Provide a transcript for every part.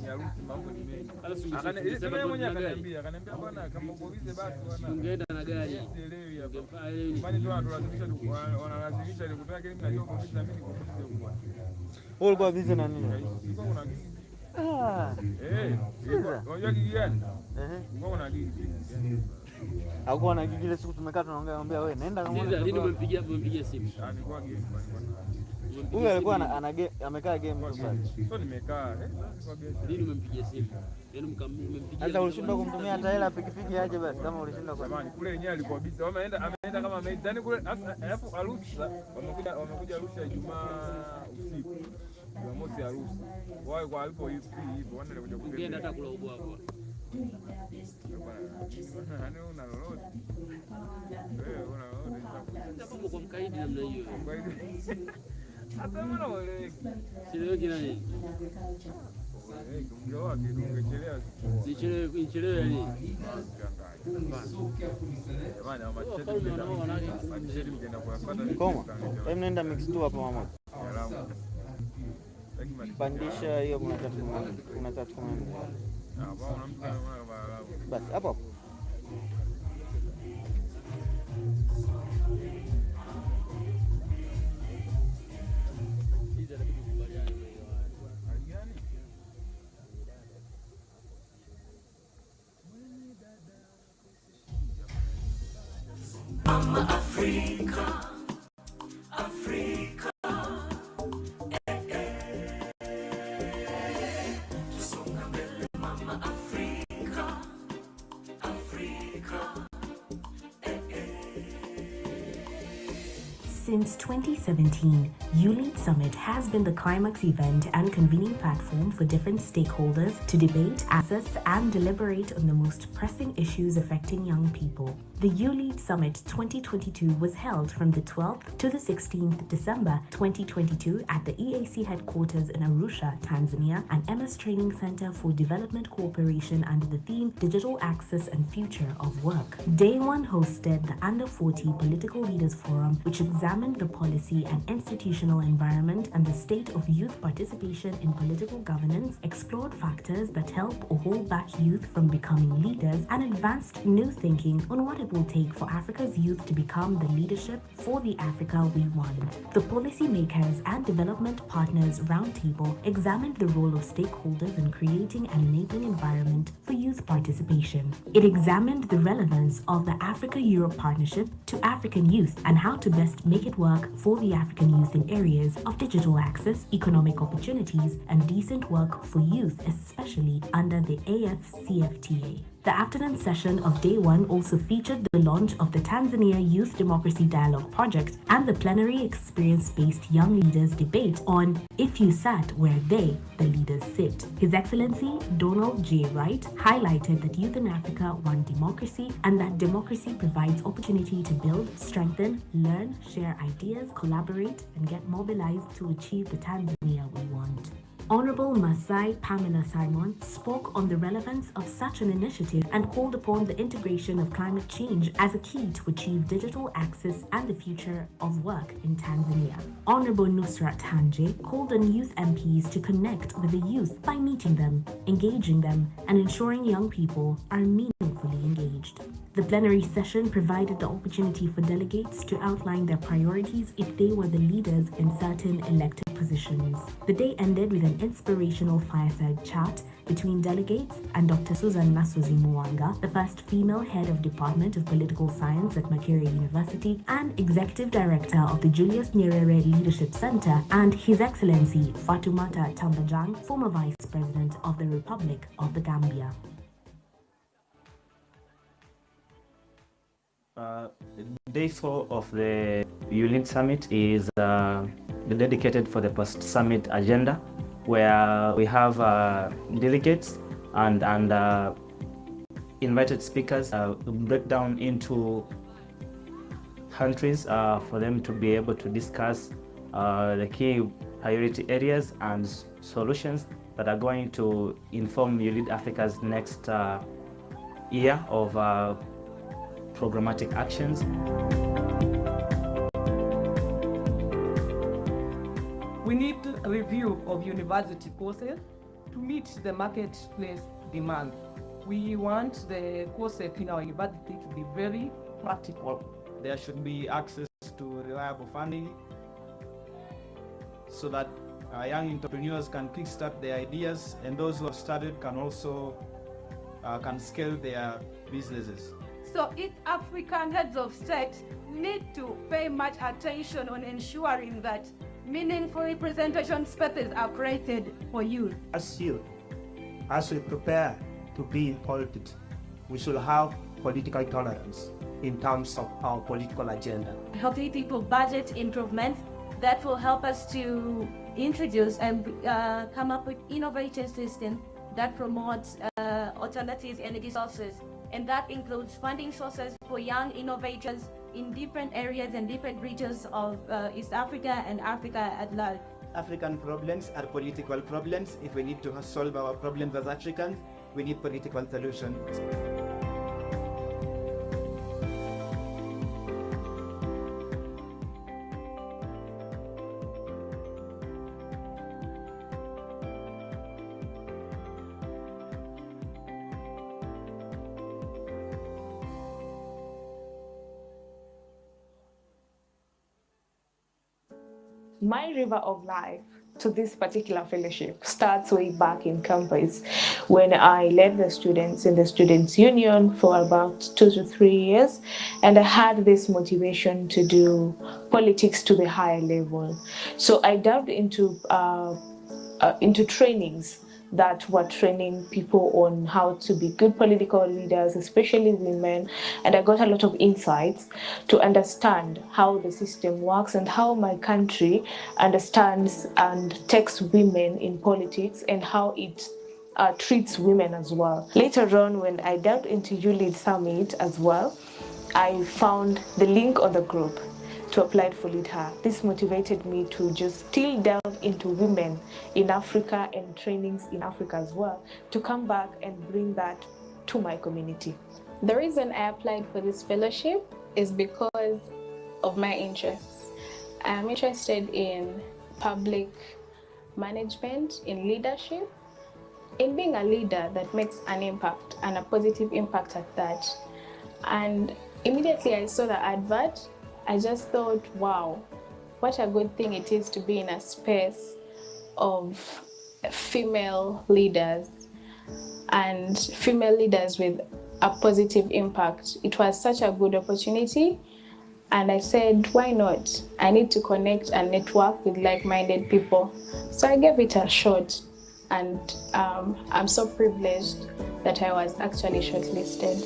harusi mambo ni mengi. Akaniambia mwenyewe akaniambia bwana kama uko busy basi bwana. Ungeenda na gari. Sielewi hapa. Kwani tu wanalazimisha ile kutoa kile mnajua uko busy na mimi niko busy huko. Wewe ulikuwa busy na nini? Kuna gigi. Unajua gigi gani? Kuna gigi. Hakuwa na gigi ile siku tumekaa tunaongea wewe nenda kama sasa lini umempigia simu? Alikuwa game bwana. Huyu alikuwa amekaa game tu pale. Sio nimekaa lini umempigia simu? Yaani umempigia. Sasa ulishinda kumtumia hata hela pikipiki aje basi kama ulishinda kwa jamani kule yenyewe alikuwa busy. Ameenda kama yaani kule alafu Arusha wamekuja Arusha Ijumaa usiku. Jumamosi Arusha. Wao kwa alipo hivi wana alikuja kuongea hata kula ubwa hapo. Hani una lolote. Wewe una lolote. Hapo kwa mkaidi namna hiyo. Hata mbona wale sielewi nani? Ndio ungechelewa. Sichelewe yani. Jamani au machete mjenda kuyafuata ni koma. Hebu nenda mix tu hapo mama. Pandisha hiyo kuna tatu kama. Basi hapo. Mama Africa, Africa. Since 2017, YouLead Summit has been the climax event and convening platform for different stakeholders to debate, assess, and deliberate on the most pressing issues affecting young people. The YouLead Summit 2022 was held from the 12th to the 16th December 2022 at the EAC headquarters in Arusha, Tanzania, and MS Training Center for Development Cooperation under the theme Digital Access and Future of Work. Day 1 hosted the Under 40 Political Leaders Forum, which examined the policy and institutional environment and the state of youth participation in political governance, explored factors that help or hold back youth from becoming leaders, and advanced new thinking on what it will take for Africa's youth to become the leadership for the Africa we want. The Policymakers and Development Partners Roundtable examined the role of stakeholders in creating an enabling environment for youth participation. It examined the relevance of the Africa-Europe Partnership to African youth and how to best make it work for the African youth in areas of digital access, economic opportunities, and decent work for youth, especially under the AFCFTA. The afternoon session of Day 1 also featured the launch of the Tanzania Youth Democracy Dialogue Project and the plenary experience-based young leaders debate on If You Sat Where They, the Leaders Sit. His Excellency Donald J. Wright highlighted that youth in Africa want democracy and that democracy provides opportunity to build, strengthen, learn, share ideas, collaborate, and get mobilized to achieve the Tanzania we want. Honorable Masai Pamela Simon spoke on the relevance of such an initiative and called upon the integration of climate change as a key to achieve digital access and the future of work in Tanzania. Honorable Nusrat Hanje called on youth MPs to connect with the youth by meeting them, engaging them, and ensuring young people are meaningfully engaged. The plenary session provided the opportunity for delegates to outline their priorities if they were the leaders in certain elected positions. The day ended with an inspirational fireside chat between delegates and Dr. Susan Nasuzi Mwanga, the first female head of Department of Political Science at Makerere University and Executive Director of the Julius Nyerere Leadership Center, and His Excellency Fatoumata Tambajang, former Vice President of the Republic of the Gambia. Day 4 of the YouLead Summit is dedicated for the post-summit agenda, where we have delegates and invited speakers break down into countries for them to be able to discuss the key priority areas and solutions that are going to inform YouLead Africa's next year of programmatic actions. We need a review of university courses to meet the marketplace demand, we want the concept in our university to be very practical. There should be access to reliable funding so that young entrepreneurs can kickstart their ideas, and those who have started can also can scale their businesses. So East African heads of state need to pay much attention on ensuring that meaningful representation spaces are created for youth. As youth, as we prepare to be in politics, we should have political tolerance in terms of our political agenda. Healthy people budget improvement that will help us to introduce and come up with innovative systems that promotes alternative energy sources, and that includes funding sources for young innovators in different areas and different regions of East Africa and Africa at large. African problems are political problems. If we need to solve our problems as Africans, we need political solutions. My river of life to this particular fellowship starts way back in campus when I led the students in the Students' Union for about 2 to 3 years, and I had this motivation to do politics to the higher level. So I delved into trainings that were training people on how to be good political leaders, especially women, and I got a lot of insights to understand how the system works and how my country understands and takes women in politics and how it treats women as well. Later on, when I delved into YouLead Summit as well, I found the link on the group to apply for Lead Her. This motivated me to just still delve into women in Africa and trainings in Africa as well, to come back and bring that to my community. The reason I applied for this fellowship is because of my interests. I'm interested in public management, in leadership, in being a leader that makes an impact, and a positive impact at that. And immediately I saw the advert, I just thought, wow, what a good thing it is to be in a space of female leaders and female leaders with a positive impact. It was such a good opportunity, and I said, why not? I need to connect and network with like-minded people. So I gave it a shot, and I'm so privileged that I was actually shortlisted.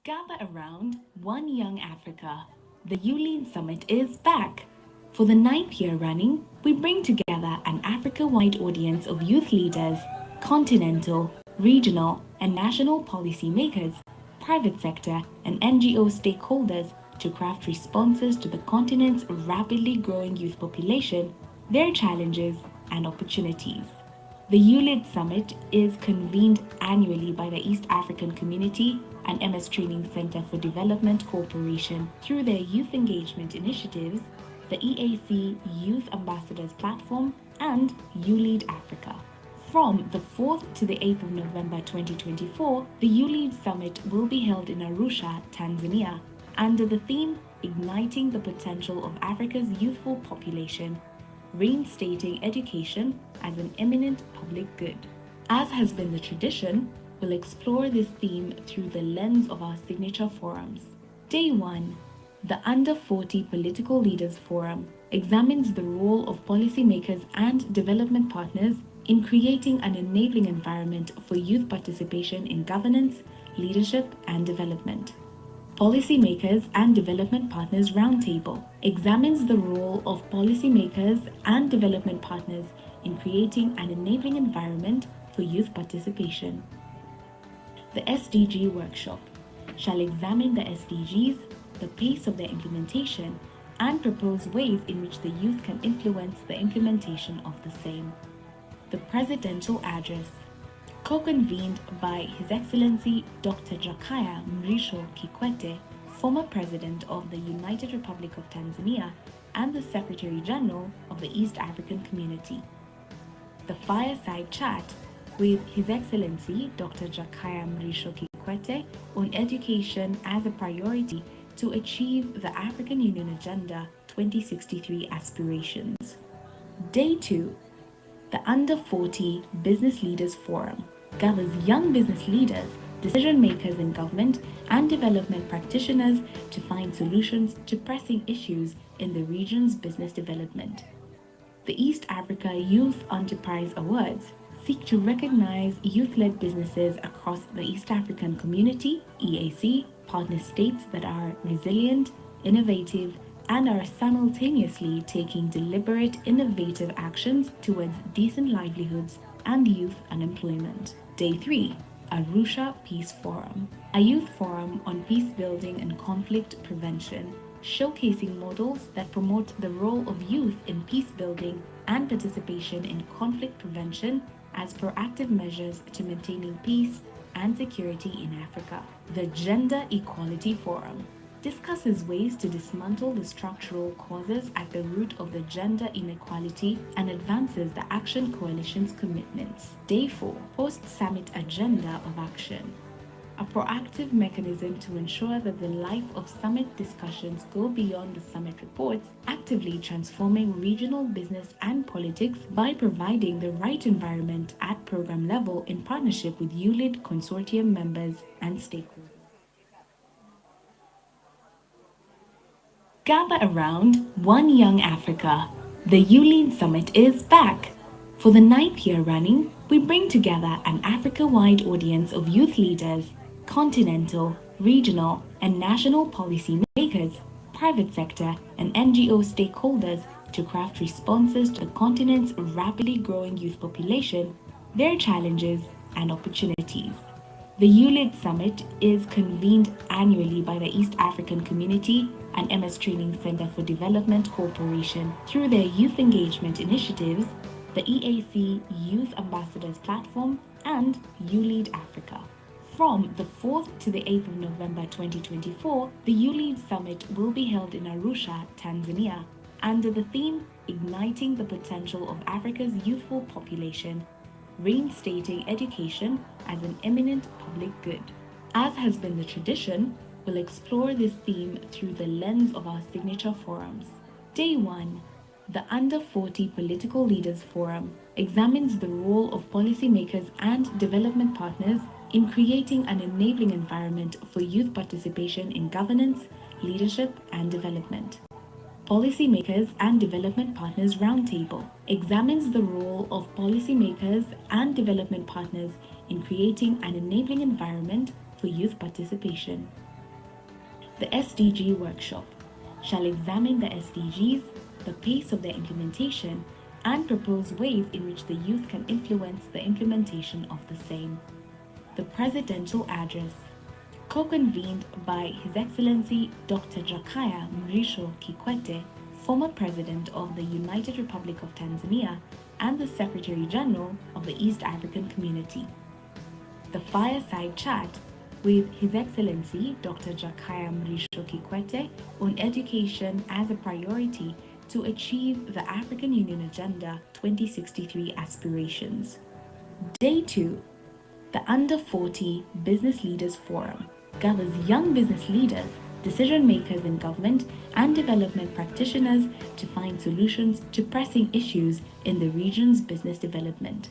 Gather around One Young Africa. The YouLead Summit is back. For the 9th year running, we bring together an Africa-wide audience of youth leaders, continental, regional, and national policymakers, private sector, and NGO stakeholders to craft responses to the continent's rapidly growing youth population, their challenges, and opportunities. The YouLead Summit is convened annually by the East African Community and MS Training Center for Development Corporation through their youth engagement initiatives, the EAC Youth Ambassadors Platform, and YouLead Africa. From the 4th to the 8th of November 2024, the YouLead Summit will be held in Arusha, Tanzania, under the theme Igniting the Potential of Africa's Youthful Population, reinstating education as an eminent public good. As has been the tradition, we'll explore this theme through the lens of our signature forums. Day 1, the Under 40 Political Leaders Forum, examines the role of policymakers and development partners in creating an enabling environment for youth participation in governance, leadership, and development. Policymakers and Development Partners Roundtable examines the role of policymakers and development partners in creating an enabling environment for youth participation. The SDG workshop shall examine the SDGs, the pace of their implementation, and propose ways in which the youth can influence the implementation of the same. The presidential address, co-convened by His Excellency Dr. Jakaya Mrisho Kikwete, former President of the United Republic of Tanzania and the Secretary General of the East African Community. The fireside chat with His Excellency Dr. Jakaya Mrisho Kikwete on education as a priority to achieve the African Union Agenda 2063 aspirations. Day 2, the Under 40 Business Leaders Forum gathers young business leaders, decision makers in government, and development practitioners to find solutions to pressing issues in the region's business development. The East Africa Youth Enterprise Awards seek to recognize youth-led businesses across the East African Community, EAC, partner states that are resilient, innovative, and are simultaneously taking deliberate, innovative actions towards decent livelihoods and youth unemployment. Day 3, Arusha Peace Forum, a youth forum on peace building and conflict prevention, showcasing models that promote the role of youth in peace building and participation in conflict prevention as proactive measures to maintaining peace and security in Africa. The Gender Equality Forum discusses ways to dismantle the structural causes at the root of the gender inequality and advances the Action Coalition's commitments. Day 4, Post-Summit Agenda of Action, a proactive mechanism to ensure that the life of summit discussions go beyond the summit reports, actively transforming regional business and politics by providing the right environment at program level in partnership with YouLead consortium members and stakeholders. Gather around One Young Africa. The YouLead Summit is back. For the 9th year running, we bring together an Africa-wide audience of youth leaders, continental, regional, and national policy makers, private sector, and NGO stakeholders to craft responses to the continent's rapidly growing youth population, their challenges, and opportunities. The YouLead Summit is convened annually by the East African Community and MS Training Center for Development Corporation through their youth engagement initiatives, the EAC Youth Ambassadors Platform, and YouLead Africa. From the 4th to the 8th of November 2024, the YouLead Summit will be held in Arusha, Tanzania, under the theme Igniting the Potential of Africa's Youthful Population, reinstating education as an eminent public good. As has been the tradition, we'll explore this theme through the lens of our signature forums. Day 1, the Under 40 Political Leaders Forum examines the role of policymakers and development partners in creating an enabling environment for youth participation in governance, leadership, and development. Policymakers and Development Partners Roundtable examines the role of policymakers and development partners in creating an enabling environment for youth participation. The SDG workshop shall examine the SDGs, the pace of their implementation, and propose ways in which the youth can influence the implementation of the same. The presidential address, co-convened by His Excellency Dr. Jakaya Mrisho Kikwete, former President of the United Republic of Tanzania and the Secretary General of the East African Community. The fireside chat with His Excellency Dr. Jakaya Mrisho Kikwete on education as a priority to achieve the African Union Agenda 2063 aspirations. Day 2, the Under 40 Business Leaders Forum gathers young business leaders, decision makers in government, and development practitioners to find solutions to pressing issues in the region's business development.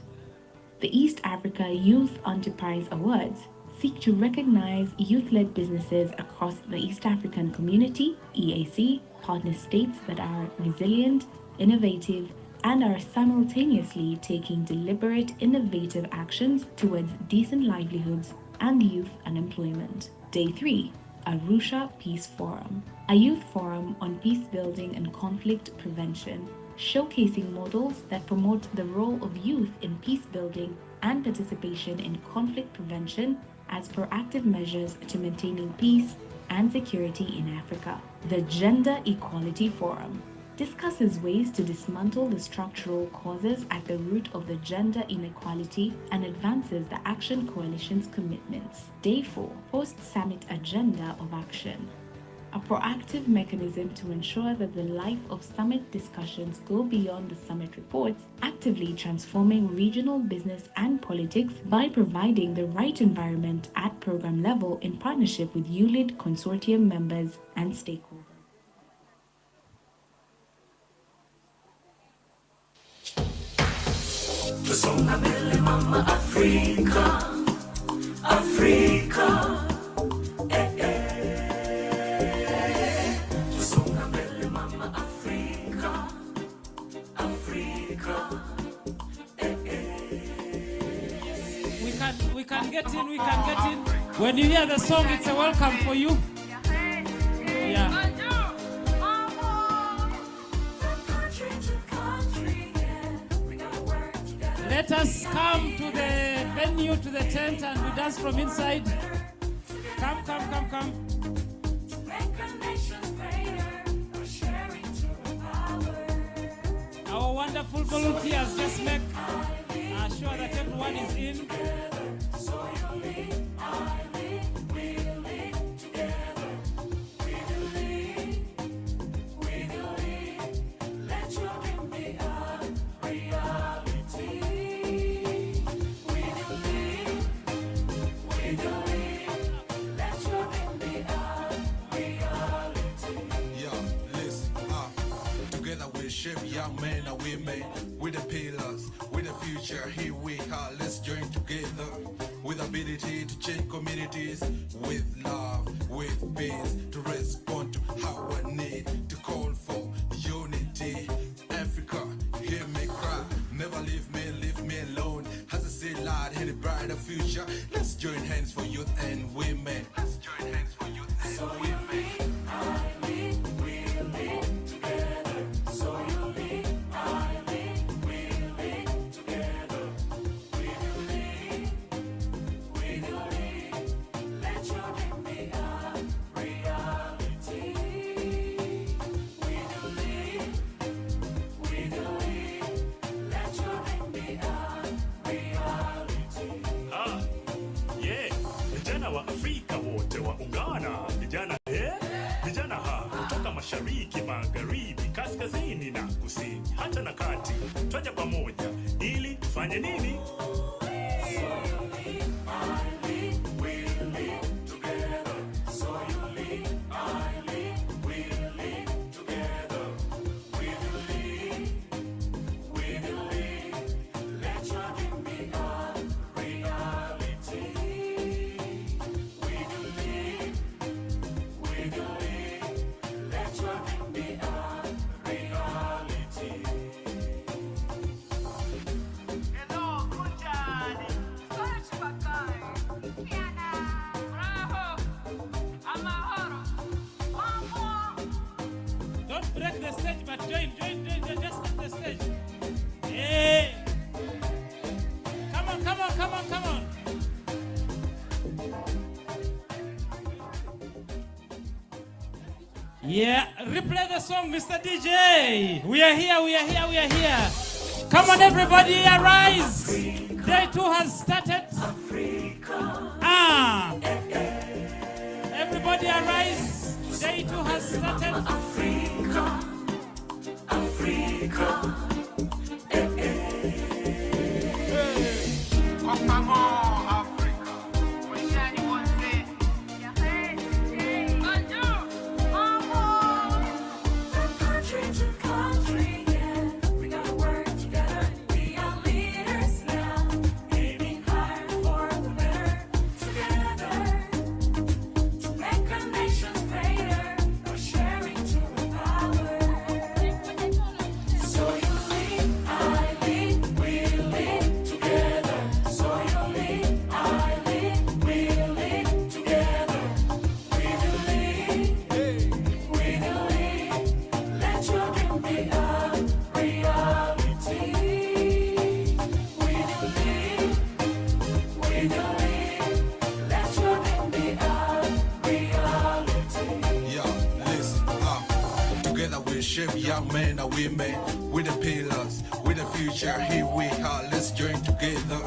The East Africa Youth Enterprise Awards seek to recognize youth-led businesses across the East African Community, EAC, partner states that are resilient, innovative, and are simultaneously taking deliberate, innovative actions towards decent livelihoods and youth unemployment. Day 3, Arusha Peace Forum, a youth forum on peace building and conflict prevention, showcasing models that promote the role of youth in peace building and participation in conflict prevention as proactive measures to maintaining peace and security in Africa. The Gender Equality Forum discusses ways to dismantle the structural causes at the root of the gender inequality and advances the Action Coalition's commitments. Day 4, Post-Summit Agenda of Action. A proactive mechanism to ensure that the life of summit discussions go beyond the summit reports, actively transforming regional business and politics by providing the right environment at program level in partnership with YouLead consortium members and stakeholders. Tusonga mbele mama Afrika, Afrika. Tusonga mbele mama Afrika, Afrika. We can get in, we can get in. When you hear the song, it's a welcome for you. Yeah. Let us come to the venue, to the tent, and we dance from inside. Come, come, come, come. Our wonderful volunteers just make sure that everyone is in. Young men and women, with the pillars, with the future, here we are. Let's join together with ability to change communities, with love, with peace, to respond to our need, to call for unity. Africa, hear me cry, never leave me alone. As I say loud, in a brighter future, let's join hands for youth and women. Let's join hands for youth and women. Mashariki, magharibi, kaskazini na kusini, hata na kati, twaja pamoja ili tufanye nini? Break the stage, but join, just on the stage. Hey! Come on. Yeah, replay the song, Mr. DJ. We are here. Come on, everybody, arise. Day 2 has started. Everybody arise. Day 2 has started. Africa. So you entrepreneurship, young men and women, with the pillars, with the future, here we are, let's join together,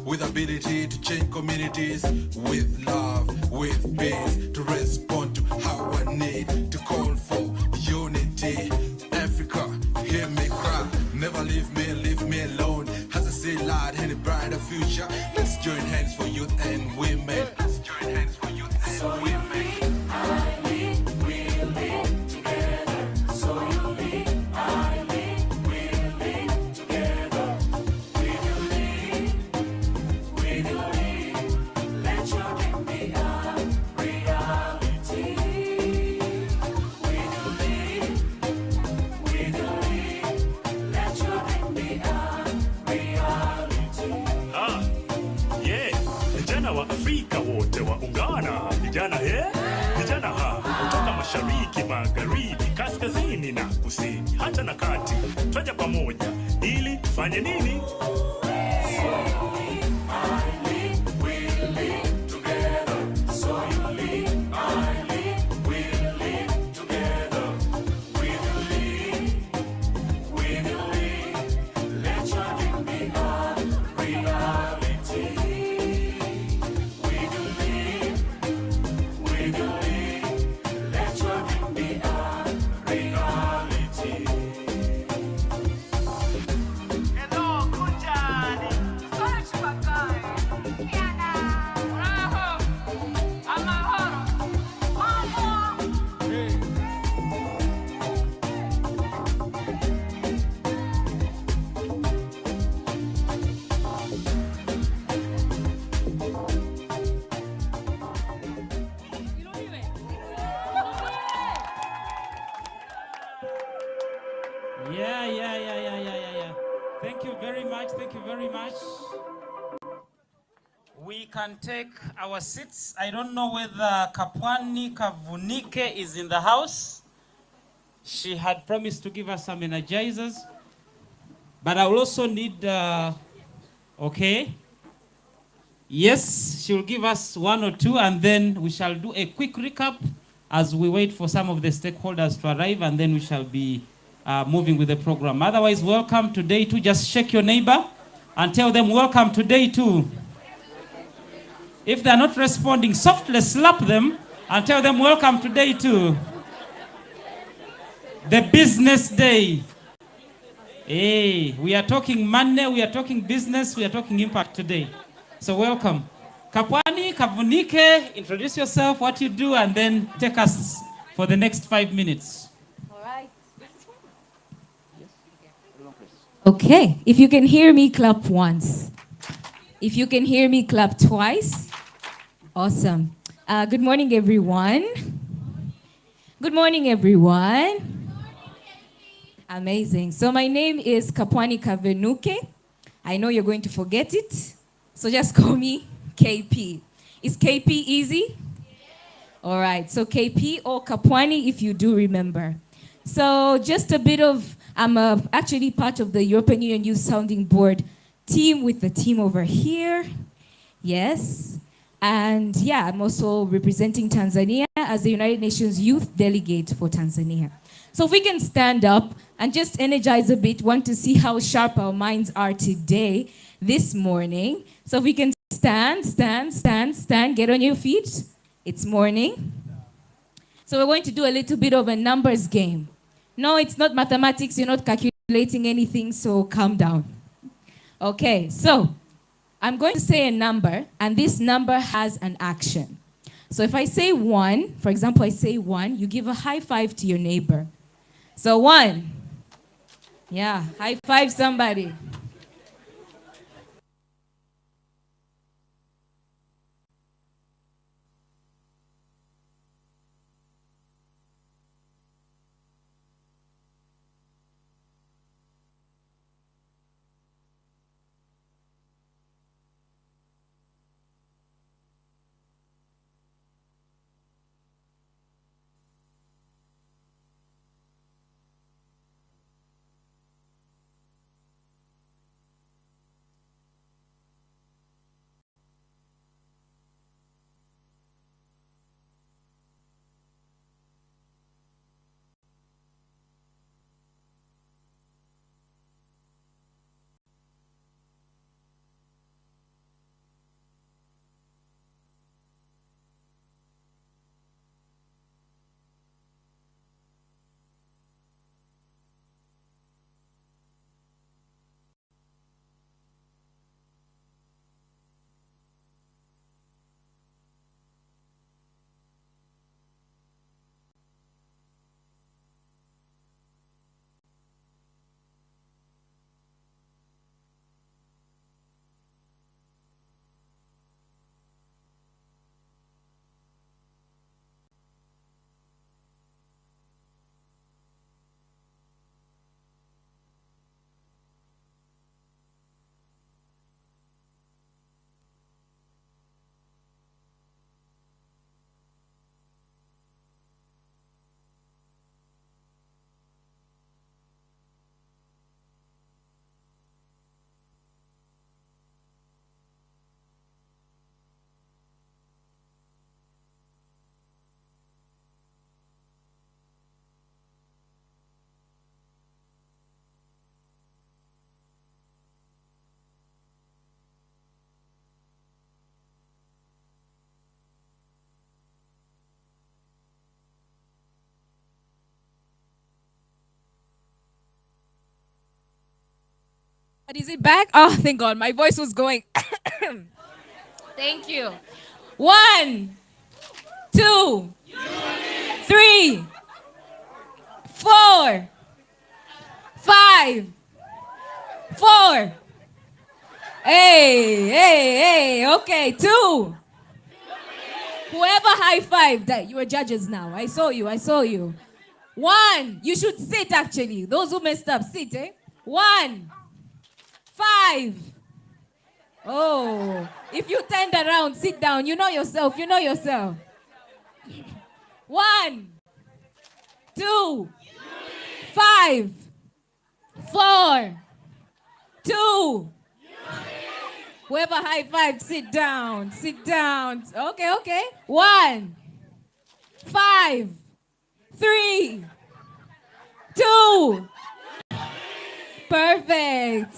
with ability to change communities, with love, with peace, to respond to our need, to call for unity. Africa, hear me cry, never leave me alone, as I say loud in a brighter future, let's join hands for youth and women, let's join hands for youth and women. Mashariki, magharibi, kaskazini na kusini, hata na kati, twaja pamoja ili tufanye nini? We can take our seats. I don't know whether Kapwani Kavunike is in the house. She had promised to give us some energizers. But I will also need, okay. Yes, she will give us one or two, and then we shall do a quick recap as we wait for some of the stakeholders to arrive, and then we shall be moving with the program. Otherwise, welcome to day 2. Just shake your neighbor and tell them welcome to day 2. If they're not responding, softly slap them and tell them welcome to day 2. The business day. Hey, we are talking money, we are talking business, we are talking impact today. So welcome. Kapwani, Kavunike, introduce yourself, what you do, and then take us for the next 5 minutes. All right. Okay, if you can hear me, clap once. If you can hear me, clap twice. Awesome. Good morning, everyone. Good morning, everyone. Amazing. So my name is Kapwani Kavenuke. I know you're going to forget it, so just call me KP. Is KP easy? All right, so KP or Kapwani if you do remember. So just a bit of, I'm actually part of the European Union Youth Sounding Board team with the team over here. Yes. And yeah, I'm also representing Tanzania as the United Nations Youth Delegate for Tanzania. So if we can stand up and just energize a bit, want to see how sharp our minds are today, this morning. So if we can stand, get on your feet. It's morning. So we're going to do a little bit of a numbers game. No, it's not mathematics, you're not calculating anything, so calm down. Okay, so I'm going to say a number, and this number has an action. So if I say 1, for example, I say 1, you give a high five to your neighbor. So 1. Yeah, high five somebody. Is it back? Oh, thank God. My voice was going. Thank you. 1, 2, 3, 4, 5, 4. Hey. Okay, 2. Whoever high-fived, you are judges now. I saw you. 1. You should sit, actually. Those who messed up, sit, 1, 5. Oh, if you turned around, sit down. You know yourself. 1, 2, 5, 4, 2. Whoever high-fived, sit down. Okay. 1, 5, 3, 2. Perfect.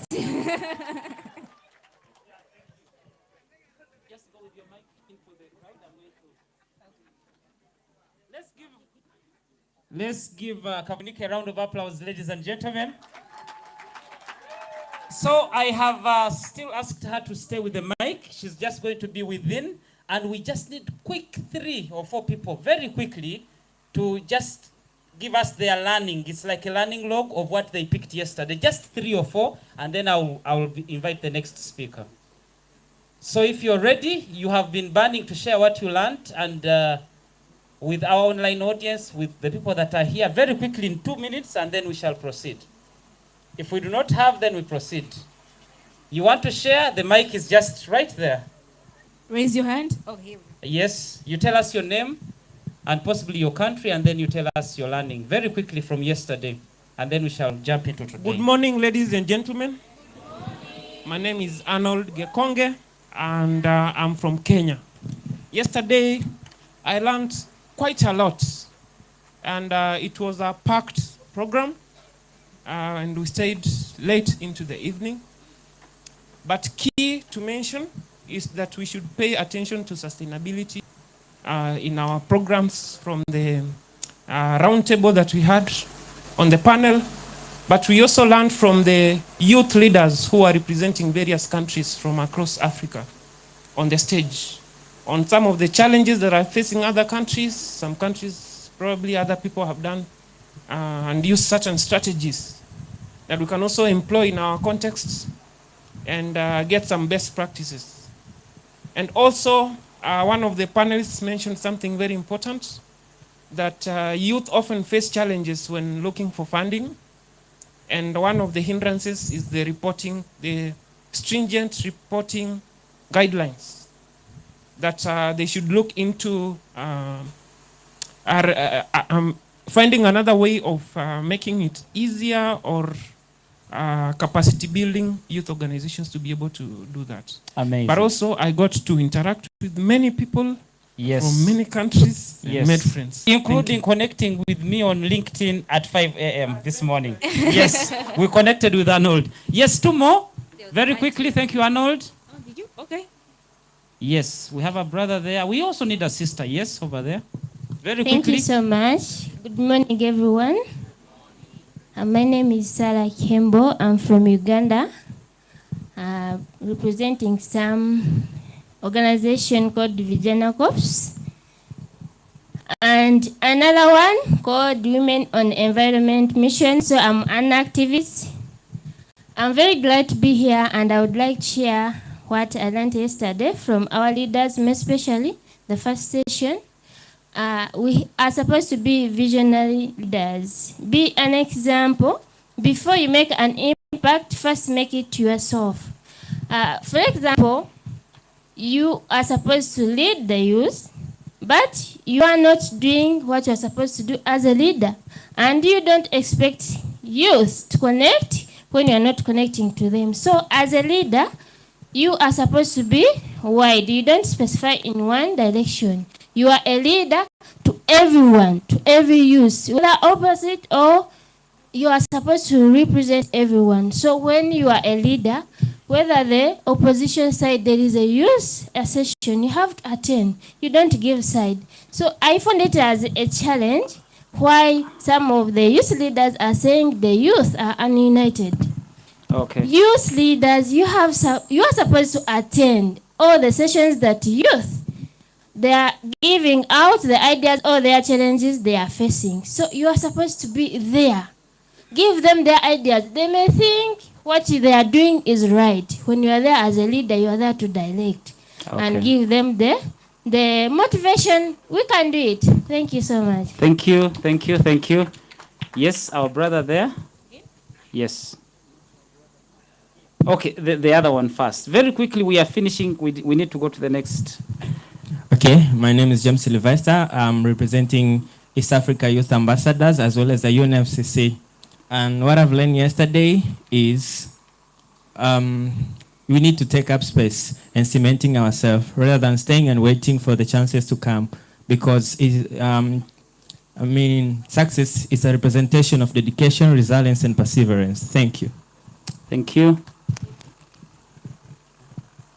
Let's give Kavanike a round of applause, ladies and gentlemen. So I have still asked her to stay with the mic. She's just going to be within, and we just need quick 3 or 4 people very quickly to just give us their learning. It's like a learning log of what they picked yesterday. Just 3 or 4, and then I'll invite the next speaker. So if you're ready, you have been burning to share what you learned, and with our online audience, with the people that are here, very quickly in 2 minutes, and then we shall proceed. If we do not have, then we proceed. You want to share? The mic is just right there. Raise your hand. Oh, here. Yes, you tell us your name and possibly your country, and then you tell us your learning very quickly from yesterday, and then we shall jump into today. Good morning, ladies and gentlemen. My name is Arnold Gekonge, and I'm from Kenya. Yesterday, I learned quite a lot, and it was a packed program, and we stayed late into the evening. But key to mention is that we should pay attention to sustainability in our programs from the roundtable that we had on the panel. But we also learned from the youth leaders who are representing various countries from across Africa on the stage on some of the challenges that are facing other countries. Some countries, probably other people have done and used certain strategies that we can also employ in our contexts and get some best practices. And also, one of the panelists mentioned something very important, that youth often face challenges when looking for funding. And one of the hindrances is the stringent reporting guidelines that they should look into finding another way of making it easier or capacity building youth organizations to be able to do that. Amazing. But also I got to interact with many people from many countries and made friends. Including connecting with me on LinkedIn at 5 a.m. this morning. Yes, we connected with Arnold. Yes, 2 more. Very quickly, thank you, Arnold. Oh, did you? Okay. Yes, we have a brother there. We also need a sister, yes, over there. Very Thank quickly. you so much. Good morning, everyone. My name is Sarah Kembo. I'm from Uganda, representing some organization called Vijana Corps, and another one called Women on Environment Mission. So I'm an activist. I'm very glad to be here, and I would like to share what I learned yesterday from our leaders, especially the first session. We are supposed to be visionary leaders. Be an example. Before you make an impact, first make it yourself. For example, you are supposed to lead the youth, but you are not doing what you're supposed to do as a leader. And you don't expect youth to connect when you're not connecting to them. So as a leader, you are supposed to be wide. You don't specify in one direction. You are a leader to everyone, to every youth, whether opposite or you are supposed to represent everyone. So when you are a leader, whether the opposition side there is a youth session, you have to attend. You don't give side. So I found it as a challenge why some of the youth leaders are saying the youth are ununited. Okay. Youth leaders, you are supposed to attend all the sessions that youth they are giving out the ideas or their challenges they are facing. So you are supposed to be there. Give them their ideas. They may think what they are doing is right. When you are there as a leader, you are there to direct and give them the motivation. We can do it. Thank you so much. Thank you, thank you, thank you. Yes, our brother there. Yes. Okay, the other one first. Very quickly, we are finishing. We need to go to the next. Okay, my name is James Sylvester. I'm representing East Africa Youth Ambassadors as well as the UNFCC. And what I've learned yesterday is we need to take up space and cementing ourselves rather than staying and waiting for the chances to come. Because success is a representation of dedication, resilience, and perseverance. Thank you. Thank you.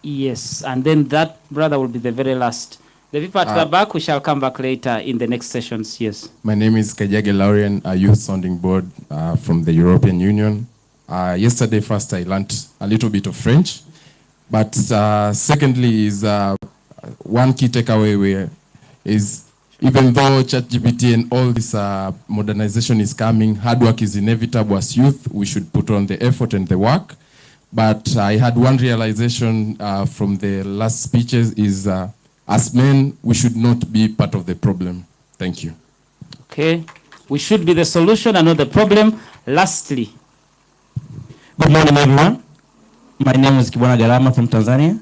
Yes, and then that brother will be the very last. The people at the back, we shall come back later in the next sessions. Yes. My name is Kajage Laurian, a youth sounding board from the European Union. Yesterday, first, I learned a little bit of French. But secondly, is one key takeaway is even though ChatGPT and all this modernization is coming, hard work is inevitable as youth. We should put on the effort and the work. But I had one realization from the last speeches is as men, we should not be part of the problem. Thank you. Okay. We should be the solution and not the problem. Lastly. Good morning, everyone. My name is Kibwana Garama from Tanzania.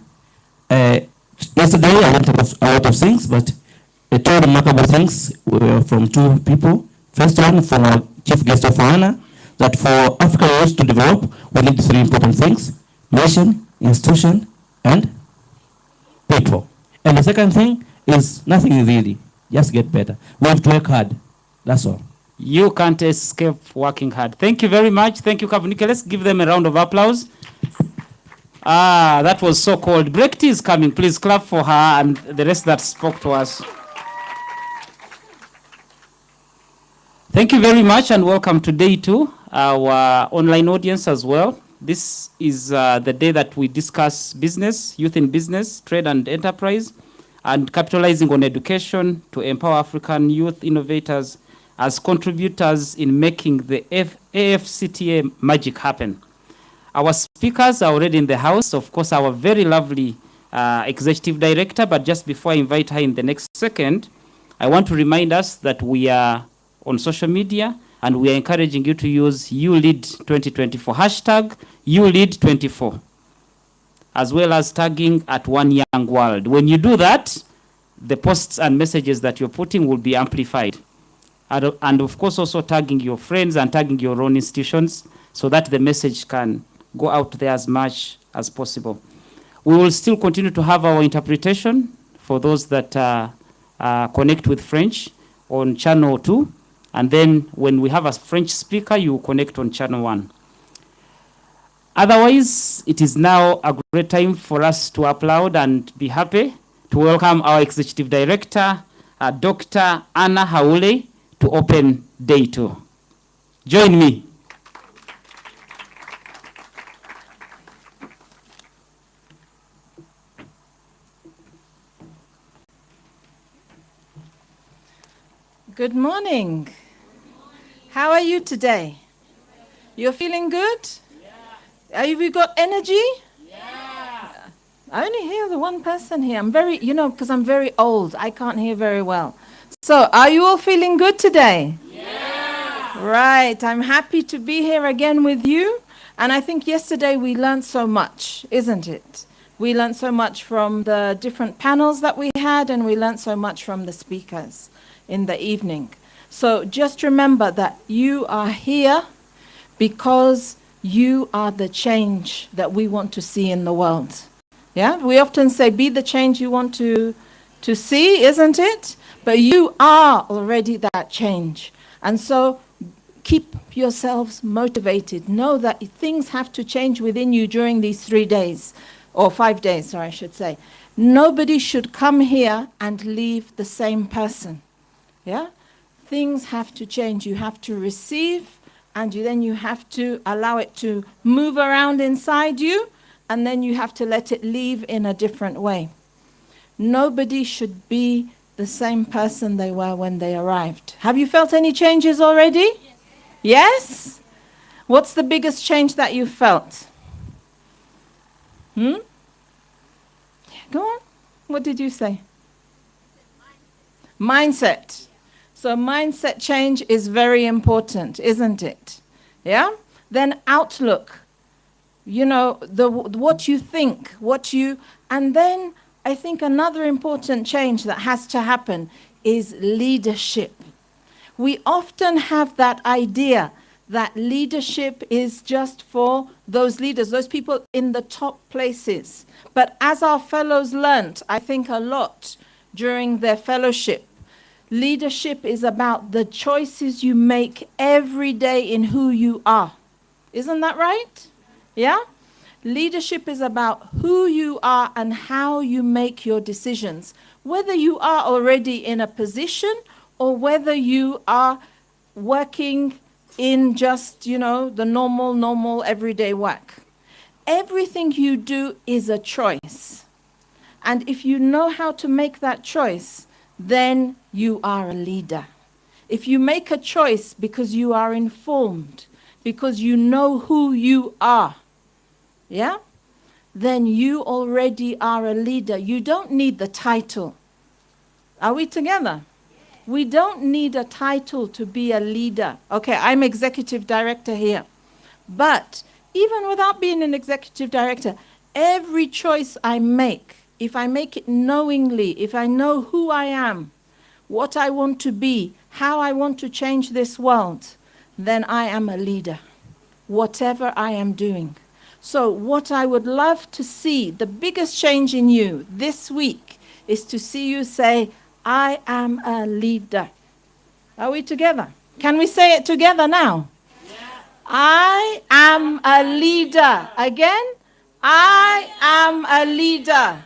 Yesterday, I learned a lot of things, but two remarkable things were from two people. First one, from our chief guest of honor, that for African youth to develop, we need three important things: nation, institution, and people. And the second thing is nothing really, just get better. We have to work hard, that's all. You can't escape working hard. Thank you very much. Thank you, Kavunike. Let's give them a round of applause. That was so cold. Brekti is coming. Please clap for her and the rest that spoke to us. Thank you very much and welcome to day 2, our online audience as well. This is the day that we discuss business, youth in business, trade and enterprise, and capitalizing on education to empower African youth innovators as contributors in making the AFCTA magic happen. Our speakers are already in the house. Of course, our very lovely executive director, but just before I invite her in the next second, I want to remind us that we are on social media, and we are encouraging you to use YouLead 2024, hashtag YouLead24, as well as tagging at One Young World. When you do that, the posts and messages that you're putting will be amplified. And of course, also tagging your friends and tagging your own institutions so that the message can go out there as much as possible. We will still continue to have our interpretation for those that connect with French on channel 2. And then when we have a French speaker, you connect on channel 1. Otherwise, it is now a great time for us to applaud and be happy to welcome our Executive Director, Dr. Anna Haule, to open day 2. Join me. Good morning. How are you today? You're feeling good? Yeah. Have you got energy? Yeah. I only hear the one person here. I'm very, because I'm very old, I can't hear very well. So, are you all feeling good today? Yeah. Right. I'm happy to be here again with you. And I think yesterday we learned so much, isn't it? We learned so much from the different panels that we had, and we learned so much from the speakers in the evening. So just remember that you are here because you are the change that we want to see in the world. Yeah, we often say be the change you want to see, isn't it? But you are already that change. And so keep yourselves motivated. Know that things have to change within you during these 3 days, or 5 days, sorry, I should say. Nobody should come here and leave the same person. Yeah? Things have to change. You have to receive and then you have to allow it to move around inside you, and then you have to let it leave in a different way. Nobody should be the same person they were when they arrived. Have you felt any changes already? Yes? What's the biggest change that you felt? Go on. What did you say? Mindset. So mindset change is very important, isn't it? Yeah? Then outlook. You know, what you think, and then I think another important change that has to happen is leadership. We often have that idea that leadership is just for those leaders, those people in the top places. But as our fellows learnt, I think a lot during their fellowship, leadership is about the choices you make every day in who you are. Isn't that right? Yeah? Leadership is about who you are and how you make your decisions, whether you are already in a position or whether you are working in just, the normal everyday work. Everything you do is a choice. And if you know how to make that choice, then you are a leader. If you make a choice because you are informed, because you know who you are, yeah, then you already are a leader. You don't need the title. Are we together? We don't need a title to be a leader. Okay, I'm executive director here. But even without being an executive director, every choice I make, if I make it knowingly, if I know who I am, what I want to be, how I want to change this world, then I am a leader, whatever I am doing. So what I would love to see, the biggest change in you this week, is to see you say, I am a leader. Are we together? Can we say it together now? Yeah. I am a leader. Again, I am a leader.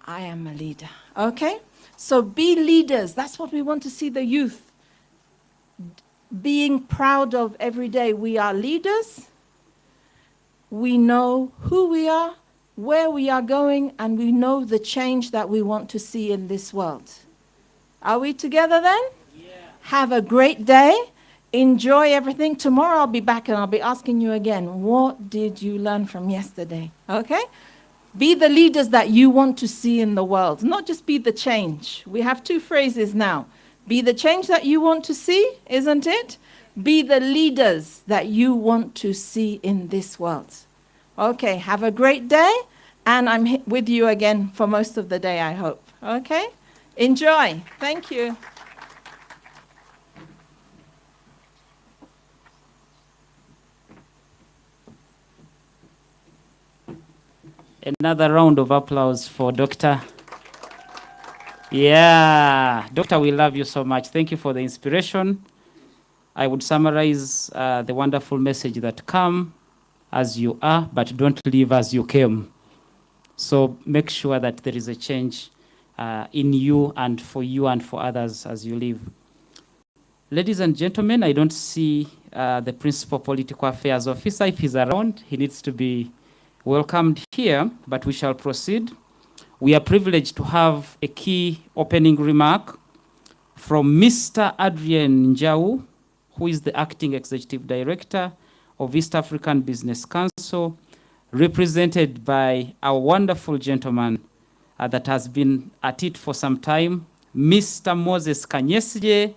I am a leader. Okay? So be leaders. That's what we want to see the youth being proud of every day. We are leaders. We know who we are, where we are going, and we know the change that we want to see in this world. Are we together then? Yeah. Have a great day. Enjoy everything. Tomorrow I'll be back and I'll be asking you again, what did you learn from yesterday? Okay? Be the leaders that you want to see in the world, not just be the change. We have two phrases now. Be the change that you want to see, isn't it? Be the leaders that you want to see in this world. Okay, have a great day, and I'm with you again for most of the day, I hope. Okay? Enjoy. Thank you. Another round of applause for Dr. Yeah, Doctor, we love you so much. Thank you for the inspiration. I would summarize the wonderful message that come as you are, but don't leave as you came. So make sure that there is a change in you and for others as you live. Ladies and gentlemen, I don't see the Principal Political Affairs Officer. If he's around, he needs to be welcomed here, but we shall proceed. We are privileged to have a key opening remark from Mr. Adrien Njau, who is the Acting Executive Director of East African Business Council, represented by a wonderful gentleman that has been at it for some time, Mr. Moses Kanyesye,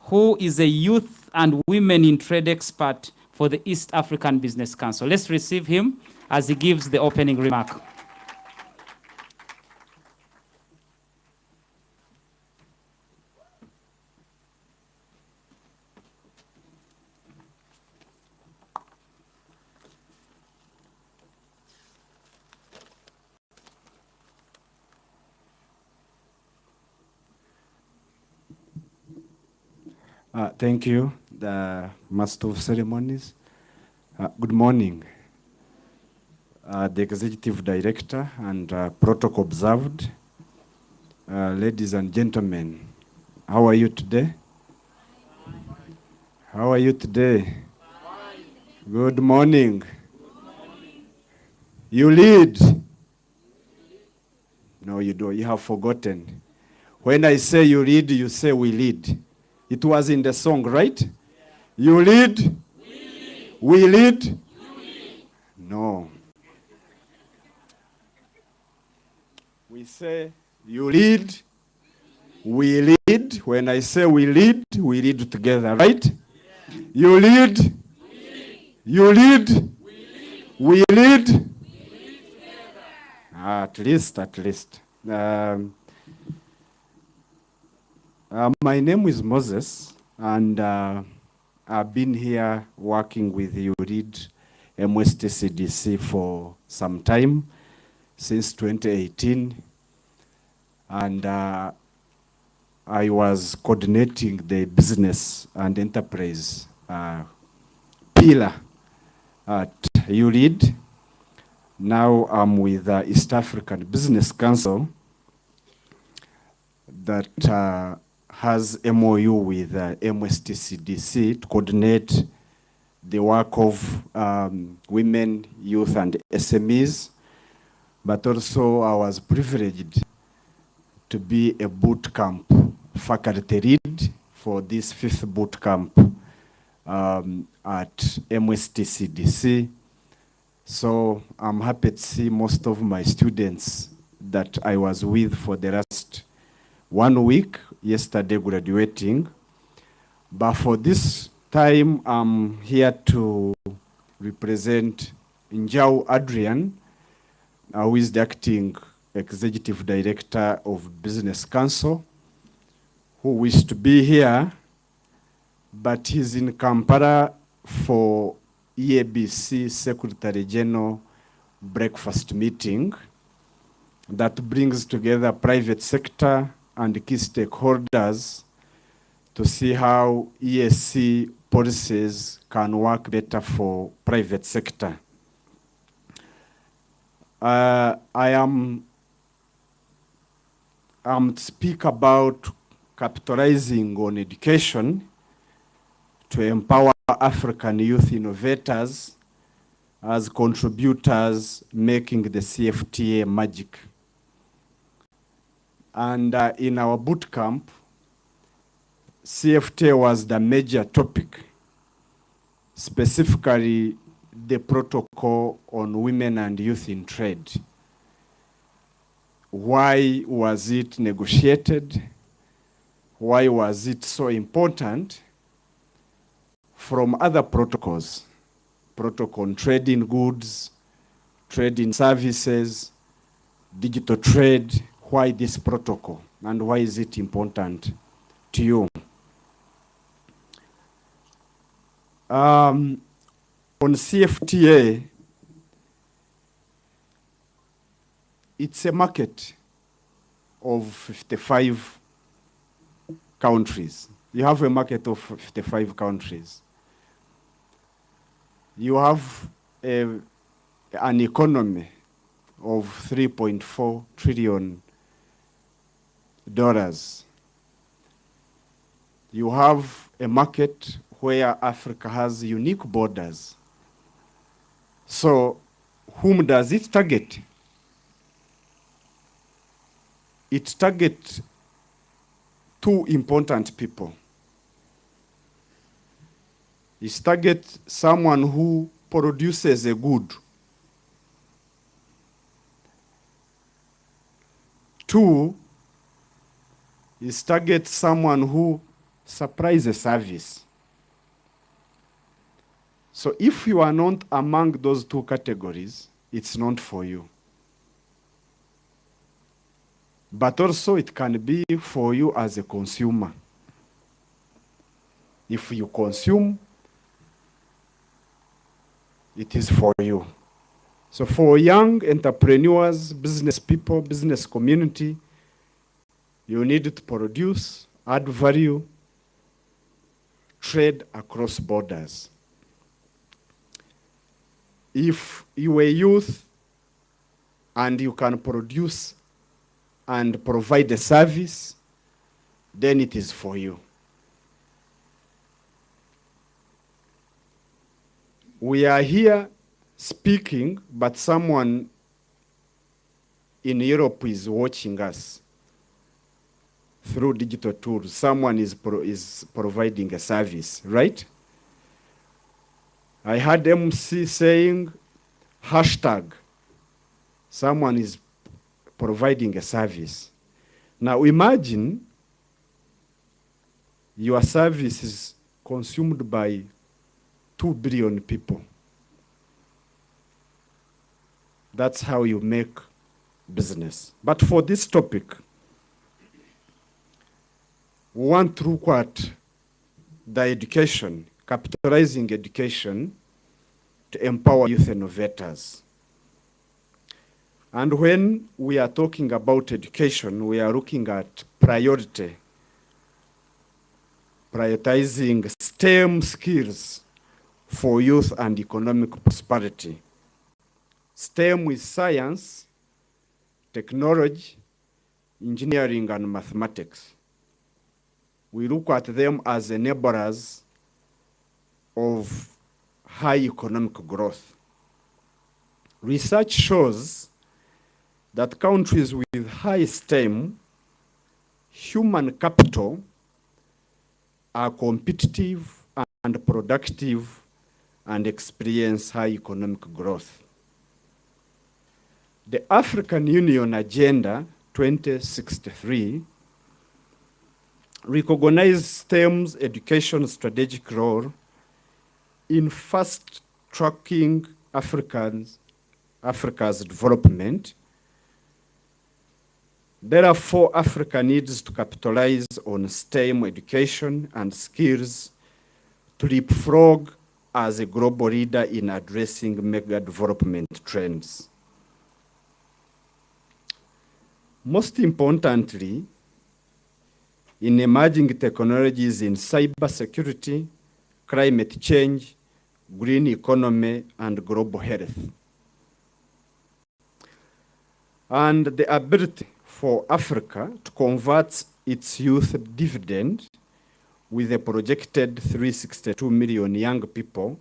who is a youth and women in trade expert for the East African Business Council. Let's receive him as he gives the opening remark. Thank you, the Master of Ceremonies. Good morning, the Executive Director and protocol observed. Ladies and gentlemen, how are you today? How are you today? Good morning. You lead. No, you don't. You have forgotten. When I say you lead, you say we lead. It was in the song, right? You lead. We lead. No. We say you lead. We lead. When I say we lead together, right? You lead. You lead. We lead. At least. My name is Moses, and I've been here working with YouLead MSTCDC for some time, since 2018, and I was coordinating the business and enterprise pillar at YouLead. Now I'm with the East African Business Council that has MOU with MSTCDC to coordinate the work of women, youth, and SMEs. But also I was privileged to be a boot camp faculty lead for this 5th boot camp at MSTCDC. So I'm happy to see most of my students that I was with for the last 1 week, yesterday graduating. But for this time, I'm here to represent Njau Adrian, who is the acting executive director of Business Council, who wished to be here, but he's in Kampala for EABC Secretary General breakfast meeting that brings together private sector and key stakeholders to see how EAC policies can work better for private sector. I'm to speak about capitalizing on education to empower African youth innovators as contributors making the CFTA magic. And in our boot camp, CFTA was the major topic, specifically the protocol on women and youth in trade. Why was it negotiated? Why was it so important? From other protocols, protocol on trade in goods, trade in services, digital trade, why this protocol and why is it important to you? On CFTA, it's a market of 55 countries. You have a market of 55 countries. You have an economy of $3.4 trillion. You have a market where Africa has unique borders. So whom does it target? It targets two important people. It targets someone who produces a good. Two, it targets someone who supplies a service. So if you are not among those two categories, it's not for you. But also it can be for you as a consumer. If you consume, it is for you. So for young entrepreneurs, business people, business community, you need to produce, add value, trade across borders. If you are a youth and you can produce and provide a service, then it is for you. We are here speaking, but someone in Europe is watching us through digital tools. Someone is providing a service, right? I heard MC saying hashtag. Someone is providing a service. Now imagine your service is consumed by 2 billion people. That's how you make business. But for this topic, we want to look at the education, capitalizing education to empower youth innovators. And when we are talking about education, we are looking at prioritizing STEM skills for youth and economic prosperity. STEM is science, technology, engineering, and mathematics. We look at them as enablers of high economic growth. Research shows that countries with high STEM human capital are competitive and productive and experience high economic growth. The African Union Agenda 2063 recognizes STEM's education strategic role in fast-tracking Africa's development. Therefore, Africa needs to capitalize on STEM education and skills to leapfrog as a global leader in addressing mega development trends. Most importantly, in emerging technologies in cybersecurity, climate change, green economy, and global health. And the ability for Africa to convert its youth dividend with a projected 362 million young people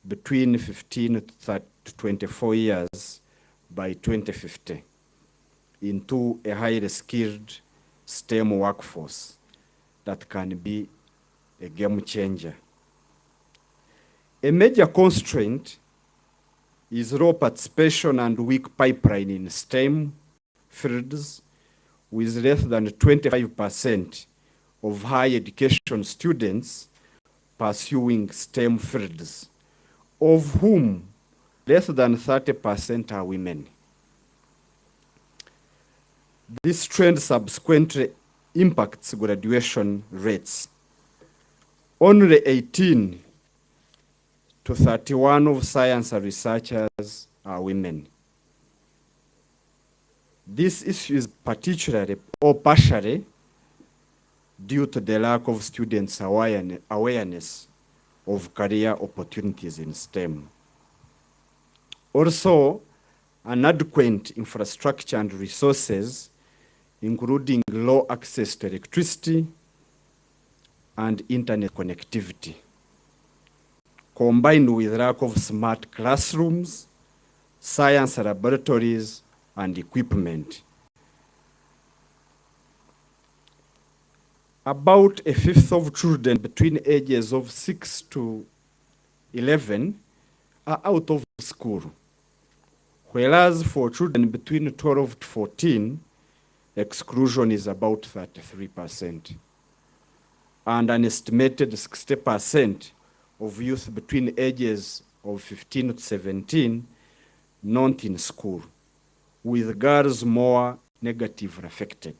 between 15 to 24 years by 2050 into a highly skilled STEM workforce that can be a game changer. A major constraint is low participation and weak pipeline in STEM fields, with less than 25% of higher education students pursuing STEM fields, of whom less than 30% are women. This trend subsequently impacts graduation rates. Only 18 to 31 of science researchers are women. This issue is particularly or partially due to the lack of students' awareness of career opportunities in STEM. Also, inadequate infrastructure and resources, including low access to electricity and internet connectivity, combined with lack of smart classrooms, science laboratories, and equipment. About a fifth of children between ages of 6 to 11 are out of school, whereas for children between 12 to 14, exclusion is about 33%. And an estimated 60% of youth between ages of 15 to 17 not in school, with girls more negatively affected.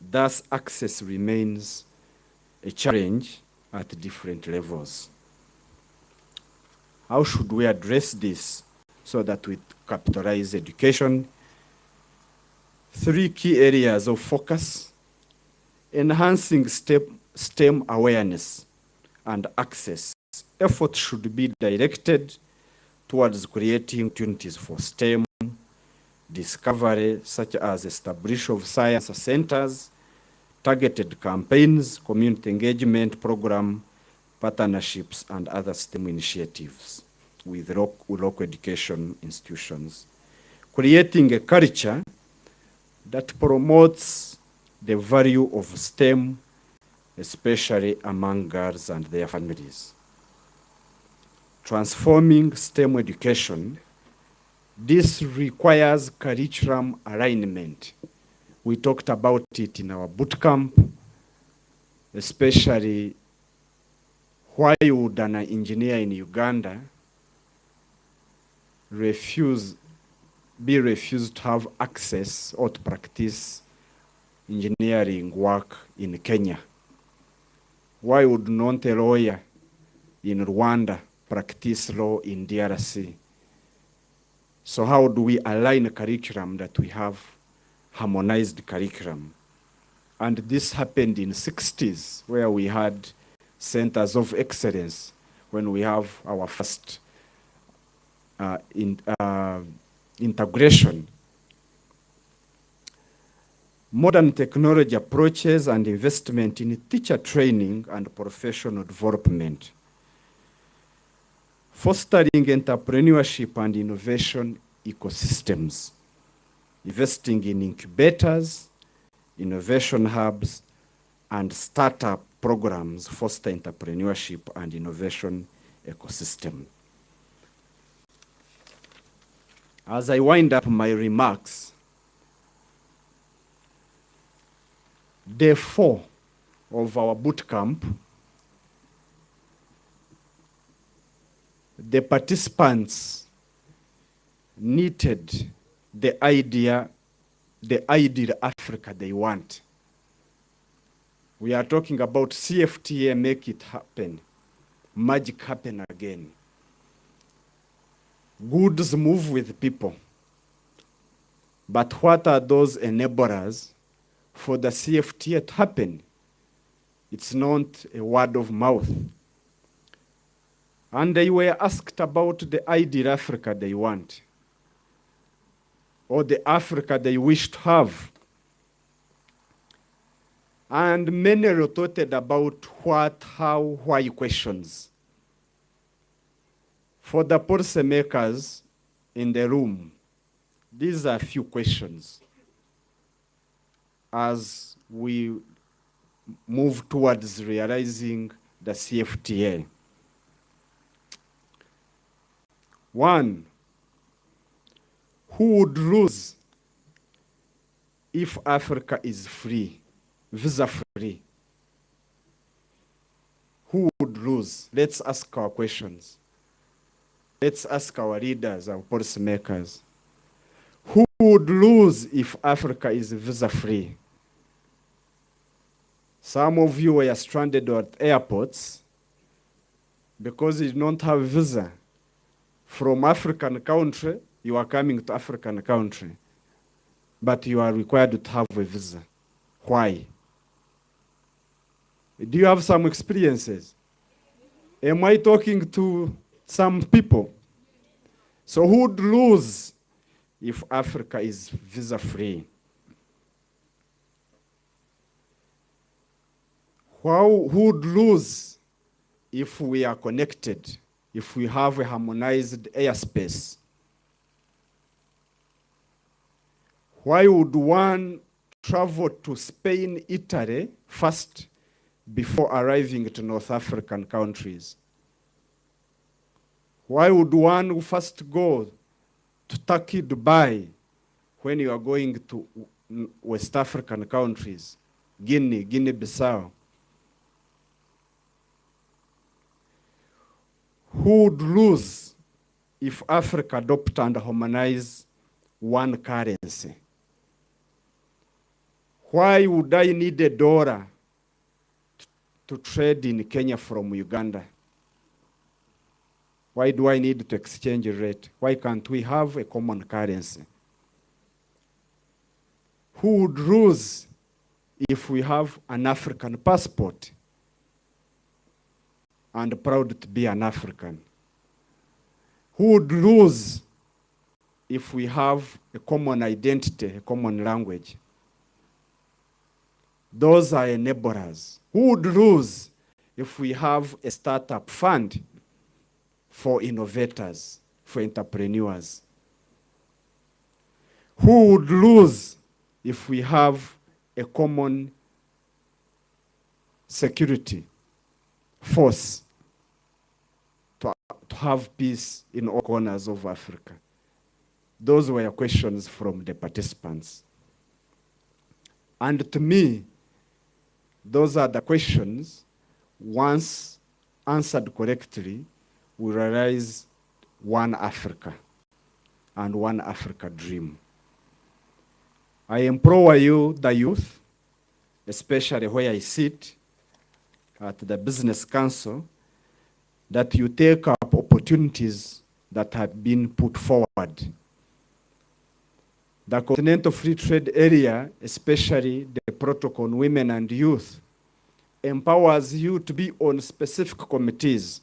Thus, access remains a challenge at different levels. How should we address this so that we capitalize education? 3 key areas of focus: enhancing STEM awareness and access. Effort should be directed towards creating opportunities for STEM discovery, such as establishment of science centers, targeted campaigns, community engagement program, partnerships, and other STEM initiatives. with local education institutions, creating a culture that promotes the value of STEM, especially among girls and their families. Transforming STEM education, this requires curriculum alignment. We talked about it in our boot camp, especially why would an engineer in Uganda be refused to have access or to practice engineering work in Kenya? Why would not a lawyer in Rwanda practice law in DRC? So how do we align a curriculum that we have harmonized curriculum? And this happened in 60s, where we had centers of excellence, when we have our first integration. Modern technology approaches and investment in teacher training and professional development. Fostering entrepreneurship and innovation ecosystems. Investing in incubators, innovation hubs, and startup programs foster entrepreneurship and innovation ecosystem. As I wind up my remarks, day 4 of our boot camp, the participants needed the ideal Africa they want. We are talking about CFTA, make it happen, magic happen again. Goods move with people. But what are those enablers for the CFTA to happen? It's not a word of mouth. And they were asked about the ideal Africa they want, or the Africa they wish to have. And many retorted about what, how, why questions. For the policymakers in the room, these are a few questions as we move towards realizing the CFTA. 1, who would lose if Africa is free, visa free? Who would lose? Let's ask our questions. Let's ask our leaders, our policymakers. Who would lose if Africa is visa free? Some of you were stranded at airports because you don't have visa. From African country, you are coming to African country, but you are required to have a visa. Why? Do you have some experiences? Am I talking to some people? So who would lose if Africa is visa free? Who would lose if we are connected, if we have a harmonized airspace? Why would one travel to Spain, Italy first before arriving to North African countries? Why would one first go to Turkey, Dubai, when you are going to West African countries, Guinea-Bissau? Who would lose if Africa adopt and harmonize one currency? Why would I need a dollar to trade in Kenya from Uganda? Why do I need to exchange a rate? Why can't we have a common currency? Who would lose if we have an African passport and proud to be an African? Who would lose if we have a common identity, a common language? Those are enablers. Who would lose if we have a startup fund for innovators, for entrepreneurs. Who would lose if we have a common security force to have peace in all corners of Africa? Those were questions from the participants. And to me, those are the questions, once answered correctly, we realize one Africa and one Africa dream. I empower you, the youth, especially where I sit at the Business Council, that you take up opportunities that have been put forward. The Continental Free Trade Area, especially the Protocol on Women and Youth, empowers you to be on specific committees,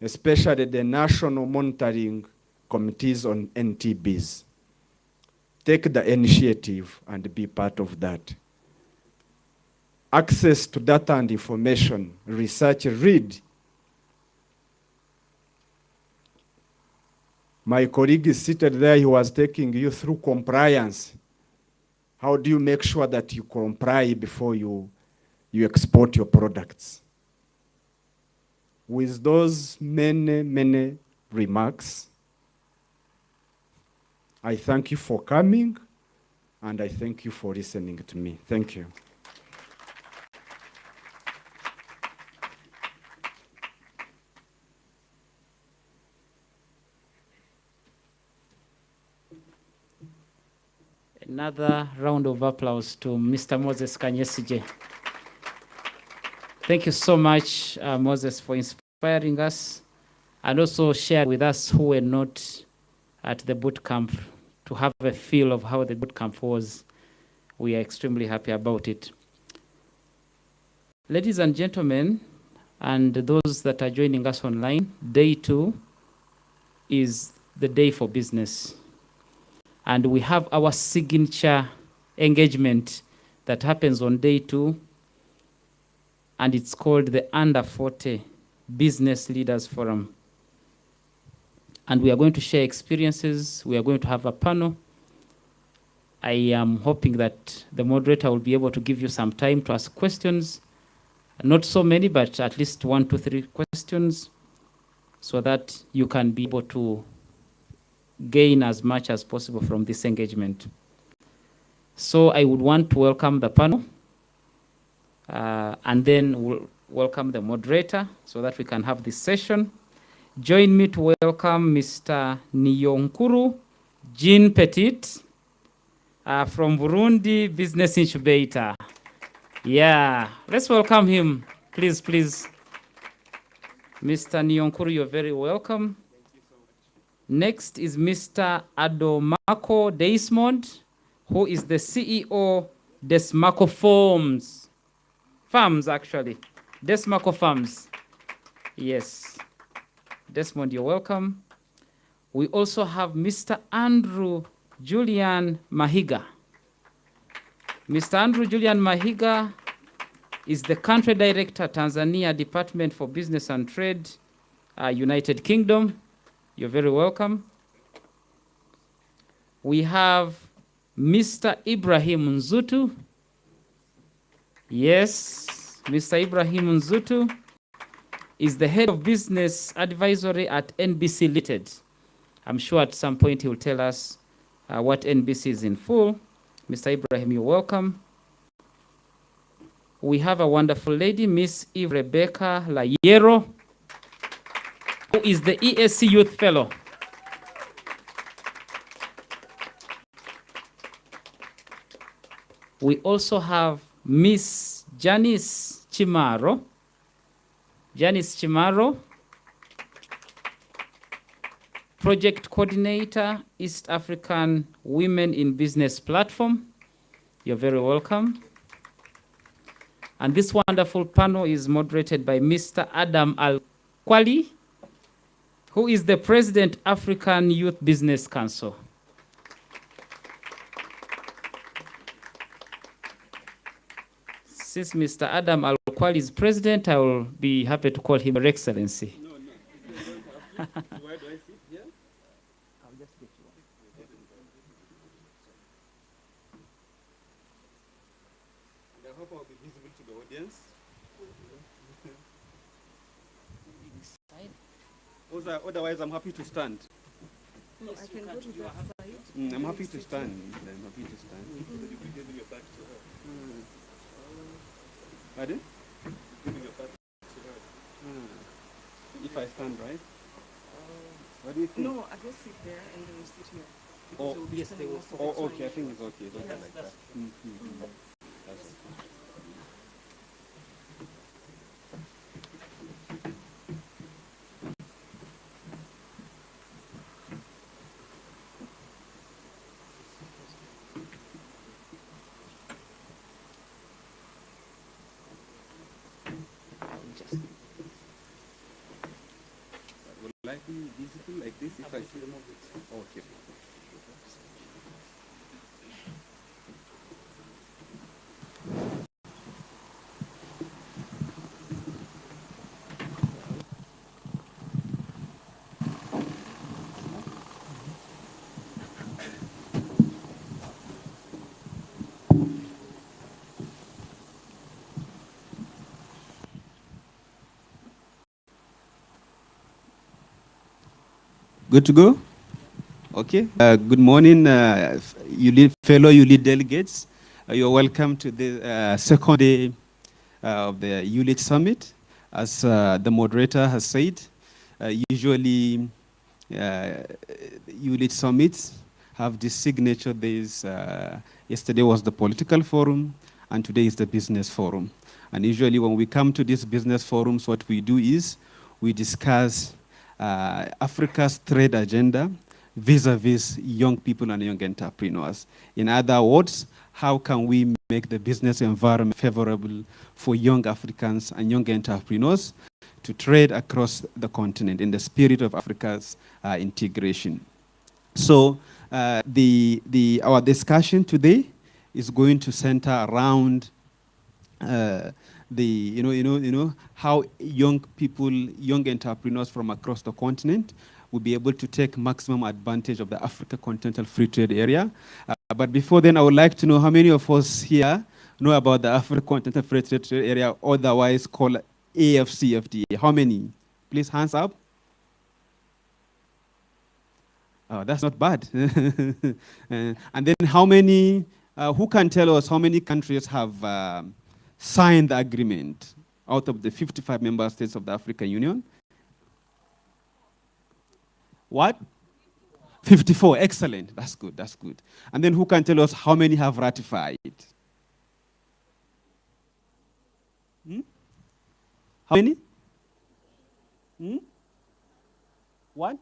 especially the National Monitoring Committees on NTBs. Take the initiative and be part of that. Access to data and information, research, read. My colleague is seated there, he was taking you through compliance. How do you make sure that you comply before you export your products? With those many remarks, I thank you for coming, and I thank you for listening to me. Thank you. Another round of applause to Mr. Moses Kanyesije. Thank you so much, Moses, for inspiring us and also share with us who were not at the boot camp to have a feel of how the boot camp was. We are extremely happy about it. Ladies and gentlemen, and those that are joining us online, day 2 is the day for business. And we have our signature engagement that happens on day 2, and it's called the Under 40 Business Leaders Forum. And we are going to share experiences. We are going to have a panel. I am hoping that the moderator will be able to give you some time to ask questions. Not so many, but at least 1, 2, 3 questions, so that you can be able to gain as much as possible from this engagement. So I would want to welcome the panel, and then we'll welcome the moderator so that we can have this session. Join me to welcome Mr. Niyonkuru Jean Petit from Burundi Business Incubator. Yeah, let's welcome him. Please. Mr. Niyonkuru, you're very welcome. Next is Mr. Adomako Desmond, who is the CEO Desmaco Farms, actually. Desmaco Farms. Yes. Desmond, you're welcome. We also have Mr. Andrew Julian Mahiga. Mr. Andrew Julian Mahiga is the Country Director, Tanzania Department for Business and Trade, United Kingdom. You're very welcome. We have Mr. Ibrahim Nzutu. Yes, Mr. Ibrahim Nzutu is the Head of Business Advisory at NBC Limited. I'm sure at some point he will tell us what NBC is in full. Mr. Ibrahim, you're welcome. We have a wonderful lady, Miss Eve Rebecca Layero, who is the EAC Youth Fellow. We also have Miss Janice Chimaro. Janice Chimaro, Project Coordinator, East African Women in Business Platform. You're very welcome. And this wonderful panel is moderated by Mr. Adam Al-Kwali, who is the President, African Youth Business Council. Since Mr. Adam Al-Kwali is president, I will be happy to call him Your Excellency. Where do I sit here? I'll just get you one. I hope I'll be visible to the audience. Otherwise, I'm happy to stand. No, I can go to that side. I'm happy to stand. I'm happy to stand. Giving your back to her. Pardon? Giving your back to her. If I stand, right? What do you think? No, I just sit there and then you sit here. Oh, yes, they will. Oh, okay. I think it's okay. It's okay Yes, like that's that. That's okay. Will I be visible like this if I remove it? Okay. Good to go? Okay. Good morning, YouLead delegates. You're welcome to the second day of the YouLead Summit. As the moderator has said, usually YouLead Summits have this signature. Yesterday was the political forum, and today is the business forum. And usually when we come to these business forums, what we do is we discuss Africa's trade agenda vis-a-vis young people and young entrepreneurs. In other words, how can we make the business environment favorable for young Africans and young entrepreneurs to trade across the continent in the spirit of Africa's integration? So our discussion today is going to center around how young people, young entrepreneurs from across the continent will be able to take maximum advantage of the Africa Continental Free Trade Area. But before then, I would like to know how many of us here know about the Africa Continental Free Trade Area, otherwise called AFCFTA. How many? Please, hands up. Oh, that's not bad. And then how many, who can tell us how many countries have signed the agreement out of the 55 member states of the African Union? What? 54. Excellent. That's good. That's good. And then who can tell us how many have ratified? How many? What?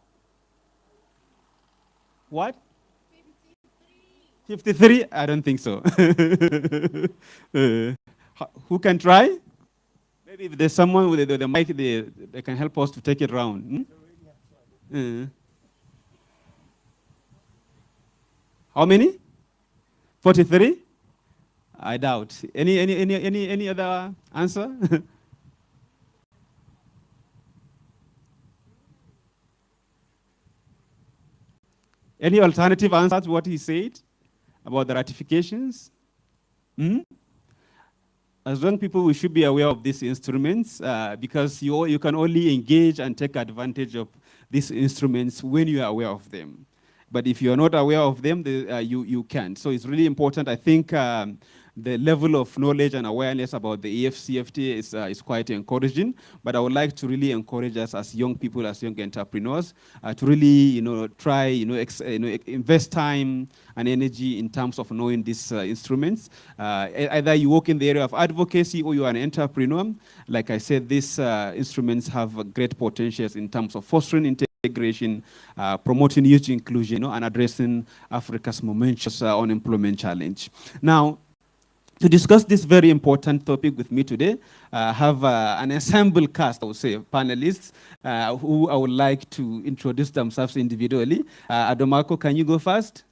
What? 53? I don't think so. Who can try? Maybe if there's someone with the mic, they can help us to take it round. How many? 43? I doubt. Any other answer? Any alternative answer to what he said about the ratifications? As young people, we should be aware of these instruments because you can only engage and take advantage of these instruments when you are aware of them. But if you are not aware of them, you can't. So it's really important. I think the level of knowledge and awareness about the AFCFTA is quite encouraging. But I would like to really encourage us as young people, as young entrepreneurs, to really, try, invest time and energy in terms of knowing these instruments. Either you work in the area of advocacy or you are an entrepreneur. Like I said, these instruments have great potentials in terms of fostering integration, promoting youth inclusion, and addressing Africa's momentous unemployment challenge. Now, to discuss this very important topic with me today, I have an ensemble cast, I would say, of panelists who I would like to introduce themselves individually. Adomako, can you go first?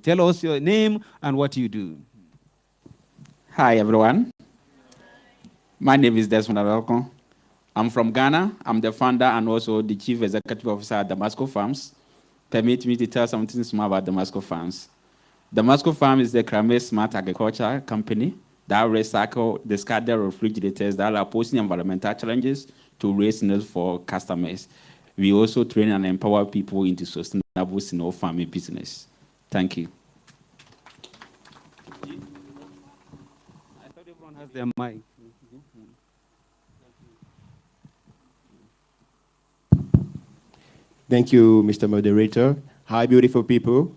Tell us your name and what you do. Hi, everyone. My name is Desmond Adelkon. I'm from Ghana. I'm the founder and also the chief executive officer at Damasco Farms. Permit me to tell something small about Damasco Farms. Damasco Farm is the Cramé Smart Agriculture company that recycle discarded refrigerators that are posing environmental challenges to raise meals for customers. We also train and empower people into sustainable small farming business. Thank you. I thought everyone has their mic. Thank you, Mr. Moderator. Hi, beautiful people.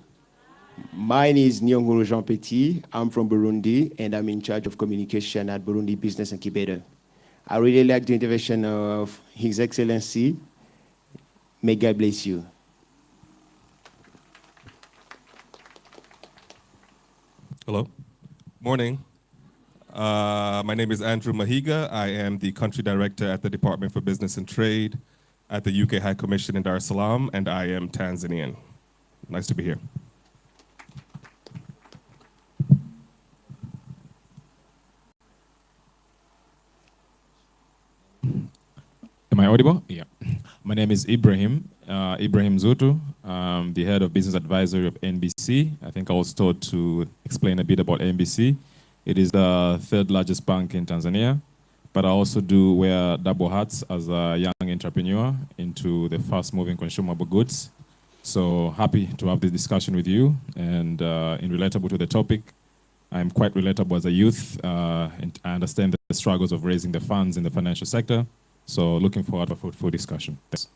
Mine is Nyonguru Jean Petit. I'm from Burundi, and I'm in charge of communication at Burundi Business Incubator. I really like the intervention of His Excellency. May God bless you. Hello. Morning. My name is Andrew Mahiga. I am the country director at the Department for Business and Trade at the UK High Commission in Dar es Salaam, and I am Tanzanian. Nice to be here. Am I audible? Yeah. My name is Ibrahim Zutu. I'm the head of business advisory of NBC. I think I was told to explain a bit about NBC. It is the third largest bank in Tanzania, but I also do wear double hats as a young entrepreneur into the fast-moving consumable goods. So happy to have this discussion with you, and in relatable to the topic, I'm quite relatable as a youth, and I understand the struggles of raising the funds in the financial sector. So looking forward to a fruitful discussion. Thanks.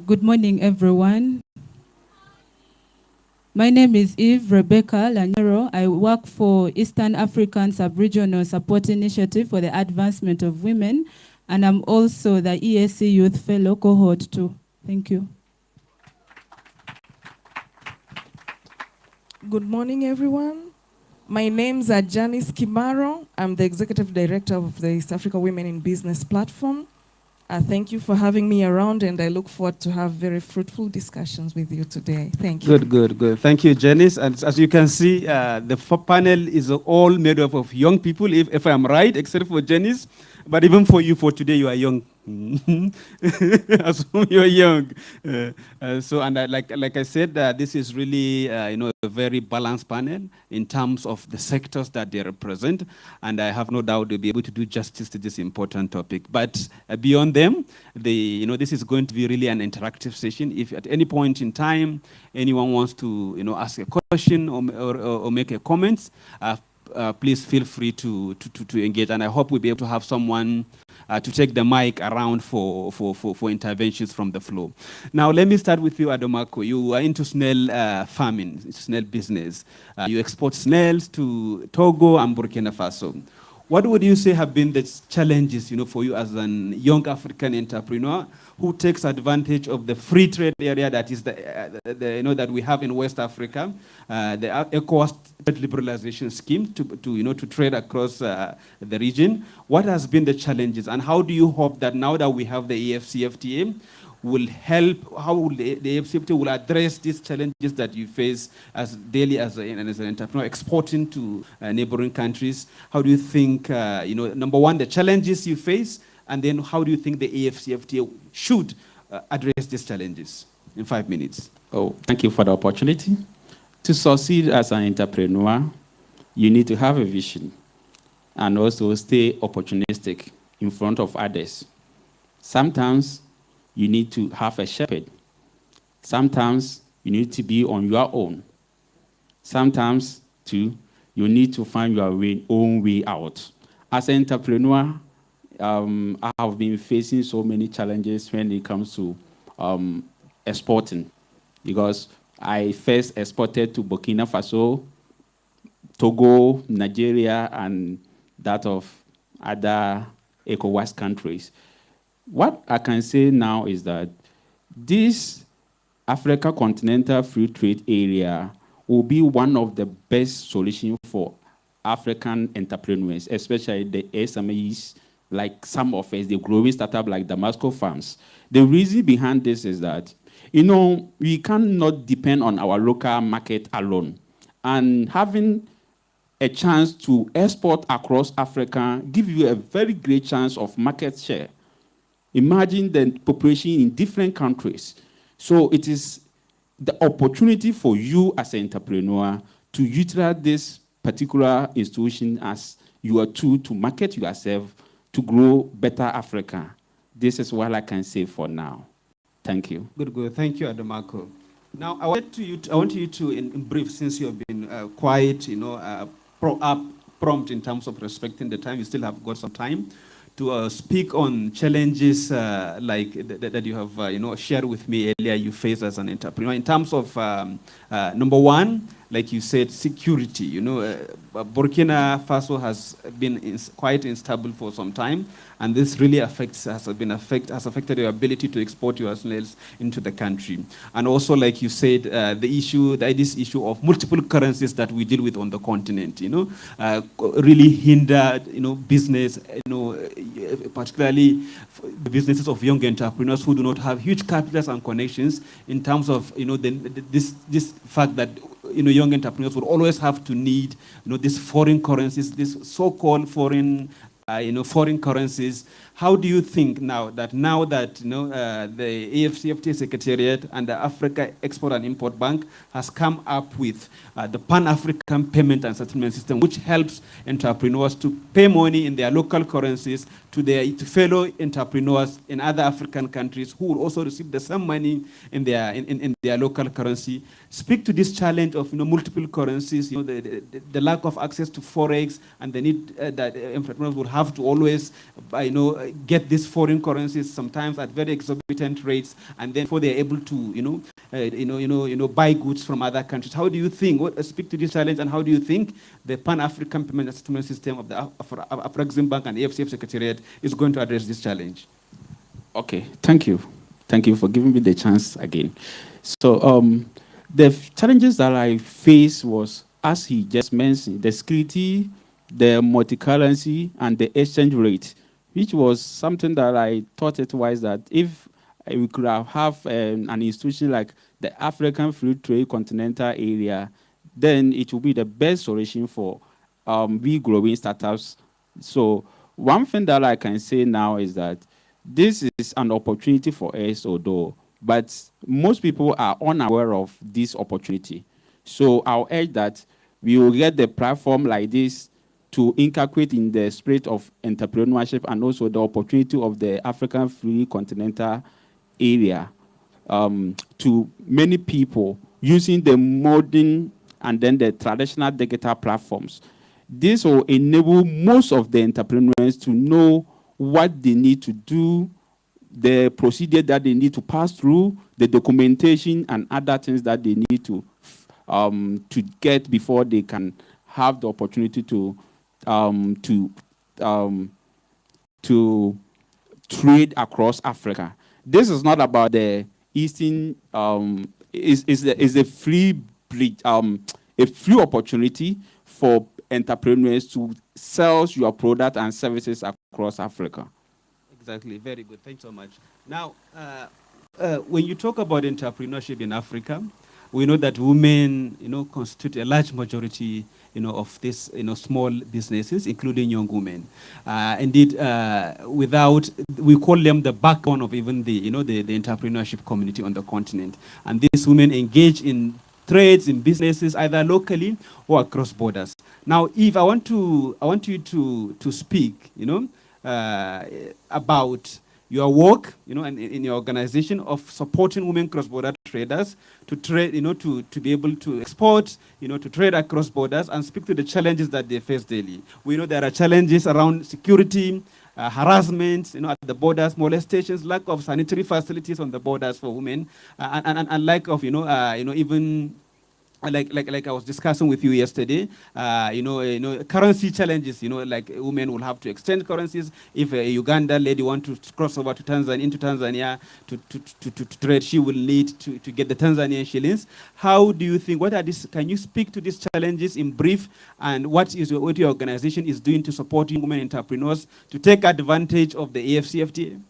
Good morning, everyone. My name is Eve Rebecca Lanyero. I work for Eastern African Sub-Regional Support Initiative for the Advancement of Women, and I'm also the EAC Youth Fellow Cohort too. Thank you. Good morning, everyone. My name's Janice Kimaro. I'm the Executive Director of the East Africa Women in Business platform. Thank you for having me around, and I look forward to have very fruitful discussions with you today. Thank you. Good. Thank you, Janice. And as you can see, the panel is all made up of young people, if I'm right, except for Janice. But even for you, for today, you are young. Assume you're young. Like I said, this is really a very balanced panel in terms of the sectors that they represent, and I have no doubt they'll be able to do justice to this important topic. But beyond them, this is going to be really an interactive session. If at any point in time anyone wants to ask a question or make a comment, please feel free to engage, and I hope we'll be able to have someone to take the mic around for interventions from the floor. Now, let me start with you, Adomako. You are into snail farming, snail business. You export snails to Togo and Burkina Faso. What would you say have been the challenges, for you as a young African entrepreneur who takes advantage of the free trade area that is that we have in West Africa, the ECOWAS trade liberalization scheme to trade across the region? What has been the challenges, and how do you hope that now that we have the AFCFTA will help? How will the AFCFTA will address these challenges that you face as daily as an entrepreneur exporting to neighboring countries? How do you think, number one, the challenges you face, and then how do you think the AFCFTA should address these challenges? In 5 minutes. Oh, thank you for the opportunity. To succeed as an entrepreneur, you need to have a vision and also stay opportunistic in front of others. Sometimes you need to have a shepherd. Sometimes you need to be on your own. Sometimes, too, you need to find your own way out. As an entrepreneur, I have been facing so many challenges when it comes to exporting, because I first exported to Burkina Faso, Togo, Nigeria, and that of other ECOWAS countries. What I can say now is that this Africa Continental Free Trade Area will be one of the best solutions for African entrepreneurs, especially the SMEs, like some of us, the growing startup like Damasco Farms. The reason behind this is that, we cannot depend on our local market alone. And having a chance to export across Africa, give you a very great chance of market share. Imagine the population in different countries. So it is the opportunity for you as an entrepreneur to utilize this particular institution as your tool to market yourself, to grow better Africa. This is what I can say for now. Thank you. Good. Thank you, Adomako. Now, I want you to, in brief, since you have been quiet, prompt in terms of respecting the time, you still have got some time to speak on challenges like that you have, shared with me earlier you face as an entrepreneur. In terms of, number one, like you said, security. Burkina Faso has been quite unstable for some time, and this really has affected your ability to export your snails into the country. And also, like you said, this issue of multiple currencies that we deal with on the continent, really hindered, business, particularly the businesses of young entrepreneurs who do not have huge capitals and connections in terms of, this fact that young entrepreneurs would always have to need, these foreign currencies, these so-called foreign currencies. How do you think now that the AFCFTA Secretariat and the Africa Export and Import Bank has come up with the Pan-African Payment and Settlement System, which helps entrepreneurs to pay money in their local currencies to fellow entrepreneurs in other African countries who will also receive the same money in their local currency? Speak to this challenge of multiple currencies, the lack of access to forex, and the need that entrepreneurs would have to always get these foreign currencies sometimes at very exorbitant rates, and then before they're able to buy goods from other countries. How do you think? Speak to this challenge, and how do you think the Pan-African Payment and Settlement System of the Afrexim Bank and AFCF Secretariat is going to address this challenge? Okay, thank you. Thank you for giving me the chance again. So the challenges that I faced was, as he just mentioned, the security, the multi-currency, and the exchange rate, which was something that I thought it was that if we could have an institution like the African Free Trade Continental Area, then it will be the best solution for we growing startups. So one thing that I can say now is that this is an opportunity for us, although, but most people are unaware of this opportunity. So I'll urge that we will get the platform like this to inculcate in the spirit of entrepreneurship and also the opportunity of the African Free Continental Area to many people using the modern and then the traditional digital platforms. This will enable most of the entrepreneurs to know what they need to do, the procedure that they need to pass through, the documentation and other things that they need to get before they can have the opportunity to trade across Africa. This is not about the Eastern. Is a free opportunity for entrepreneurs to sell your product and services across Africa. Exactly. Very good. Thanks so much. Now, when you talk about entrepreneurship in Africa, we know that women, constitute a large majority, of these, small businesses, including young women. Indeed, we call them the backbone of even the entrepreneurship community on the continent. And these women engage in trades, in businesses, either locally or across borders. Now, Eve, I want you to speak, about your work, and in your organization of supporting women cross-border traders to trade, to be able to export, to trade across borders, and speak to the challenges that they face daily. We know there are challenges around security, harassment, at the borders, molestations, lack of sanitary facilities on the borders for women, and lack of, even like I was discussing with you yesterday, currency challenges, like women will have to exchange currencies. If a Uganda lady wants to cross over to Tanzania to trade, she will need to get the Tanzanian shillings. How do you think, can you speak to these challenges in brief, and what your organization is doing to support women entrepreneurs to take advantage of the AFCFTA?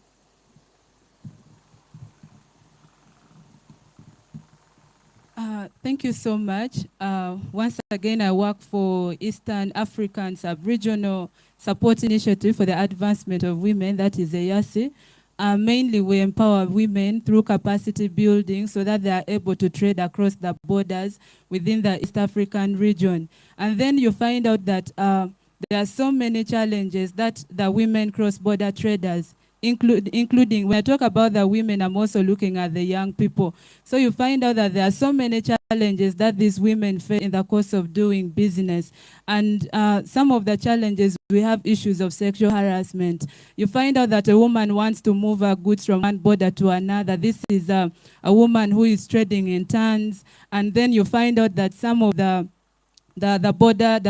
Thank you so much. Once again, I work for Eastern African Sub-Regional Support Initiative for the Advancement of Women, that is EAC. Mainly, we empower women through capacity building so that they are able to trade across the borders within the East African region. And then you find out that there are so many challenges that the women cross-border traders, including, when I talk about the women, I'm also looking at the young people. So you find out that there are so many challenges that these women face in the course of doing business. And some of the challenges, we have issues of sexual harassment. You find out that a woman wants to move her goods from one border to another. This is a woman who is trading in tons. And then you find out that some of the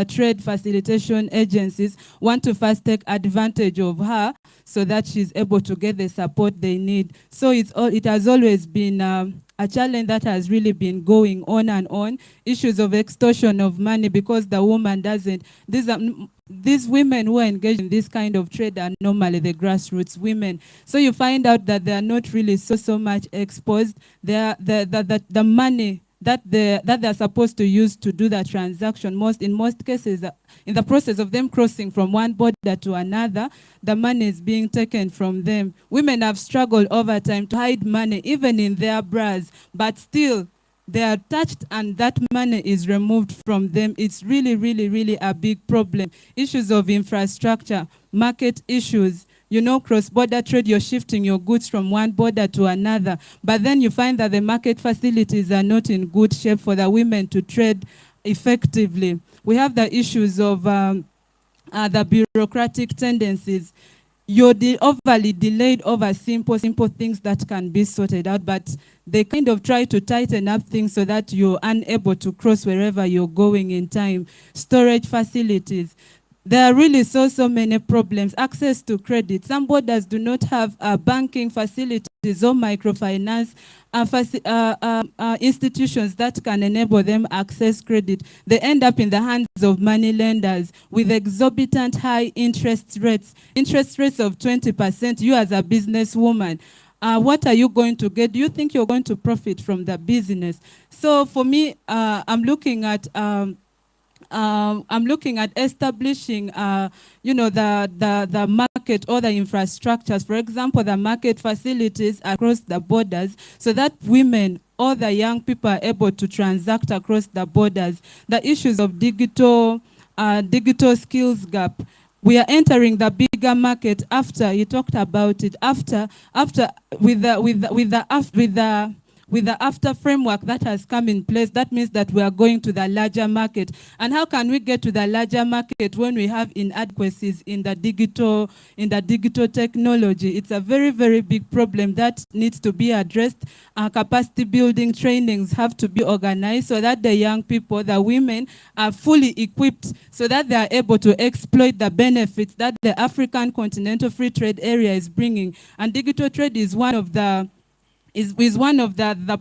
trade facilitation agencies want to first take advantage of her so that she's able to get the support they need. So it has always been a challenge that has really been going on and on. Issues of extortion of money because the woman doesn't. These women who are engaged in this kind of trade are normally the grassroots women. So you find out that they are not really so much exposed. The money that they're supposed to use to do the transaction, in most cases, in the process of them crossing from one border to another, the money is being taken from them. Women have struggled over time to hide money, even in their bras, but still they are touched and that money is removed from them. It's really, really, really a big problem. Issues of infrastructure, market issues. You know, cross-border trade, you're shifting your goods from one border to another. But then you find that the market facilities are not in good shape for the women to trade effectively. We have the issues of the bureaucratic tendencies. You're overly delayed over simple things that can be sorted out, but they kind of try to tighten up things so that you're unable to cross wherever you're going in time. Storage facilities. There are really so many problems. Access to credit. Some borders do not have banking facilities or microfinance institutions that can enable them access credit. They end up in the hands of money lenders with exorbitant high interest rates. Interest rates of 20%. You as a businesswoman, what are you going to get? Do you think you're going to profit from the business? So for me, I'm looking at establishing, the market or the infrastructures, for example, the market facilities across the borders, so that women or the young people are able to transact across the borders. The issues of digital skills gap. We are entering the bigger market after, you talked about it, with the after framework that has come in place. That means that we are going to the larger market. And how can we get to the larger market when we have inadequacies in the digital technology? It's a very, very big problem that needs to be addressed. Capacity building trainings have to be organized so that the young people, the women, are fully equipped so that they are able to exploit the benefits that the African Continental Free Trade Area is bringing. And digital trade is one of the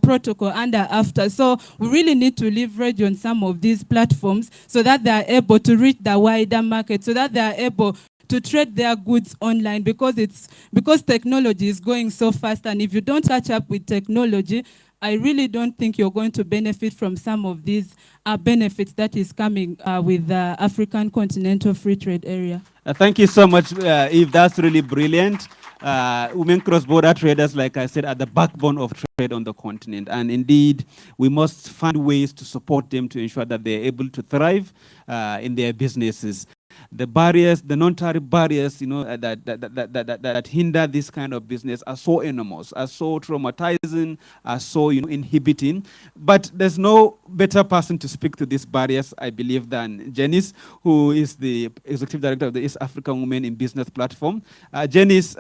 protocol under after. So we really need to leverage on some of these platforms so that they are able to reach the wider market, so that they are able to trade their goods online, because technology is going so fast, and if you don't catch up with technology, I really don't think you're going to benefit from some of these benefits that is coming with the African Continental Free Trade Area. Thank you so much, Eve. That's really brilliant. Women cross-border traders, like I said, are the backbone of trade on the continent. And indeed, we must find ways to support them to ensure that they're able to thrive in their businesses. The barriers, the non-tariff barriers, that hinder this kind of business are so enormous, are so traumatizing, are so inhibiting. But there's no better person to speak to these barriers, I believe, than Janice, who is the Executive Director of the East African Women in Business Platform. Janice,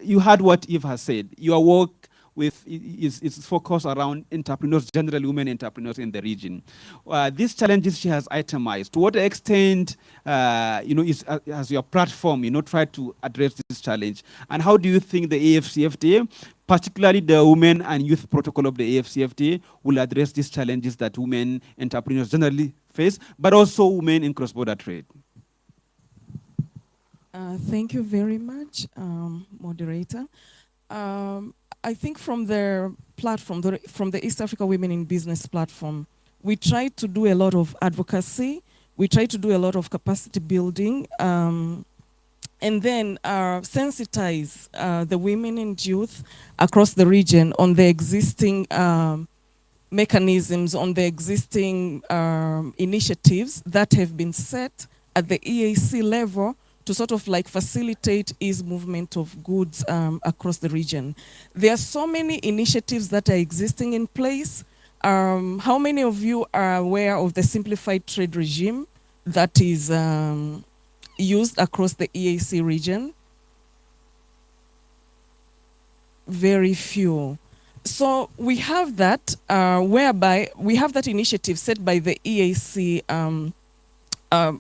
you heard what Eve has said. Your work is focused around entrepreneurs, generally women entrepreneurs in the region. These challenges she has itemized. To what extent, has your platform, tried to address this challenge? And how do you think the AFCFTA, particularly the Women and Youth Protocol of the AFCFTA, will address these challenges that women entrepreneurs generally face, but also women in cross-border trade? Thank you very much, moderator. I think from their platform, from the East Africa Women in Business platform, we try to do a lot of advocacy. We try to do a lot of capacity building, and then sensitize the women and youth across the region on the existing mechanisms, on the existing initiatives that have been set at the EAC level to sort of like facilitate ease movement of goods across the region. There are so many initiatives that are existing in place. How many of you are aware of the simplified trade regime that is used across the EAC region? Very few. So we have that, whereby we have that initiative set by the EAC,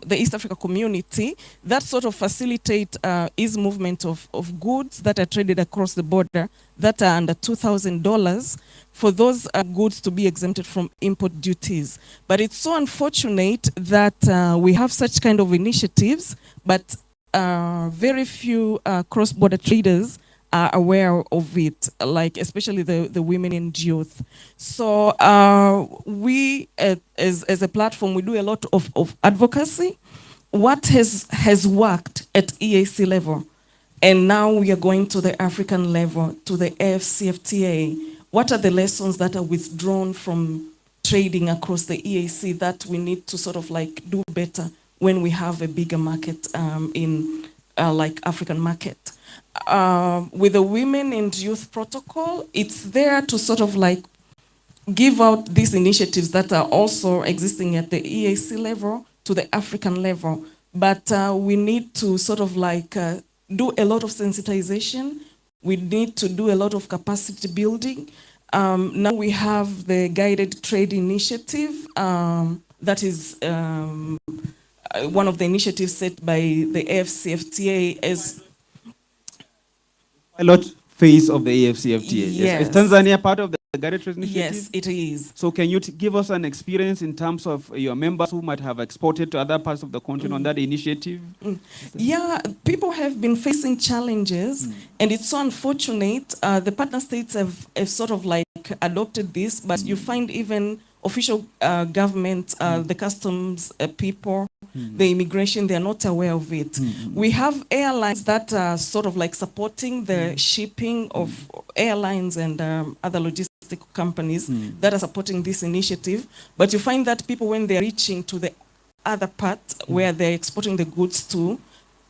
the East Africa community, that sort of facilitate ease movement of goods that are traded across the border that are under $2,000 for those goods to be exempted from import duties. But it's so unfortunate that we have such kind of initiatives, but very few cross-border traders are aware of it, like especially the women and youth. So we, as a platform, we do a lot of advocacy. What has worked at EAC level, and now we are going to the African level, to the AFCFTA. What are the lessons that are withdrawn from trading across the EAC that we need to sort of like do better when we have a bigger market in like African market? With the Women and Youth Protocol, it's there to sort of like give out these initiatives that are also existing at the EAC level to the African level. But we need to sort of like do a lot of sensitization. We need to do a lot of capacity building. Now we have the Guided Trade Initiative that is one of the initiatives set by the AFCFTA as pilot phase of the AFCFTA. Yes. Is Tanzania part of the Guided Trade Initiative? Yes, it is. So can you give us an experience in terms of your members who might have exported to other parts of the continent on that initiative? Yeah, people have been facing challenges, and it's so unfortunate. The partner states have sort of like adopted this, but you find even official government, the customs people, the immigration, they're not aware of it. We have airlines that are sort of like supporting the shipping of airlines and other logistic companies that are supporting this initiative. But you find that people, when they're reaching to the other part where they're exporting the goods to,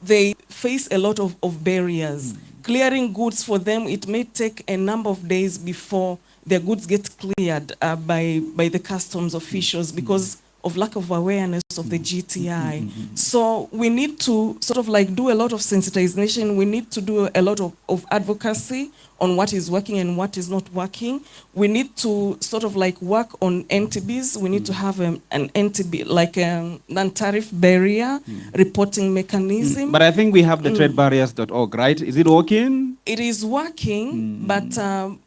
they face a lot of barriers. Clearing goods for them, it may take a number of days before their goods get cleared by the customs officials because of lack of awareness of the GTI. So we need to sort of like do a lot of sensitization. We need to do a lot of advocacy on what is working and what is not working. We need to sort of like work on NTBs. We need to have an NTB, like a non-tariff barrier reporting mechanism. But I think we have the tradebarriers.org, right? Is it working? It is working, but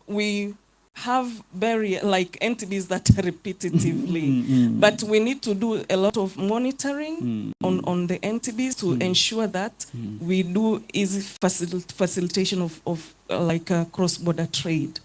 we have barrier like NTBs that are repetitively, but we need to do a lot of monitoring on the NTBs to ensure that we do easy facilitation of like cross-border trade.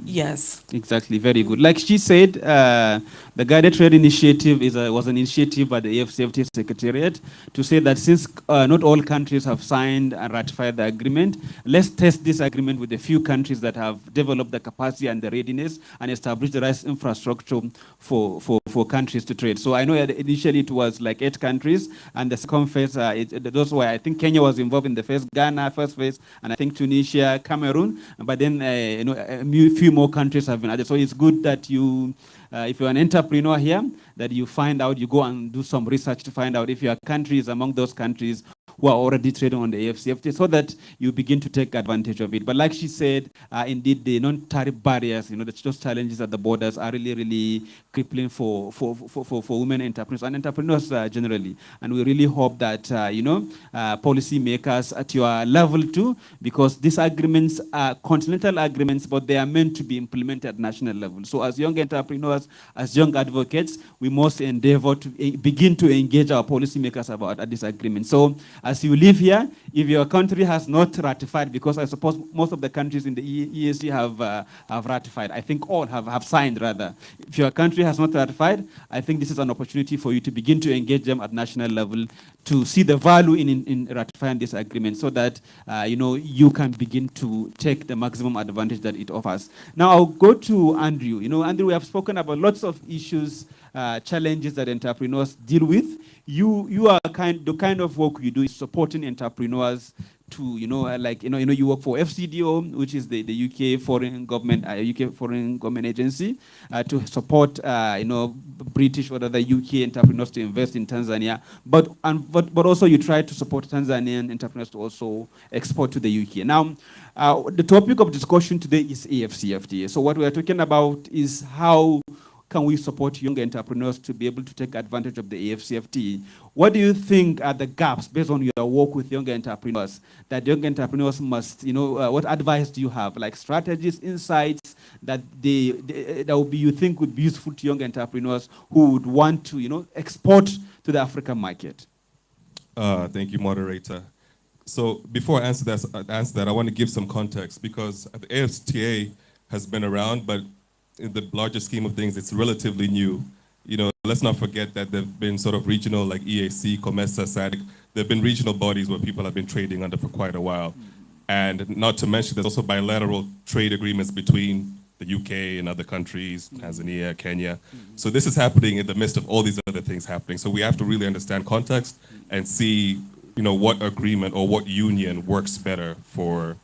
Yes. Exactly, very good. Like she said, the Guided Trade Initiative was an initiative by the AFCFTA Secretariat to say that since not all countries have signed and ratified the agreement, let's test this agreement with a few countries that have developed the capacity and the readiness and established the right infrastructure for countries to trade. So I know initially it was like 8 countries, and the second phase, those were, I think Kenya was involved in the first, Ghana first phase, and I think Tunisia, Cameroon, but then a few more countries have been added. So it's good that you, if you're an entrepreneur here, that you find out, you go and do some research to find out if your country is among those countries who are already trading on the AFCFTA, so that you begin to take advantage of it. But like she said, indeed, the non-tariff barriers, those challenges at the borders are really, really crippling for women entrepreneurs and entrepreneurs generally. And we really hope that, policy makers at your level too, because these agreements are continental agreements, but they are meant to be implemented at national level. So as young entrepreneurs, as young advocates, we must endeavor to begin to engage our policymakers about this agreement. So as you live here, if your country has not ratified, because I suppose most of the countries in the EAC have ratified. I think all have signed, rather. If your country has not ratified, I think this is an opportunity for you to begin to engage them at national level to see the value in ratifying this agreement so that you can begin to take the maximum advantage that it offers. Now I'll go to Andrew. Andrew, we have spoken about lots of issues, challenges that entrepreneurs deal with. You are the kind of work you do is supporting entrepreneurs to, you work for FCDO, which is the UK foreign government agency, to support, British or other UK entrepreneurs to invest in Tanzania. But also you try to support Tanzanian entrepreneurs to also export to the UK. Now, the topic of discussion today is AFCFTA. So what we are talking about is how can we support young entrepreneurs to be able to take advantage of the AFCFTA? What do you think are the gaps based on your work with young entrepreneurs that young entrepreneurs must, what advice do you have, like strategies, insights that you think would be useful to young entrepreneurs who would want to, export to the African market? Thank you, moderator. So before I answer that, I want to give some context because the AFCFTA has been around, but in the larger scheme of things, it's relatively new. Let's not forget that there have been sort of regional, like EAC, COMESA, SADC. There have been regional bodies where people have been trading under for quite a while. And not to mention, there's also bilateral trade agreements between the UK and other countries, Tanzania, Kenya. So this is happening in the midst of all these other things happening. So we have to really understand context and see, what agreement or what union works better for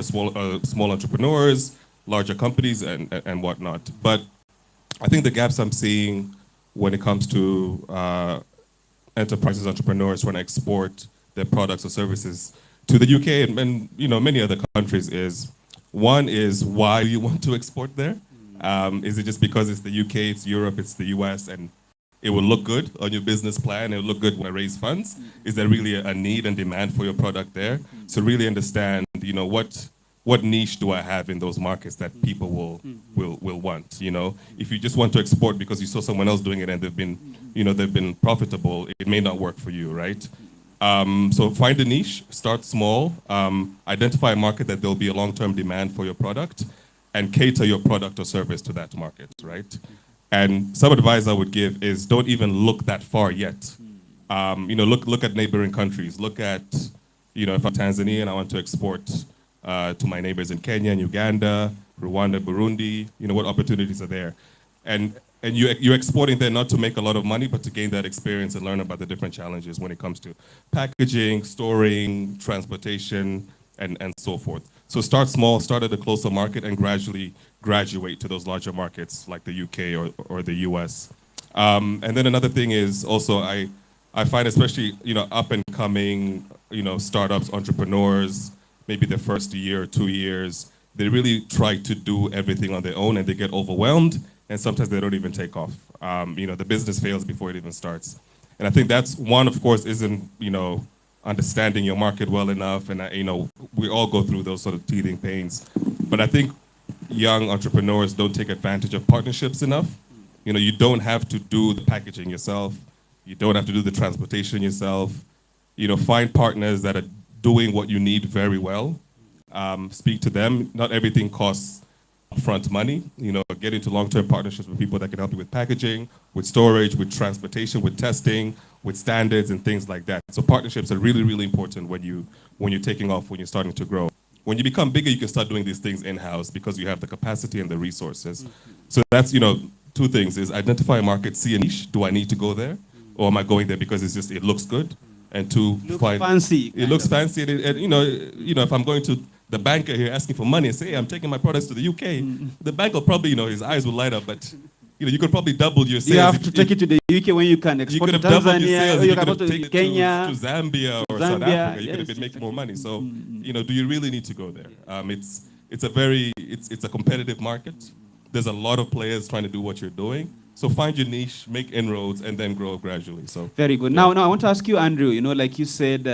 small entrepreneurs, larger companies and whatnot. But I think the gaps I'm seeing when it comes to enterprises, entrepreneurs trying to export their products or services to the UK and many other countries is, one is why you want to export there. Is it just because it's the UK, it's Europe, it's the US, and it will look good on your business plan, it will look good when I raise funds? Is there really a need and demand for your product there? So really understand, what niche do I have in those markets that people will want? If you just want to export because you saw someone else doing it and they've been profitable, it may not work for you, right? So find a niche, start small, identify a market that there'll be a long-term demand for your product, and cater your product or service to that market, right? And some advice I would give is don't even look that far yet. Look at neighboring countries. Look at, if I'm Tanzanian, I want to export to my neighbors in Kenya and Uganda, Rwanda, Burundi, what opportunities are there. And you're exporting there not to make a lot of money, but to gain that experience and learn about the different challenges when it comes to packaging, storing, transportation, and so forth. So start small, start at a closer market, and gradually graduate to those larger markets like the UK or the US. And then another thing is also I find especially, up and coming, startups, entrepreneurs, maybe their first year or 2 years, they really try to do everything on their own and they get overwhelmed and sometimes they don't even take off. The business fails before it even starts. And I think that's one, of course, isn't, understanding your market well enough. And, we all go through those sort of teething pains. But I think young entrepreneurs don't take advantage of partnerships enough. You don't have to do the packaging yourself. You don't have to do the transportation yourself. Find partners that are doing what you need very well. Speak to them. Not everything costs upfront money. Get into long-term partnerships with people that can help you with packaging, with storage, with transportation, with testing, with standards and things like that. So partnerships are really, really important when you're taking off, when you're starting to grow. When you become bigger, you can start doing these things in-house because you have the capacity and the resources. So that's, two things is identify a market, see a niche. Do I need to go there? Or am I going there because it looks good? And to find fancy. It looks fancy. And if I'm going to the banker here asking for money and say, hey, I'm taking my products to the UK, the bank will probably, his eyes will light up, but you could probably double your sales. You have to take it to the UK when you can export to Tanzania, or you can export to Kenya, to Zambia or South Africa. You could have been making more money. So, do you really need to go there? It's a competitive market. There's a lot of players trying to do what you're doing. So find your niche, make inroads, and then grow gradually. So very good. Yeah. Now I want to ask you, Andrew. Like you said,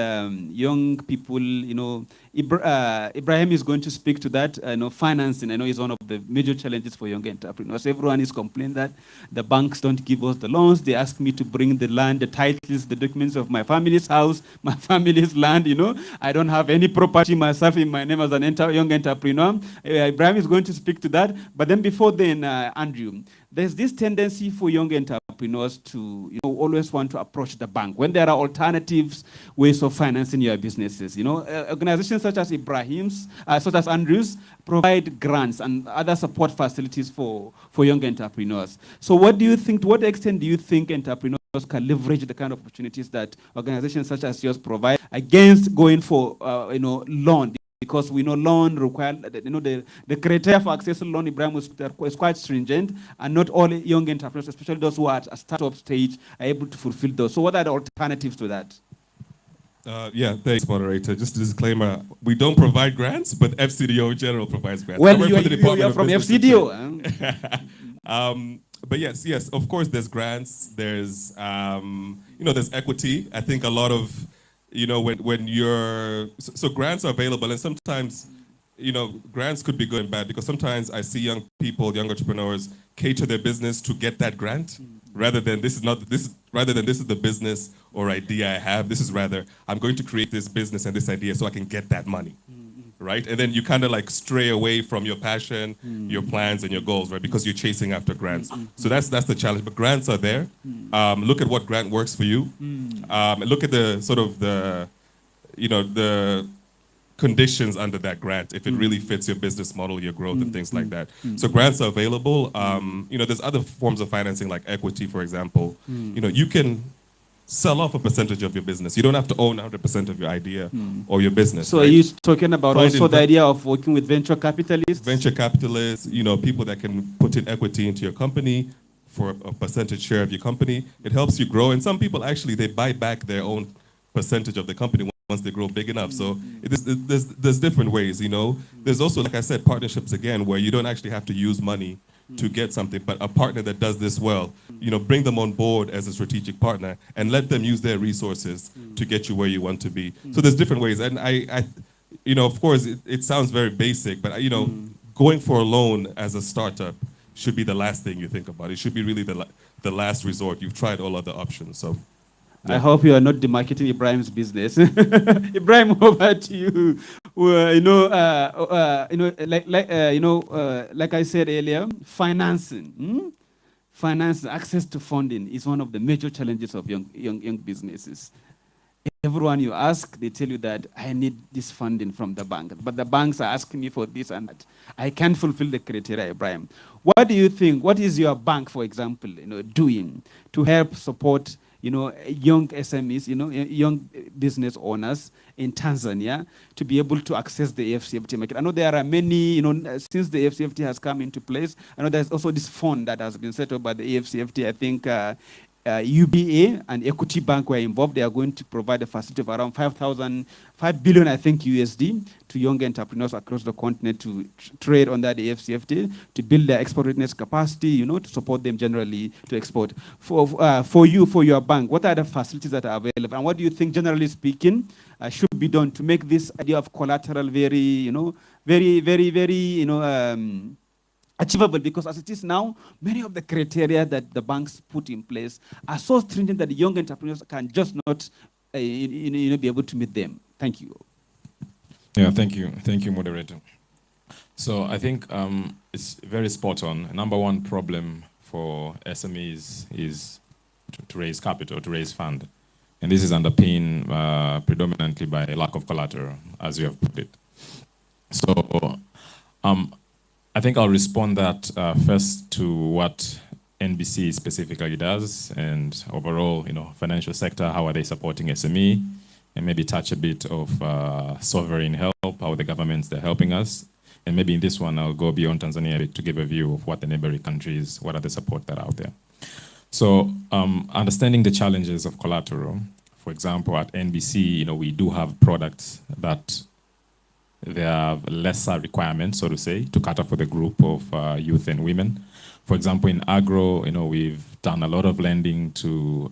young people. Ibrahim is going to speak to that. Financing. I know is one of the major challenges for young entrepreneurs. Everyone is complaining that the banks don't give us the loans. They ask me to bring the land, the titles, the documents of my family's house, my family's land, you know. I don't have any property myself in my name as an young entrepreneur. Ibrahim is going to speak to that. But then before then, Andrew, there's this tendency for young entrepreneurs to, you know, always want to approach the bank when there are alternatives ways of financing your businesses. You know, organizations such as Ibrahim's, such as Andrew's, provide grants and other support facilities for young entrepreneurs. So what do you think, to what extent do you think entrepreneurs can leverage the kind of opportunities that organizations such as yours provide against going for, you know, loan? Because we know loan require, you know, the criteria for accessing loan, Ibrahim, is quite stringent, and not all young entrepreneurs, especially those who are at a startup stage, are able to fulfill those. So what are the alternatives to that? Yeah, thanks, moderator. Just a disclaimer, we don't provide grants, but FCDO in general provides grants. Well, you are from FCDO. But yes, of course, there's grants, there's, you know, there's equity. I think a lot of, you know, when you're, so grants are available, and sometimes, you know, grants could be good and bad, because sometimes I see young people, young entrepreneurs cater their business to get that grant, rather than this is the business or idea I have. This is rather, I'm going to create this business and this idea so I can get that money, right? And then you kind of like stray away from your passion, your plans and your goals, right? Because you're chasing after grants. So that's the challenge, but grants are there. Look at what grant works for you. Look at the sort of the, you know, the conditions under that grant, if it really fits your business model, your growth and things like that. So grants are available. You know, there's other forms of financing like equity, for example. You know, you can sell off a percentage of your business. You don't have to own 100% of your idea or your business. So right? are you talking about also the idea of working with venture capitalists? Venture capitalists, you know, people that can put in equity into your company for a percentage share of your company. It helps you grow. And some people actually, they buy back their own percentage of the company once they grow big enough. So there's different ways, you know. There's also, like I said, partnerships again, where you don't actually have to use money to get something, but a partner that does this well, you know, bring them on board as a strategic partner and let them use their resources to get you where you want to be. So there's different ways. And I you know, of course, it sounds very basic, but, you know, going for a loan as a startup should be the last thing you think about. It should be really the last resort. You've tried all other options, so. I hope you are not demarketing Ibrahim's business. Ibrahim, over to you. You know, like I said earlier, financing, access to funding is one of the major challenges of young businesses. Everyone you ask, they tell you that I need this funding from the bank, but the banks are asking me for this and that. I can't fulfill the criteria, Ibrahim. What do you think? What is your bank, for example, you know, doing to help support, you know, young SMEs, you know, young business owners in Tanzania to be able to access the AFCFT market? I know there are many, you know, since the AFCFT has come into place, I know there's also this fund that has been set up by the AFCFT. I think UBA and Equity Bank were involved. They are going to provide a facility of around 5 billion, I think, USD to young entrepreneurs across the continent to trade under the AFCFT, to build their export readiness capacity, you know, to support them generally to export. For you, for your bank, what are the facilities that are available? And what do you think, generally speaking, should be done to make this idea of collateral very, you know, very, you know, achievable? Because as it is now, many of the criteria that the banks put in place are so stringent that the young entrepreneurs can just not you know, be able to meet them. Thank you. Yeah, thank you, moderator. So I think it's very spot on. Number one problem for SMEs is to raise capital, to raise fund. And this is underpinned predominantly by a lack of collateral, as you have put it. So I think I'll respond that first to what NBC specifically does, and overall, you know, financial sector, how are they supporting SME, and maybe touch a bit of sovereign help, how the governments they're helping us. And maybe in this one, I'll go beyond Tanzania to give a view of what the neighboring countries, what are the support that are out there. So understanding the challenges of collateral, for example, at NBC, you know, we do have products that they have lesser requirements, so to say, to cater for the group of youth and women. For example, in agro, you know, we've done a lot of lending to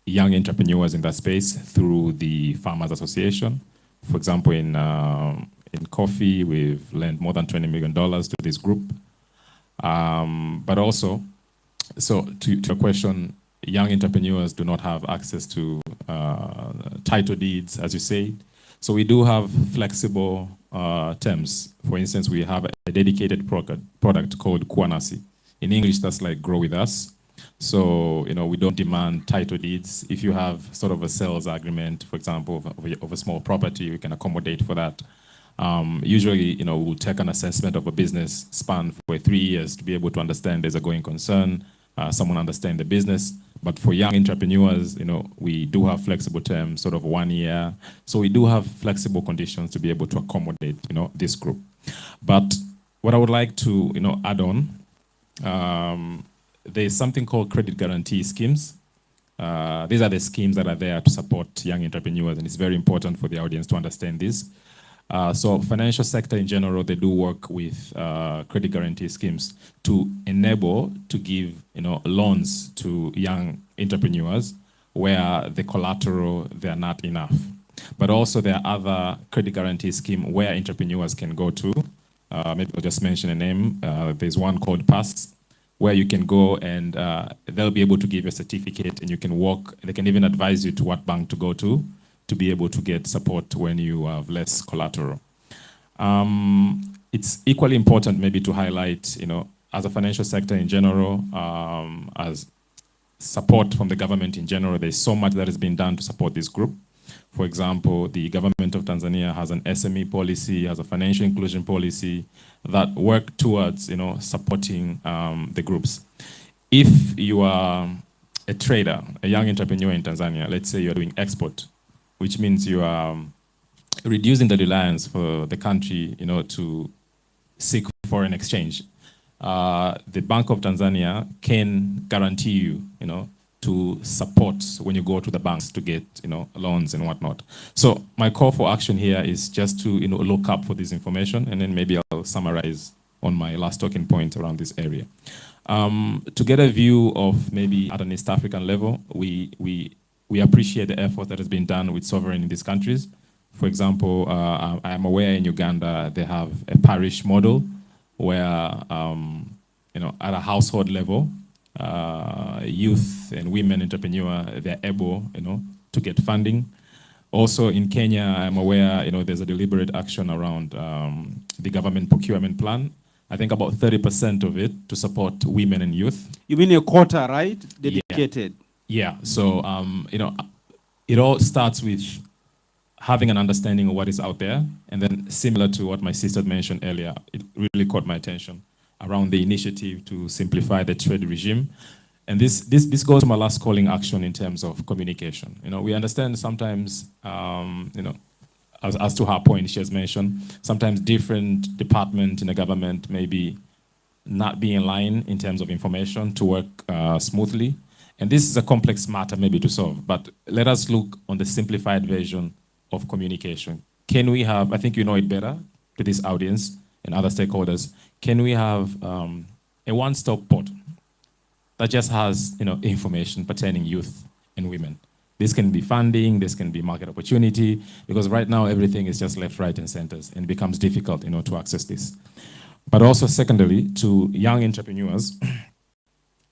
young entrepreneurs in that space through the Farmers Association. For example, in in coffee. We've lent more than $20 million to this group. But also, so to your question, young entrepreneurs do not have access to title deeds, as you say. So we do have flexible terms. For instance, we have a dedicated product called Kwanasi. In English, that's like grow with us. So, we don't demand title deeds. If you have sort of a sales agreement, for example, of a small property, we can accommodate for that. Usually, we'll take an assessment of a business span for 3 years to be able to understand there's a going concern, someone understand the business. But for young entrepreneurs, we do have flexible terms, sort of 1 year. So we do have flexible conditions to be able to accommodate, this group. But what I would like to, add on, there's something called credit guarantee schemes. These are the schemes that are there to support young entrepreneurs, and it's very important for the audience to understand this. So financial sector in general, they do work with credit guarantee schemes to enable to give loans to young entrepreneurs where the collateral, they're not enough. But also there are other credit guarantee scheme where entrepreneurs can go to. Maybe I'll just mention a name. There's one called PASS, where you can go and they'll be able to give you a certificate and you can walk. They can even advise you to what bank to go to be able to get support when you have less collateral. It's equally important maybe to highlight, as a financial sector in general, as support from the government in general, there's so much that has been done to support this group. For example, the government of Tanzania has an SME policy, has a financial inclusion policy that work towards, supporting the groups. If you are a trader, a young entrepreneur in Tanzania, let's say you're doing export, which means you are reducing the reliance for the country, to seek foreign exchange. The Bank of Tanzania can guarantee you, to support when you go to the banks to get, loans and whatnot. So my call for action here is just to, look up for this information, and then maybe I'll summarize on my last talking point around this area. To get a view of maybe at an East African level, we appreciate the effort that has been done with sovereign in these countries. For example, I am aware in Uganda they have a parish model where, at a household level, youth and women entrepreneurs, they're able, to get funding. Also in Kenya, I'm aware, there's a deliberate action around the government procurement plan. I think about 30% of it to support women and youth. You mean a quota, right? Dedicated. Yeah. So, it all starts with having an understanding of what is out there. And then similar to what my sister mentioned earlier, it really caught my attention around the initiative to simplify the trade regime. And this goes to my last calling action in terms of communication. We understand sometimes, as to her point, she has mentioned, sometimes different departments in the government maybe not be in line in terms of information to work smoothly. And this is a complex matter maybe to solve, but let us look on the simplified version of communication. Can we have, I think you know it better to this audience and other stakeholders, can we have a one-stop portal that just has information pertaining youth and women? This can be funding, this can be market opportunity, because right now everything is just left, right, and centers, and it becomes difficult to access this. But also secondly, to young entrepreneurs,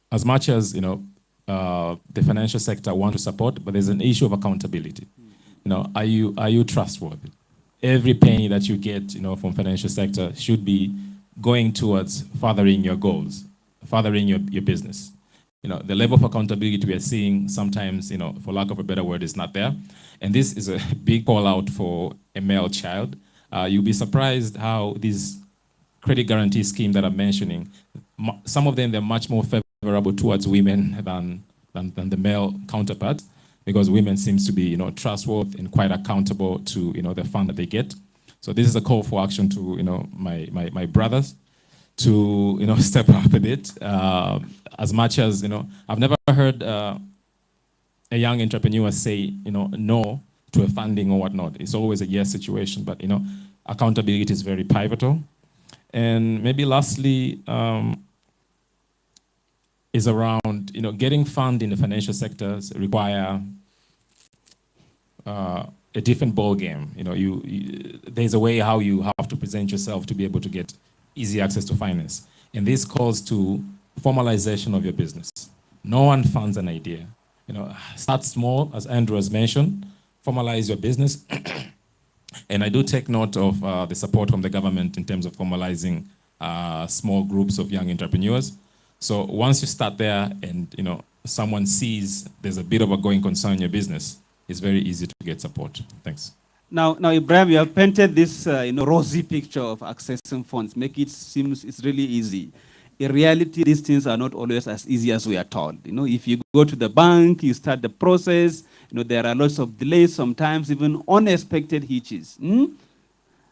as much as the financial sector want to support, but there's an issue of accountability. Are you trustworthy? Every penny that you get, from financial sector should be going towards furthering your goals, furthering your business. The level of accountability we are seeing sometimes, for lack of a better word, is not there. And this is a big call out for a male child. You'll be surprised how these credit guarantee schemes that I'm mentioning, some of them, they're much more favorable towards women than the male counterparts, because women seems to be, trustworthy and quite accountable to, the fund that they get. So this is a call for action to, my brothers to, step up a bit. As much as, I've never heard a young entrepreneur say, no to a funding or whatnot. It's always a yes situation, but, accountability is very pivotal. And maybe lastly, is around, getting fund in the financial sectors require a a different ball game. You know, there's a way how you have to present yourself to be able to get easy access to finance. And this calls to formalization of your business. No one funds an idea. You know, start small, as Andrew has mentioned, formalize your business. And I do take note of the support from the government in terms of formalizing small groups of young entrepreneurs. So once you start there and, you know, someone sees there's a bit of a going concern in your business, it's very easy to get support. Thanks. Now, Ibrahim, you have painted this rosy picture of accessing funds, make it seem it's really easy. In reality, these things are not always as easy as we are told. You know, if you go to the bank, you start the process, you know, there are lots of delays, sometimes even unexpected hitches.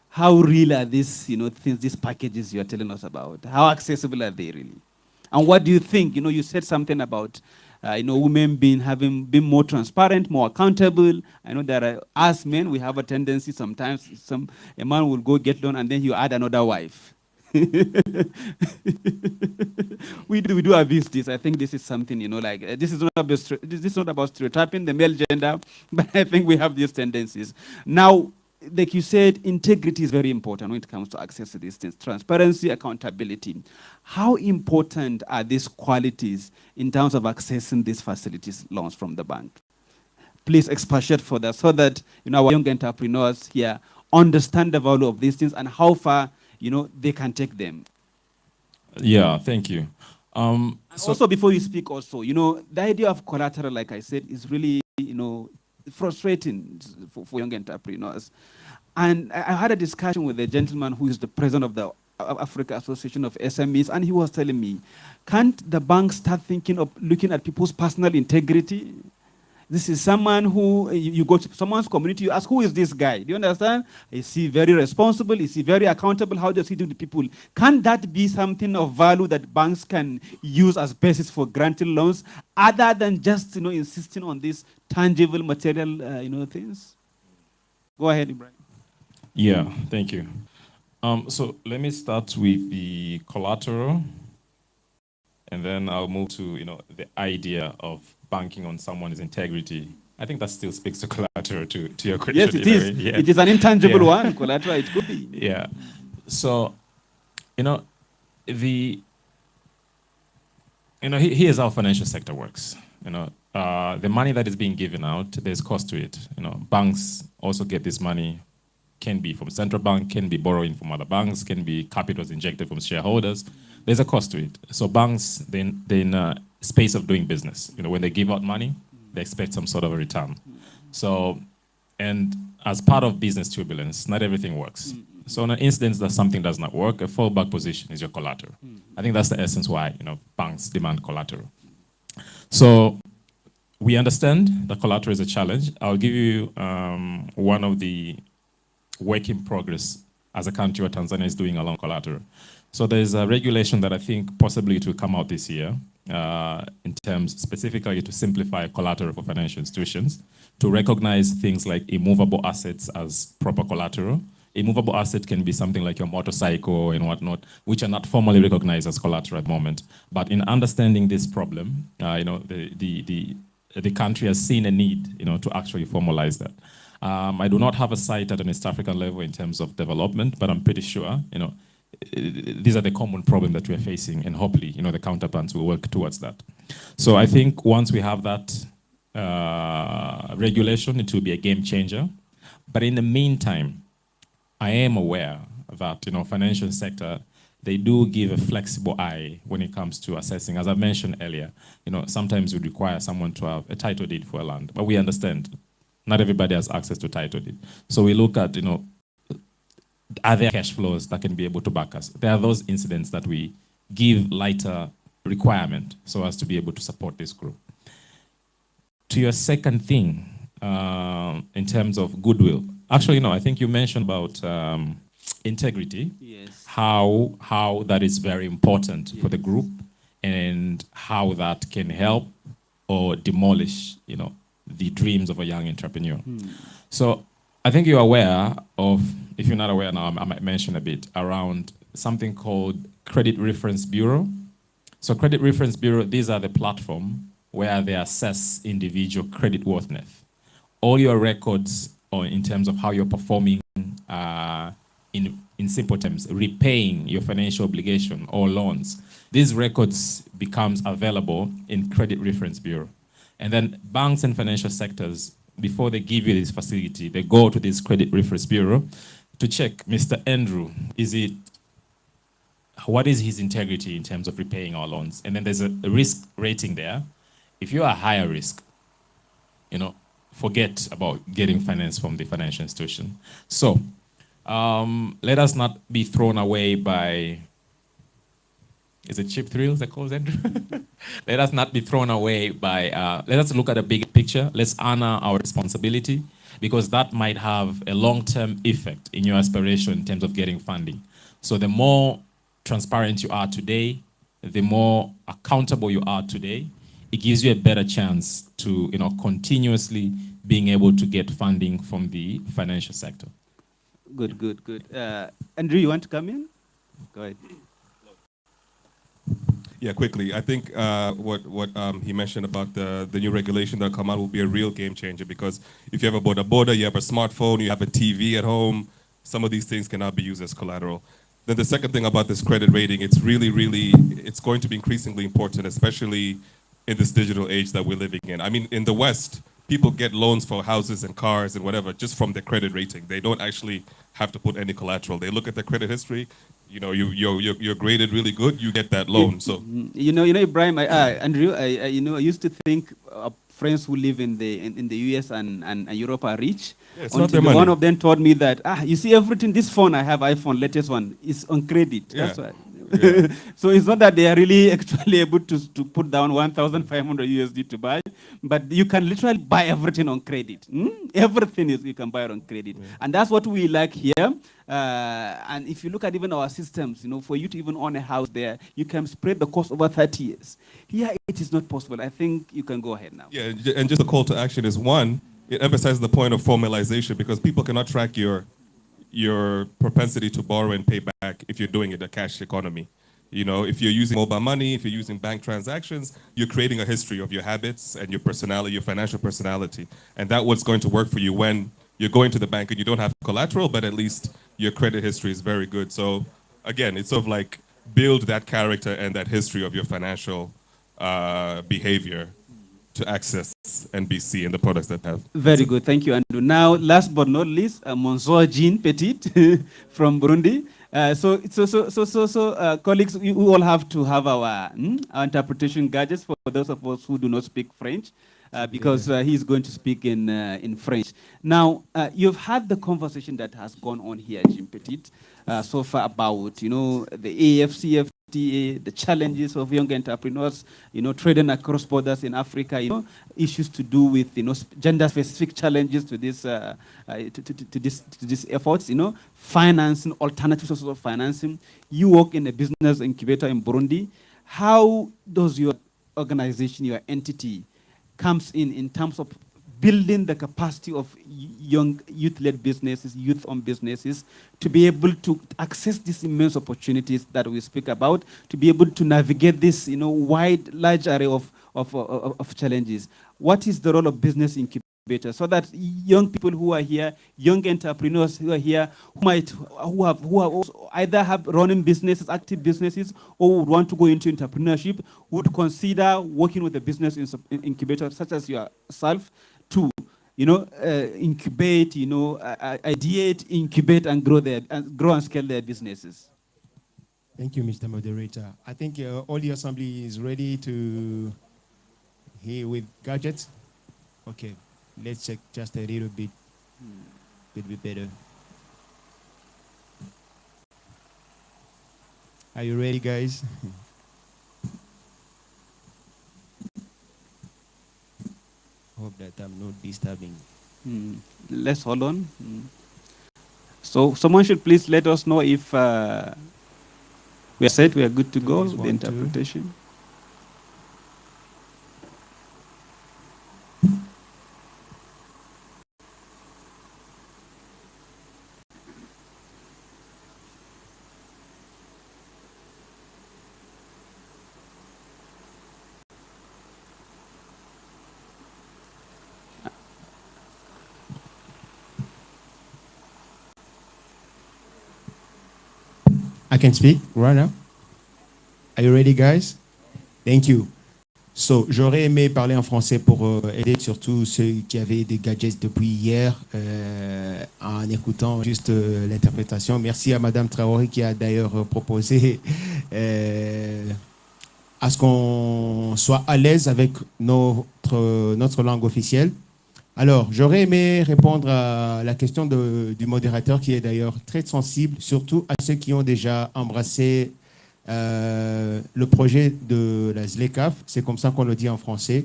How real are these, you know, things, these packages you're telling us about? How accessible are they really? And what do you think? You know, you said something about, women being more transparent, more accountable. I know there are, as men, we have a tendency sometimes, a man will go get loan and then you add another wife. we do abuse this. I think this is something, you know, like, this is not about stereotyping the male gender, but I think we have these tendencies. Now, like you said, integrity is very important when it comes to access to these things. Transparency, accountability. How important are these qualities in terms of accessing these facilities, loans from the bank? Please expatiate further so that, you know, our young entrepreneurs here understand the value of these things and how far, you know, they can take them. Yeah, thank you. So also, before you speak also, you know, the idea of collateral, like I said, is really, you know, frustrating for young entrepreneurs. And I had a discussion with a gentleman who is the president of the Africa Association of SMEs, and he was telling me, can't the bank start thinking of looking at people's personal integrity? This is someone who, you go to someone's community, you ask, who is this guy? Do you understand? Is he very responsible? Is he very accountable? How does he do to people? Can that be something of value that banks can use as basis for granting loans, other than just, you know, insisting on these tangible material, things? Go ahead, Ibrahim. Yeah, thank you. So let me start with the collateral, and then I'll move to, you know, the idea of banking on someone's integrity. I think that still speaks to collateral to your question. Yes, it is. Yeah. It is an intangible one. Collateral, it could be. Yeah. So, you know, here's how financial sector works. You know, the money that is being given out, there's cost to it. You know, banks also get this money, can be from central bank, can be borrowing from other banks, can be capitals injected from shareholders. There's a cost to it. So banks, then space of doing business. You know, when they give out money, they expect some sort of a return. So, and as part of business turbulence, not everything works. So in an instance that something does not work, a fallback position is your collateral. I think that's the essence why, you know, banks demand collateral. So we understand that collateral is a challenge. I'll give you one of the work in progress as a country what Tanzania is doing along collateral. So there's a regulation that I think possibly it will come out this year in terms specifically to simplify collateral for financial institutions, to recognize things like immovable assets as proper collateral. Immovable asset can be something like your motorcycle and whatnot, which are not formally recognized as collateral at the moment. But in understanding this problem, you know, the country has seen a need, you know, to actually formalize that. I do not have a site at an East African level in terms of development, but I'm pretty sure, you know, these are the common problems that we're facing, and hopefully, you know, the counterparts will work towards that. So I think once we have that regulation, it will be a game changer. But in the meantime, I am aware that, you know, financial sector, they do give a flexible eye when it comes to assessing. As I mentioned earlier, you know, sometimes we require someone to have a title deed for a land, but we understand not everybody has access to title deed. So we look at, you know, are there cash flows that can be able to back us? There are those incidents that we give lighter requirement so as to be able to support this group. To your second thing, in terms of goodwill, actually, you know, I think you mentioned about integrity, yes. How that is very important for the group, and how that can help or demolish, you know, the dreams of a young entrepreneur. So I think you're aware of, if you're not aware now, I might mention a bit around something called Credit Reference Bureau. So Credit Reference Bureau, these are the platform where they assess individual credit worthiness. All your records or in terms of how you're performing, in simple terms, repaying your financial obligation or loans. These records becomes available in Credit Reference Bureau. And then banks and financial sectors, before they give you this facility, they go to this Credit Reference Bureau to check, Mr. Andrew, what is his integrity in terms of repaying our loans? And then there's a risk rating there. If you are higher risk, forget about getting finance from the financial institution. So let us not be thrown away by, is it cheap thrills that calls Andrew? Let us not be thrown away by, let us look at the big picture. Let's honor our responsibility, because that might have a long-term effect in your aspiration in terms of getting funding. So the more transparent you are today, the more accountable you are today, it gives you a better chance to continuously being able to get funding from the financial sector. Good. Andrew, you want to come in? Go ahead. Yeah, quickly. I think what he mentioned about the new regulation that come out will be a real game changer, because if you have a border, you have a smartphone, you have a TV at home, some of these things cannot be used as collateral. Then the second thing about this credit rating, it's it's going to be increasingly important, especially in this digital age that we're living in. I mean, in the West, people get loans for houses and cars and whatever just from their credit rating. They don't actually have to put any collateral. They look at their credit history. You're graded really good, you get that loan. So Ibrahim, Andrew, I used to think friends who live in the US and Europe are rich. Yeah, it's not their money. One of them told me that you see everything, this phone I have, iPhone latest one, is on credit. Yeah. That's why. Yeah. So it's not that they are really actually able to put down 1,500 USD to buy, but you can literally buy everything on credit. Everything you can buy it on credit. And that's what we like here. And if you look at even our systems, for you to even own a house there, you can spread the cost over 30 years. Here, it is not possible. I think you can go ahead now. Yeah, and just a call to action is, one, it emphasizes the point of formalization, because people cannot track your propensity to borrow and pay back if you're doing it a cash economy. If you're using mobile money, if you're using bank transactions, you're creating a history of your habits and your personality, your financial personality. And that's what's going to work for you when you're going to the bank and you don't have collateral, but at least your credit history is very good. So again, it's sort of like build that character and that history of your financial behavior to access NBC and the products that have. Very good, thank you, Andrew. Now, last but not least, Monsieur Jean Petit from Burundi. Colleagues, we all have to have our interpretation gadgets for those of us who do not speak French, because he's going to speak in French. Now, you've had the conversation that has gone on here, Jean Petit, so far about the AFCFTA, the challenges of young entrepreneurs, trading across borders in Africa, issues to do with gender-specific challenges to this efforts, financing, alternative sources of financing. You work in a business incubator in Burundi. How does your organization, your entity, comes in terms of building the capacity of young youth-led businesses, youth-owned businesses, to be able to access these immense opportunities that we speak about, to be able to navigate this large array of challenges? What is the role of business incubators, so that young people who are here, young entrepreneurs who are here, who also either have running businesses, active businesses, or would want to go into entrepreneurship, would consider working with a business incubator such as yourself to incubate, ideate, incubate, and grow and scale their businesses? Thank you, Mr. Moderator. I think all the assembly is ready to hear with gadgets. Okay, let's check just a little bit better. Are you ready, guys? Hope that I'm not disturbing. Let's hold on. So someone should please let us know if we are set, we are good to go with the interpretation. I can speak right now. Are you ready, guys? Thank you. So, j'aurais aimé parler en français pour aider surtout ceux qui avaient des gadgets depuis hier en écoutant juste l'interprétation. Merci à Madame Traoré qui a d'ailleurs proposé à ce qu'on soit à l'aise avec notre langue officielle. Alors, j'aurais aimé répondre à la question du modérateur qui est d'ailleurs très sensible, surtout à ceux qui ont déjà embrassé le projet de la ZLECAF, c'est comme ça qu'on le dit en français.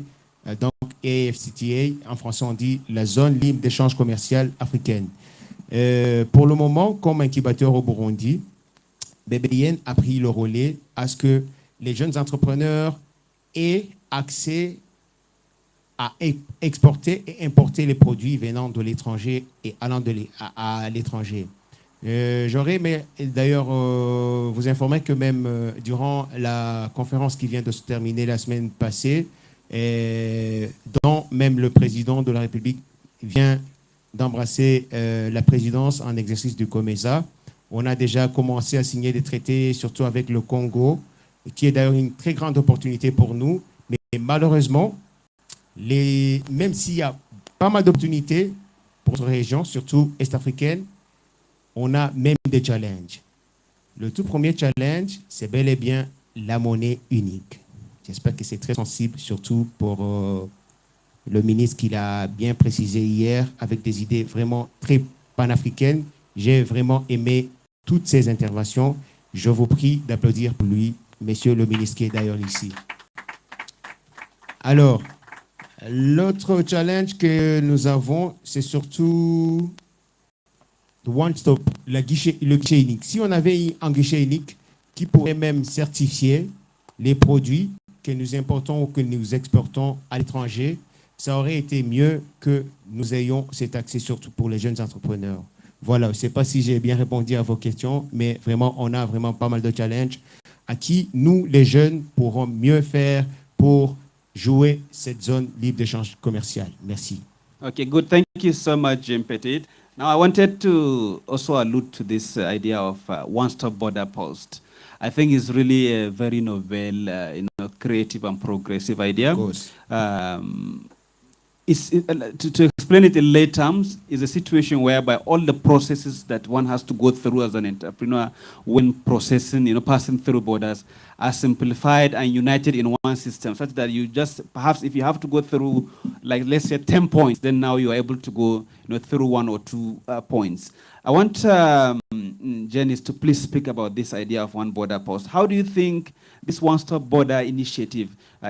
Donc, AFCTA, en français on dit la zone libre d'échange commercial africaine. Pour le moment, comme incubateur au Burundi, BBN a pris le relais à ce que les jeunes entrepreneurs aient accès à exporter et importer les produits venant de l'étranger et allant à l'étranger. J'aurais aimé d'ailleurs vous informer que même durant la conférence qui vient de se terminer la semaine passée, dont même le président de la République vient d'embrasser la présidence en exercice du COMESA, on a déjà commencé à signer des traités, surtout avec le Congo, qui est d'ailleurs une très grande opportunité pour nous. Mais malheureusement, même s'il y a pas mal d'opportunités pour notre région, surtout est-africaine, on a même des challenges. Le tout premier challenge, c'est bel et bien la monnaie unique. J'espère que c'est très sensible, surtout pour le ministre qui l'a bien précisé hier, avec des idées vraiment très panafricaines. J'ai vraiment aimé toutes ces interventions. Je vous prie d'applaudir pour lui, monsieur le ministre qui est d'ailleurs ici. Alors, l'autre challenge que nous avons, c'est surtout One Stop, le guichet unique. Si on avait un guichet unique qui pourrait même certifier les produits que nous importons ou que nous exportons à l'étranger, ça aurait été mieux que nous ayons cet accès, surtout pour les jeunes entrepreneurs. Voilà, je ne sais pas si j'ai bien répondu à vos questions, mais vraiment, on a vraiment pas mal de challenges à qui nous, les jeunes, pourrons mieux faire pour jouer cette zone libre d'échange commercial. Merci. Okay, good. Thank you so much, Jim Petit. Now, I wanted to also allude to this idea of one-stop border post. I think it's really a very novel, creative and progressive idea. Of course. To explain it in lay terms, is a situation whereby all the processes that one has to go through as an entrepreneur when processing, passing through borders, are simplified and united in one system, such that you just, perhaps if you have to go through, like, let's say 10 points, then now you are able to go through 1 or 2 points. I want Janice to please speak about this idea of one border post. How do you think this one-stop border initiative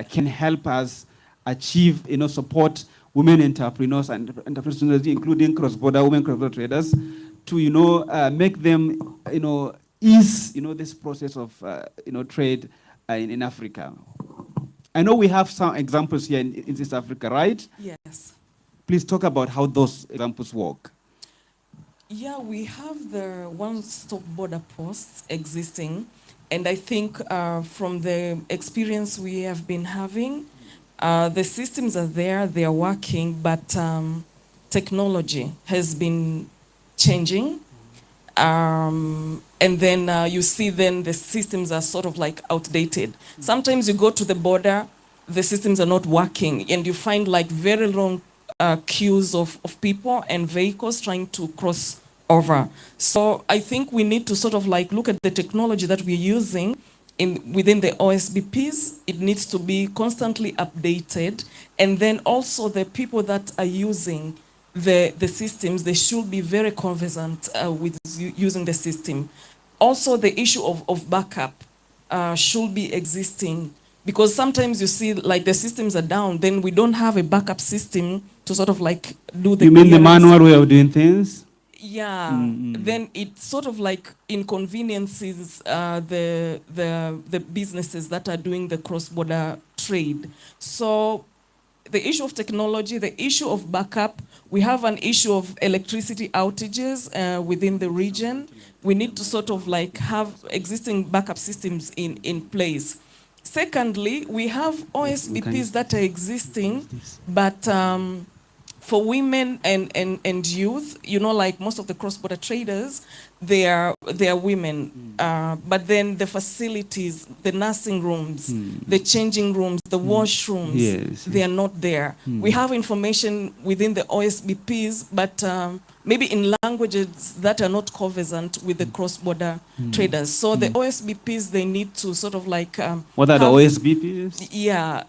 can help us achieve, support women entrepreneurs and entrepreneurs, including cross-border women cross-border traders, to make them ease this process of trade in Africa? I know we have some examples here in East Africa, right? Yes. Please talk about how those examples work. Yeah, we have the one-stop border posts existing, and I think from the experience we have been having, the systems are there, they are working, but technology has been changing. And then you see then the systems are sort of like outdated. Sometimes you go to the border, the systems are not working, and you find like very long queues of people and vehicles trying to cross over. So I think we need to sort of like look at the technology that we're using within the OSBPs. It needs to be constantly updated. And then also the people that are using the systems, they should be very conversant with using the system. Also the issue of backup should be existing, because sometimes you see like the systems are down, then we don't have a backup system to sort of like do the... You mean the manual way of doing things? Yeah, then it sort of like inconveniences the businesses that are doing the cross-border trade. So the issue of technology, the issue of backup, we have an issue of electricity outages within the region. We need to sort of like have existing backup systems in place. Secondly, we have OSBPs that are existing, but for women and youth, you know, like most of the cross-border traders, they are women. But then the facilities, the nursing rooms, the changing rooms, the washrooms, Yes. they are not there. We have information within the OSBPs, but maybe in languages that are not conversant with the cross-border traders. So the OSBPs, they need to sort of like What are the have- OSBPs? Yeah,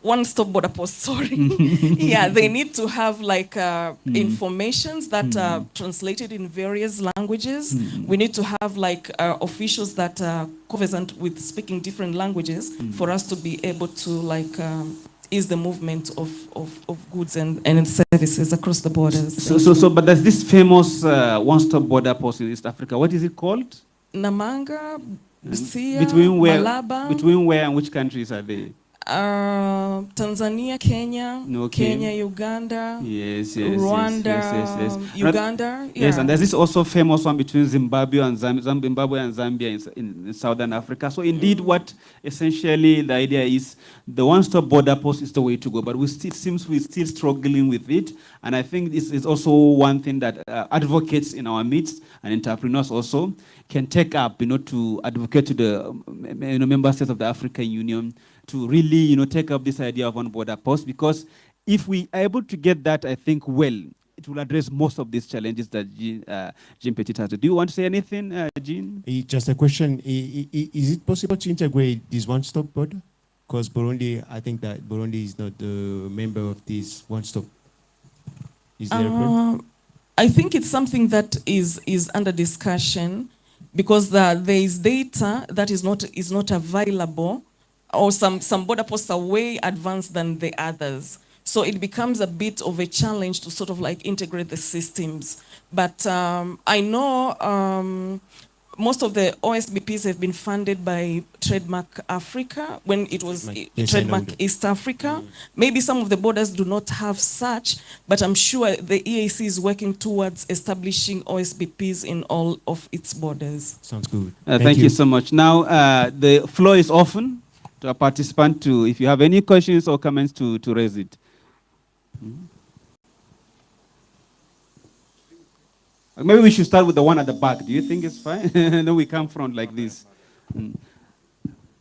one-stop border post, sorry. Yeah, they need to have like informations that are translated in various languages. We need to have like officials that are conversant with speaking different languages for us to be able to like ease the movement of goods and services across the borders. But there's this famous one-stop border post in East Africa. What is it called? Namanga, Busia, Malaba. Between where and which countries are they? Tanzania, Kenya, Okay. Kenya, Uganda, Yes, Rwanda, yes. Uganda. Yes, yeah. and there's this also famous one between Zimbabwe and Zambia in Southern Africa. So indeed, what essentially the idea is, the one-stop border post is the way to go, but it seems we're still struggling with it. And I think this is also one thing that advocates in our midst and entrepreneurs also can take up, to advocate to the member states of the African Union to really, take up this idea of one border post, because if we are able to get that, I think, well, it will address most of these challenges that Jean Petit has. Do you want to say anything, Jean? Just a question. Is it possible to integrate this one-stop border? Because Burundi, I think that Burundi is not the member of this one-stop. Is there a problem? I think it's something that is under discussion, because there is data that is not available, or some border posts are way advanced than the others. So it becomes a bit of a challenge to sort of like integrate the systems. But I know most of the OSBPs have been funded by Trademark Africa when it was Trademark East Africa. Maybe some of the borders do not have such, but I'm sure the EAC is working towards establishing OSBPs in all of its borders. Sounds good. Thank you so much. Now, the floor is open to a participant to, if you have any questions or comments, to raise it. Maybe we should start with the one at the back. Do you think it's fine? Then we come front like this.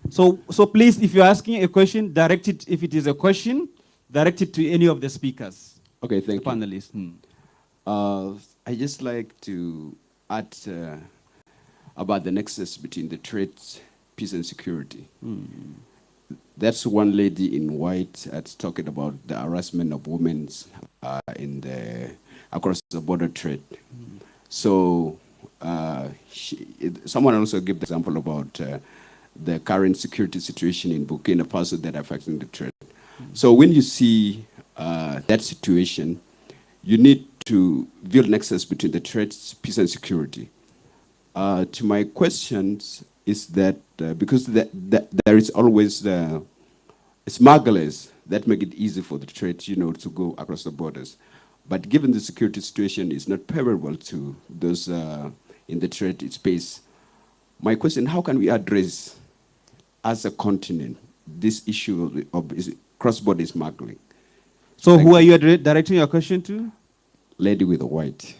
So please, if you're asking a question, direct it. If it is a question, direct it to any of the speakers. Okay, thank the panelists. I just like to add about the nexus between the trade, peace, and security. That's one lady in white that's talking about the harassment of women across the border trade. So someone also gave the example about the current security situation in Burkina Faso that affecting the trade. So when you see that situation, you need to build nexus between the trade, peace, and security. To my questions is that because there is always the smugglers that make it easy for the trade, to go across the borders. But given the security situation is not favorable to those in the trade space, my question, how can we address as a continent this issue of cross-border smuggling? So who are you directing your question to? Lady with the white.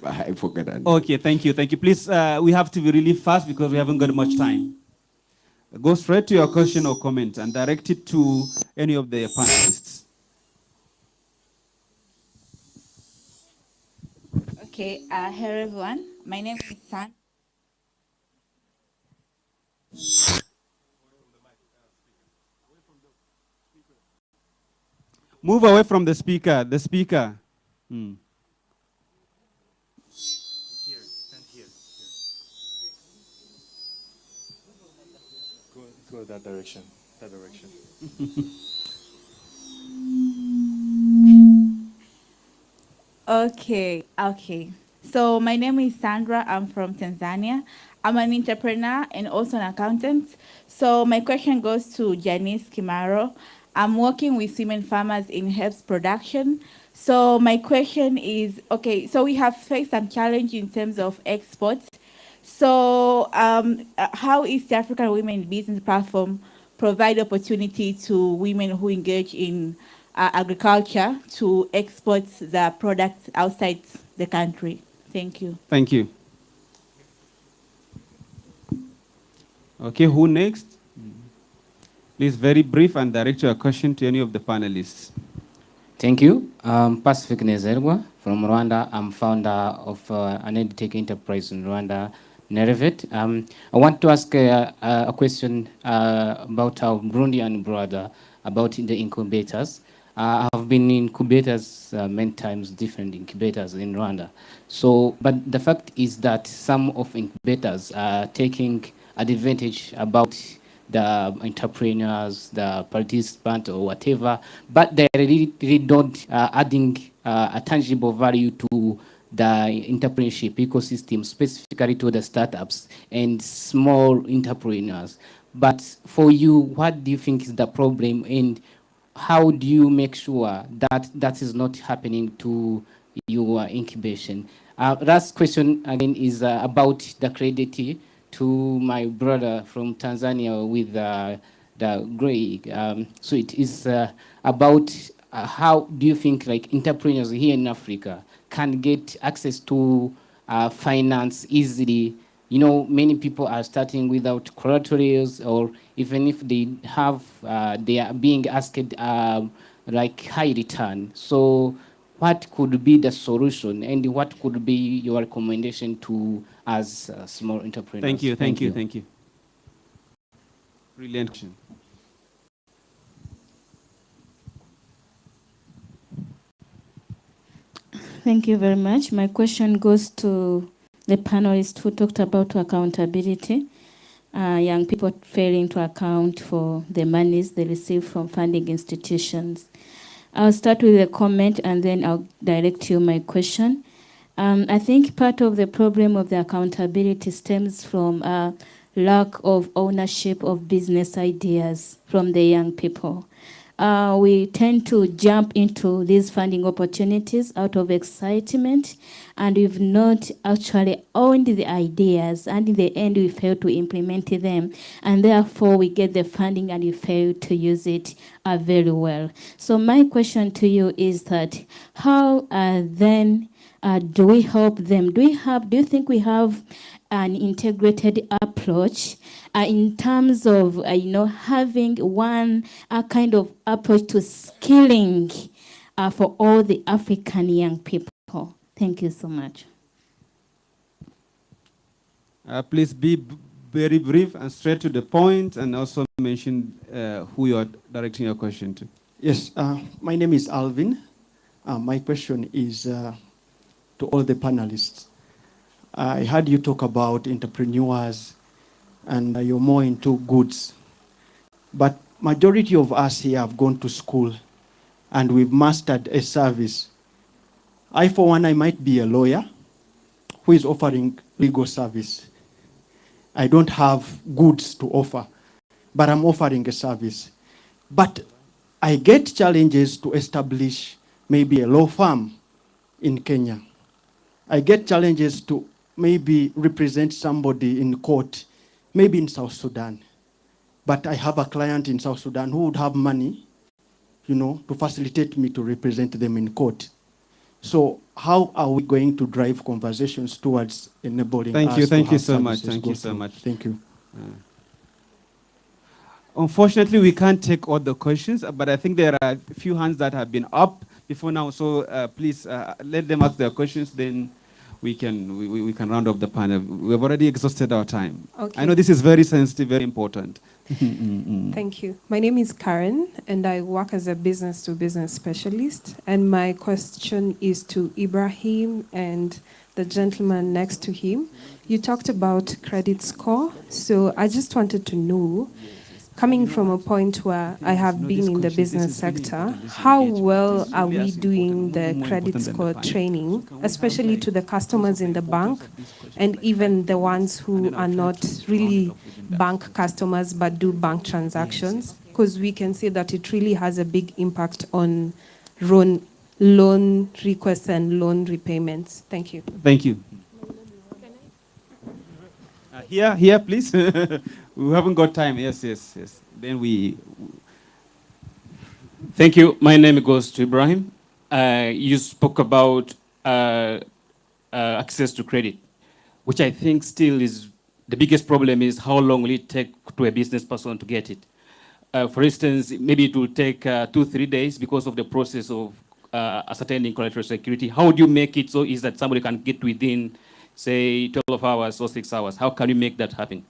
I forgot that. Okay, thank you. Please, we have to be really fast because we haven't got much time. Go straight to your question or comment and direct it to any of the panelists. Okay, hello everyone. My name is San. Move away from the speaker. The speaker. Go that direction. That direction. Okay. So my name is Sandra. I'm from Tanzania. I'm an entrepreneur and also an accountant. So my question goes to Janice Kimaro. I'm working with women farmers in herbs production. So my question is, okay, so we have faced some challenge in terms of exports. So how is the African Women Business Platform provide opportunity to women who engage in agriculture to export the products outside the country. Thank you. Thank you. Okay, who next? Please, very brief and direct your question to any of the panelists. Thank you. Pacific Nezerwa from Rwanda. I'm founder of an edtech enterprise in Rwanda, Nerevet. I want to ask a question about our Burundian brother, about the incubators. I've been in incubators many times, different incubators in Rwanda. So, but the fact is that some of incubators are taking advantage about the entrepreneurs, the participants, or whatever, but they really don't adding a tangible value to the entrepreneurship ecosystem, specifically to the startups and small entrepreneurs. But for you, what do you think is the problem, and how do you make sure that that is not happening to your incubation? Last question again is about the credit to my brother from Tanzania with the Greg. So it is about how do you think like entrepreneurs here in Africa can get access to finance easily? You know, many people are starting without collaterals, or even if they have, they are being asked like high return. So what could be the solution, and what could be your recommendation to as small entrepreneurs? Thank you, thank you, thank you. Brilliant question. Thank you very much. My question goes to the panelists who talked about accountability. Young people failing to account for the monies they receive from funding institutions. I'll start with a comment and then I'll direct you my question. I think part of the problem of the accountability stems from a lack of ownership of business ideas from the young people. We tend to jump into these funding opportunities out of excitement, and we've not actually owned the ideas, and in the end we fail to implement them, and therefore we get the funding and we fail to use it very well. So my question to you is that how then do we help them? Do you think we have an integrated approach in terms of having one kind of approach to skilling for all the African young people? Thank you so much. Please be very brief and straight to the point, and also mention who you are directing your question to. Yes, my name is Alvin. My question is to all the panelists. I heard you talk about entrepreneurs and you're more into goods. But majority of us here have gone to school and we've mastered a service. I, for one, I might be a lawyer who is offering legal service. I don't have goods to offer, but I'm offering a service. But I get challenges to establish maybe a law firm in Kenya. I get challenges to maybe represent somebody in court, maybe in South Sudan. But I have a client in South Sudan who would have money, to facilitate me to represent them in court. So how are we going to drive conversations towards enabling Thank you so much. Thank you so much. Thank you. Unfortunately, we can't take all the questions, but I think there are a few hands that have been up before now. So please let them ask their questions, then we can round up the panel. We've already exhausted our time. Okay. I know this is very sensitive, very important. Thank you. My name is Karen, and I work as a business-to-business specialist. And my question is to Ibrahim and the gentleman next to him. You talked about credit score, so I just wanted to know, coming from a point where I have been in the business sector, how well are we doing the credit score training, especially to the customers in the bank and even the ones who are not really bank customers but do bank transactions? Because we can see that it really has a big impact on loan requests and loan repayments. Thank you. Thank you. Here, please. We haven't got time. Yes. Then we. Thank you. My name goes to Ibrahim. You spoke about access to credit, which I think still is the biggest problem is how long will it take to a business person to get it. For instance, maybe it will take 2-3 days because of the process of ascertaining collateral security. How do you make it so easy that somebody can get within, say, 12 hours or 6 hours? How can you make that happen?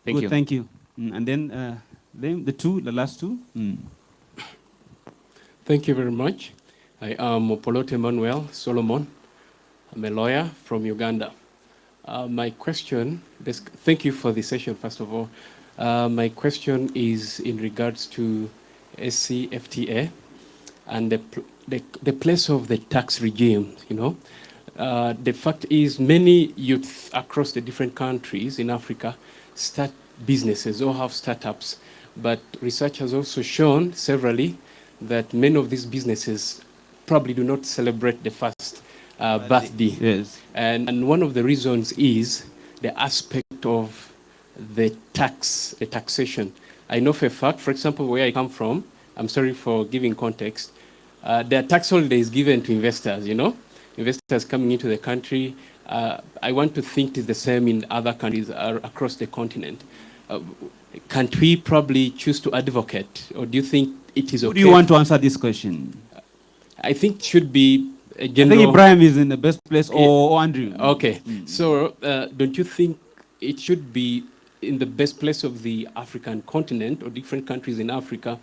Thank Good, you. thank you. And then the last two. Thank you very much. I am Polote Emmanuel Solomon. I'm a lawyer from Uganda. My question, thank you for the session, first of all. My question is in regards to SCFTA and the place of the tax regime, you know. The fact is many youth across the different countries in Africa start businesses or have startups, but research has also shown severally that many of these businesses probably do not celebrate the first birthday. Yes. And one of the reasons is the aspect of the taxation. I know for a fact, for example, where I come from, I'm sorry for giving context, there are tax holidays given to investors, you know, investors coming into the country. I want to think it's the same in other countries across the continent. Can't we probably choose to advocate, or do you think it is okay? Do you want to answer this question? I think it should be a general... I think Ibrahim is in the best place, or Andrew. Okay, so don't you think it should be in the best place of the African continent or different countries in Africa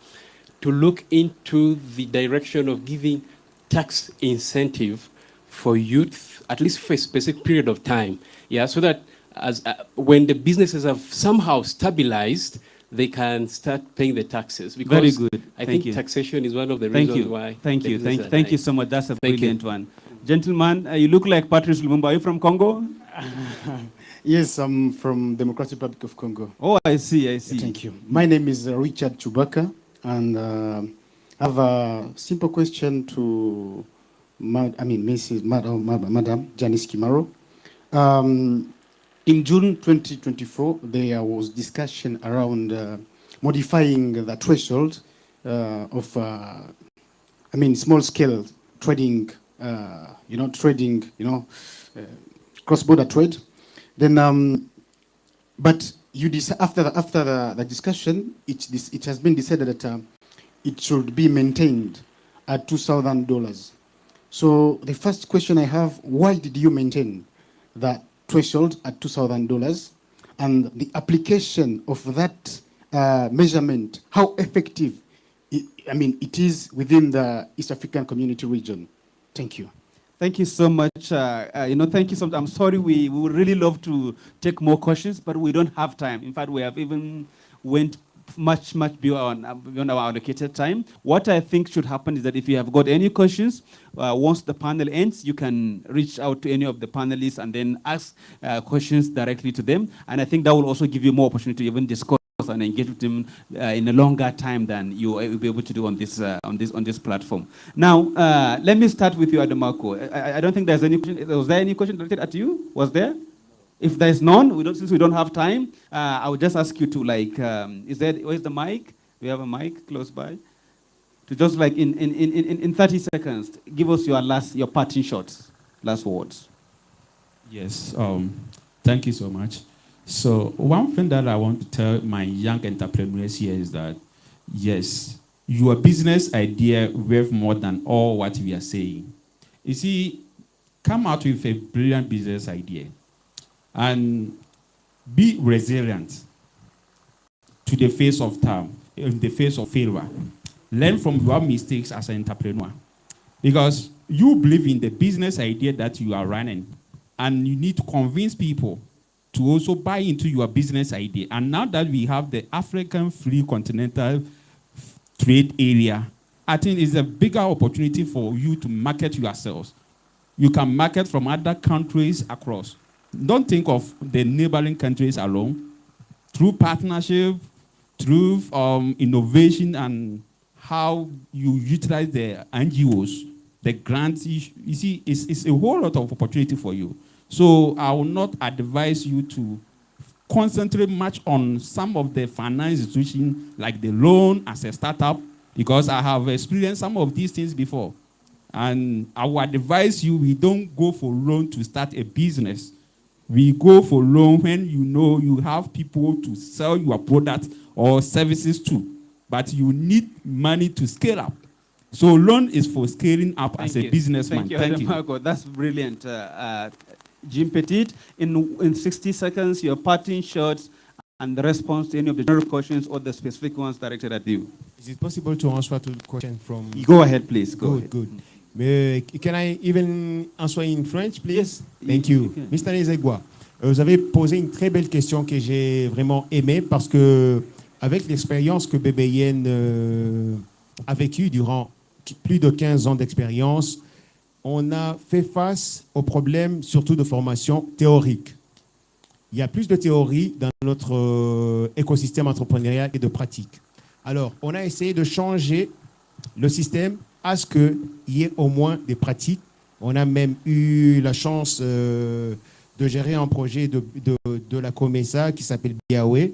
to look into the direction of giving tax incentive for youth, at least for a specific period of time, yeah, so that as when the businesses have somehow stabilized, they can start paying the taxes. Because very good. I think taxation is one of the reasons why. Thank you so much. That's a brilliant one. Gentleman, you look like Patrice Lumumba. Are you from Congo? Yes, I'm from Democratic Republic of Congo. Oh, I see. Thank you. My name is Richard Chubaka, and I have a simple question to Madam Janice Kimaro. In June 2024, there was discussion around modifying the threshold of, small-scale trading, cross-border trade. Then, but after the discussion, it has been decided that it should be maintained at $2,000. So the first question I have: why did you maintain that threshold at $2,000, and the application of that measurement, how effective it is within the East African Community region? Thank you. Thank you so much. Thank you so much. I'm sorry, we would really love to take more questions, but we don't have time. In fact, we have even went much beyond our allocated time. What I think should happen is that if you have got any questions, once the panel ends, you can reach out to any of the panelists and then ask questions directly to them. And I think that will also give you more opportunity to even discuss and engage with them in a longer time than you will be able to do on this platform. Now, let me start with you, Ademarco. I don't think there's any question. Was there any question directed at you? Was there? If there's none, since we don't have time, I would just ask you to where's the mic? Do we have a mic close by? To just in 30 seconds, give us your parting shots, last words. Yes, thank you so much. So one thing that I want to tell my young entrepreneurs here is that, yes, your business idea worth more than all what we are saying. You see, come out with a brilliant business idea and be resilient to the face of time, in the face of failure. Learn from your mistakes as an entrepreneur, because you believe in the business idea that you are running, and you need to convince people to also buy into your business idea. And now that we have the African Free Continental Trade Area, I think it's a bigger opportunity for you to market yourselves. You can market from other countries across. Don't think of the neighboring countries alone. Through partnership, through innovation, and how you utilize the NGOs, the grants, you see, it's a whole lot of opportunity for you. So I will not advise you to concentrate much on some of the financial institutions, like the loan as a startup. because I have experienced some of these things before. And I would advise you, we don't go for loan to start a business. We go for loan when you know you have people to sell your product or services to, but you need money to scale up. So loan is for scaling up as a businessman. Thank you, Marco. That's brilliant. Jim Petit, in 60 seconds, your parting shots and the response to any of the general questions or the specific ones directed at you. Is it possible to answer to the question from... Go ahead, please. Go ahead. Good. Can I even answer in French, please? Yes. Thank you. Mr. Nezegwa, vous avez posé une très belle question que j'ai vraiment aimée parce que avec l'expérience que Bébé Yen a vécue durant plus de 15 ans d'expérience, on a fait face aux problèmes surtout de formation théorique. Il y a plus de théorie dans notre écosystème entrepreneurial et de pratique. Alors, on a essayé de changer le système à ce qu'il y ait au moins des pratiques. On a même eu la chance de gérer un projet de la COMESA qui s'appelle Biawe.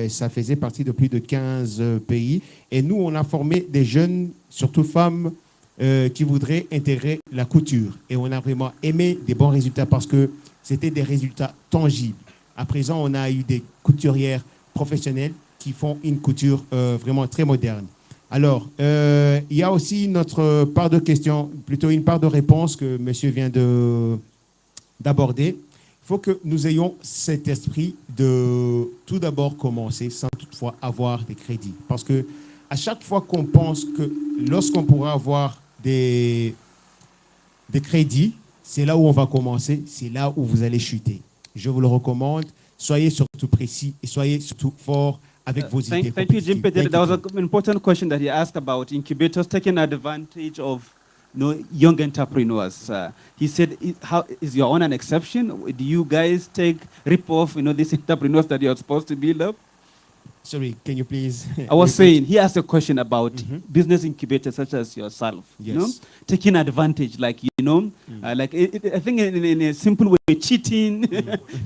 Ça faisait partie de plus de 15 pays. Et nous, on a formé des jeunes, surtout femmes, qui voudraient intégrer la couture. Et on a vraiment aimé des bons résultats parce que c'était des résultats tangibles. À présent, on a eu des couturières professionnelles qui font une couture vraiment très moderne. Alors, il y a aussi notre part de questions, plutôt une part de réponse que monsieur vient d'aborder. Il faut que nous ayons cet esprit de tout d'abord commencer sans toutefois avoir des crédits. Parce que à chaque fois qu'on pense que lorsqu'on pourra avoir des crédits, c'est là où on va commencer, c'est là où vous allez chuter. Je vous le recommande, soyez surtout précis et soyez surtout fort avec vos idées. Thank you, Jim Petit. That was an important question that he asked about incubators taking advantage of young entrepreneurs. He said, is your own an exception? Do you guys rip off these entrepreneurs that you're supposed to build up? Sorry, can you please? I was saying, he asked a question about business incubators such as yourself, Yes. taking advantage, like, like I think in a simple way, cheating,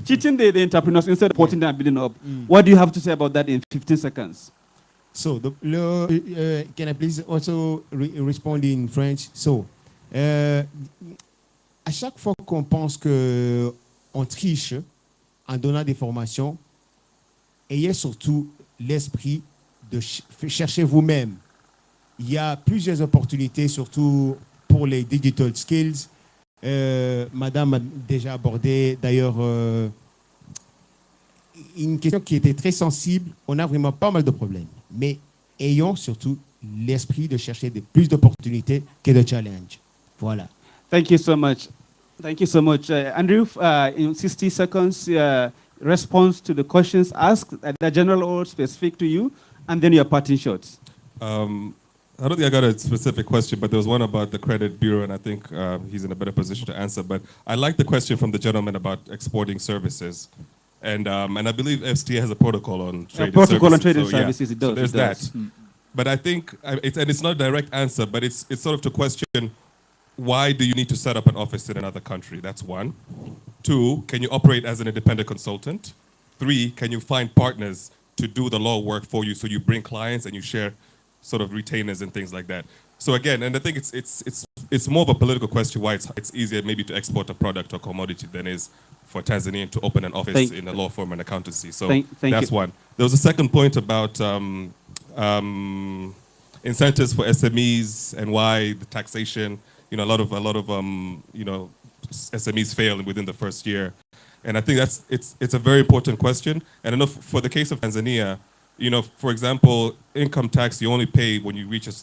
cheating the entrepreneurs instead of supporting them and building up. What do you have to say about that in 15 seconds? So, can I please also respond in French? So, à chaque fois qu'on pense qu'on triche en donnant des formations, ayez surtout l'esprit de chercher vous-même. Il y a plusieurs opportunités, surtout pour les digital skills. Madame a déjà abordé d'ailleurs une question qui était très sensible. On a vraiment pas mal de problèmes. Mais ayons surtout l'esprit de chercher plus d'opportunités que de challenges. Voilà. Thank you so much. Thank you so much. Andrew, in 60 seconds, response to the questions asked, the general or specific to you, and then your parting shots. I don't think I got a specific question, but there was one about the credit bureau, and I think he's in a better position to answer. But I like the question from the gentleman about exporting services. And I believe FCTA has a protocol on trading services. Protocol on trading So, services, it does. So there's it does. that. But I think, it's not a direct answer, but it's sort of to question, why do you need to set up an office in another country? That's one. 2, can you operate as an independent consultant? 3, can you find partners to do the law work for you so you bring clients and you share sort of retainers and things like that? So again, and I think it's more of a political question why it's easier maybe to export a product or commodity than is for Tanzania to open an office in a law firm and accountancy. So that's one. There was a second point about incentives for SMEs and why the taxation, a lot of SMEs fail within the first year. And I think it's a very important question. And I know for the case of Tanzania, for example, income tax you only pay when you reach a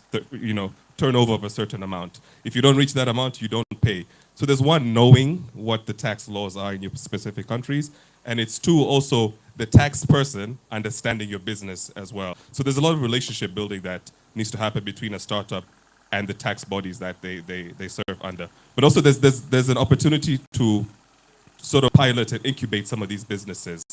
turnover of a certain amount. If you don't reach that amount, you don't pay. So there's one, knowing what the tax laws are in your specific countries, and it's 2, also the tax person understanding your business as well. So there's a lot of relationship building that needs to happen between a startup and the tax bodies that they serve under. But also there's an opportunity to sort of pilot and incubate some of these businesses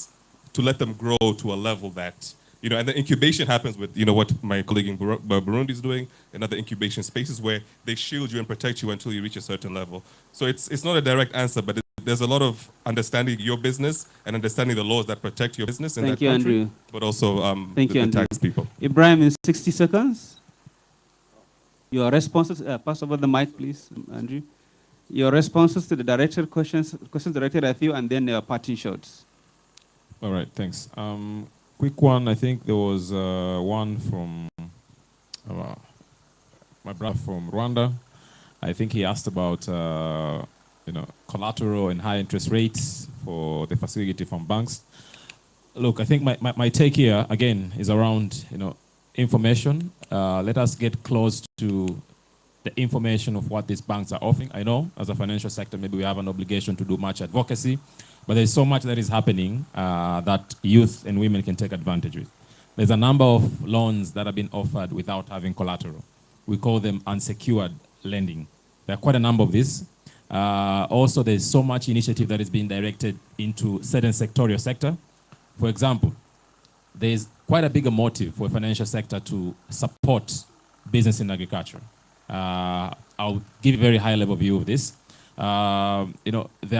to let them grow to a level that, and the incubation happens with, what my colleague in Burundi is doing, and other incubation spaces where they shield you and protect you until you reach a certain level. So it's not a direct answer, but there's a lot of understanding your business and understanding the laws that protect your business in that country, Andrew. But also Thank you, the Andrew. tax people. Ibrahim, in 60 seconds. Your responses, pass over the mic, please, Andrew. Your responses to the directed questions directed at you, and then your parting shots. All right, thanks. Quick one, I think there was one from my brother from Rwanda. I think he asked about collateral and high interest rates for the facility from banks. Look, I think my take here, again, is around information. Let us get close to the information of what these banks are offering. I know as a financial sector, maybe we have an obligation to do much advocacy, but there's so much that is happening that youth and women can take advantage of. There's a number of loans that have been offered without having collateral. We call them unsecured lending. There are quite a number of these. Also, there's so much initiative that is being directed into certain sectorial sector. For example, there's quite a bigger motive for a financial sector to support business in agriculture. I'll give a very high level view of this. There are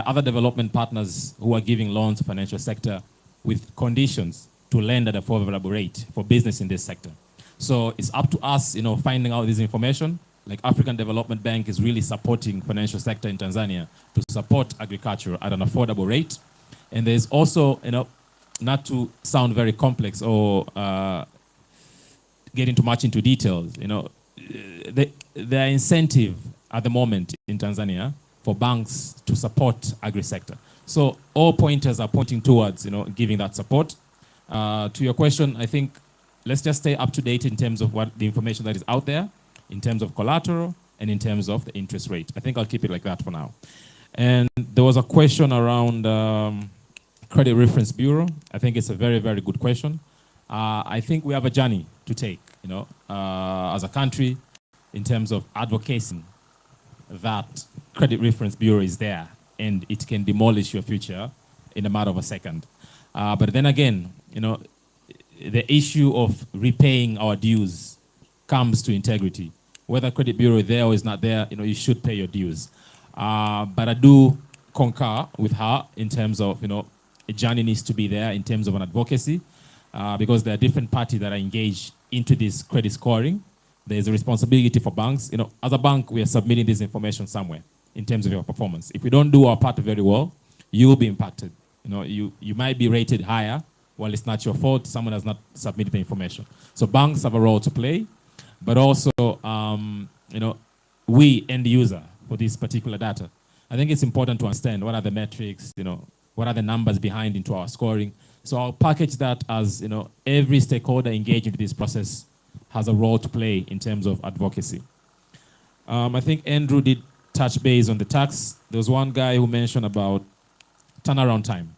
other development partners who are giving loans to financial sector with conditions to lend at a favorable rate for business in this sector. So it's up to us, finding out this information. Like African Development Bank is really supporting financial sector in Tanzania to support agriculture at an affordable rate. And there's also, not to sound very complex or get much into details, there are incentive at the moment in Tanzania for banks to support agri-sector. So all pointers are pointing towards, giving that support. To your question, I think let's just stay up to date in terms of what the information that is out there, in terms of collateral and in terms of the interest rate. I think I'll keep it like that for now. And there was a question around Credit Reference Bureau. I think it's a very, very good question. I think we have a journey to take, as a country, in terms of advocating that Credit Reference Bureau is there and it can demolish your future in a matter of a second. But then again, the issue of repaying our dues comes to integrity. Whether Credit Bureau is there or is not there, you should pay your dues. But I do concur with her in terms of, a journey needs to be there in terms of an advocacy, because there are different parties that are engaged into this credit scoring. There's a responsibility for banks. As a bank, we are submitting this information somewhere in terms of your performance. If we don't do our part very well, you will be impacted. You might be rated higher, while it's not your fault, someone has not submitted the information. So banks have a role to play, but also, we end user for this particular data. I think it's important to understand what are the metrics, what are the numbers behind into our scoring. So I'll package that as, every stakeholder engaged in this process has a role to play in terms of advocacy. I think Andrew did touch base on the tax. There was one guy who mentioned about turnaround time.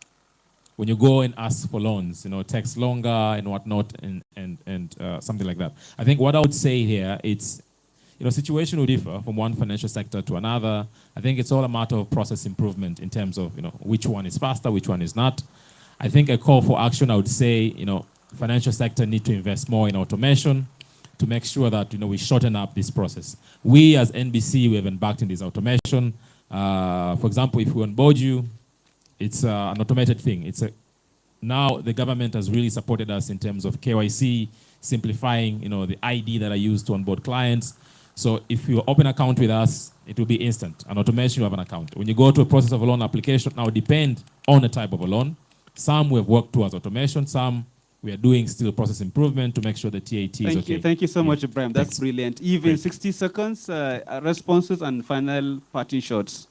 When you go and ask for loans, it takes longer and whatnot, and something like that. I think what I would say here, it's, situation will differ from one financial sector to another. I think it's all a matter of process improvement in terms of, which one is faster, which one is not. I think a call for action, I would say, financial sector need to invest more in automation to make sure that, we shorten up this process. We as NBC, we have embarked in this automation. For example, if we onboard you, it's an automated thing. Now the government has really supported us in terms of KYC, simplifying, the ID that I use to onboard clients. So if you open an account with us, it will be instant. An automation, you have an account. When you go to a process of a loan application, now depend on the type of a loan. Some we have worked towards automation, some we are doing still process improvement to make sure the TAT is okay. Thank you so much, Ibrahim. That's brilliant. Even great. 60 seconds, responses and final parting shots.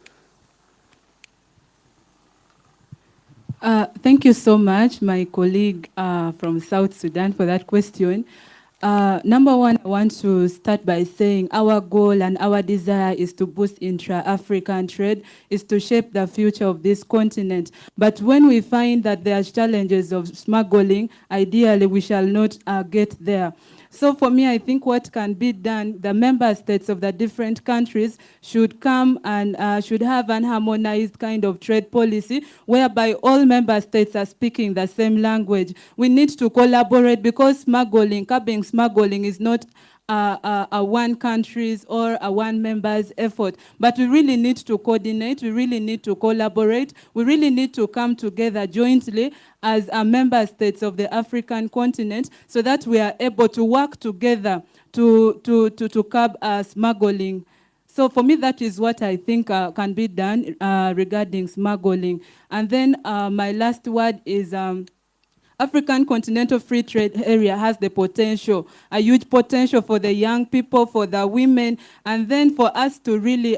Thank you so much, my colleague from South Sudan, for that question. Number one, I want to start by saying our goal and our desire is to boost intra-African trade, is to shape the future of this continent. But when we find that there are challenges of smuggling, ideally we shall not get there. So for me, I think what can be done, the member states of the different countries should come and should have an harmonized kind of trade policy whereby all member states are speaking the same language. We need to collaborate because smuggling, curbing smuggling is not a one country's or a one member's effort. But we really need to coordinate, we really need to collaborate, we really need to come together jointly as member states of the African continent so that we are able to work together to curb smuggling. So for me, that is what I think can be done regarding smuggling. And then my last word is African Continental Free Trade Area has the potential, a huge potential for the young people, for the women, and then for us to really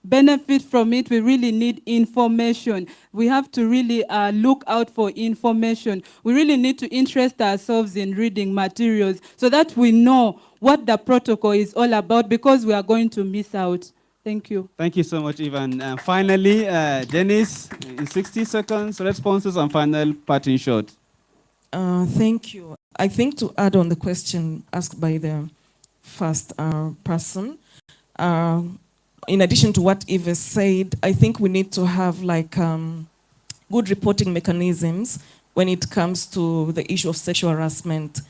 benefit from it, we really need information. We have to really look out for information. We really need to interest ourselves in reading materials so that we know what the protocol is all about, because we are going to miss out. Thank you. Thank you so much, Ivan. Finally, Janice, in 60 seconds, responses and final parting shot. Thank you. I think to add on the question asked by the first person, in addition to what Eva said, I think we need to have like good reporting mechanisms when it comes to the issue of sexual harassment,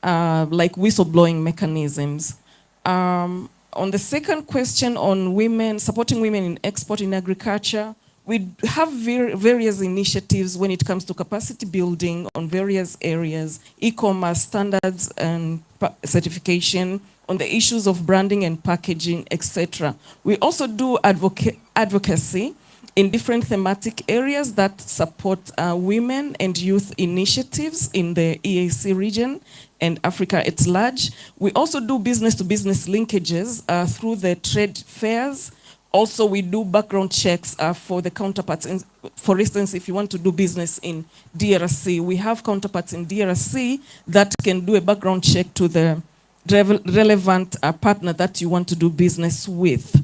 like whistleblowing mechanisms. On the second question on women, supporting women in export in agriculture, we have various initiatives when it comes to capacity building on various areas, e-commerce standards and certification, on the issues of branding and packaging, etc. We also do advocacy in different thematic areas that support women and youth initiatives in the EAC region and Africa at large. We also do business-to-business linkages through the trade fairs. Also, we do background checks for the counterparts. And for instance, if you want to do business in DRC, we have counterparts in DRC that can do a background check to the relevant partner that you want to do business with.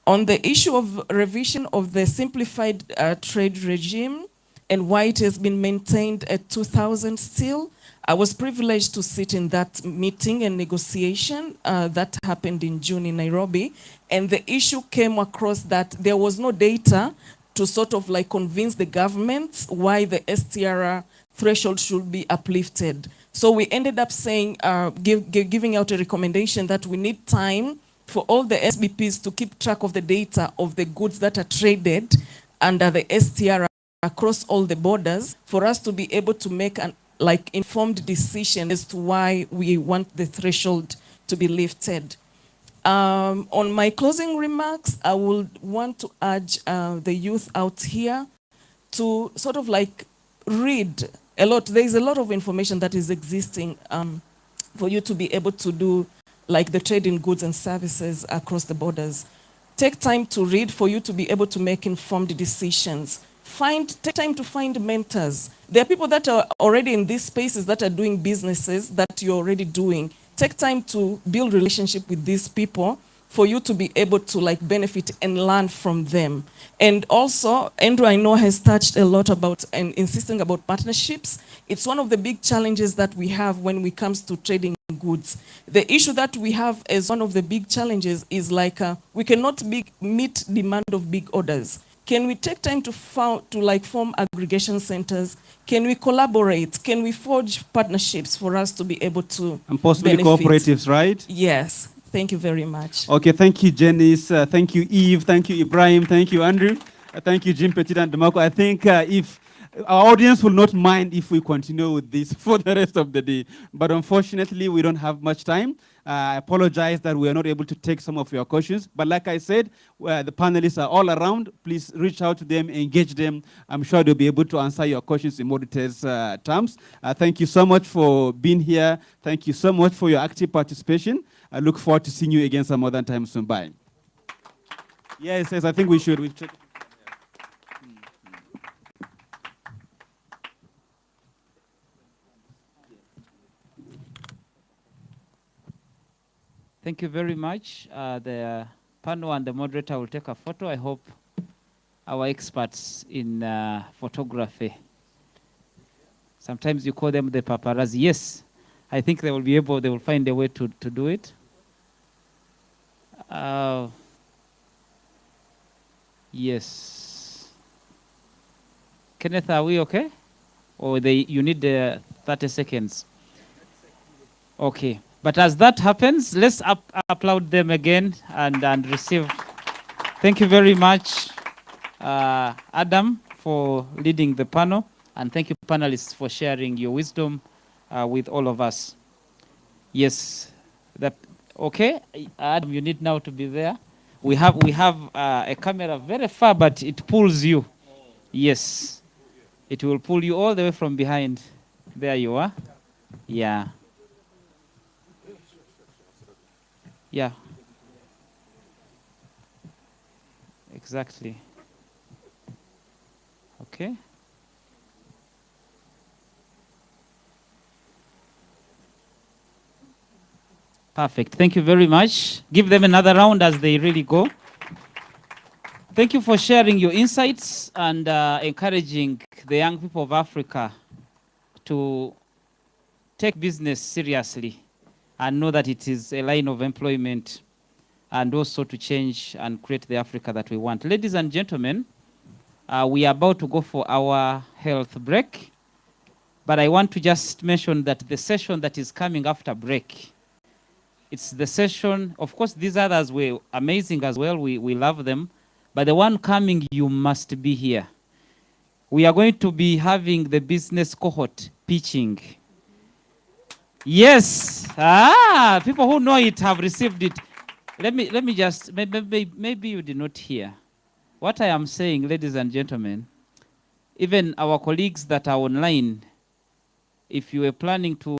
On the issue of revision of the simplified trade regime and why it has been maintained at 2000 still, I was privileged to sit in that meeting and negotiation that happened in June in Nairobi. And the issue came across that there was no data to sort of like convince the government why the STR threshold should be uplifted. So we ended up saying, giving out a recommendation that we need time for all the SBPs to keep track of the data of the goods that are traded under the STR across all the borders for us to be able to make an informed decision as to why we want the threshold to be lifted. On my closing remarks, I would want to urge the youth out here to sort of like read a lot. There is a lot of information that is existing for you to be able to do like the trade in goods and services across the borders. Take time to read for you to be able to make informed decisions. Take time to find mentors. There are people that are already in these spaces that are doing businesses that you're already doing. Take time to build relationship with these people for you to be able to like benefit and learn from them. And also, Andrew, I know, has touched a lot about and insisting about partnerships. It's one of the big challenges that we have when it comes to trading goods. The issue that we have as one of the big challenges is like we cannot meet demand of big orders. Can we take time to form aggregation centers? Can we collaborate? Can we forge partnerships for us to be able to and possibly benefit? Cooperatives, right? Yes. Thank you very much. Okay, thank you, Janice. Thank you, Eve. Thank you, Ibrahim. Thank you, Andrew. Thank you, Jim Petit and DeMarco. I think if our audience will not mind if we continue with this for the rest of the day. But unfortunately, we don't have much time. I apologize that we are not able to take some of your questions. But like I said, the panelists are all around. Please reach out to them, engage them. I'm sure they'll be able to answer your questions in more detailed terms. Thank you so much for being here. Thank you so much for your active participation. I look forward to seeing you again some other time soon. Bye. Yes, I think we should. Thank you very much. The panel and the moderator will take a photo. I hope our experts in photography, sometimes you call them the paparazzi. Yes, I think they will find a way to do it. Yes. Kenneth, are we okay? Or you need 30 seconds? Okay. But as that happens, let's applaud them again and receive. Thank you very much, Adam, for leading the panel. And thank you, panelists, for sharing your wisdom with all of us. Yes, Okay, Adam, you need now to be there. We have a camera very far, but it pulls you. Yes, it will pull you all the way from behind. There you are. Yeah. Yeah. Exactly. Okay. Perfect. Thank you very much. Give them another round as they really go. Thank you for sharing your insights and encouraging the young people of Africa to take business seriously and know that it is a line of employment, and also to change and create the Africa that we want. Ladies and gentlemen, we are about to go for our health break, but I want to just mention that the session that is coming after break, it's the session, of course, these others were amazing as well. We love them. But the one coming, you must be here. We are going to be having the business cohort pitching. Yes. People who know it have received it. Let me just, maybe you did not hear. What I am saying, ladies and gentlemen, even our colleagues that are online, if you were planning to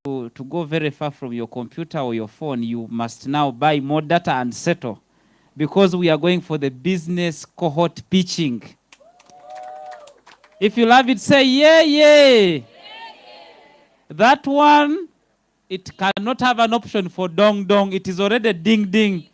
go very far from your computer or your phone, you must now buy more data and settle, because we are going for the business cohort pitching. If you love it, say yeah, yeah. That one, it cannot have an option for dong dong. It is already ding ding.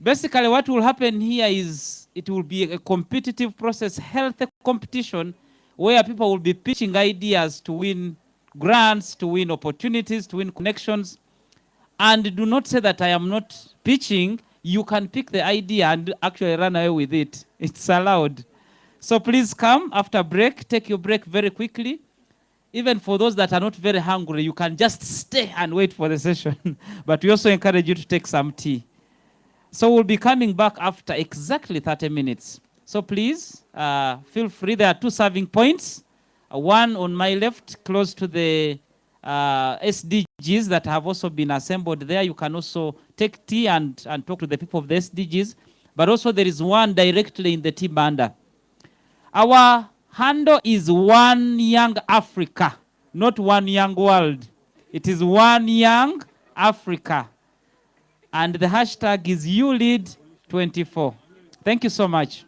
Basically, what will happen here is it will be a competitive process, healthy competition, where people will be pitching ideas to win grants, to win opportunities, to win connections. And do not say that I am not pitching. You can pick the idea and actually run away with it. It's allowed. So please come after break. Take your break very quickly. Even for those that are not very hungry, you can just stay and wait for the session. But we also encourage you to take some tea. So we'll be coming back after exactly 30 minutes. So please feel free. There are 2 serving points. One on my left, close to the SDGs that have also been assembled there. You can also take tea and talk to the people of the SDGs. But also there is one directly in the tea banda. Our handle is One Young Africa, not One Young World. It is One Young Africa. And the hashtag is YouLead24. Thank you so much.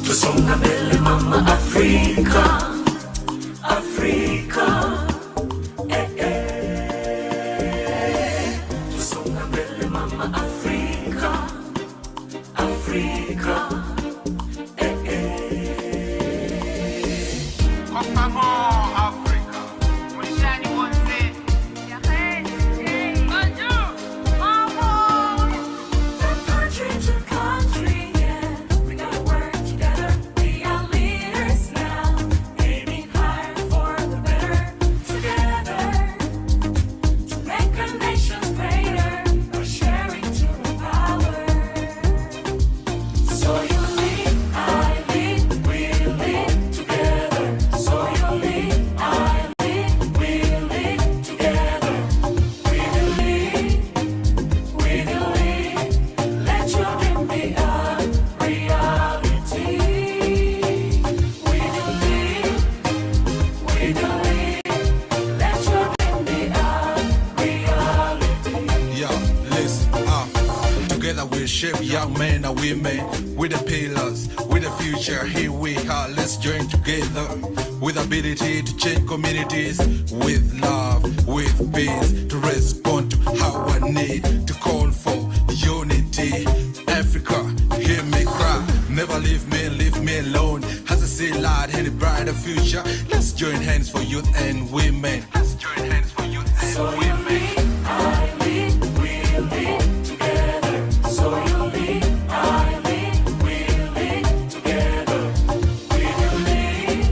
Tusonga mbele mama Afrika, Afrika, Tusonga mbele mama Afrika, Afrika, Kwa favor Afrika, mwishani wote, bonjour, from country to country, yeah, we gotta work together. We are leaders now. shape young men and women. With the pillars, with the future, here we are. Let's join together with ability to change communities, with love, with peace, to respond to our need, to call for unity. Africa, hear me cry. Never leave me alone. As I see light in a brighter future, let's join hands for youth and women. Let's join hands for youth and women. I lead, we lead together. So you lead, I lead, we lead together. We do lead,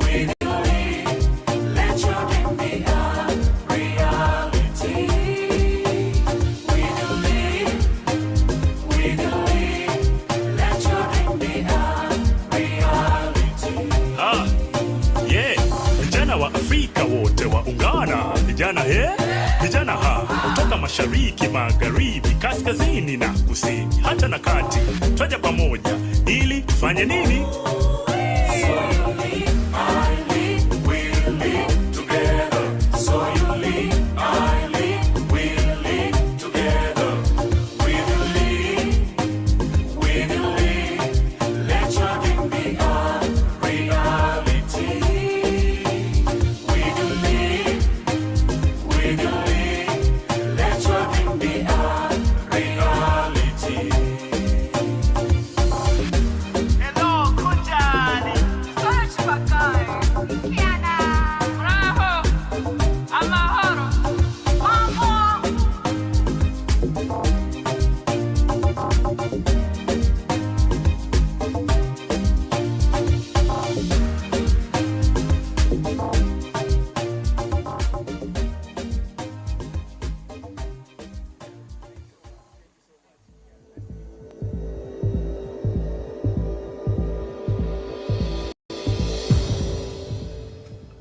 we do lead. Let your dream be a reality. We do lead, we do lead. Let your dream be a reality. Yeah, vijana wa Afrika wote waungana, vijana vijana kutoka mashariki, magharibi, kaskazini na kusini, hata na kati, twaja pamoja ili tufanye nini?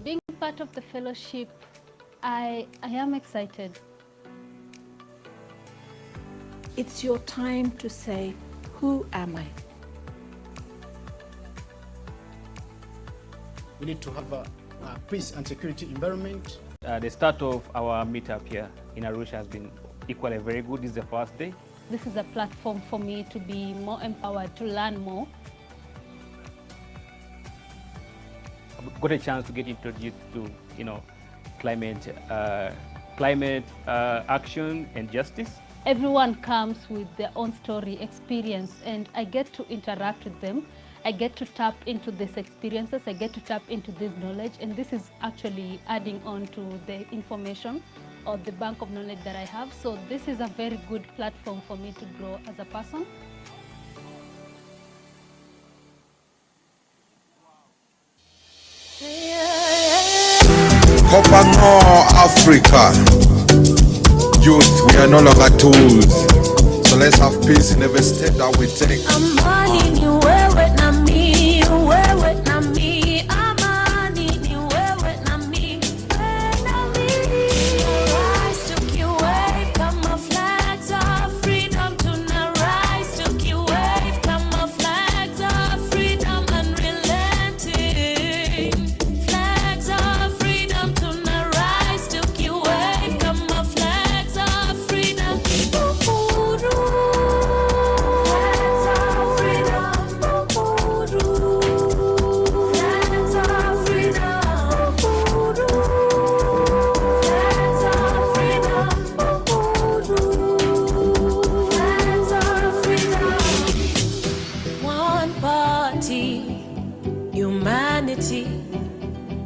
Being part of the fellowship, I am excited. It's your time to say, who am I? We need to have a peace and security environment. The start of our meetup here in Arusha has been equally very good. This is the first day. This is a platform for me to be more empowered, to learn more. I've got a chance to get introduced to, climate action and justice. Everyone comes with their own story, experience, and I get to interact with them. I get to tap into these experiences, I get to tap into this knowledge, and this is actually adding on to the information or the bank of knowledge that I have. So this is a very good platform for me to grow as a person. Copango Africa. Youth, we are no longer tools. So let's have peace in every step that we take.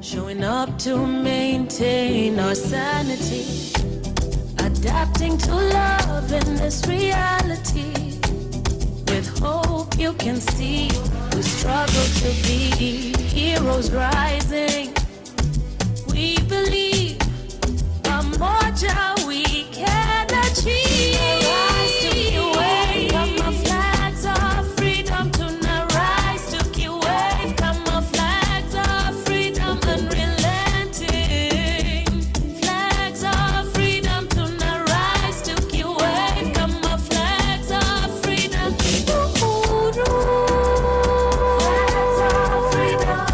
Showing up to maintain our sanity, adapting to love in this reality. With hope you can see, we struggle to be heroes rising. We believe pamoja we can achieve. Rise to the way, come our flags of freedom tonight. Rise to the way, come our flags of freedom unrelenting. Flags of freedom tonight. Rise to the way, come our flags of freedom. Flags of freedom.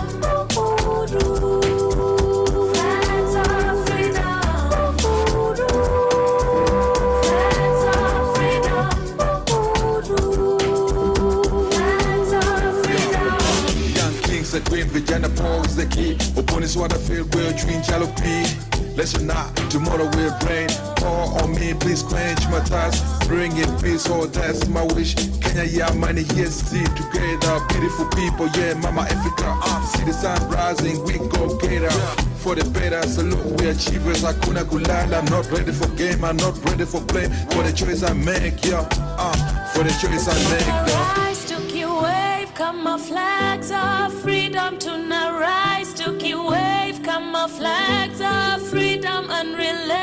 Flags of freedom. the queen, vijana Paul is the key. Opponents wanna feel real, dream jalopy. Listen now, tomorrow will rain. Pour on me, please quench my thirst. Bring in peace, oh that's my wish. Kenya, yeah, money, here, see together. Beautiful people, yeah, Mama Africa. See the sun rising, we go get up. For the better, salute, we achievers. Hakuna kulala, I'm not ready for game, I'm not ready for play. For the choice I make, yeah, for the choice I make, yeah. Rise to keep wave, come our flags of freedom to now rise to keep wave, come our flags of freedom unrelenting.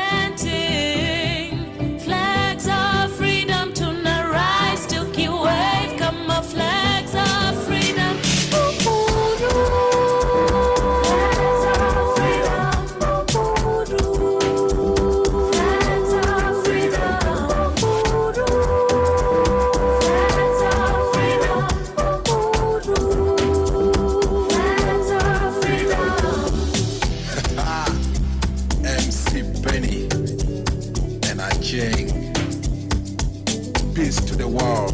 Flags of freedom to now rise to keep wave, come our flags of freedom. Peace to the world.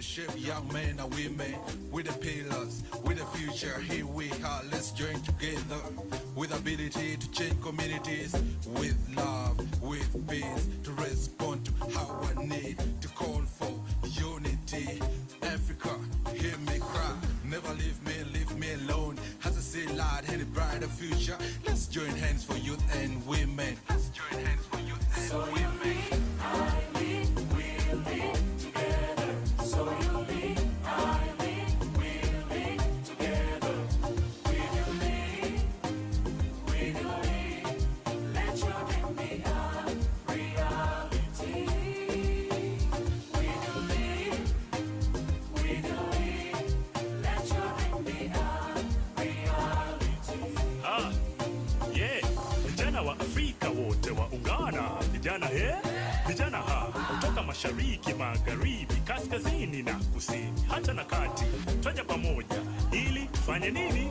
Shape young men and women with the pillars, with the future. Here we are, let's join together with ability to change communities, with love, with peace, to respond to our need, to call for unity. Africa, hear me cry, never leave me alone. As I say loud, in a brighter future, let's join hands for youth and women. Let's join hands for youth and women. Mashariki, magharibi, kaskazini na kusini, hata na kati, twaja pamoja ili tufanye nini?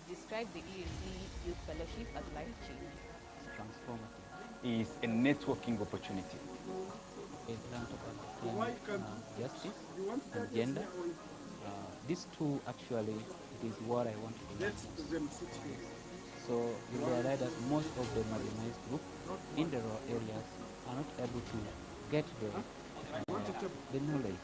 Describe the EAC Youth Fellowship as life-changing. Transformative. Is a networking opportunity. Justice and gender. These two actually is what I want to do. So you realize that most of the marginalized group in the rural areas are not able to get the knowledge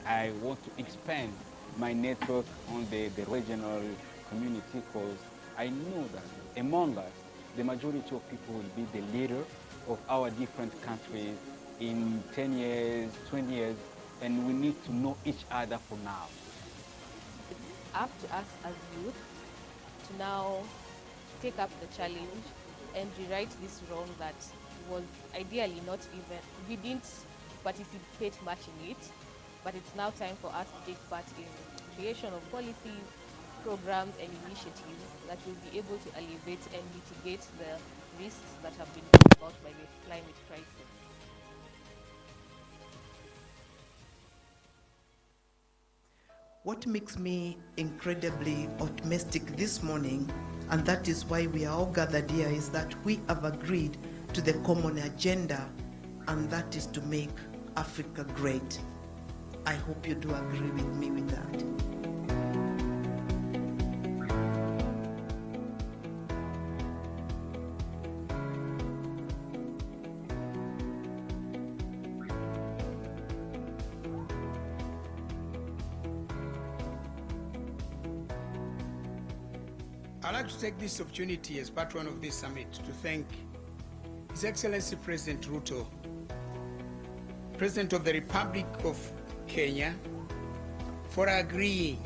I want to expand my network on the regional community, because I know that among us, the majority of people will be the leader of our different countries in 10 years, 20 years, and we need to know each other for now. It's up to us as youth to now take up the challenge and rewrite this wrong that was ideally not even, we didn't participate much in it, but it's now time for us to take part in creation of policies, programs and initiatives that will be able to alleviate and mitigate the risks that have been brought about by the climate crisis. What makes me incredibly optimistic this morning, and that is why we are all gathered here, is that we have agreed to the common agenda, and that is to make Africa great. I hope you do agree with me with that. I'd like to take this opportunity as patron of this summit to thank His Excellency President Ruto, President of the Republic of Kenya, for agreeing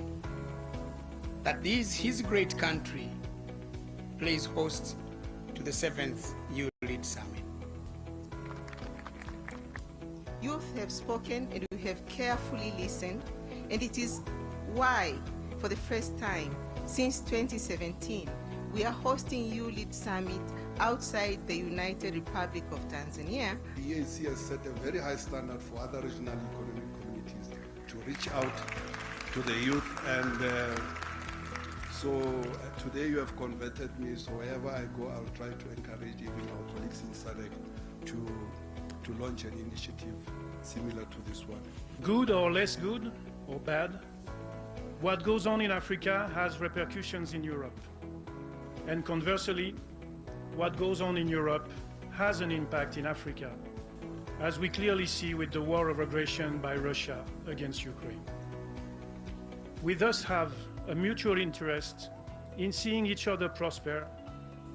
that his great country plays host to the 7th YouLead Summit. Youth have spoken and we have carefully listened, and it is why, for the first time since 2017, we are hosting YouLead Summit outside the United Republic of Tanzania. The EAC has set a very high standard for other regional economic communities to reach out to the youth, and so today you have converted me, so wherever I go, I'll try to encourage even our colleagues in SADC to launch an initiative similar to this one. Good or less good or bad, what goes on in Africa has repercussions in Europe. And conversely, what goes on in Europe has an impact in Africa, as we clearly see with the war of aggression by Russia against Ukraine. We thus have a mutual interest in seeing each other prosper,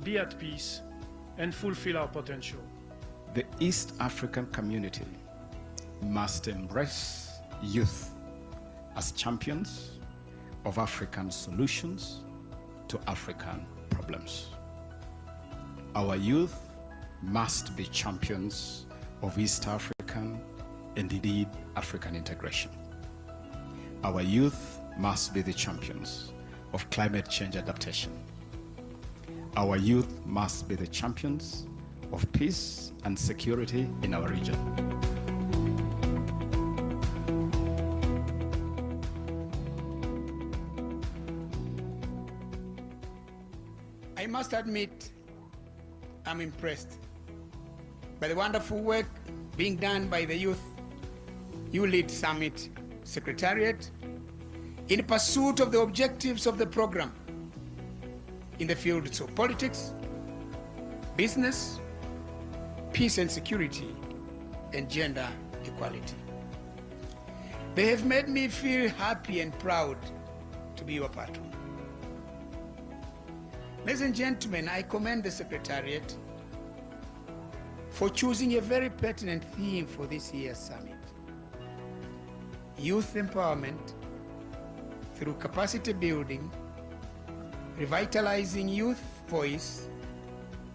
be at peace, and fulfill our potential. The East African community must embrace youth as champions of African solutions to African problems. Our youth must be champions of East African and indeed African integration. Our youth must be the champions of climate change adaptation. Our youth must be the champions of peace and security in our region. I must admit, I'm impressed by the wonderful work being done by the YouLead Summit Secretariat in pursuit of the objectives of the program in the fields of politics, business, peace and security, and gender equality. They have made me feel happy and proud to be your patron. Ladies and gentlemen, I commend the Secretariat for choosing a very pertinent theme for this year's summit: youth empowerment through capacity building, revitalizing youth voice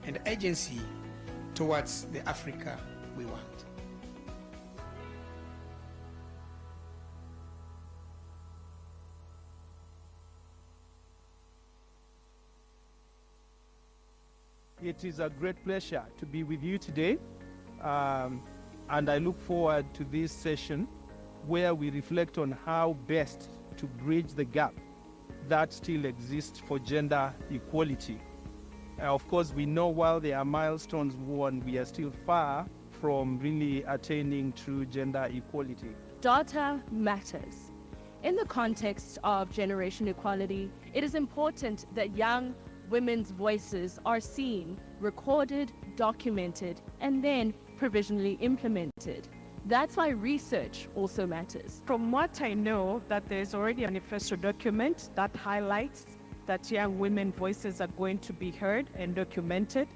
and agency towards the Africa we want. It is a great pleasure to be with you today, and I look forward to this session where we reflect on how best to bridge the gap that still exists for gender equality. Of course, we know while there are milestones won, we are still far from really attaining true gender equality. Data matters. In the context of generation equality, it is important that young women's voices are seen, recorded, documented, and then provisionally implemented. That's why research also matters. From what I know, that there's already a manifesto document that highlights that young women voices are going to be heard and documented,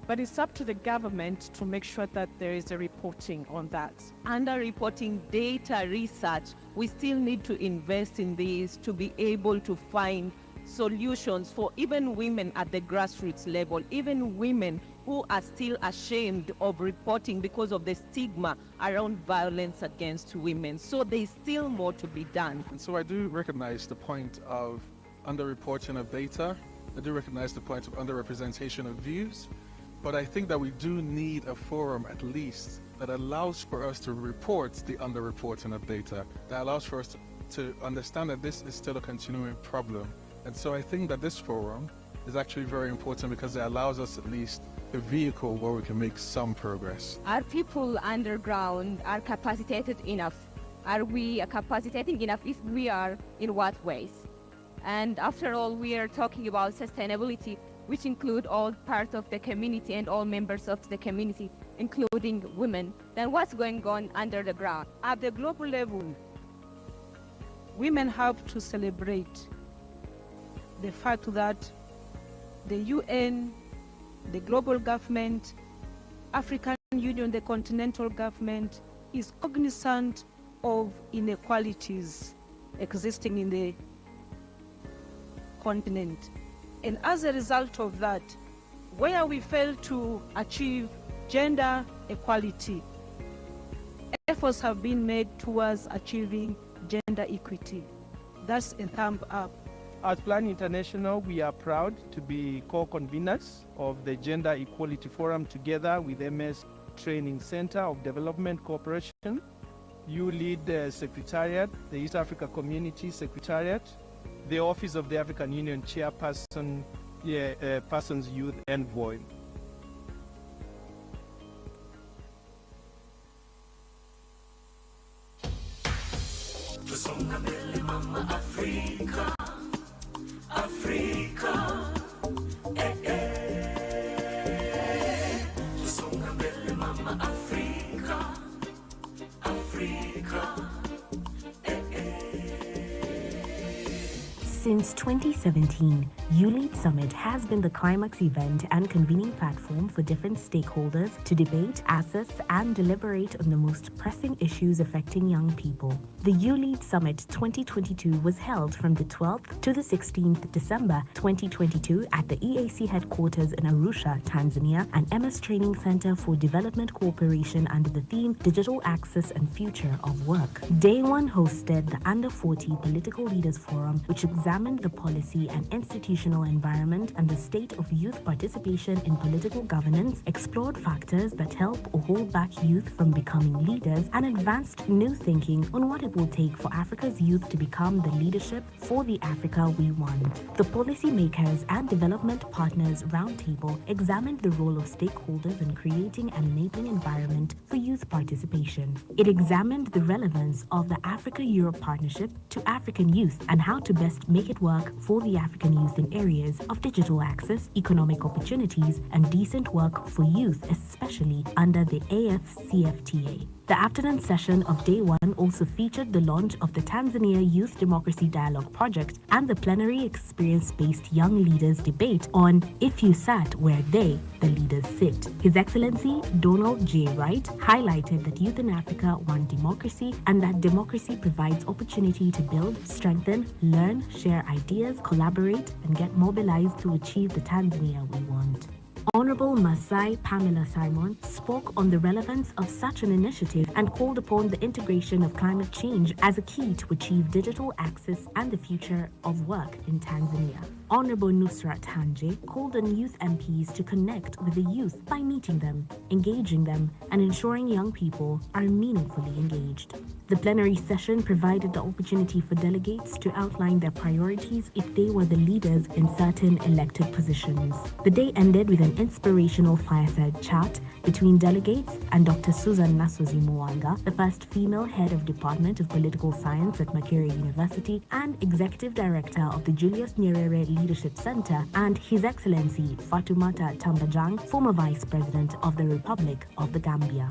but it's up to the government to make sure that there is a reporting on that. Under-reporting data research, we still need to invest in this to be able to find solutions for even women at the grassroots level, even women who are still ashamed of reporting because of the stigma around violence against women. So there's still more to be done. And so I do recognize the point of underreporting of data. I do recognize the point of underrepresentation of views. But I think that we do need a forum at least that allows for us to report the underreporting of data, that allows for us to understand that this is still a continuing problem. And so I think that this forum is actually very important because it allows us at least a vehicle where we can make some progress. Are people underground are capacitated enough? Are we capacitating enough? If we are, in what ways? And after all, we are talking about sustainability, which include all parts of the community and all members of the community, including women. Then what's going on under the ground? At the global level, women have to celebrate the fact that the UN, the global government, African Union, the continental government is cognizant of inequalities existing in the continent. And as a result of that, where we fail to achieve gender equality, efforts have been made towards achieving gender equity. That's a thumb up. At Plan International, we are proud to be co-conveners of the Gender Equality Forum together with MS Training Center of Development Cooperation, YouLead Secretariat, the East Africa Community Secretariat, the Office of the African Union Chairperson, Person's Youth Envoy. Tusonga mbele mama Afrika, Afrika, Tusonga mbele mama Afrika, Afrika, Since 2017, YouLead Summit has been the climax event and convening platform for different stakeholders to debate, assess, and deliberate on the most pressing issues affecting young people. The YouLead Summit 2022 was held from the 12th to the 16th December 2022 at the EAC headquarters in Arusha, Tanzania, and MS Training Center for Development Cooperation under the theme Digital Access and Future of Work. Day 1 hosted the Under 40 Political Leaders Forum, which examined the policy and institutional environment and the state of youth participation in political governance, explored factors that help or hold back youth from becoming leaders, and advanced new thinking on what it will take for Africa's youth to become the leadership for the Africa we want. The Policymakers and Development Partners Roundtable examined the role of stakeholders in creating an enabling environment for youth participation. It examined the relevance of the Africa-Europe Partnership to African youth and how to best make it work for the African youth in areas of digital access, economic opportunities, and decent work for youth, especially under the AFCFTA. The afternoon session of Day 1 also featured the launch of the Tanzania Youth Democracy Dialogue Project and the plenary experience-based young leaders debate on If You Sat Where They, the Leaders Sit. His Excellency Donald J. Wright highlighted that youth in Africa want democracy and that democracy provides opportunity to build, strengthen, learn, share ideas, collaborate, and get mobilized to achieve the Tanzania we want. Honorable Masai Pamela Simon spoke on the relevance of such an initiative and called upon the integration of climate change as a key to achieve digital access and the future of work in Tanzania. Honorable Nusrat Hanje called on youth MPs to connect with the youth by meeting them, engaging them, and ensuring young people are meaningfully engaged. The plenary session provided the opportunity for delegates to outline their priorities if they were the leaders in certain elected positions. The day ended with an inspirational fireside chat between delegates and Dr. Susan Nasozi Mwanga, the first female head of Department of Political Science at Makerere University and Executive Director of the Julius Nyerere Leadership Center, and His Excellency Fatoumata Tambajang, former Vice President of the Republic of the Gambia.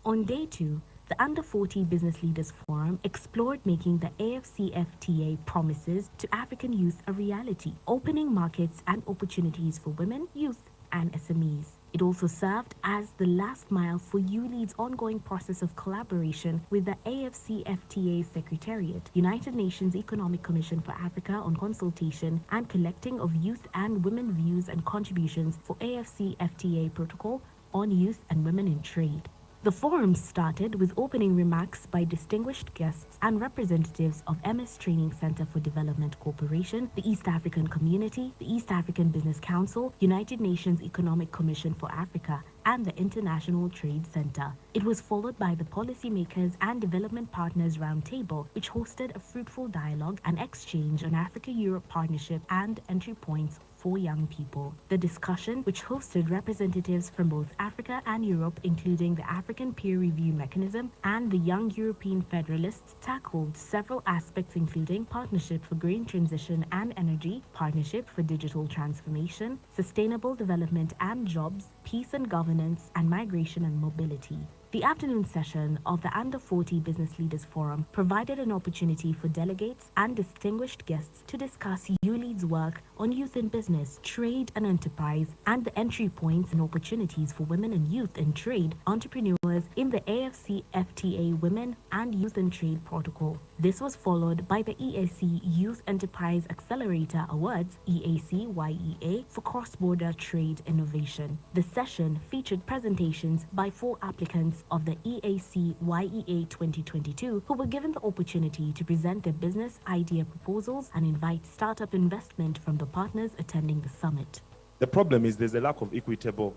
On day 2, the Under 40 Business Leaders Forum explored making the AFCFTA promises to African youth a reality, opening markets and opportunities for women, youth, and SMEs. It also served as the last mile for YouLead's ongoing process of collaboration with the AFCFTA Secretariat, United Nations Economic Commission for Africa, on consultation and collecting of youth and women views and contributions for AFCFTA Protocol on youth and women in trade. The forum started with opening remarks by distinguished guests and representatives of MS Training Center for Development Corporation, the East African Community, the East African Business Council, United Nations Economic Commission for Africa, and the International Trade Center. It was followed by the Policymakers and Development Partners Roundtable, which hosted a fruitful dialogue and exchange on Africa-Europe partnership and entry points for young people. The discussion, which hosted representatives from both Africa and Europe, including the African Peer Review Mechanism and the Young European Federalists, tackled several aspects including partnership for green transition and energy, partnership for digital transformation, sustainable development and jobs, peace and governance, and migration and mobility. The afternoon session of the Under 40 Business Leaders Forum provided an opportunity for delegates and distinguished guests to discuss YouLead's work on youth in business, trade and enterprise, and the entry points and opportunities for women and youth in trade entrepreneurs in the AFCFTA Women and Youth in Trade Protocol. This was followed by the EAC Youth Enterprise Accelerator Awards, EAC YEA, for cross-border trade innovation. The session featured presentations by 4 applicants of the EAC YEA 2022 who were given the opportunity to present their business idea proposals and invite startup investment from the partners attending the summit. The problem is there's a lack of equitable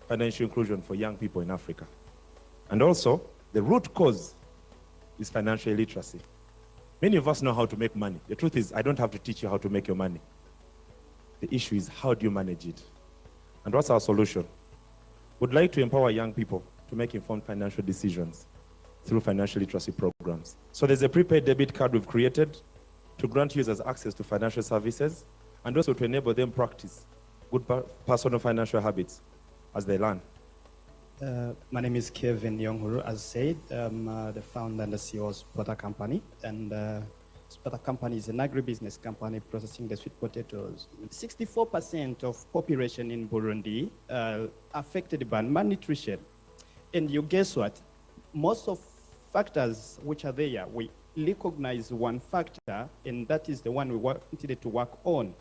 financial inclusion for young people in Africa. And also, the root cause is financial illiteracy. Many of us know how to make money. The truth is, I don't have to teach you how to make your money. The issue is, how do you manage it? And what's our solution? We'd like to empower young people to make informed financial decisions through financial literacy programs. So there's a prepaid debit card we've created to grant users access to financial services and also to enable them practice good personal financial habits as they learn. My name is Kevin Yonghuru. As said, I'm the founder and the CEO of Spota Company. And Spota Company is an agribusiness company processing the sweet potatoes. 64% of population in Burundi affected by malnutrition. And you guess what? Most of factors which are there, we recognize one factor, and that is the one we wanted to work on.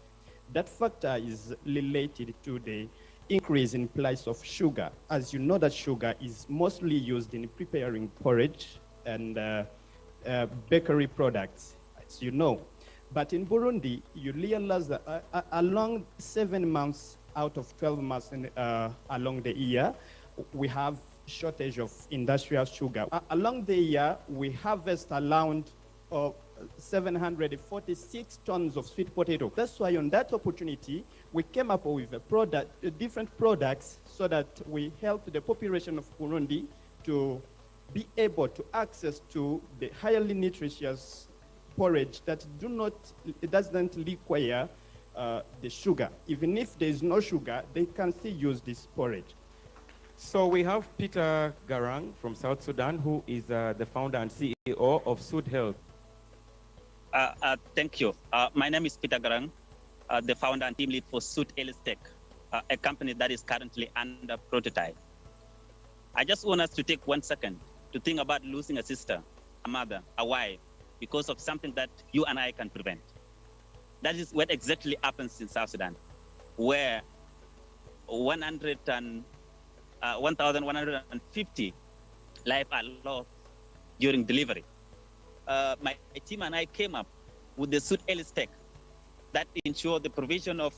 That factor is related to the increase in price of sugar. As you know, that sugar is mostly used in preparing porridge and bakery products, as you know. But in Burundi, you realize that along 7 months out of 12 months along the year, we have shortage of industrial sugar. Along the year, we harvest around 746 tons of sweet potato. That's why on that opportunity, we came up with different products so that we help the population of Burundi to be able to access to the highly nutritious porridge that doesn't require the sugar. Even if there is no sugar, they can still use this porridge. So we have Peter Garang from South Sudan, who is the founder and CEO of Sud Health. Thank you. My name is Peter Garang, the founder and team lead for Sud Elistec, a company that is currently under prototype. I just want us to take 1 second to think about losing a sister, a mother, a wife, because of something that you and I can prevent. That is what exactly happens in South Sudan, where 1,150 lives are lost during delivery. My team and I came up with the Sud Elistec that ensure the provision of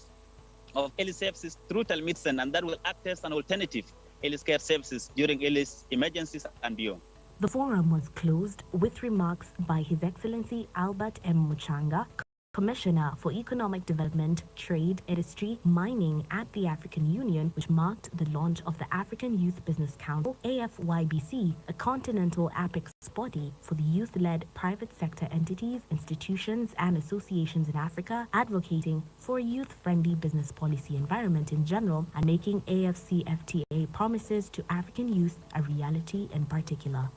early services through telemedicine, and that will act as an alternative early care services during early emergencies and beyond. The forum was closed with remarks by His Excellency Albert M. Muchanga, Commissioner for Economic Development, Trade, Industry, Mining at the African Union, which marked the launch of the African Youth Business Council, AFYBC, a continental apex body for the youth-led private sector entities, institutions, and associations in Africa, advocating for a youth-friendly business policy environment in general and making AFCFTA promises to African youth a reality in particular.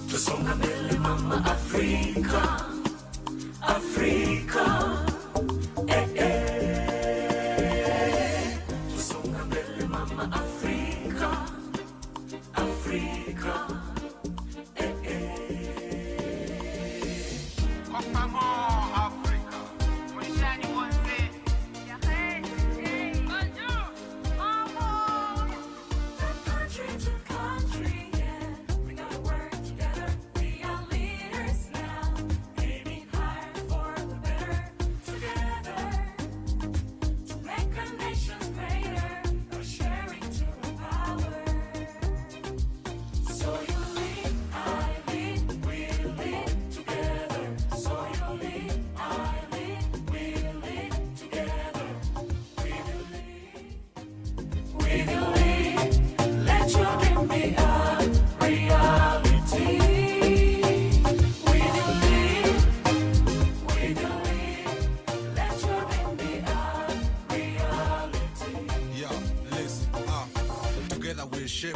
Tusonga mbele mama Afrika, Afrika, Tusonga mbele mama Afrika, Afrika,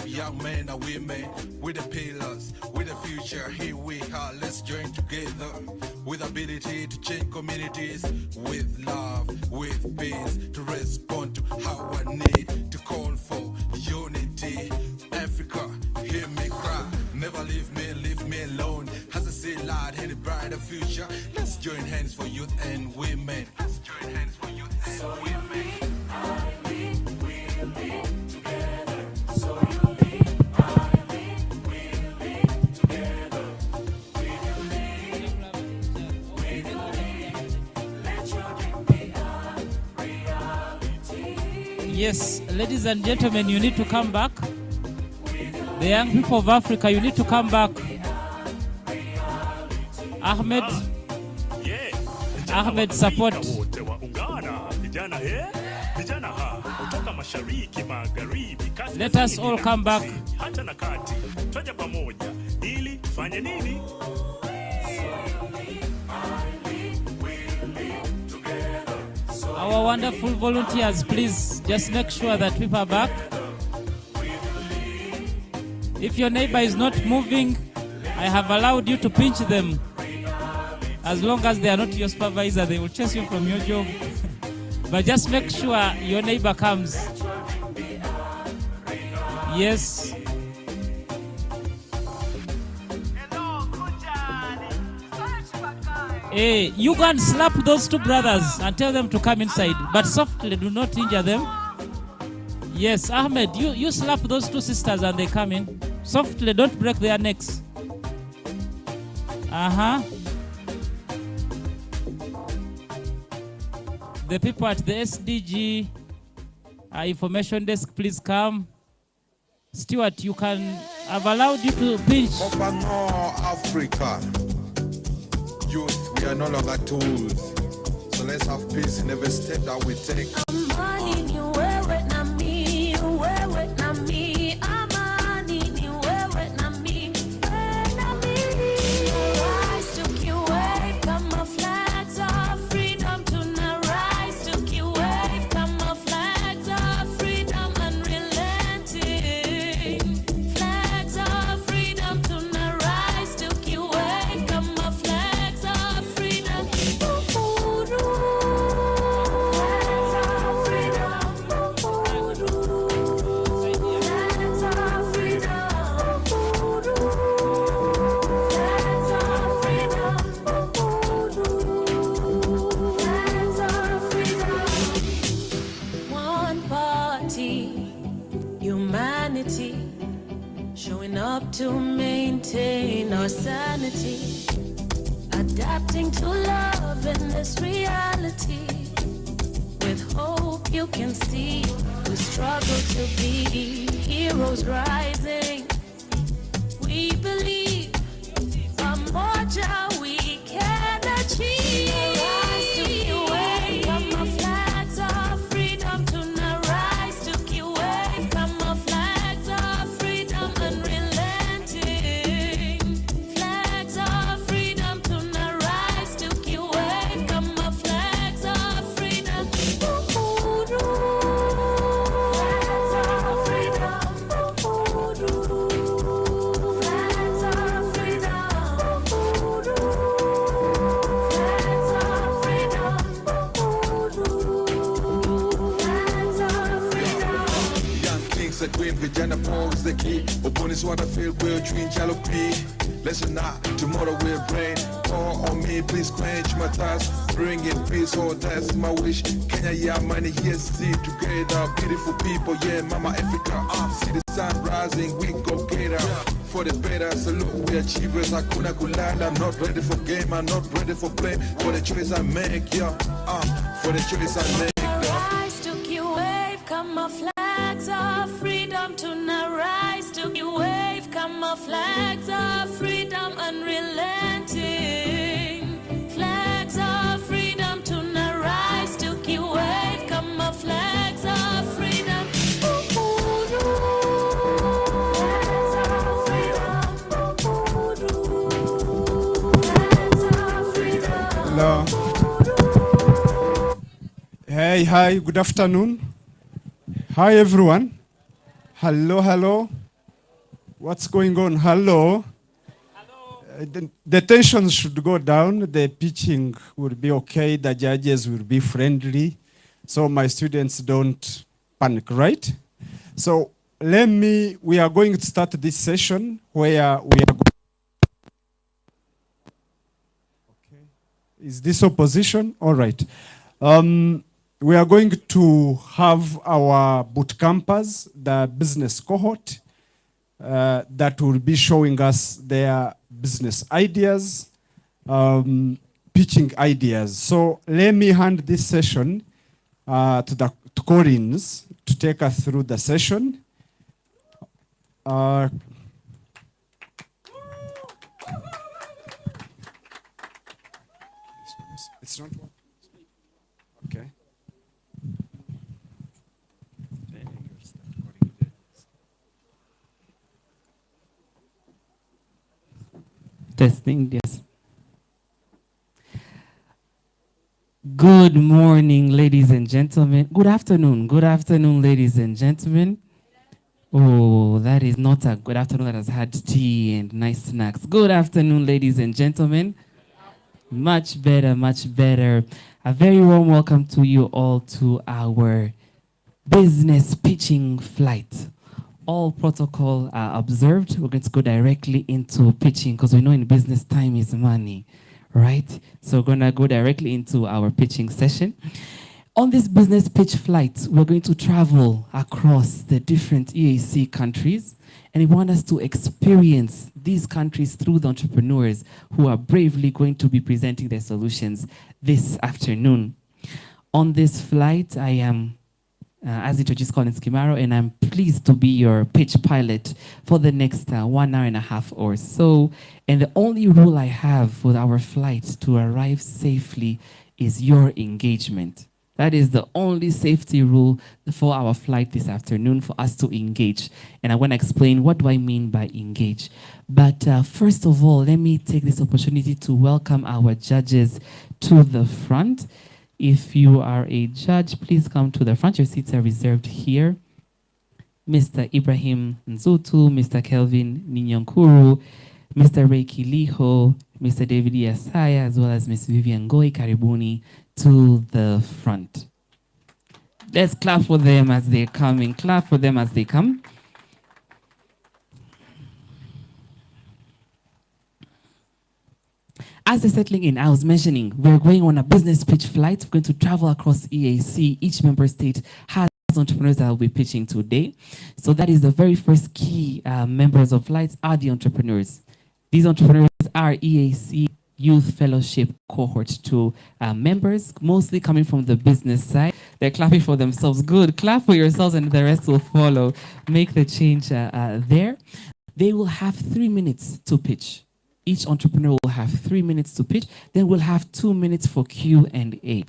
young men and women, with the pillars, with the future, here we are, let's join together, with ability to change communities, with love, with peace, to respond to our need, to call for unity. Africa, hear me cry, never leave me alone, as I say loud in a brighter future, let's join hands for youth and women, let's join hands for youth and women. Yes, ladies and gentlemen, you need to come back. The young people of Africa, you need to come back. Ahmed, Ahmed, support. Let us all come back. Our wonderful volunteers, please just make sure that people are back. If your neighbor is not moving, I have allowed you to pinch them. As long as they are not your supervisor, they will chase you from your job. But just make sure your neighbor comes. Yes. Hey, you go and slap those two brothers and tell them to come inside, but softly, do not injure them. Yes, Ahmed, you slap those two sisters and they come in. Softly, don't break their necks. The people at the SDG information desk, please come. Stuart, you can, I've allowed you to pinch. Africa. Youth, we are no longer tools. So let's have peace in every step that we take. To maintain our sanity, adapting to love in this reality. With hope you can see, we struggle to be heroes rising. We believe a more joy we can achieve. Rise to the way, come our flags of freedom to rise. a queen, vijana pose the key. Opponents wanna feel we're twin jalopy. Listen now, tomorrow we'll rain. Pour on me, please quench my thirst. Bring in peace, oh that's my wish. Kenya, yeah, money, here, see together. Beautiful people, yeah, Mama Africa. See the sun rising, we go get up. For the better, salute, we achievers. Hakuna kulala, I'm not ready for game, I'm not ready for play. For the choice I make, yeah, for the choice I make. Rise, took you wave, come our flags of freedom to now rise, took you wave, come our flags of freedom unrelenting. Flags of freedom to now rise, took you wave, come our flags of freedom. Hello. Hey, hi, good afternoon. Hi, everyone. Hello, hello. What's going on? Hello. The tension should go down. The pitching will be okay. The judges will be friendly. So my students don't panic, right? So we are going to start this session where we are. Is this opposition? All right. We are going to have our boot campers, the business cohort, that will be showing us their business ideas, pitching ideas. So let me hand this session to Collins to take us through the session. It's not one. Okay. Testing, yes. Good morning, ladies and gentlemen. Good afternoon, ladies and gentlemen. Oh, that is not a good afternoon that has had tea and nice snacks. Good afternoon, ladies and gentlemen. Much better, much better. A very warm welcome to you all to our business pitching flight. All protocol are observed. We're going to go directly into pitching because we know in business time is money, right? So we're going to go directly into our pitching session. On this business pitch flight, we're going to travel across the different EAC countries, and we want us to experience these countries through the entrepreneurs who are bravely going to be presenting their solutions this afternoon. On this flight, I am, as introduced, Collins Kimaro, and I'm pleased to be your pitch pilot for the next 1 hour and a half or so. And the only rule I have for our flight to arrive safely is your engagement. That is the only safety rule for our flight this afternoon, for us to engage. And I want to explain what do I mean by engage. But first of all, let me take this opportunity to welcome our judges to the front. If you are a judge, please come to the front. Your seats are reserved here. Mr. Ibrahim Nzutu, Mr. Kelvin Ninyonkuru, Mr. Reiki Liho, Mr. David Yasaya, as well as Ms. Vivian Goi Karibuni to the front. Let's clap for them as they're coming. Clap for them as they come. As they're settling in, I was mentioning, we're going on a business pitch flight. We're going to travel across EAC. Each member state has entrepreneurs that will be pitching today. So that is the very first key members of flights are the entrepreneurs. These entrepreneurs are EAC Youth Fellowship Cohort 2 members, mostly coming from the business side. They're clapping for themselves. Good. Clap for yourselves and the rest will follow. Make the change there. They will have 3 minutes to pitch. Each entrepreneur will have 3 minutes to pitch. Then we'll have 2 minutes for Q&A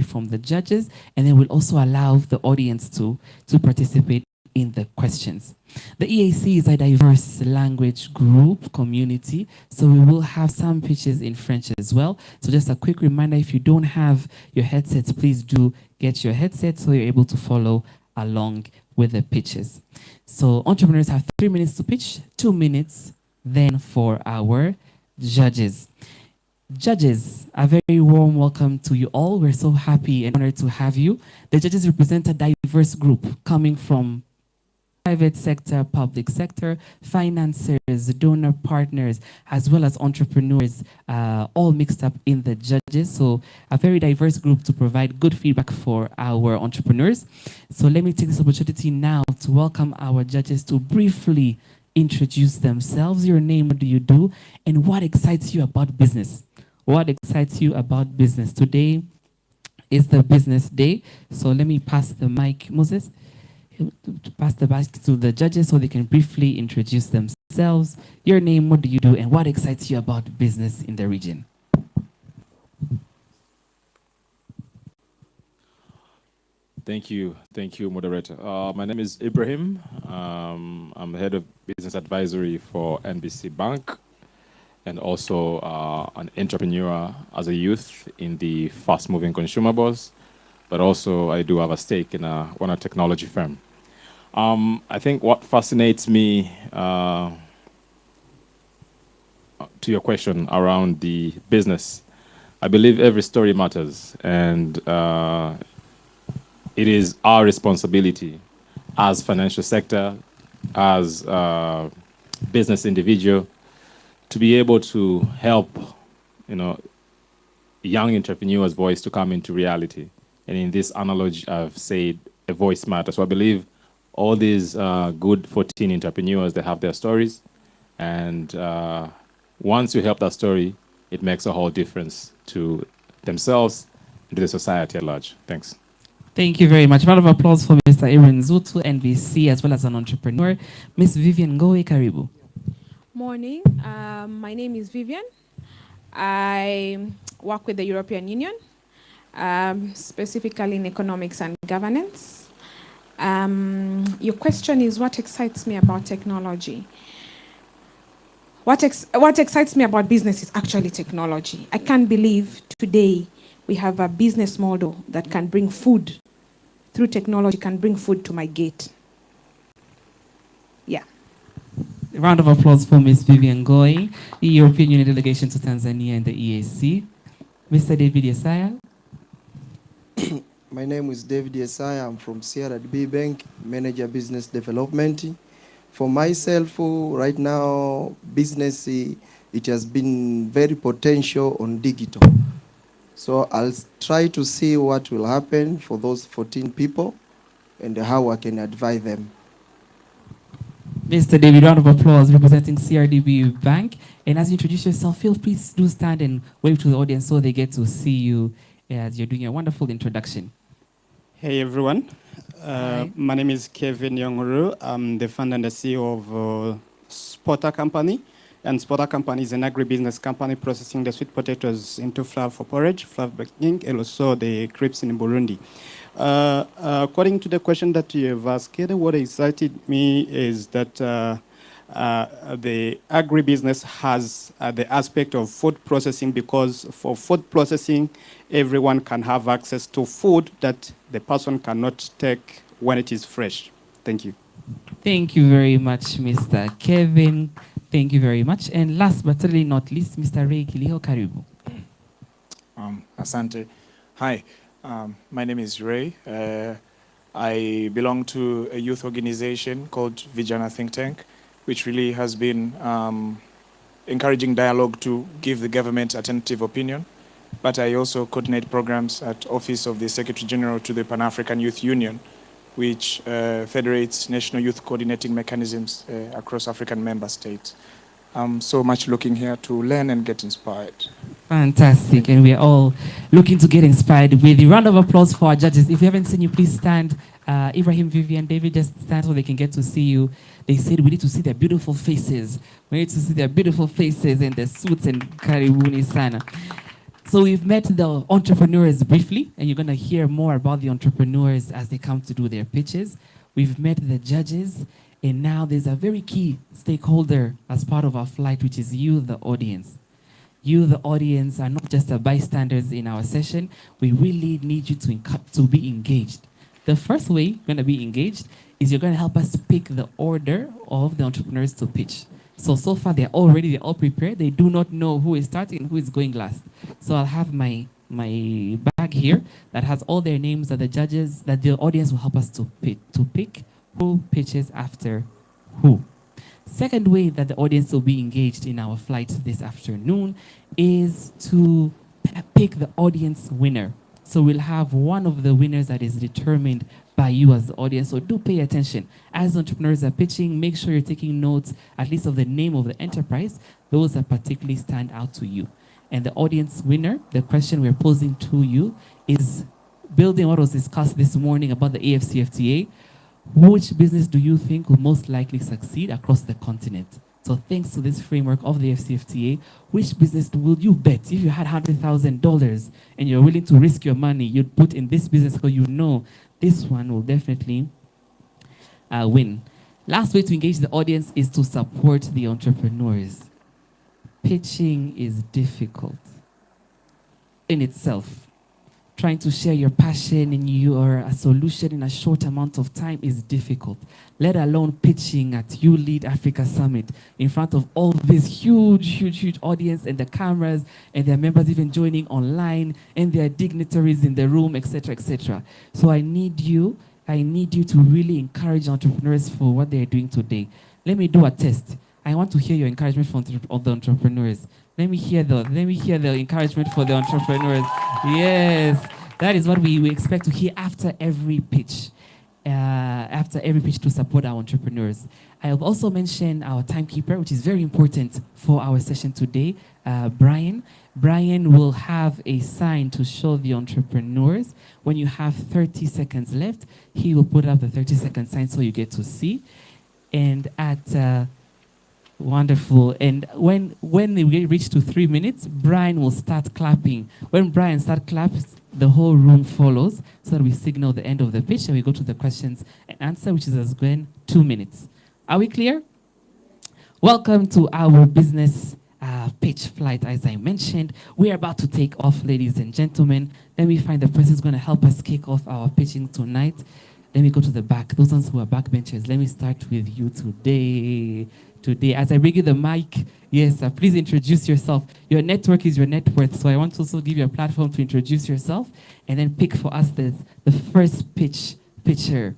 from the judges. And then we'll also allow the audience to participate in the questions. The EAC is a diverse language group community, so we will have some pitches in French as well. So just a quick reminder, if you don't have your headsets, please do get your headsets so you're able to follow along with the pitches. So entrepreneurs have 3 minutes to pitch, 2 minutes then for our judges. Judges, a very warm welcome to you all. We're so happy and honored to have you. The judges represent a diverse group coming from private sector, public sector, financiers, donor partners, as well as entrepreneurs, all mixed up in the judges. So a very diverse group to provide good feedback for our entrepreneurs. So let me take this opportunity now to welcome our judges to briefly introduce themselves. Your name, what do you do, and what excites you about business? What excites you about business? Today is the business day. So let me pass the mic, Moses, to pass the mic to the judges so they can briefly introduce themselves. Your name, what do you do, and what excites you about business in the region? Thank you, moderator. My name is Ibrahim. I'm the head of business advisory for NBC Bank, and also an entrepreneur as a youth in the fast-moving consumables. But also, I do have a stake in a technology firm. I think what fascinates me, to your question around the business, I believe every story matters, and it is our responsibility as financial sector, as business individual, to be able to help, young entrepreneurs' voice to come into reality. And in this analogy, I've said a voice matters. So I believe all these good 14 entrepreneurs, they have their stories. And once you help that story, it makes a whole difference to themselves and to the society at large. Thanks. Thank you very much. Round of applause for Mr. Aaron Zutu, NBC, as well as an entrepreneur. Ms. Vivian Goe, Karibu. Morning. My name is Vivian. I work with the European Union, specifically in economics and governance. Your question is, what excites me about technology? What excites me about business is actually technology. I can't believe today we have a business model that can bring food through technology, can bring food to my gate. Yeah. A round of applause for Ms. Vivian Goy, the European Union delegation to Tanzania and the EAC. Mr. David Yesaya. My name is David Yesaya. I'm from CRDB Bank, Manager Business Development. For myself, right now, business, it has been very potential on digital. So I'll try to see what will happen for those 14 people and how I can advise them. Mr. David, round of applause representing CRDB Bank. And as you introduce yourself, please do stand and wave to the audience so they get to see you as you're doing a wonderful introduction. Hey everyone, my name is Kevin Yonguru. I'm the founder and the CEO of Spotter Company. And Spotter Company is an agribusiness company processing the sweet potatoes into flour for porridge, flour baking, and also the crepes in Burundi. According to the question that you have asked, what excited me is that the agribusiness has the aspect of food processing, because for food processing, everyone can have access to food that the person cannot take when it is fresh. Thank you. Thank you very much, Mr. Kevin. Thank you very much. And last but certainly not least, Mr. Ray Kiliho, Karibu. Asante. Hi, my name is Ray. I belong to a youth organization called Vijana Think Tank, which really has been encouraging dialogue to give the government a tentative opinion. But I also coordinate programs at Office of the Secretary General to the Pan-African Youth Union, which federates national youth coordinating mechanisms across African member states. I'm so much looking here to learn and get inspired. Fantastic, and we are all looking to get inspired with a round of applause for our judges. If you haven't seen you, please stand. Ibrahim, Vivian, David, just stand so they can get to see you. They said we need to see their beautiful faces. We need to see their beautiful faces and their suits and karibuni sana. So we've met the entrepreneurs briefly, and you're going to hear more about the entrepreneurs as they come to do their pitches. We've met the judges, and now there's a very key stakeholder as part of our flight, which is you, the audience. You, the audience, are not just the bystanders in our session. We really need you to be engaged. The first way you're going to be engaged is you're going to help us pick the order of the entrepreneurs to pitch. So far, they're all ready, they're all prepared. They do not know who is starting and who is going last. So I'll have my bag here that has all their names that the judges, that the audience will help us to pick who pitches after who. Second way that the audience will be engaged in our flight this afternoon is to pick the audience winner. So we'll have one of the winners that is determined by you as the audience. So do pay attention. As entrepreneurs are pitching, make sure you're taking notes, at least of the name of the enterprise, those that particularly stand out to you. And the audience winner, the question we're posing to you is, building what was discussed this morning about the AFCFTA, which business do you think will most likely succeed across the continent? So thanks to this framework of the FCFTA, which business will you bet? If you had $100,000 and you're willing to risk your money, you'd put in this business because you know this one will definitely win. Last way to engage the audience is to support the entrepreneurs. Pitching is difficult in itself. Trying to share your passion and your solution in a short amount of time is difficult, let alone pitching at YouLead Africa Summit in front of all this huge audience and the cameras and their members even joining online and their dignitaries in the room, etc., etc. So I need you to really encourage entrepreneurs for what they're doing today. Let me do a test. I want to hear your encouragement from the entrepreneurs. Let me hear the encouragement for the entrepreneurs. Yes, that is what we expect to hear after every pitch. To support our entrepreneurs. I have also mentioned our timekeeper, which is very important for our session today, Brian. Brian will have a sign to show the entrepreneurs. When you have 30 seconds left, he will put up the 30-second sign so you get to see. And at wonderful. And when we reach to 3 minutes, Brian will start clapping. When Brian starts clapping, the whole room follows so that we signal the end of the pitch and we go to the questions and answer, which is as again 2 minutes. Are we clear? Welcome to our business pitch flight. As I mentioned, we're about to take off, ladies and gentlemen. Let me find the person who's going to help us kick off our pitching tonight. Let me go to the back. Those ones who are backbenchers, let me start with you today. As I bring you the mic, yes, please introduce yourself. Your network is your net worth, so I want to also give you a platform to introduce yourself and then pick for us the first pitcher.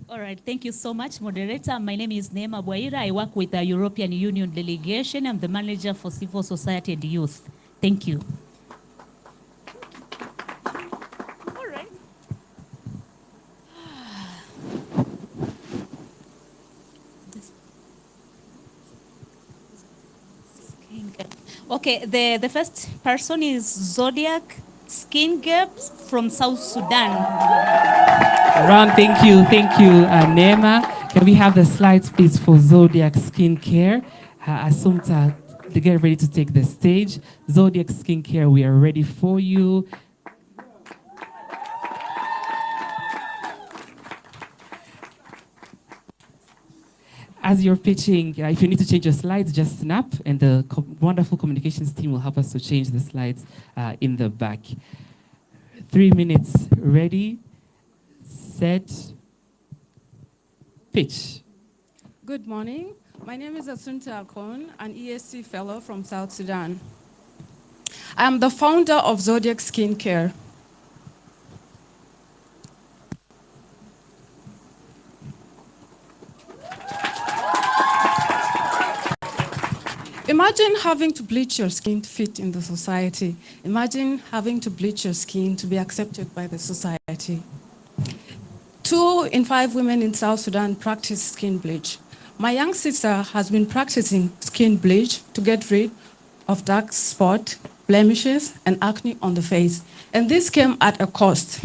All right, thank you so much, moderator. My name is Neema Bwaira. I work with the European Union delegation. I'm the manager for civil society and youth. Thank you. All right. Okay, the first person is Zodiac Skincare from South Sudan. Ron, thank you, Neema. Can we have the slides, please, for Zodiac Skincare? Assumpta, to get ready to take the stage. Zodiac Skincare, we are ready for you. As you're pitching, if you need to change your slides, just snap, and the wonderful communications team will help us to change the slides in the back. 3 minutes, ready, set, pitch. Good morning. My name is Asunta Akon, an EAC Fellow from South Sudan. I am the founder of Zodiac Skincare. Imagine having to bleach your skin to fit in the society. Imagine having to bleach your skin to be accepted by the society. 2 in 5 women in South Sudan practice skin bleach. My young sister has been practicing skin bleach to get rid of dark spots, blemishes, and acne on the face. And this came at a cost.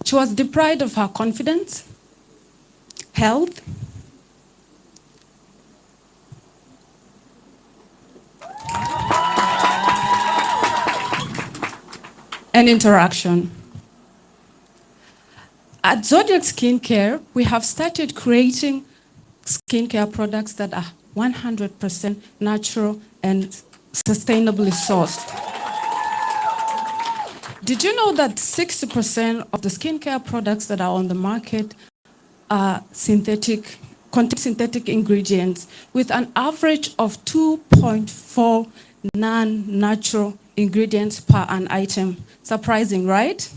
She was deprived of her confidence, health, and interaction. At Zodiac Skincare, we have started creating skincare products that are 100% natural and sustainably sourced. Did you know that 60% of the skincare products that are on the market are contain synthetic ingredients with an average of 2.4 non-natural ingredients per an item? Surprising, right?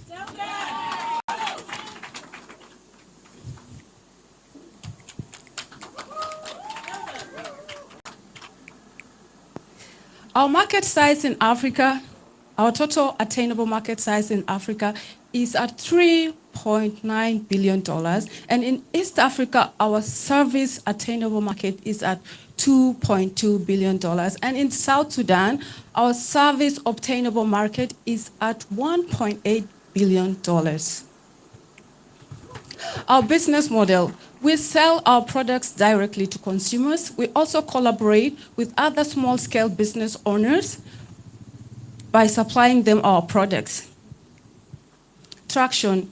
Our market size in Africa, our total attainable market size in Africa is at $3.9 billion. And in East Africa, our service attainable market is at $2.2 billion. And in South Sudan, our service obtainable market is at $1.8 billion. Our business model, we sell our products directly to consumers. We also collaborate with other small-scale business owners by supplying them our products. Traction.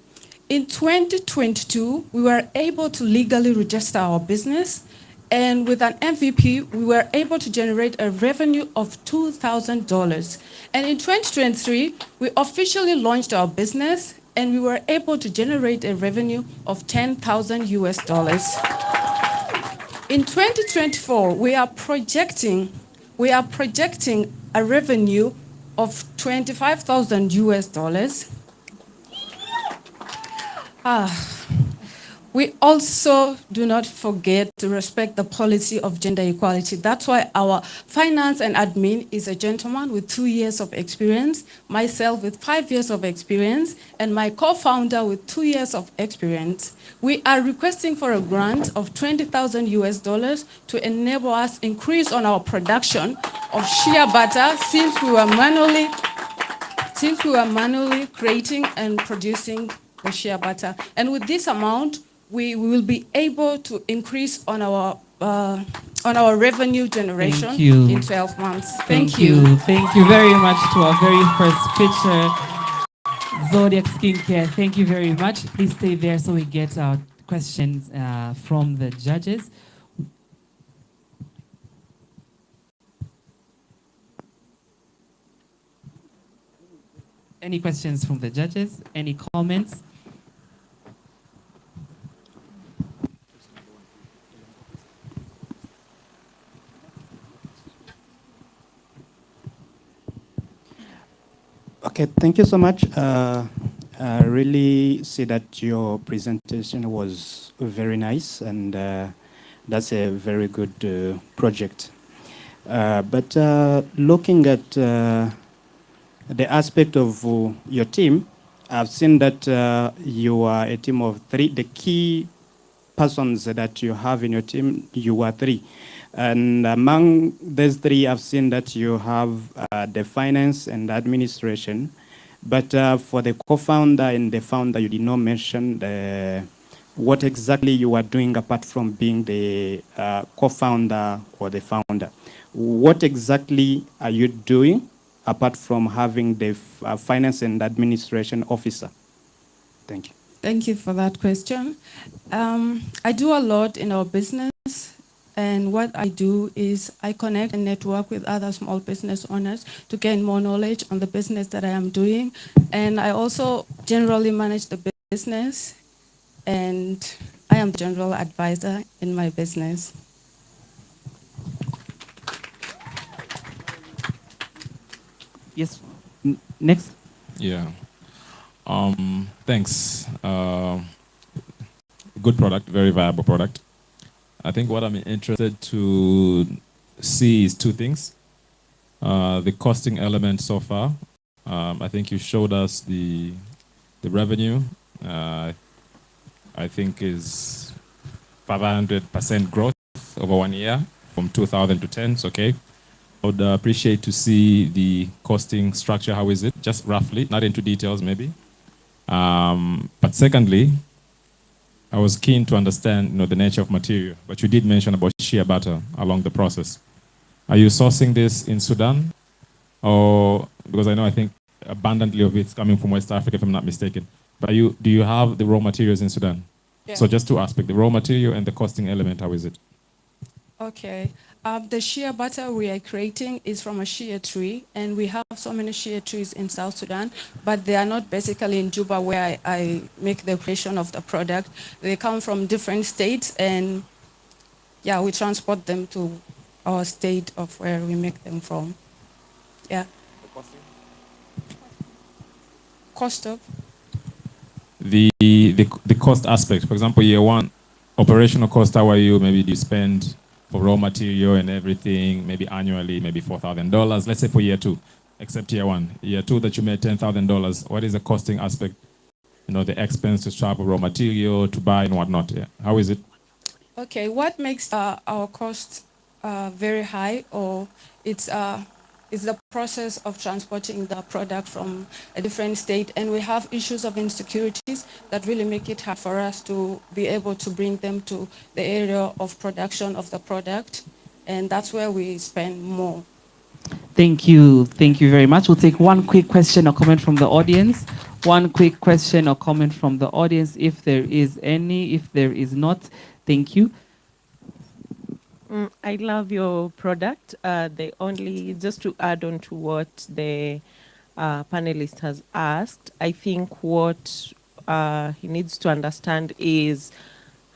In 2022, we were able to legally register our business, and with an MVP, we were able to generate a revenue of $2,000. And in 2023, we officially launched our business, and we were able to generate a revenue of $10,000 US. In 2024, we are projecting a revenue of $25,000 US. We also do not forget to respect the policy of gender equality. That's why our finance and admin is a gentleman with 2 years of experience, myself with 5 years of experience, and my co-founder with 2 years of experience. We are requesting for a grant of $20,000 US to enable us increase on our production of shea butter since we were manually creating and producing the shea butter. And with this amount, we will be able to increase on our revenue generation in 12 months. Thank you. Thank you very much to our very first pitcher, Zodiac Skincare. Thank you very much. Please stay there so we get our questions from the judges. Any questions from the judges? Any comments? Okay, thank you so much. I really see that your presentation was very nice, and that's a very good project. But looking at the aspect of your team, I've seen that you are a team of 3. The key persons that you have in your team, you are 3. And among these 3, I've seen that you have the finance and administration. But for the co-founder and the founder, you did not mention what exactly you are doing apart from being the co-founder or the founder. What exactly are you doing apart from having the finance and administration officer? Thank you. Thank you for that question. I do a lot in our business. And what I do is I connect and network with other small business owners to gain more knowledge on the business that I am doing. And I also generally manage the business, and I am the general advisor in my business. Yes. Next. Yeah. Thanks. Good product, very viable product. I think what I'm interested to see is 2 things. The costing element so far. I think you showed us the revenue. I think is 500% growth over 1 year from 2000 to 10. So, okay. I would appreciate to see the costing structure. How is it? Just roughly, not into details maybe. But secondly, I was keen to understand, the nature of material, but you did mention about shea butter along the process. Are you sourcing this in Sudan? Or, because I think abundantly of it's coming from West Africa, if I'm not mistaken. But do you have the raw materials in Sudan? Yeah. So just 2 aspects, the raw material and the costing element, how is it? Okay. The shea butter we are creating is from a shea tree, and we have so many shea trees in South Sudan, but they are not basically in Juba where I make the creation of the product. They come from different states, and yeah, we transport them to our state of where we make them from. Yeah. The costing? Cost of? The cost aspect. For example, year 1, operational cost, how are you? Maybe do you spend for raw material and everything, maybe annually, maybe $4,000. Let's say for year 2, except year 1. Year 2 that you made $10,000. What is the costing aspect? You know, the expense to travel, raw material, to buy and whatnot. Yeah. How is it? Okay, what makes our costs very high, or it's the process of transporting the product from a different state, and we have issues of insecurities that really make it hard for us to be able to bring them to the area of production of the product, and that's where we spend more. Thank you very much. We'll take one quick question or comment from the audience. One quick question or comment from the audience, if there is any. If there is not, thank you. I love your product. Just to add on to what the panelist has asked, I think what he needs to understand is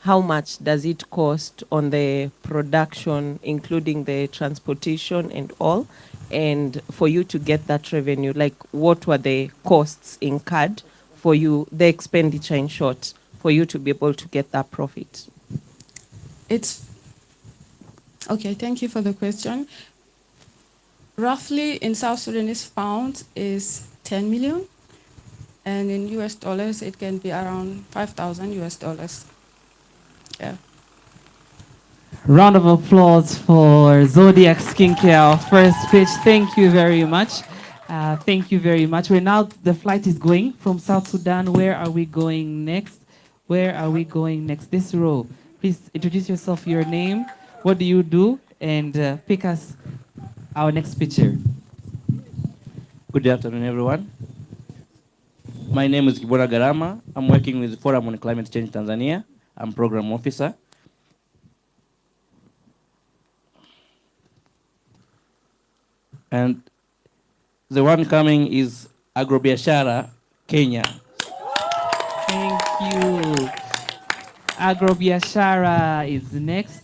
how much does it cost on the production, including the transportation and all, and for you to get that revenue, like what were the costs incurred for you, the expenditure in short, for you to be able to get that profit? Okay, thank you for the question. Roughly in South Sudanese pounds is 10 million, and in US dollars it can be around 5,000 US dollars. Yeah. Round of applause for Zodiac Skincare, our first pitch. Thank you very much. Thank you very much. The flight is going from South Sudan. Where are we going next? Where are we going next? This row. Please introduce yourself, your name, what do you do, and pick us our next picture. Good afternoon, everyone. My name is Kibora Garama. I'm working with Forum on Climate Change Tanzania. I'm program officer. And the one coming is Agrobiashara, Kenya. Thank you. Agrobiashara is next.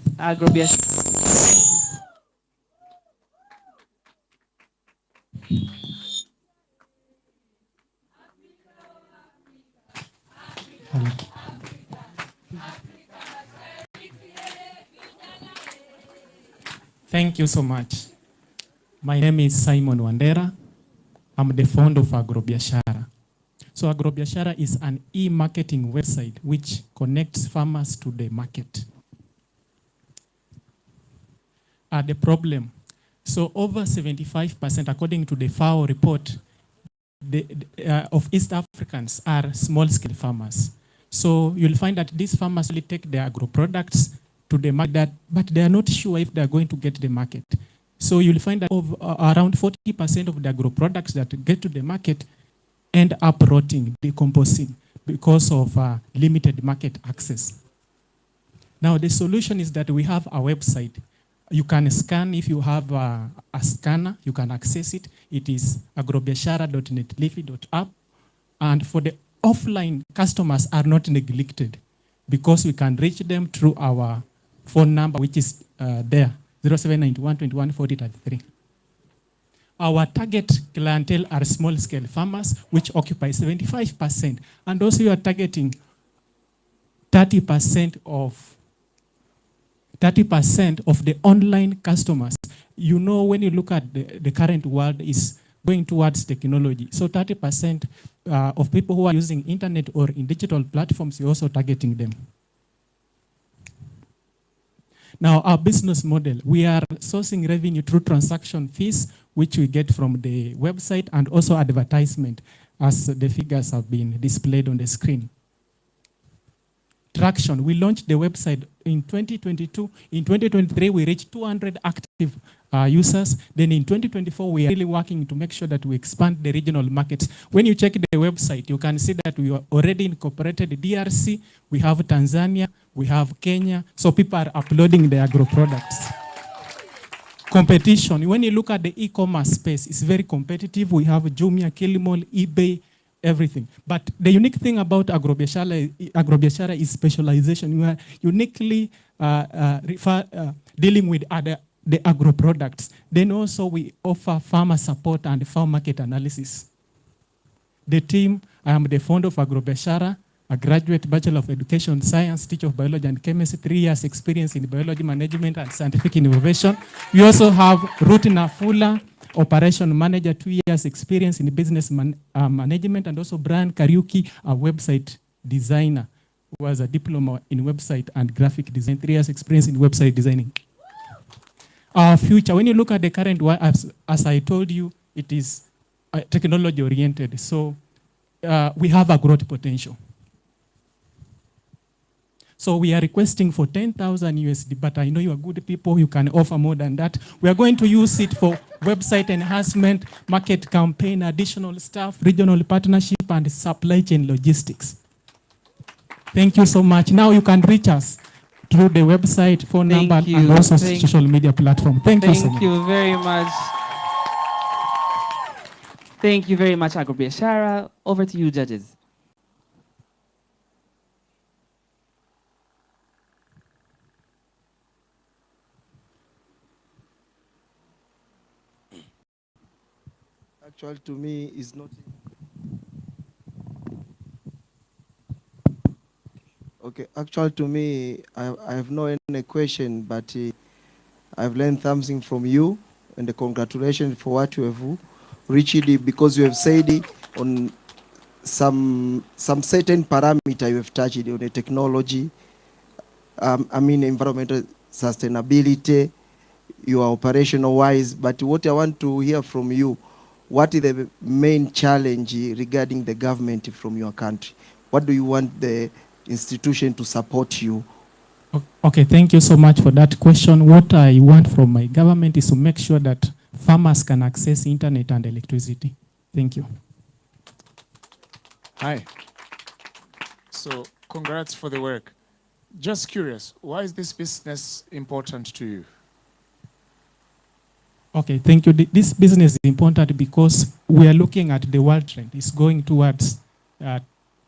Thank you so much. My name is Simon Wandera. I'm the founder of Agrobiashara. So Agrobiashara is an e-marketing website which connects farmers to the market. The problem, so over 75%, according to the FAO report, of East Africans are small-scale farmers. So you'll find that these farmers will take their agro products to the market, but they are not sure if they are going to get the market. So you'll find that around 40% of the agro products that get to the market end up rotting, decomposing, because of limited market access. Now the solution is that we have a website. You can scan, if you have a scanner, you can access it. It is agrobiashara.netleafy.app. And for the offline customers are not neglected, because we can reach them through our phone number, which is there, 0791 21 40 33. Our target clientele are small-scale farmers, which occupy 75%. And also you are targeting 30% of the online customers. You know, when you look at the current world is going towards technology. So 30% of people who are using internet or in digital platforms, you're also targeting them. Now, our business model, we are sourcing revenue through transaction fees, which we get from the website, and also advertisement, as the figures have been displayed on the screen. Traction, we launched the website in 2022. In 2023, we reached 200 active users. Then in 2024, we are really working to make sure that we expand the regional markets. When you check the website, you can see that we are already incorporated DRC, we have Tanzania, we have Kenya, so people are uploading their agro products. Competition, when you look at the e-commerce space, it's very competitive. We have Jumia, Kilimall, eBay, everything. But the unique thing about Agrobiashara is specialization. We are uniquely dealing with the agro products. Then also we offer farmer support and farm market analysis. The team, I am the founder of Agrobiashara. a graduate Bachelor of Education Science, teacher of biology and chemistry, 3 years experience in biology management and scientific innovation. We also have Ruth Nafula, operation manager, 2 years experience in business management, and also Brian Kariuki, a website designer, who has a diploma in website and graphic design, 3 years experience in website designing. Our future, when you look at the current one, as I told you, it is technology oriented. So we have a growth potential. So we are requesting for 10,000 USD, but I know you are good people, you can offer more than that. We are going to use it for website enhancement, market campaign, additional staff, regional partnership, and supply chain logistics. Thank you so much. Now you can reach us through the website, phone number, and also social media platform. Thank you so much. Thank you very much. Thank you very much, Agrobiashara. Over to you, judges. Actually, to me, is not. Okay, actually, to me, I have no any question, but I've learned something from you, and congratulations for what you have reached, because you have said on some certain parameter you have touched on the technology, I mean environmental sustainability, you are operational wise, but what I want to hear from you, what is the main challenge regarding the government from your country? What do you want the institution to support you? Okay, thank you so much for that question. What I want from my government is to make sure that farmers can access internet and electricity. Thank you. Hi. So congrats for the work. Just curious, why is this business important to you? Okay, thank you. This business is important because we are looking at the world trend. It's going towards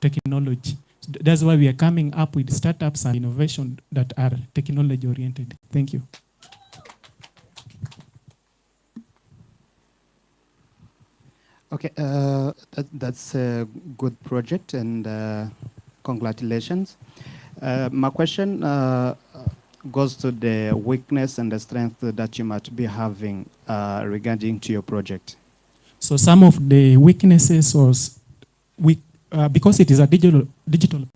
technology. So that's why we are coming up with startups and innovation that are technology oriented. Thank you. Okay, that's a good project, and congratulations. My question goes to the weakness and the strength that you might be having regarding to your project. So some of the weaknesses was because it is a digital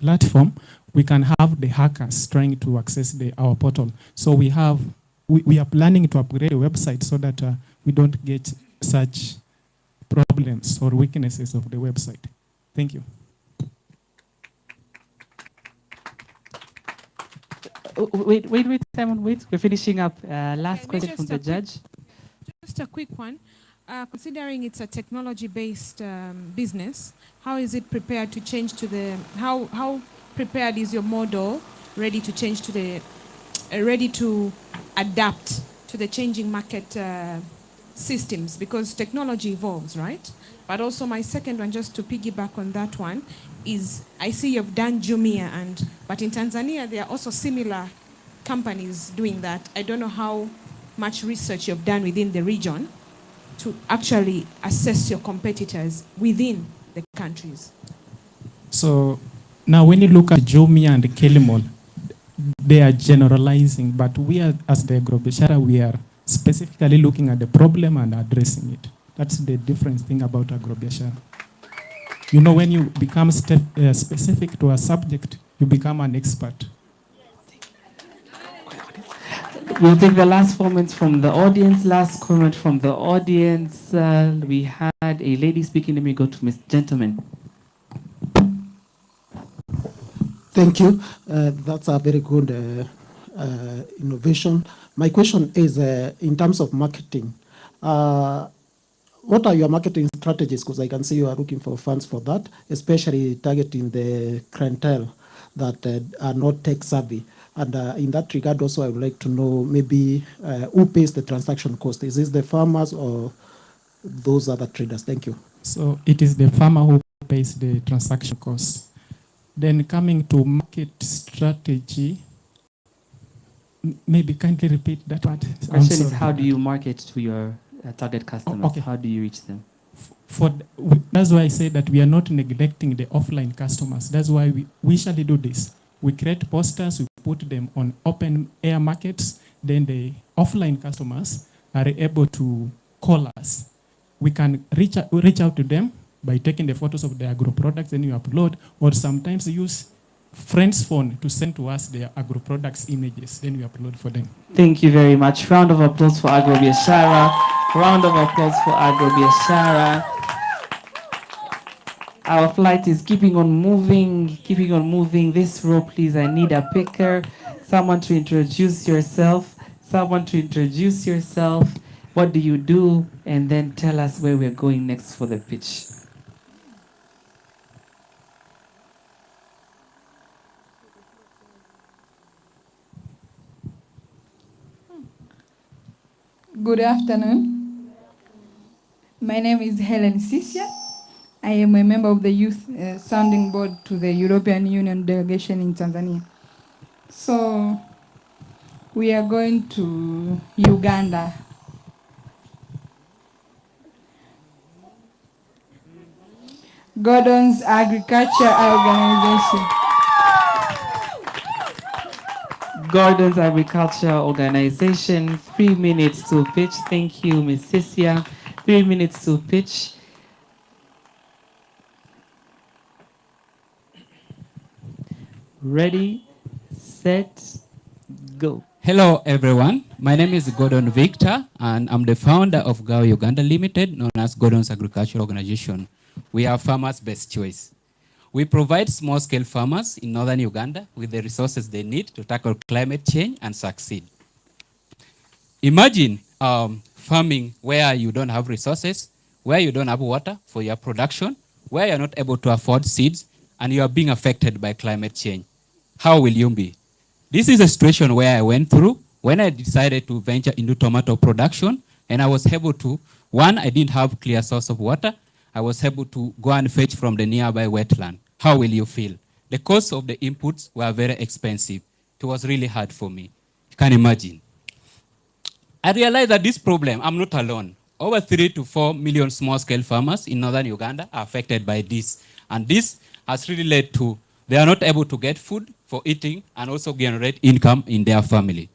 platform, we can have the hackers trying to access our portal. So we are planning to upgrade the website so that we don't get such problems or weaknesses of the website. Thank you. Wait, Simon, wait. We're finishing up. Last question from the judge. Just a quick one. Considering it's a technology-based business, how is it prepared to change to the, how prepared is your model ready to change to the, ready to adapt to the changing market systems? Because technology evolves, right? But also my second one, just to piggyback on that one, is I see you've done Jumia, but in Tanzania there are also similar companies doing that. I don't know how much research you've done within the region to actually assess your competitors within the countries. So now when you look at Jumia and Kilimall, they are generalizing, but we are, as the Agrobiashara, we are specifically looking at the problem and addressing it. That's the different thing about Agrobiashara. You know, when you become specific to a subject, you become an expert. We'll take the last comments from the audience. Last comment from the audience. We had a lady speaking. Let me go to Miss Gentleman. Thank you. That's a very good innovation. My question is in terms of marketing. What are your marketing strategies? Because I can see you are looking for funds for that, especially targeting the clientele that are not tech savvy. And in that regard, also, I would like to know maybe who pays the transaction cost? Is this the farmers or those other traders? Thank you. So it is the farmer who pays the transaction cost. Then coming to market strategy, maybe kindly repeat that part. The question is, how do you market to your target customers? Okay. How do you reach them? That's why I say that we are not neglecting the offline customers. That's why we usually do this. We create posters, we put them on open air markets, then the offline customers are able to call us. We can reach out to them by taking the photos of the agro products, then you upload, or sometimes use friends' phone to send to us their agro products images, then we upload for them. Thank you very much. Round of applause for Agrobiashara. Round of applause for Agrobiashara. Our flight is keeping on moving, keeping on moving. This row, please, I need a picker. Someone to introduce yourself. Someone to introduce yourself. What do you do? And then tell us where we're going next for the pitch. Good afternoon. My name is Helen Sisia. I am a member of the Youth Sounding Board to the European Union delegation in Tanzania. So we are going to Uganda. Gordon's Agriculture Organization. Gordon's Agriculture Organization, 3 minutes to pitch. Thank you, Ms. Sisia. 3 minutes to pitch. Ready, set, go. Hello, everyone. My name is Gordon Victor, and I'm the founder of GAO Uganda Limited, known as Gordon's Agricultural Organization. We are farmers' best choice. We provide small-scale farmers in northern Uganda with the resources they need to tackle climate change and succeed. Imagine farming where you don't have resources, where you don't have water for your production, where you're not able to afford seeds, and you are being affected by climate change. How will you be? This is a situation where I went through when I decided to venture into tomato production, and I was able to, one, I didn't have clear source of water. I was able to go and fetch from the nearby wetland. How will you feel? The cost of the inputs were very expensive. It was really hard for me. You can imagine. I realized that this problem, I'm not alone. Over 3 to 4 million small-scale farmers in northern Uganda are affected by this. And this has really led to they are not able to get food for eating and also generate income in their family.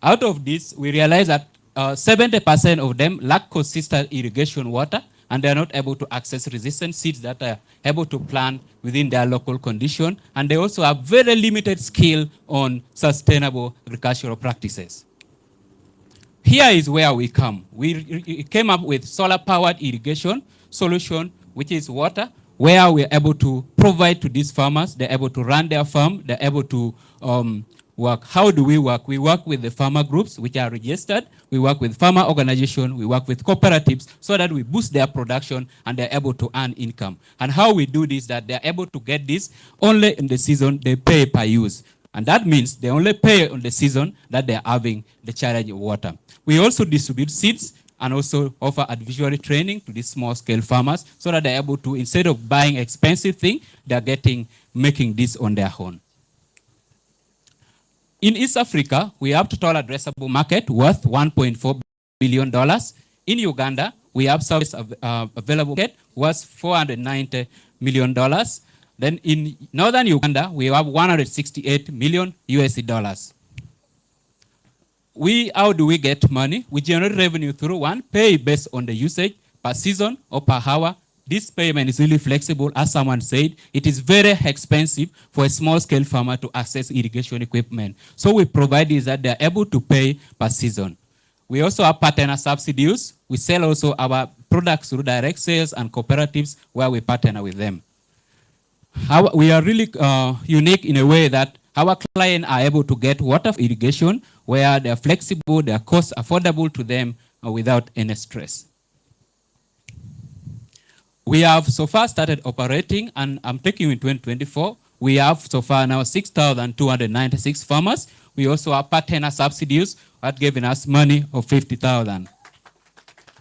Out of this, we realize that 70% of them lack consistent irrigation water, and they are not able to access resistant seeds that are able to plant within their local condition, and they also have very limited skill on sustainable agricultural practices. Here is where we come. We came up with solar-powered irrigation solution, which is water, where we're able to provide to these farmers. They're able to run their farm, they're able to work. How do we work? We work with the farmer groups which are registered, we work with farmer organizations, we work with cooperatives so that we boost their production and they're able to earn income. And how we do this, that they're able to get this only in the season they pay per use. And that means they only pay on the season that they're having the challenge of water. We also distribute seeds and also offer advisory training to these small-scale farmers so that they're able to, instead of buying expensive things, they're making this on their own. In East Africa, we have total addressable market worth $1.4 billion. In Uganda, we have service available market worth $490 million. Then in northern Uganda, we have $168 million USD. How do we get money? We generate revenue through one, pay based on the usage per season or per hour. This payment is really flexible. As someone said, it is very expensive for a small-scale farmer to access irrigation equipment. So we provide this that they're able to pay per season. We also have partner subsidies. We sell also our products through direct sales and cooperatives where we partner with them. We are really unique in a way that our clients are able to get water irrigation where they're flexible, their costs affordable to them without any stress. We have so far started operating, and I'm taking you in 2024. We have so far now 6,296 farmers. We also have partner subsidies that giving us money of 50,000.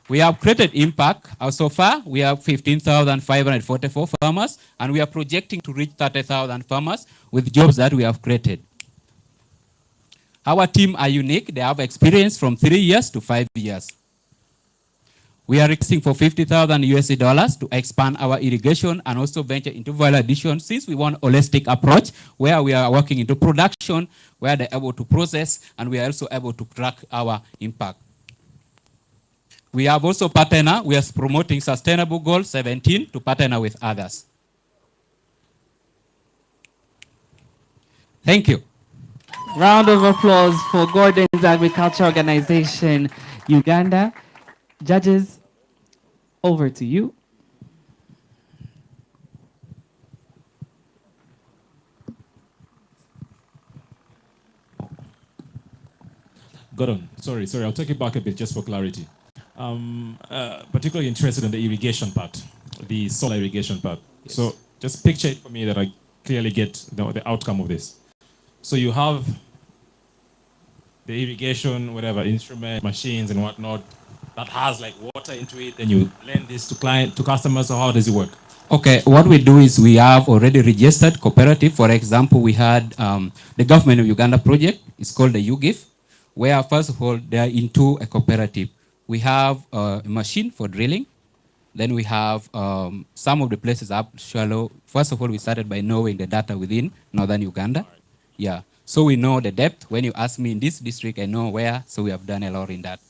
We have created impact. So far, we have 15,544 farmers, and we are projecting to reach 30,000 farmers with jobs that we have created. Our team are unique. They have experience from 3 years to 5 years. We are requesting for $50,000 to expand our irrigation and also venture into value addition, since we want a holistic approach where we are working into production, where they're able to process, and we are also able to track our impact. We have also partner. We are promoting Sustainable Goal 17 to partner with others. Thank you. Round of applause for Gordon's Agriculture Organization, Uganda. Judges, over to you. Gordon, sorry, I'll take it back a bit just for clarity. Particularly interested in the irrigation part, the solar irrigation part. Yes. So just picture it for me that I clearly get the outcome of this. So you have the irrigation, whatever, instrument, machines and whatnot, that has like water into it, and you lend this to customers, or how does it work? Okay, what we do is we have already registered cooperative. For example, we had the government of Uganda project. It's called the YouGive, where first of all, they are into a cooperative. We have a machine for drilling. Then we have some of the places up shallow. First of all, we started by knowing the data within northern Uganda. Yeah, so we know the depth. When you ask me in this district, I know where, so we have done a lot in that.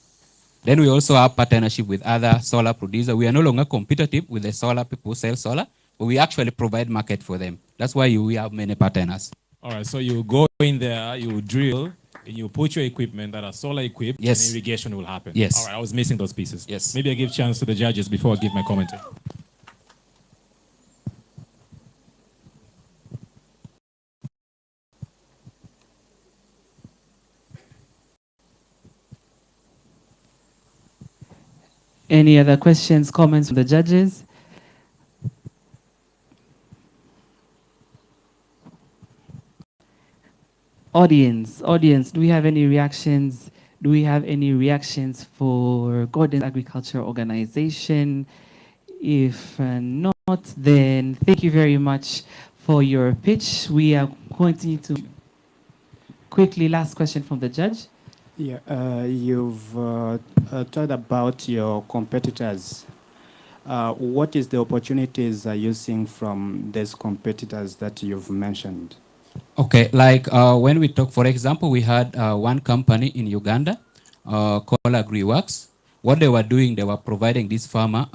Then we also have partnership with other solar producers. We are no longer competitive with the solar people who sell solar, but we actually provide market for them. That's why we have many partners. All right, so you go in there, you drill, and you put your equipment that are solar equipped, yes, and irrigation will happen. Yes. All right, I was missing those pieces. Yes. Maybe I give chance to the judges before I give my commentary. Any other questions, comments from the judges? Audience, do we have any reactions? Do we have any reactions for Gordon's Agriculture Organization? If not, then thank you very much for your pitch. We are going to quickly, last question from the judge. Yeah, you've talked about your competitors. What is the opportunities you seeing from these competitors that you've mentioned? Okay, like when we talk, for example, we had one company in Uganda called AgriWorks. What they were doing, they were providing this farmer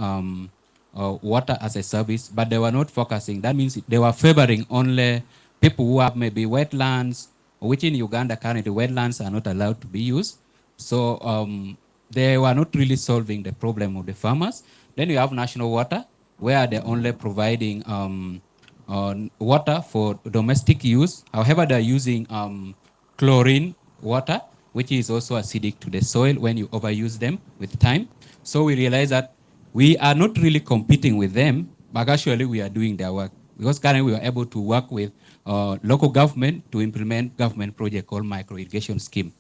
water as a service, but they were not focusing. That means they were favoring only people who have maybe wetlands, which in Uganda currently wetlands are not allowed to be used. So they were not really solving the problem of the farmers. Then you have national water, where they're only providing water for domestic use. However, they're using chlorine water, which is also acidic to the soil when you overuse them with time. So we realize that we are not really competing with them, but actually we are doing their work. Because currently we are able to work with local government to implement government project called micro irrigation scheme.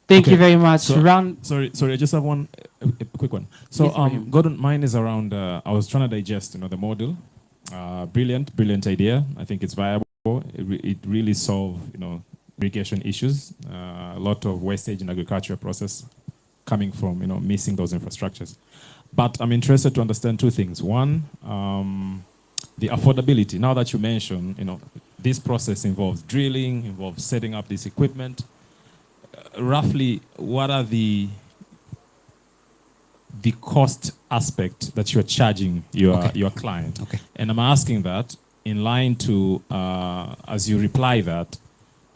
Thank you very much. So, sorry, I just have one a quick one. So, Yes, Gordon, mine is around. I was trying to digest, the model. Brilliant idea. I think it's viable. It really solves, irrigation issues. A lot of wastage in agricultural process coming from, missing those infrastructures. But I'm interested to understand two things. One, the affordability. Now that you mentioned, this process involves drilling, involves setting up this equipment. Roughly, what are the cost aspect that you're charging your client? Okay. And I'm asking that in line to, as you reply that,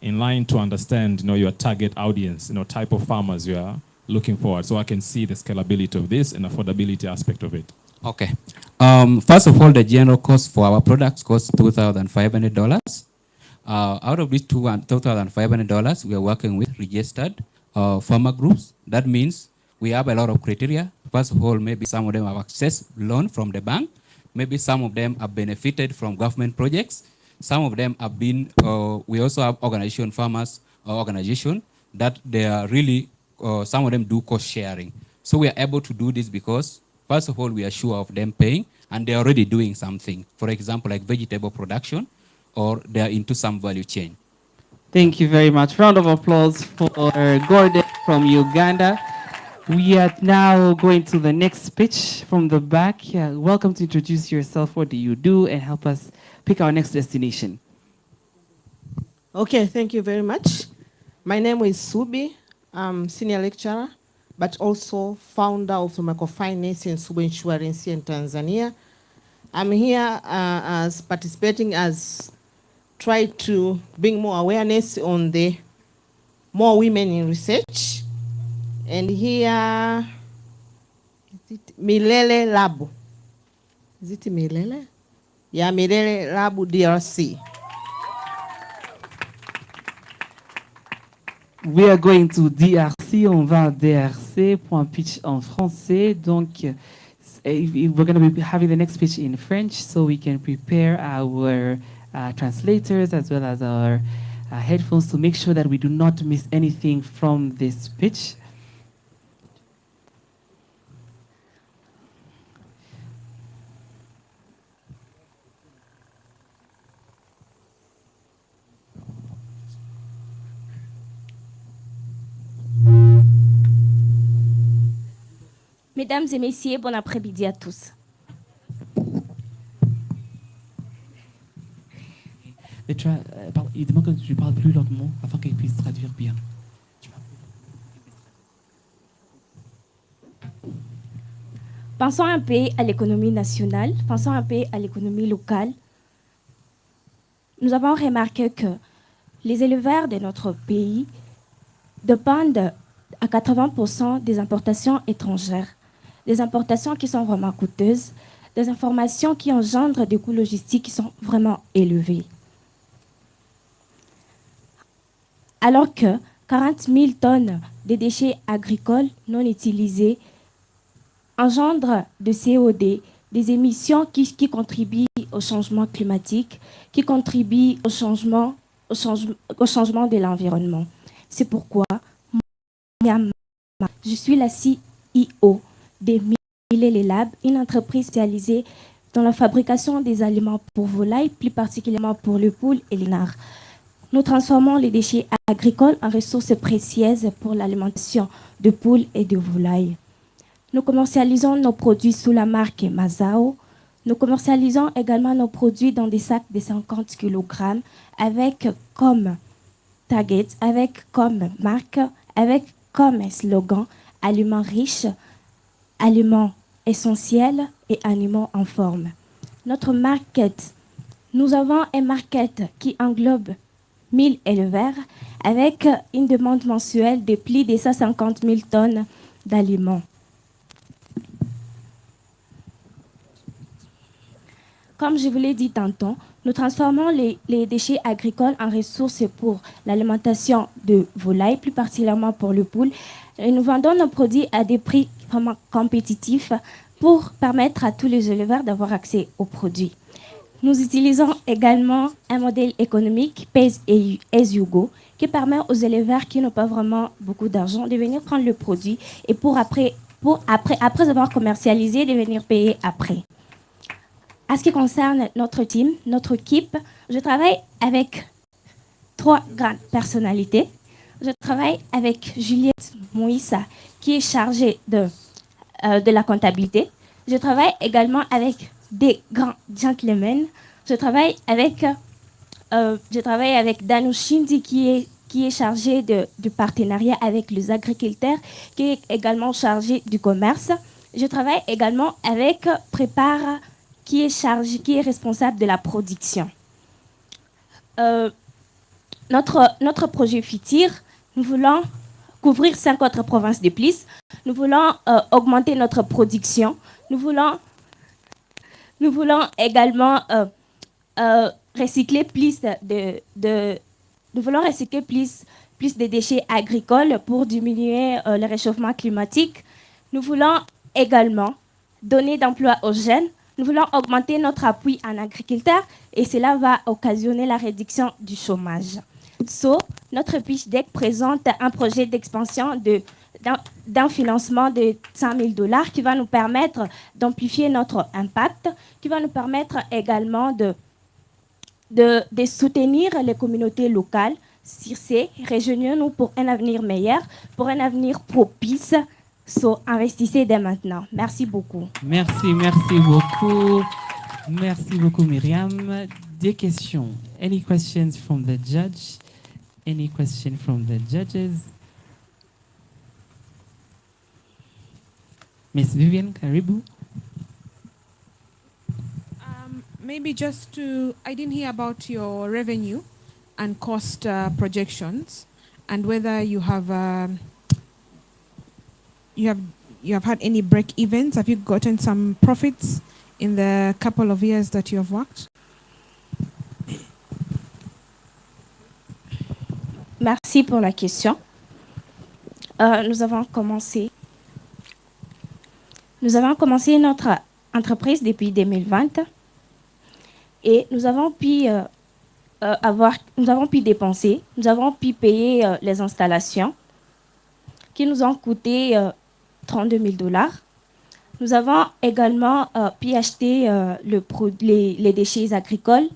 in line to understand, your target audience, type of farmers you are looking for, so I can see the scalability of this and affordability aspect of it. Okay. First of all, the general cost for our products costs $2,500. Out of these $2,500, we are working with registered farmer groups. That means we have a lot of criteria. First of all, maybe some of them have access loan from the bank. Maybe some of them have benefited from government projects. Some of them have been, we also have organization that they are really, some of them do cost sharing. So we are able to do this because, first of all, we are sure of them paying, and they're already doing something. For example, like vegetable production, or they're into some value chain. Thank you very much. Round of applause for Gordon from Uganda. We are now going to the next speech from the back. Welcome to introduce yourself. What do you do? And help us pick our next destination. Okay, thank you very much. My name is Subi. I'm senior lecturer, but also founder of the microfinance and Subi Insurance in Tanzania. I'm here as participating as try to bring more awareness on the more women in research. And here, is it Milele Lab? Is it Milele? Yeah, Milele Lab DRC. We are going to DRC. On va à DRC pour un pitch en français. Donc, we're going to be having the next pitch in French so we can prepare our translators as well as our headphones to make sure that we do not miss anything from this pitch. Mesdames et messieurs, bon après-midi à tous. Il demande que tu parles plus lentement afin qu'il puisse traduire bien. Pensons un peu à l'économie nationale, pensons un peu à l'économie locale. Nous avons remarqué que les éleveurs de notre pays dépendent à 80% des importations étrangères, des importations qui sont vraiment coûteuses, des informations qui engendrent des coûts logistiques qui sont vraiment élevés. Alors que 40 000 tonnes de déchets agricoles non utilisés engendrent de CO2, des émissions qui contribuent au changement climatique, qui contribuent au changement de l'environnement. C'est pourquoi je suis la CEO de YouLead Lab, une entreprise spécialisée dans la fabrication des aliments pour volailles, plus particulièrement pour les poules et les renards. Nous transformons les déchets agricoles en ressources précieuses pour l'alimentation de poules et de volailles. Nous commercialisons nos produits sous la marque Mazao. Nous commercialisons également nos produits dans des sacs de 50 kg avec comme target, avec comme marque, avec comme slogan aliments riches, aliments essentiels et aliments en forme. Notre market, nous avons un market qui englobe 1000 éleveurs avec une demande mensuelle de plus de 150 000 tonnes d'aliments. Comme je vous l'ai dit tantôt, nous transformons les déchets agricoles en ressources pour l'alimentation de volailles, plus particulièrement pour les poules. Et nous vendons nos produits à des prix vraiment compétitifs pour permettre à tous les éleveurs d'avoir accès aux produits. Nous utilisons également un modèle économique Pay as you go qui permet aux éleveurs qui n'ont pas vraiment beaucoup d'argent de venir prendre le produit et après avoir commercialisé, de venir payer après. En ce qui concerne notre team, notre équipe, je travaille avec 3 grandes personnalités. Je travaille avec Juliette Moïssa, qui est chargée de la comptabilité. Je travaille également avec des grands gentlemen. Je travaille avec Danu Shindi, qui est chargé du partenariat avec les agriculteurs, qui est également chargé du commerce. Je travaille également avec Prépare, qui est responsable de la production. Notre projet FITIR, nous voulons couvrir 5 autres provinces de plus. Nous voulons augmenter notre production. Nous voulons également recycler plus de déchets agricoles pour diminuer le réchauffement climatique. Nous voulons également donner d'emploi aux jeunes. Nous voulons augmenter notre appui en agriculteur et cela va occasionner la réduction du chômage. Notre pitch deck présente un projet d'expansion d'un financement de $100 000 qui va nous permettre d'amplifier notre impact, qui va nous permettre également de soutenir les communautés locales. Sur ces, rejoignons-nous pour un avenir meilleur, pour un avenir propice So, investissez dès maintenant. Merci beaucoup. Merci, merci beaucoup. Merci beaucoup, Myriam. Des questions? Any questions from the judge? Any question from the judges? Miss Vivian, karibu. Maybe just to, I didn't hear about your revenue and cost projections, and whether you have had any break evens. Have you gotten some profits in the couple of years that you have worked? Merci pour la question. Nous avons commencé notre entreprise depuis 2020 et nous avons pu dépenser, nous avons pu payer les installations qui nous ont coûté $32,000. Nous avons également pu acheter les déchets agricoles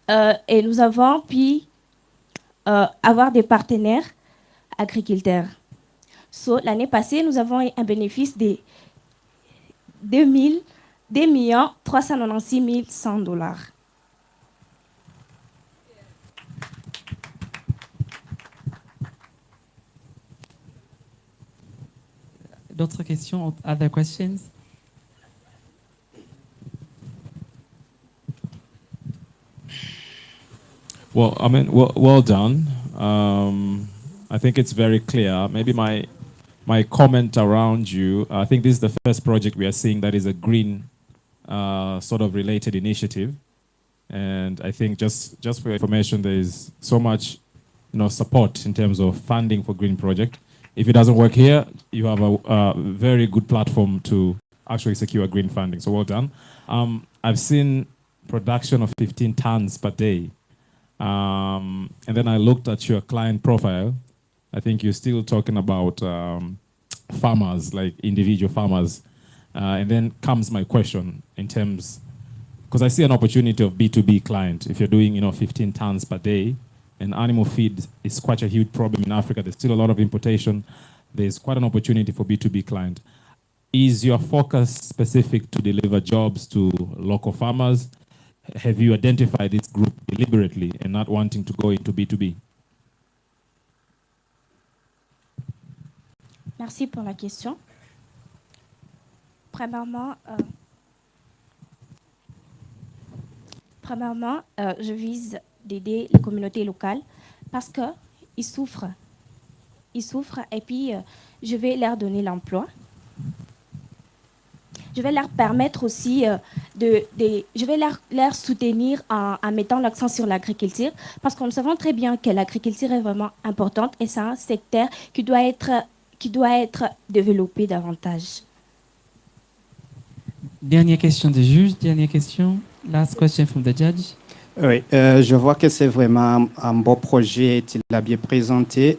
et nous avons pu avoir des partenaires agriculteurs. So, l'année passée, nous avons eu un bénéfice de $2,396,100. D'autres questions? Other questions? Well, I mean, well done. I think it's very clear. Maybe my comment around you, I think this is the first project we are seeing that is a green sort of related initiative. And I think just for your information, there is so much support in terms of funding for green project. If it doesn't work here, you have a very good platform to actually secure green funding. So well done. I've seen production of 15 tons per day. And then I looked at your client profile. I think you're still talking about farmers, like individual farmers. And then comes my question in terms, because I see an opportunity of B2B client. If you're doing 15 tons per day, and animal feed is quite a huge problem in Africa. There's still a lot of importation. There's quite an opportunity for B2B client. Is your focus specific to deliver jobs to local farmers? Have you identified this group deliberately and not wanting to go into B2B? Merci pour la question. Premièrement, je vise d'aider les communautés locales parce qu'ils souffrent. Ils souffrent et puis je vais leur donner l'emploi. Je vais leur permettre aussi je vais leur soutenir en mettant l'accent sur l'agriculture parce que nous savons très bien que l'agriculture est vraiment importante et c'est un secteur qui doit être développé davantage. Dernière question du juge, dernière question. Last question from the judge. Oui, je vois que c'est vraiment un beau projet, tu l'as bien présenté.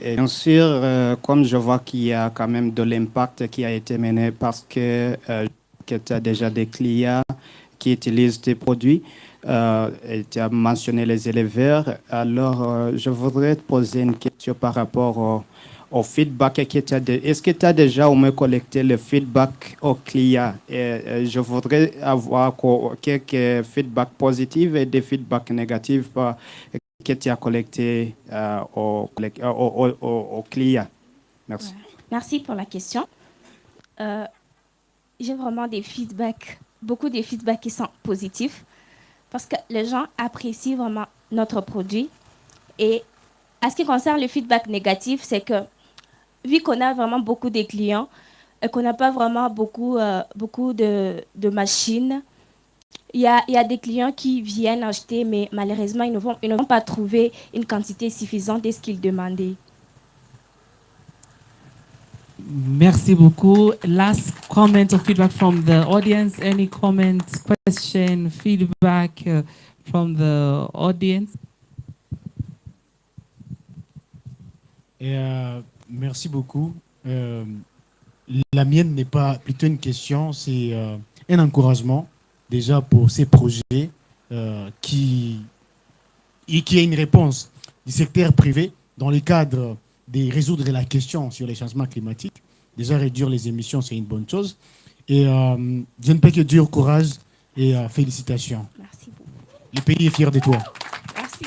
Et bien sûr, comme je vois qu'il y a quand même de l'impact qui a été mené parce que tu as déjà des clients qui utilisent tes produits, et tu as mentionné les éleveurs. Alors, je voudrais te poser une question par rapport au feedback que tu as. Est-ce que tu as déjà au moins collecté le feedback aux clients? Et je voudrais avoir quelques feedbacks positifs et des feedbacks négatifs que tu as collectés aux clients. Merci. Ouais. Merci pour la question. J'ai vraiment beaucoup de feedbacks qui sont positifs parce que les gens apprécient vraiment notre produit. Et à ce qui concerne le feedback négatif, c'est que vu qu'on a vraiment beaucoup de clients et qu'on n'a pas vraiment beaucoup de machines, il y a des clients qui viennent acheter, mais malheureusement, ils ne vont pas trouver une quantité suffisante de ce qu'ils demandaient. Merci beaucoup. Last comment or feedback from the audience. Any comment, question, feedback from the audience? Merci beaucoup. La mienne n'est pas plutôt une question, c'est un encouragement déjà pour ces projets qui a une réponse du secteur privé dans le cadre de résoudre la question sur les changements climatiques. Déjà, réduire les émissions, c'est une bonne chose. Et je ne peux que dire courage et félicitations. Merci beaucoup. Le pays est fier de toi. Merci.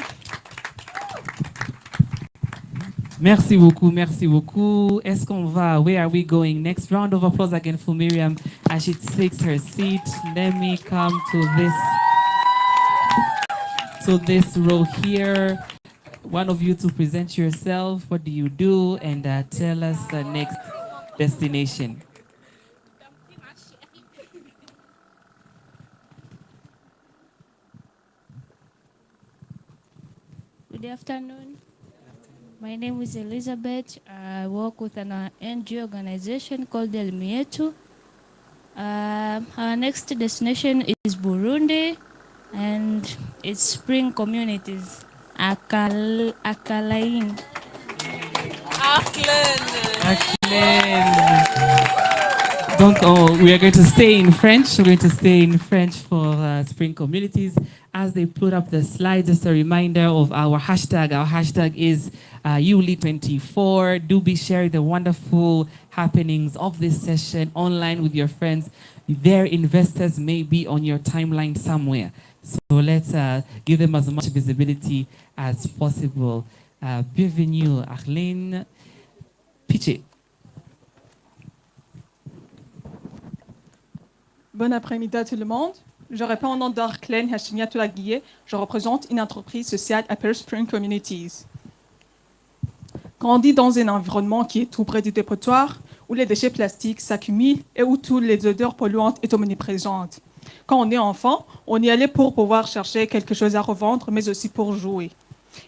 Merci beaucoup, merci beaucoup. Est-ce qu'on va? Where are we going? Next round of applause again for Miriam as she takes her seat. Let me come to this row here. One of you to present yourself. What do you do? And tell us the next destination. Good afternoon. My name is Elizabeth. I work with an NGO organization called El Mietu. Our next destination is Burundi, and its spring communities, Akalain. Donc, we are going to stay in French. We're going to stay in French for spring communities. As they put up the slides, just a reminder of our hashtag. Our hashtag is YouLead24. Do be sharing the wonderful happenings of this session online with your friends. Their investors may be on your timeline somewhere. So let's give them as much visibility as possible. Bienvenue, Arlene Piché. Bon après-midi à tout le monde. Je réponds au nom d'Arlene Hachimia Toulaguié. Je représente une entreprise sociale appelée Spring Communities. Grandit dans un environnement qui est tout près du dépotoir, où les déchets plastiques s'accumulent et où toutes les odeurs polluantes sont omniprésentes. Quand on est enfant, on y allait pour pouvoir chercher quelque chose à revendre, mais aussi pour jouer.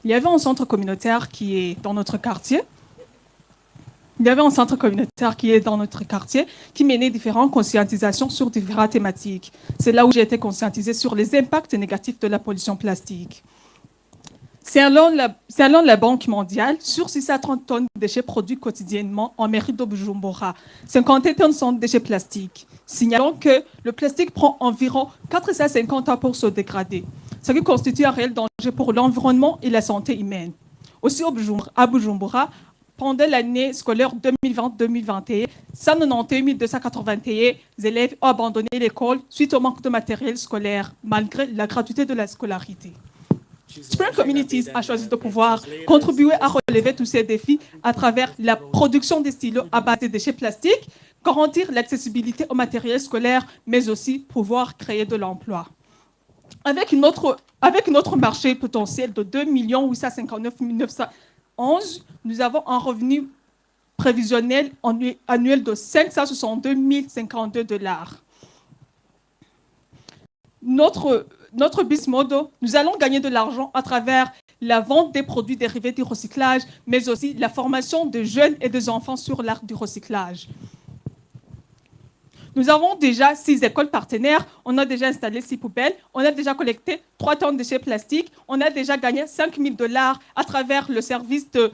Il y avait un centre communautaire qui est dans notre quartier. Qui menait différentes conscientisations sur différentes thématiques. C'est là où j'ai été conscientisée sur les impacts négatifs de la pollution plastique. Selon la Banque mondiale, sur 630 tonnes de déchets produits quotidiennement en mairie de Bujumbura, 50 tonnes sont de déchets plastiques, signalant que le plastique prend environ 450 ans pour se dégrader, ce qui constitue un réel danger pour l'environnement et la santé humaine. Aussi à Bujumbura, pendant l'année scolaire 2020-2021, 191 281 élèves ont abandonné l'école suite au manque de matériel scolaire, malgré la gratuité de la scolarité. Spring Communities a choisi de pouvoir contribuer à relever tous ces défis à travers la production des stylos à base de déchets plastiques, garantir l'accessibilité au matériel scolaire, mais aussi pouvoir créer de l'emploi. Avec notre marché potentiel de 2 859 911, nous avons un revenu prévisionnel annuel de 562 052 $. Notre business model, nous allons gagner de l'argent à travers la vente des produits dérivés du recyclage, mais aussi la formation de jeunes et des enfants sur l'art du recyclage. Nous avons déjà 6 écoles partenaires, on a déjà installé 6 poubelles, on a déjà collecté 3 tonnes de déchets plastiques, on a déjà gagné 5 000 $ à travers le service de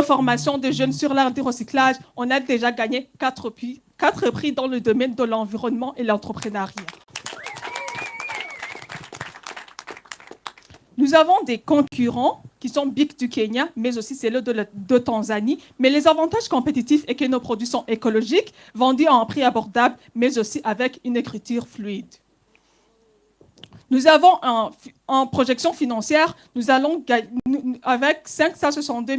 formation de jeunes sur l'art du recyclage. On a déjà gagné 4 prix dans le domaine de l'environnement et l'entrepreneuriat. Nous avons des concurrents qui sont Big du Kenya, mais aussi ceux de Tanzanie. Mais les avantages compétitifs est que nos produits sont écologiques, vendus à un prix abordable, mais aussi avec une écriture fluide. Nous avons en projection financière, nous allons gagner avec 562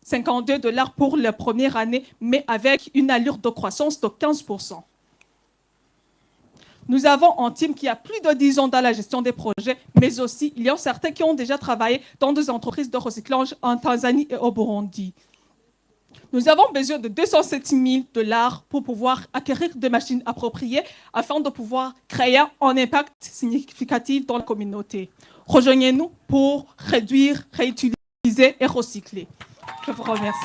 052 $ pour la première année, mais avec une allure de croissance de 15%. Nous avons un team qui a plus de 10 ans dans la gestion des projets, mais aussi, il y a certains qui ont déjà travaillé dans des entreprises de recyclage en Tanzanie et au Burundi. Nous avons besoin de 207 000 $ pour pouvoir acquérir des machines appropriées afin de pouvoir créer un impact significatif dans la communauté. Rejoignez-nous pour réduire, réutiliser et recycler. Je vous remercie.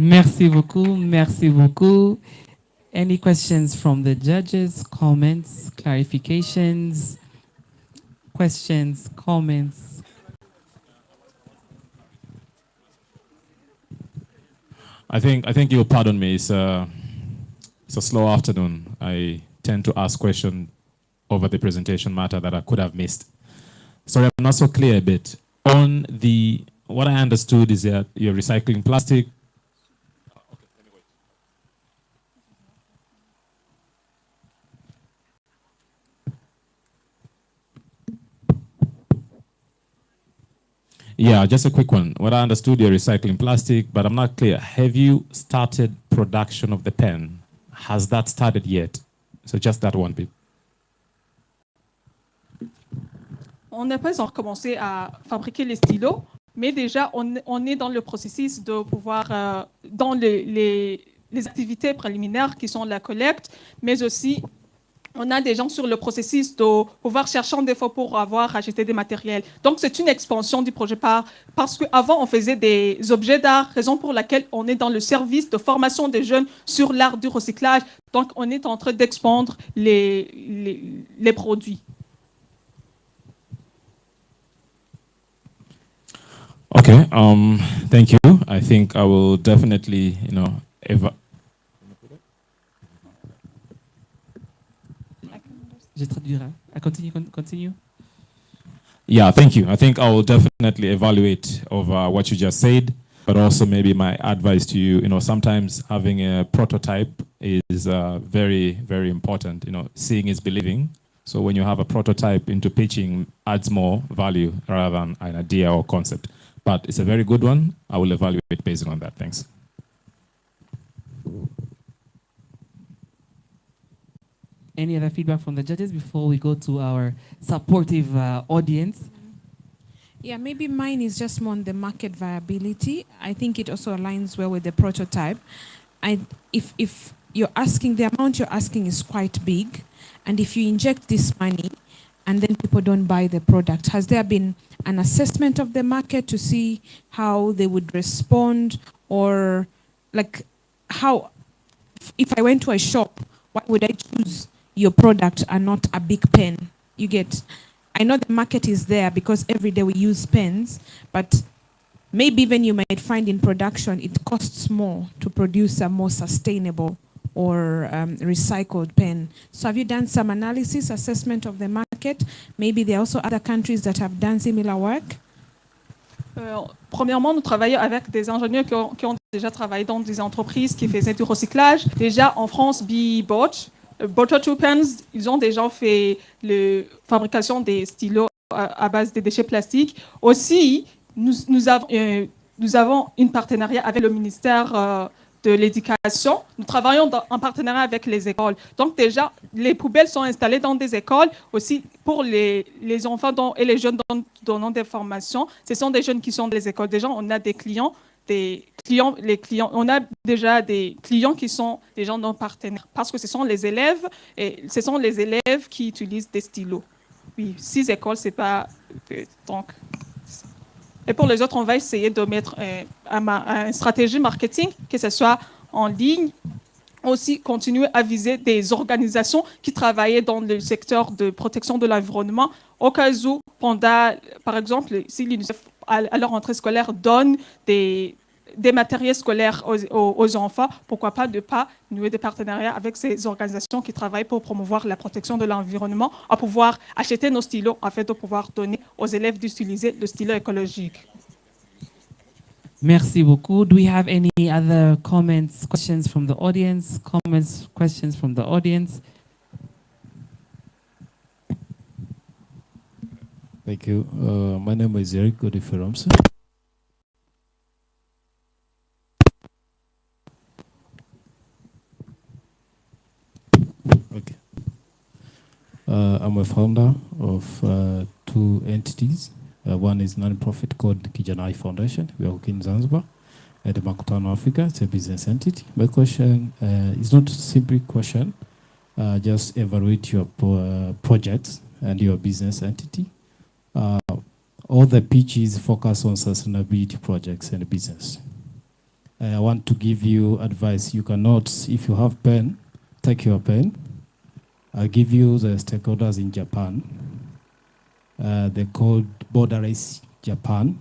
Merci beaucoup, merci beaucoup. Any questions from the judges, comments, clarifications, questions, comments? I think you'll pardon me. It's a slow afternoon. I tend to ask questions over the presentation matter that I could have missed. Sorry, I'm not so clear a bit. On the, what I understood is that you're recycling plastic. Yeah, just a quick one. What I understood, you're recycling plastic, but I'm not clear. Have you started production of the pen? Has that started yet? So just that one bit. On n'a pas encore commencé à fabriquer les stylos, mais déjà, on est dans le processus de pouvoir, dans les activités préliminaires qui sont la collecte, mais aussi, on a des gens sur le processus de pouvoir chercher des fois pour avoir acheté des matériels. Donc, c'est une expansion du projet parce qu'avant, on faisait des objets d'art, raison pour laquelle on est dans le service de formation des jeunes sur l'art du recyclage. Donc, on est en train d'expandre les produits. Okay, thank you. I think I will definitely, Je traduirai. Continue. Yeah, thank you. I think I will definitely evaluate over what you just said, but also maybe my advice to you, sometimes having a prototype is very, very important. Seeing is believing. So when you have a prototype into pitching adds more value rather than an idea or concept. But it's a very good one. I will evaluate based on that. Thanks. Any other feedback from the judges before we go to our supportive audience? Yeah, maybe mine is just more on the market viability. I think it also aligns well with the prototype. If you're asking, the amount you're asking is quite big, and if you inject this money and then people don't buy the product, has there been an assessment of the market to see how they would respond, or like how, if I went to a shop, why would I choose your product and not a big pen? You get, I know the market is there because every day we use pens, but maybe even you might find in production it costs more to produce a more sustainable or recycled pen. So have you done some analysis, assessment of the market? Maybe there are also other countries that have done similar work. Premièrement, nous travaillons avec des ingénieurs qui ont déjà travaillé dans des entreprises qui faisaient du recyclage. Déjà en France, Butter Two Pens, ils ont déjà fait la fabrication des stylos à base de déchets plastiques. Aussi, nous avons une partenariat avec le ministère de l'Éducation. Nous travaillons en partenariat avec les écoles. Donc déjà, les poubelles sont installées dans des écoles. Aussi, pour les enfants et les jeunes donnant des formations, ce sont des jeunes qui sont dans les écoles. Déjà, on a des clients. On a déjà des clients qui sont des gens non partenaires parce que ce sont les élèves qui utilisent des stylos. Oui, 6 écoles, c'est pas donc. Et pour les autres, on va essayer de mettre une stratégie marketing, que ce soit en ligne, aussi continuer à viser des organisations qui travaillent dans le secteur de protection de l'environnement, au cas où, par exemple, si l'UNICEF, à leur rentrée scolaire, donne des matériels scolaires aux enfants, pourquoi pas ne pas nouer des partenariats avec ces organisations qui travaillent pour promouvoir la protection de l'environnement, à pouvoir acheter nos stylos afin de pouvoir donner aux élèves d'utiliser le stylo écologique. Merci beaucoup. Do we have any other comments, questions from the audience? Comments, questions from the audience? Thank you. My name is Eric Godiferamsa. Okay. I'm a founder of 2 entities. One is non-profit called Kijanai Foundation. We are working in Zanzibar at the Makutano Africa. It's a business entity. My question is not a simple question. Just evaluate your projects and your business entity. All the pitches focus on sustainability projects and business. I want to give you advice. You cannot, if you have pen, take your pen. I'll give you the stakeholders in Japan. They called Borderless Japan.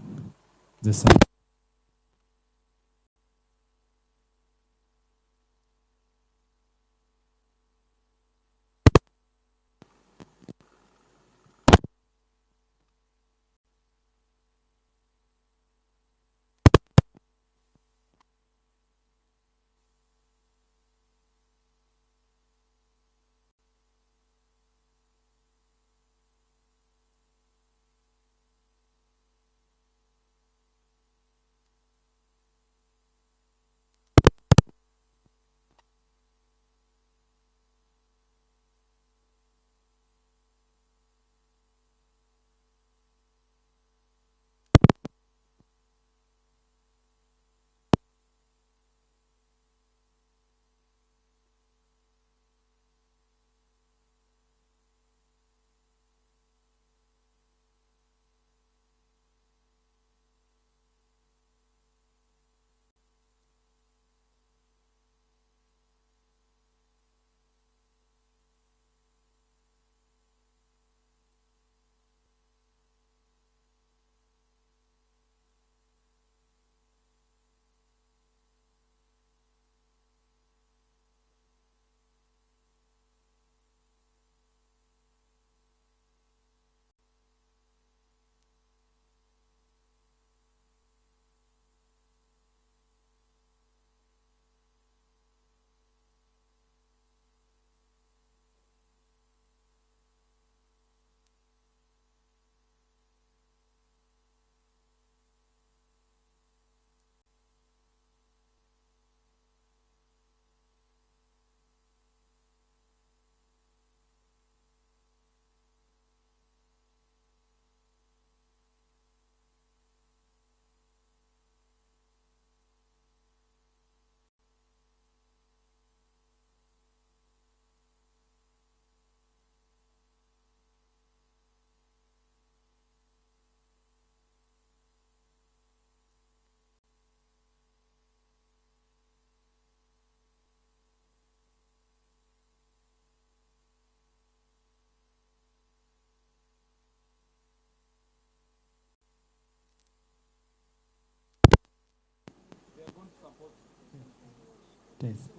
Test.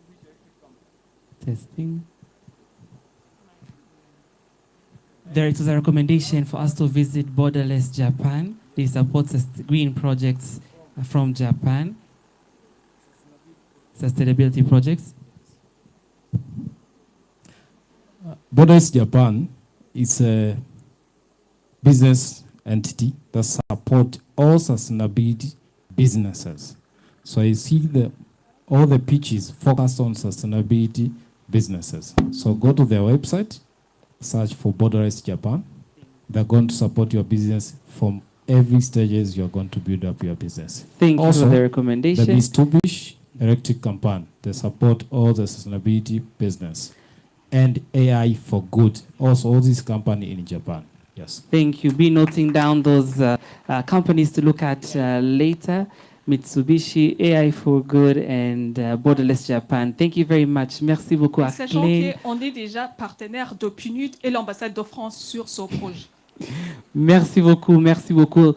Testing. There is a recommendation for us to visit Borderless Japan. They support green projects from Japan. Sustainability projects. Borderless Japan is a business entity that supports all sustainability businesses. So I see all the pitches focused on sustainability businesses. So go to their website, search for Borderless Japan. They're going to support your business from every stages you're going to build up your business. Thank you Also, for the recommendation. the Mitsubishi Electric Company, they support all the sustainability business. And AI for Good, also all these companies in Japan. Yes. Thank you. Be noting down those companies to look at later. Mitsubishi, AI for Good, and Borderless Japan. Thank you very much. Merci beaucoup. Sachant qu'on est déjà partenaire de PNUD et l'ambassade de France sur ce projet. Merci beaucoup, merci beaucoup.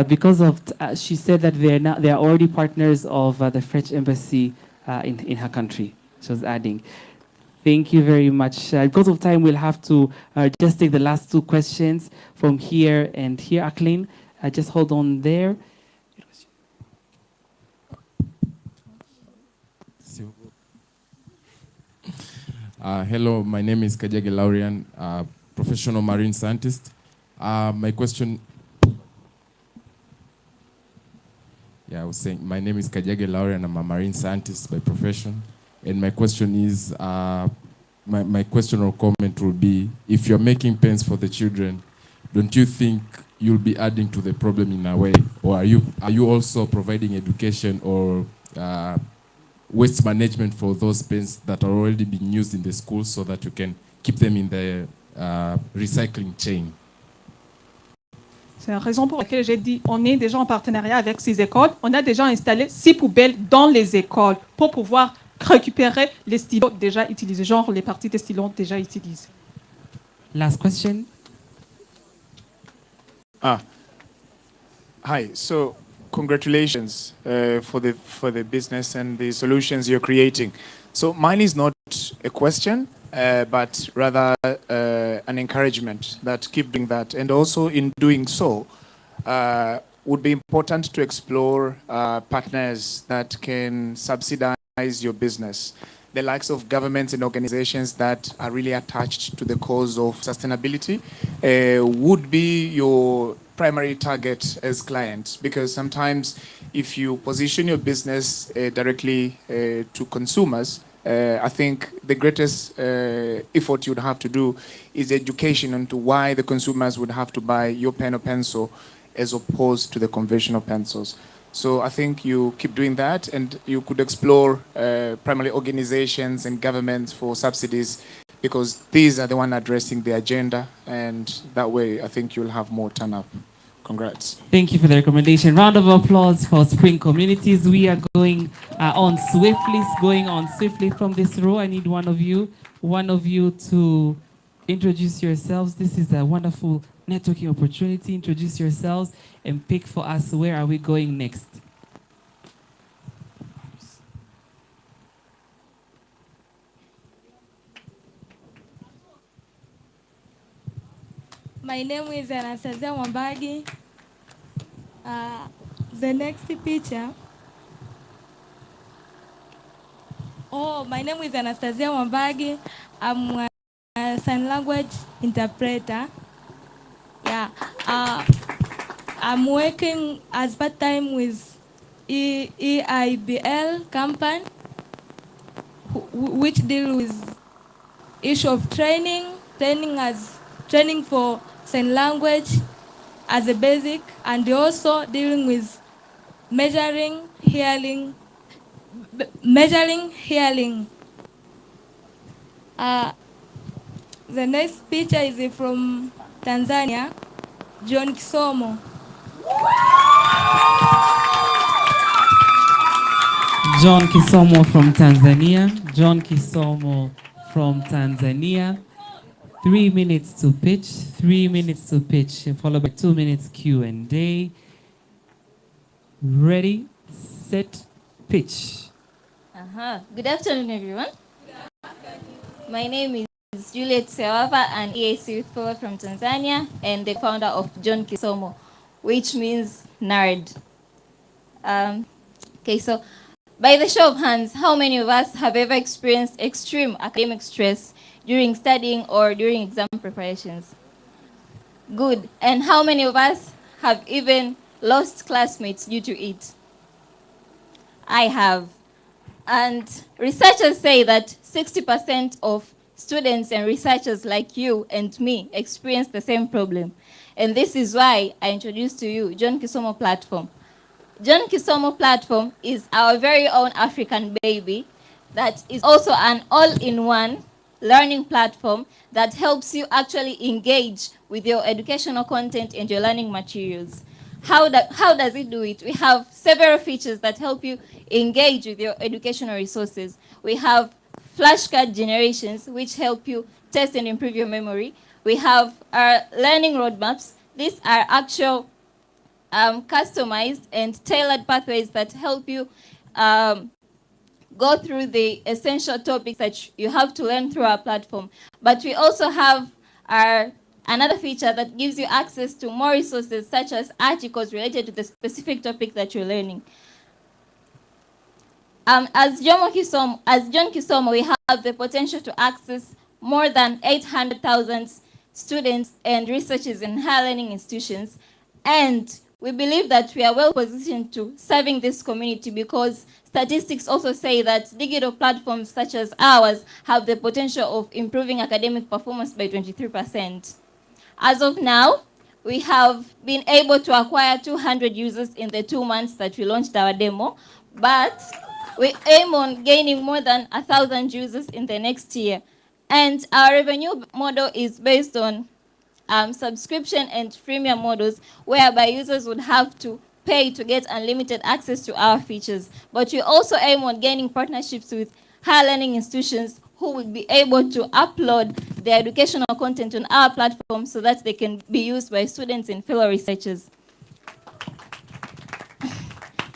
Because of, she said that they are already partners of the French embassy in her country. She was adding. Thank you very much. Because of time, we'll have to just take the last two questions from here and here. Akline, just hold on there. Hello, my name is Kajage Laurian, professional marine scientist. My question, I was saying, my name is Kajage Laurian. I'm a marine scientist by profession. And my question is, my question or comment will be, if you're making pens for the children, don't you think you'll be adding to the problem in a way? Or are you also providing education or waste management for those pens that are already being used in the schools so that you can keep them in the recycling chain? C'est la raison pour laquelle j'ai dit on est déjà en partenariat avec ces écoles. On a déjà installé 6 poubelles dans les écoles pour pouvoir récupérer les stylos déjà utilisés, genre les parties des stylos déjà utilisées. Last question. Hi. So, congratulations for the business and the solutions you're creating. So, mine is not a question, but rather an encouragement that keep doing that, and also in doing so, would be important to explore partners that can subsidize your business. The likes of governments and organizations that are really attached to the cause of sustainability would be your primary target as clients, because sometimes if you position your business directly to consumers, I think the greatest effort you'd have to do is education into why the consumers would have to buy your pen or pencil as opposed to the conventional pencils. So I think you keep doing that, and you could explore primarily organizations and governments for subsidies, because these are the ones addressing the agenda, and that way I think you'll have more turn up. Congrats. Thank you for the recommendation. Round of applause for Spring Communities. We are going on swiftly from this row. I need one of you to introduce yourselves. This is a wonderful networking opportunity. Introduce yourselves and pick for us, where are we going next? My name is Anastasia Wambagi. The next picture. Oh, my name is Anastasia Wambagi. I'm a sign language interpreter. Yeah. I'm working as part-time with EIBL company, which deal with issue of training for sign language as a basic, and also dealing with measuring hearing. The next picture is from Tanzania, John Kisomo. John Kisomo from Tanzania. John Kisomo from Tanzania. 3 minutes to pitch. 3 minutes to pitch, followed by 2 minutes Q&A. Ready, set, pitch. Good afternoon, everyone. My name is Juliet Sewava, an EAC Youth Fellow from Tanzania, and the founder of John Kisomo, which means nerd. Okay, so by the show of hands, how many of us have ever experienced extreme academic stress during studying or during exam preparations? Good. And how many of us have even lost classmates due to it? I have. And researchers say that 60% of students and researchers like you and me experience the same problem. And this is why I introduced to you John Kisomo Platform. John Kisomo Platform is our very own African baby that is also an all-in-one learning platform that helps you actually engage with your educational content and your learning materials. How does it do it? We have several features that help you engage with your educational resources. We have flashcard generations, which help you test and improve your memory. We have our learning roadmaps. These are actual customized and tailored pathways that help you go through the essential topics that you have to learn through our platform. But we also have another feature that gives you access to more resources, such as articles related to the specific topic that you're learning. As John Kisomo, we have the potential to access more than 800,000 students and researchers in higher learning institutions. And we believe that we are well positioned to serving this community because statistics also say that digital platforms such as ours have the potential of improving academic performance by 23%. As of now, we have been able to acquire 200 users in the 2 months that we launched our demo, but we aim on gaining more than 1,000 users in the next year. And our revenue model is based on subscription and freemium models, whereby users would have to pay to get unlimited access to our features. But we also aim on gaining partnerships with higher learning institutions who will be able to upload their educational content on our platform so that they can be used by students and fellow researchers.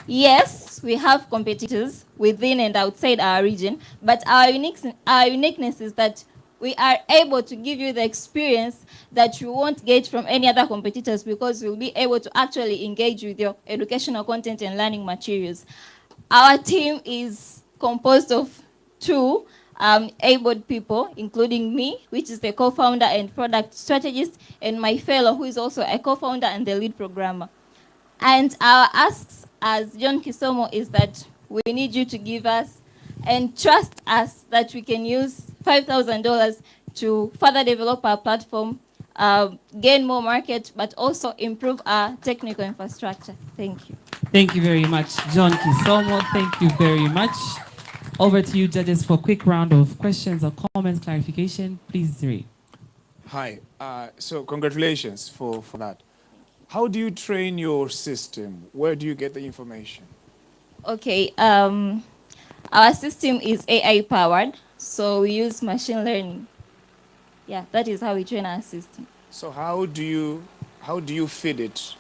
Yes, we have competitors within and outside our region, but our uniqueness is that we are able to give you the experience that you won't get from any other competitors because we'll be able to actually engage with your educational content and learning materials. Our team is composed of 2 able people, including me, which is the co-founder and product strategist, and my fellow, who is also a co-founder and the lead programmer. And our asks as John Kisomo is that we need you to give us and trust us that we can use $5,000 to further develop our platform, gain more market, but also improve our technical infrastructure. Thank you. Thank you very much, John Kisomo. Thank you very much. Over to you, judges, for a quick round of questions or comments, clarification. Please, Zuri. Hi. So congratulations for that. How do you train your system? Where do you get the information? Okay. Our system is AI powered, so we use machine learning. Yeah, that is how we train our system. So how do you feed it?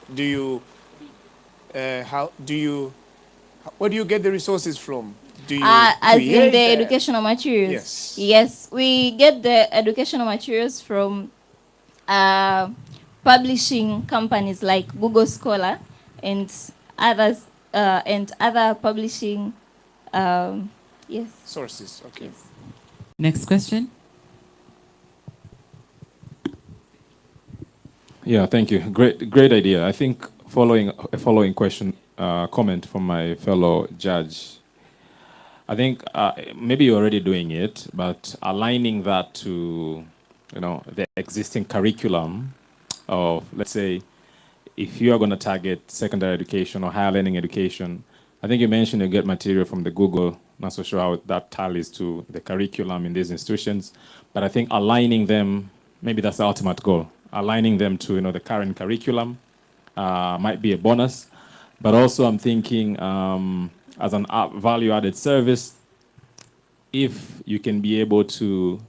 Where do you get the resources from? Do you as in the educational materials? Yes. Yes, we get the educational materials from publishing companies like Google Scholar and others, and other publishing yes. Sources, okay. Yes. Next question. Yeah, thank you. Great idea. I think following question, comment from my fellow judge. I think maybe you're already doing it, but aligning that to, the existing curriculum of, let's say, if you are going to target secondary education or higher learning education, I think you mentioned you get material from the Google. Not so sure how that tallies to the curriculum in these institutions, but I think aligning them, maybe that's the ultimate goal. Aligning them to the current curriculum might be a bonus, but also I'm thinking as an value-added service, if you can be able to,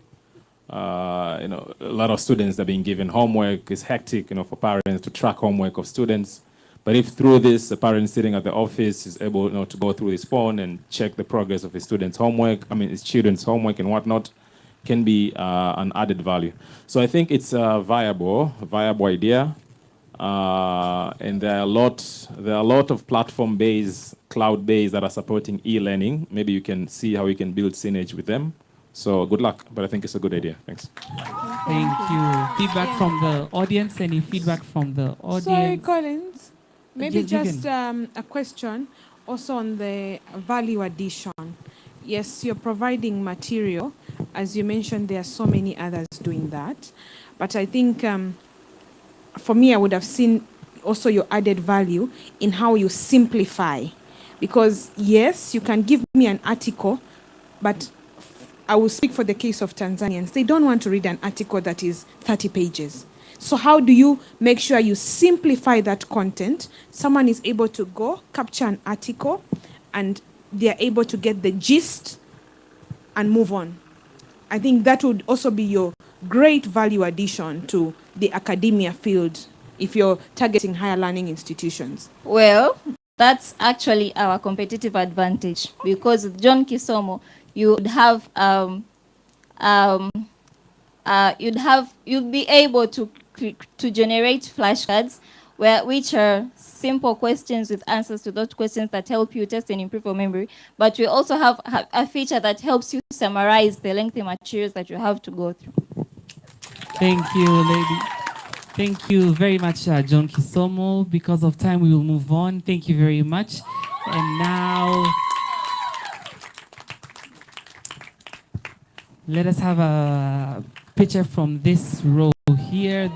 a lot of students that are being given homework. It's hectic, for parents to track homework of students. But if through this, a parent sitting at the office is able to go through his phone and check the progress of his students' homework, his children's homework and whatnot, can be an added value. So I think it's a viable idea. And there are a lot of platform-based, cloud-based that are supporting e-learning. Maybe you can see how you can build synergy with them. So good luck, but I think it's a good idea. Thanks. Thank you. Feedback from the audience? Any feedback from the audience? Sorry, Collins. Maybe Yes, you just a question also on the value addition. Yes, you're providing material. As you mentioned, there are so many others doing that. But I think for me, I would have seen also your added value in how you simplify. Because yes, you can give me an article, but I will speak for the case of Tanzanians. They don't want to read an article that is 30 pages. So how do you make sure you simplify that content? Someone is able to go capture an article and they're able to get the gist and move on. I think that would also be your great value addition to the academia field if you're targeting higher learning institutions. Well, that's actually our competitive advantage, because with John Kisomo, you'd be able to generate flashcards which are simple questions with answers to those questions that help you test and improve your memory. But we also have a feature that helps you summarize the lengthy materials that you have to go through. Thank you, lady. Thank you very much, John Kisomo. Because of time, we will move on. Thank you very much. And now, let us have a picture from this row here,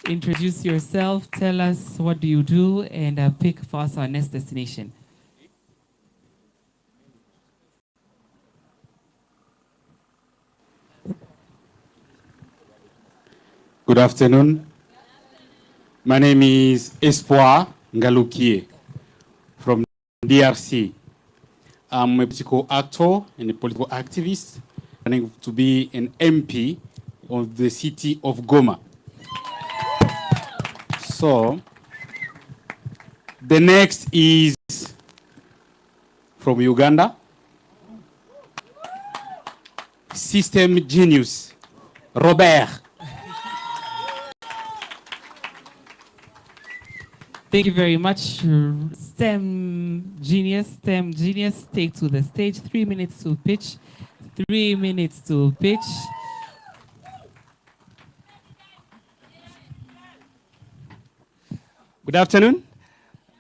Introduce yourself, tell us what do you do, and pick for us our next destination. Good afternoon. My name is Espoir Ngalukie from DRC. I'm a political actor and a political activist, planning to be an MP of the city of Goma. So, the next is from Uganda. System genius, Robert. Thank you very much. STEM genius, take to the stage. 3 minutes to pitch. 3 minutes to pitch. Good afternoon.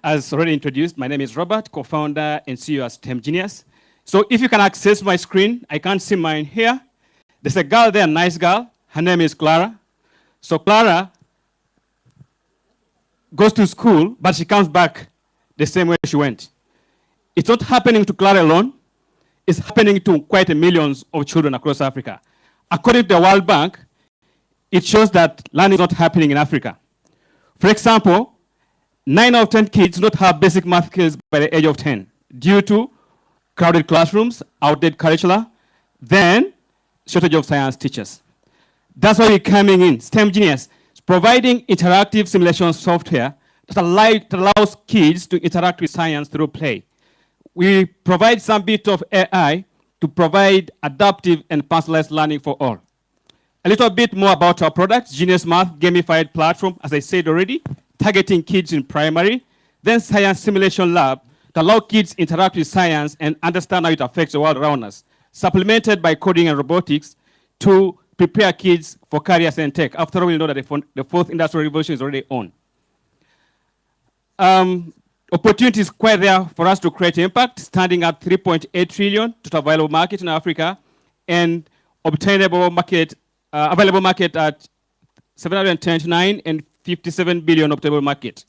As already introduced, my name is Robert, co-founder and CEO of STEM Genius. So if you can access my screen, I can't see mine here. There's a girl there, a nice girl. Her name is Clara. So Clara goes to school, but she comes back the same way she went. It's not happening to Clara alone. It's happening to quite a millions of children across Africa. According to the World Bank, it shows that learning is not happening in Africa. For example, 9 out of 10 kids do not have basic math skills by the age of 10 due to crowded classrooms, outdated curricula, then shortage of science teachers. That's why we're coming in, STEM Genius, providing interactive simulation software that allows kids to interact with science through play. We provide some bit of AI to provide adaptive and personalized learning for all. A little bit more about our product, Genius Math gamified platform, as I said already, targeting kids in primary, then science simulation lab to allow kids interact with science and understand how it affects the world around us, supplemented by coding and robotics to prepare kids for careers and tech. After all, we know that the fourth industrial revolution is already on. Opportunity is quite there for us to create impact, standing at 3.8 trillion total available market in Africa and obtainable market, available market at 729 and 57 billion obtainable market.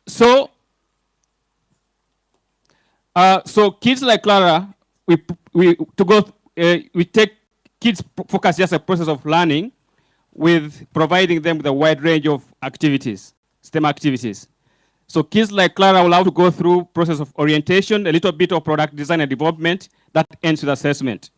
So kids like Clara, we take kids focus just a process of learning with providing them with a wide range of activities, STEM activities. So kids like Clara will have to go through process of orientation, a little bit of product design and development that ends with assessment.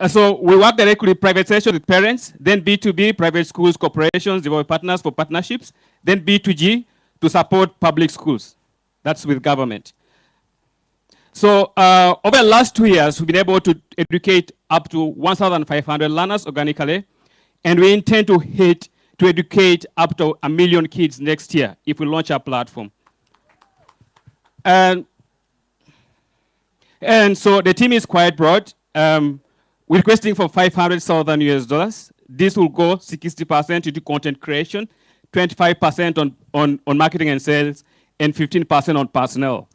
So we work directly with private sector with parents, then B2B, private schools, corporations, develop partners for partnerships, then B2G to support public schools. That's with government. So over the last 2 years, we've been able to educate up to 1,500 learners organically, and we intend to educate up to 1 million kids next year if we launch our platform. And so the team is quite broad. We're requesting for $500,000. This will go 60% into content creation, 25% on marketing and sales, and 15% on personnel.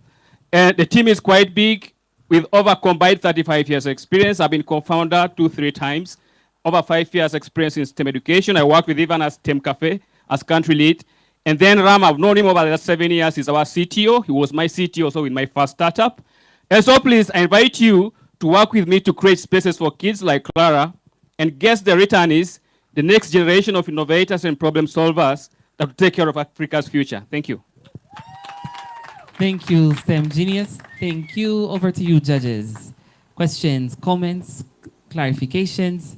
And the team is quite big with over combined 35 years experience. I've been co-founder 2-3 times. Over 5 years experience in STEM education. I work with Ivan as STEM Cafè as country lead. And then Ram, I've known him over the last 7 years. He's our CTO. He was my CTO also in my first startup. And so please, I invite you to work with me to create spaces for kids like Clara. And guess the return is the next generation of innovators and problem solvers that will take care of Africa's future. Thank you. Thank you, STEM Genius. Thank you. Over to you, judges. Questions, comments, clarifications?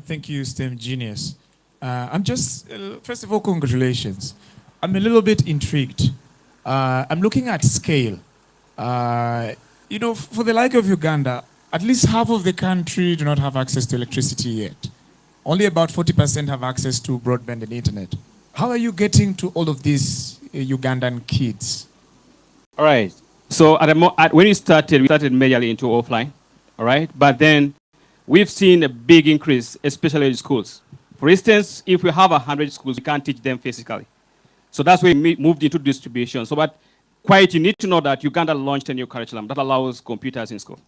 Thank you, STEM Genius. I'm just, first of all, congratulations. I'm a little bit intrigued. I'm looking at scale. You know, for the like of Uganda, at least half of the country do not have access to electricity yet. Only about 40% have access to broadband and internet. How are you getting to all of these Ugandan kids? All right. So when we started majorly into offline. All right. But then we've seen a big increase, especially in schools. For instance, if we have 100 schools, we can't teach them physically. So that's why we moved into distribution. So, but you need to know that Uganda launched a new curriculum that allows computers in school.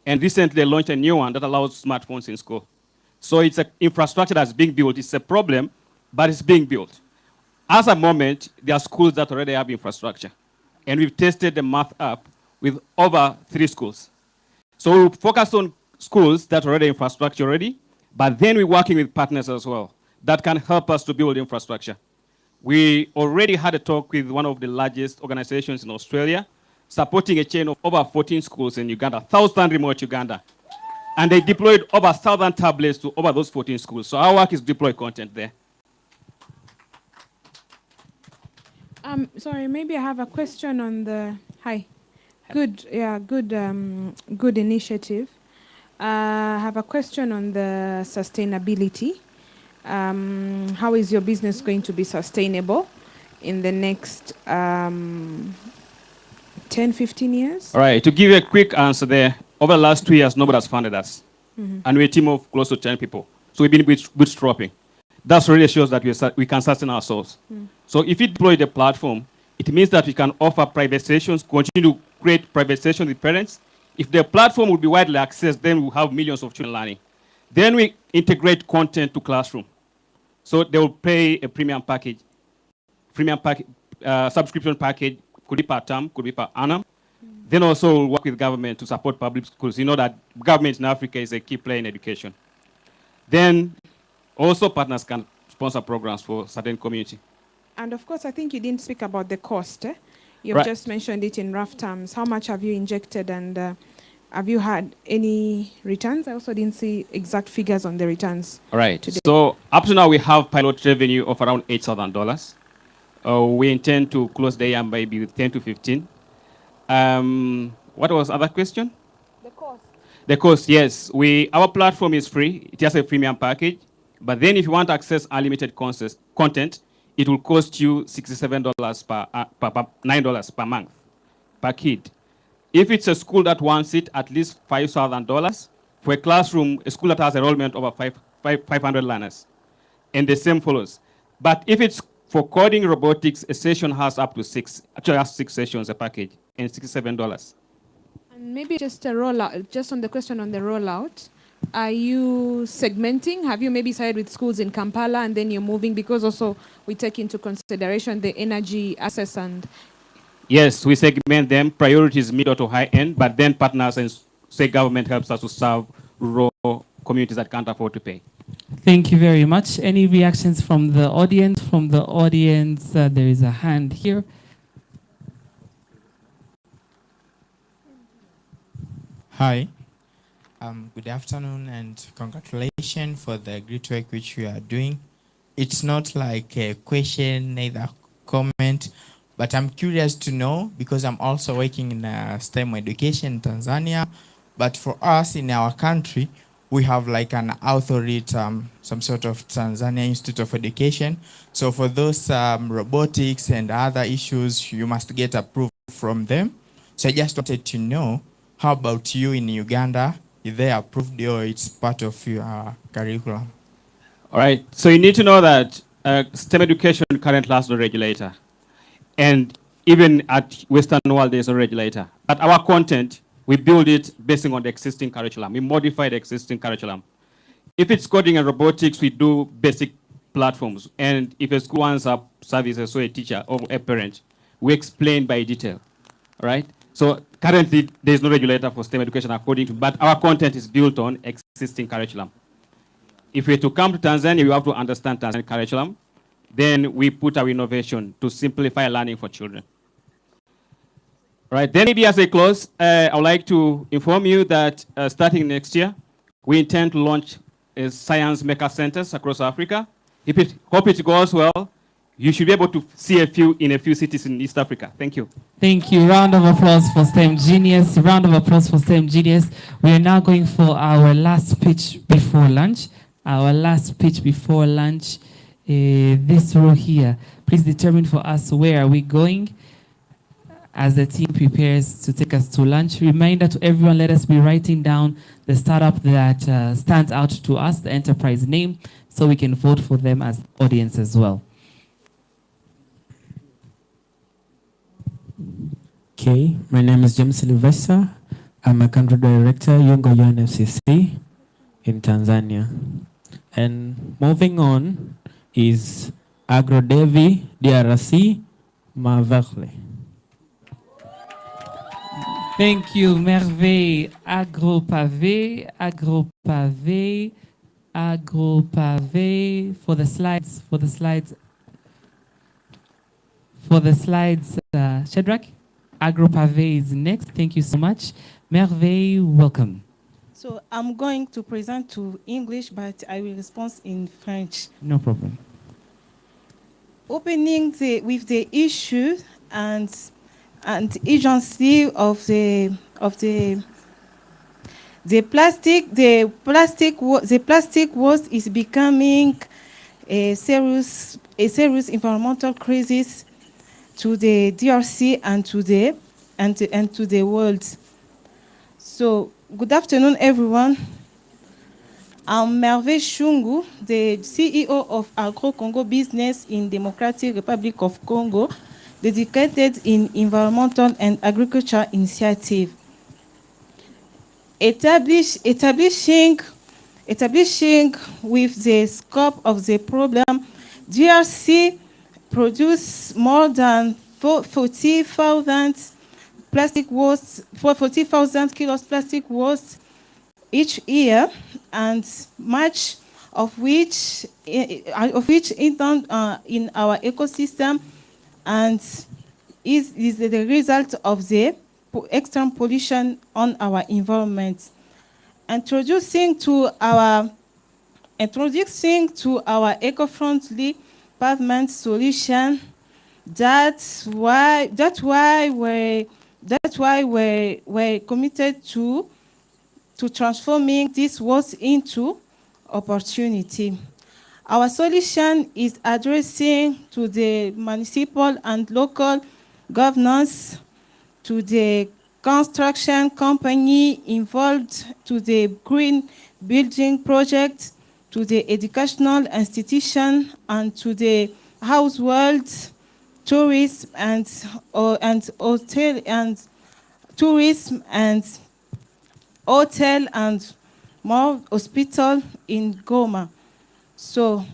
And recently they launched a new one that allows smartphones in school. So it's an infrastructure that's being built. It's a problem, but it's being built. As a moment, there are schools that already have infrastructure. And we've tested the math app with over 3 schools. So we'll focus on schools that are already infrastructure ready, but then we're working with partners as well that can help us to build infrastructure. We already had a talk with one of the largest organizations in Australia, supporting a chain of over 14 schools in Uganda, 1,000 remote Uganda. And they deployed over 1,000 tablets to over those 14 schools. So our work is deploy content there. Sorry, maybe I have a question on the, hi. Good, yeah, good initiative. I have a question on the sustainability. How is your business going to be sustainable in the next 10, 15 years? All right, to give you a quick answer there, over the last 2 years, nobody has funded us. And we're a team of close to 10 people. So we've been bootstrapping. That really shows that we can sustain ourselves. So if you deploy the platform, it means that we can offer private sessions, continue to create private sessions with parents. If the platform will be widely accessed, then we'll have millions of children learning. Then we integrate content to classroom. So they will pay a premium package, subscription package, could be per term, could be per annum. Then also we'll work with government to support public schools. You know that government in Africa is a key player in education. Then also partners can sponsor programs for certain community. And of course, I think you didn't speak about the cost. You've just mentioned it in rough terms. How much have you injected and have you had any returns? I also didn't see exact figures on the returns. All right. Today. So up to now, we have pilot revenue of around $8,000. We intend to close the year maybe with 10 to 15. What was the other question? The cost. The cost, yes. Our platform is free. It has a premium package. But then if you want to access unlimited content, it will cost you $67 $9 per month per kid. If it's a school that wants it, at least $5,000. For a classroom, a school that has enrollment over 500 learners. And the same follows. But if it's for coding robotics, a session has up to 6. Actually, has 6 sessions a package, and $67. And maybe just a rollout, just on the question on the rollout. Are you segmenting? Have you maybe started with schools in Kampala and then you're moving, because also we take into consideration the energy access and... Yes, we segment them. Priorities middle to high end, but then partners and say government helps us to serve rural communities that can't afford to pay. Thank you very much. Any reactions from the audience? From the audience, there is a hand here. Hi. Good afternoon and congratulations for the great work which you are doing. It's not like a question, neither comment, but I'm curious to know because I'm also working in STEM education in Tanzania. But for us in our country, we have like an authority, some sort of Tanzania Institute of Education. So for those robotics and other issues, you must get approved from them. So I just wanted to know, how about you in Uganda? Is they approved or it's part of your curriculum? All right. So you need to know that STEM education currently has no regulator. And even at Western world, there's no regulator. But our content, we build it based on the existing curriculum. We modify the existing curriculum. If it's coding and robotics, we do basic platforms. And if a school wants a services, so a teacher or a parent, we explain by detail. All right? So currently, there's no regulator for STEM education according to, but our content is built on existing curriculum. If we're to come to Tanzania, we have to understand Tanzanian curriculum. Then we put our innovation to simplify learning for children. All right, then maybe as a close, I would like to inform you that starting next year, we intend to launch science maker centers across Africa. Hope it goes well. You should be able to see in a few cities in East Africa. Thank you. Thank you. Round of applause for STEM Genius. Round of applause for STEM Genius. We are now going for our last pitch before lunch. Our last pitch before lunch. This row here. Please determine for us where are we going as the team prepares to take us to lunch. Reminder to everyone, let us be writing down the startup that stands out to us, the enterprise name, so we can vote for them as audience as well. Okay, my name is James Sylvester. I'm a country director, Yungo UNFCC in Tanzania. And moving on is Agrodevi DRC Maverle. Thank you, Merveille. Agropavé, Agropavé, Agropavé. For the slides, Shadrach, Agropavé is next. Thank you so much. Merveille, welcome. So I'm going to present to English, but I will respond in French. No problem. Opening with the issue and agency of the plastic waste is becoming a serious environmental crisis to the DRC and to the world. So good afternoon, everyone. I'm Merveille Shungu, the CEO of Agro Congo Business in Democratic Republic of Congo, dedicated in environmental and agriculture initiative. Establishing with the scope of the problem, DRC produce more than 40,000 kilos plastic waste each year, and much of which in our ecosystem, and is the result of the extreme pollution on our environment. Introducing to our eco-friendly pavement solution. That's why we're committed to transforming this waste into opportunity. Our solution is addressing to the municipal and local governance, to the construction company involved, to the green building project, to the educational institution, and to the household, tourism and hotel and tourism and hotel and more hospital in Goma. So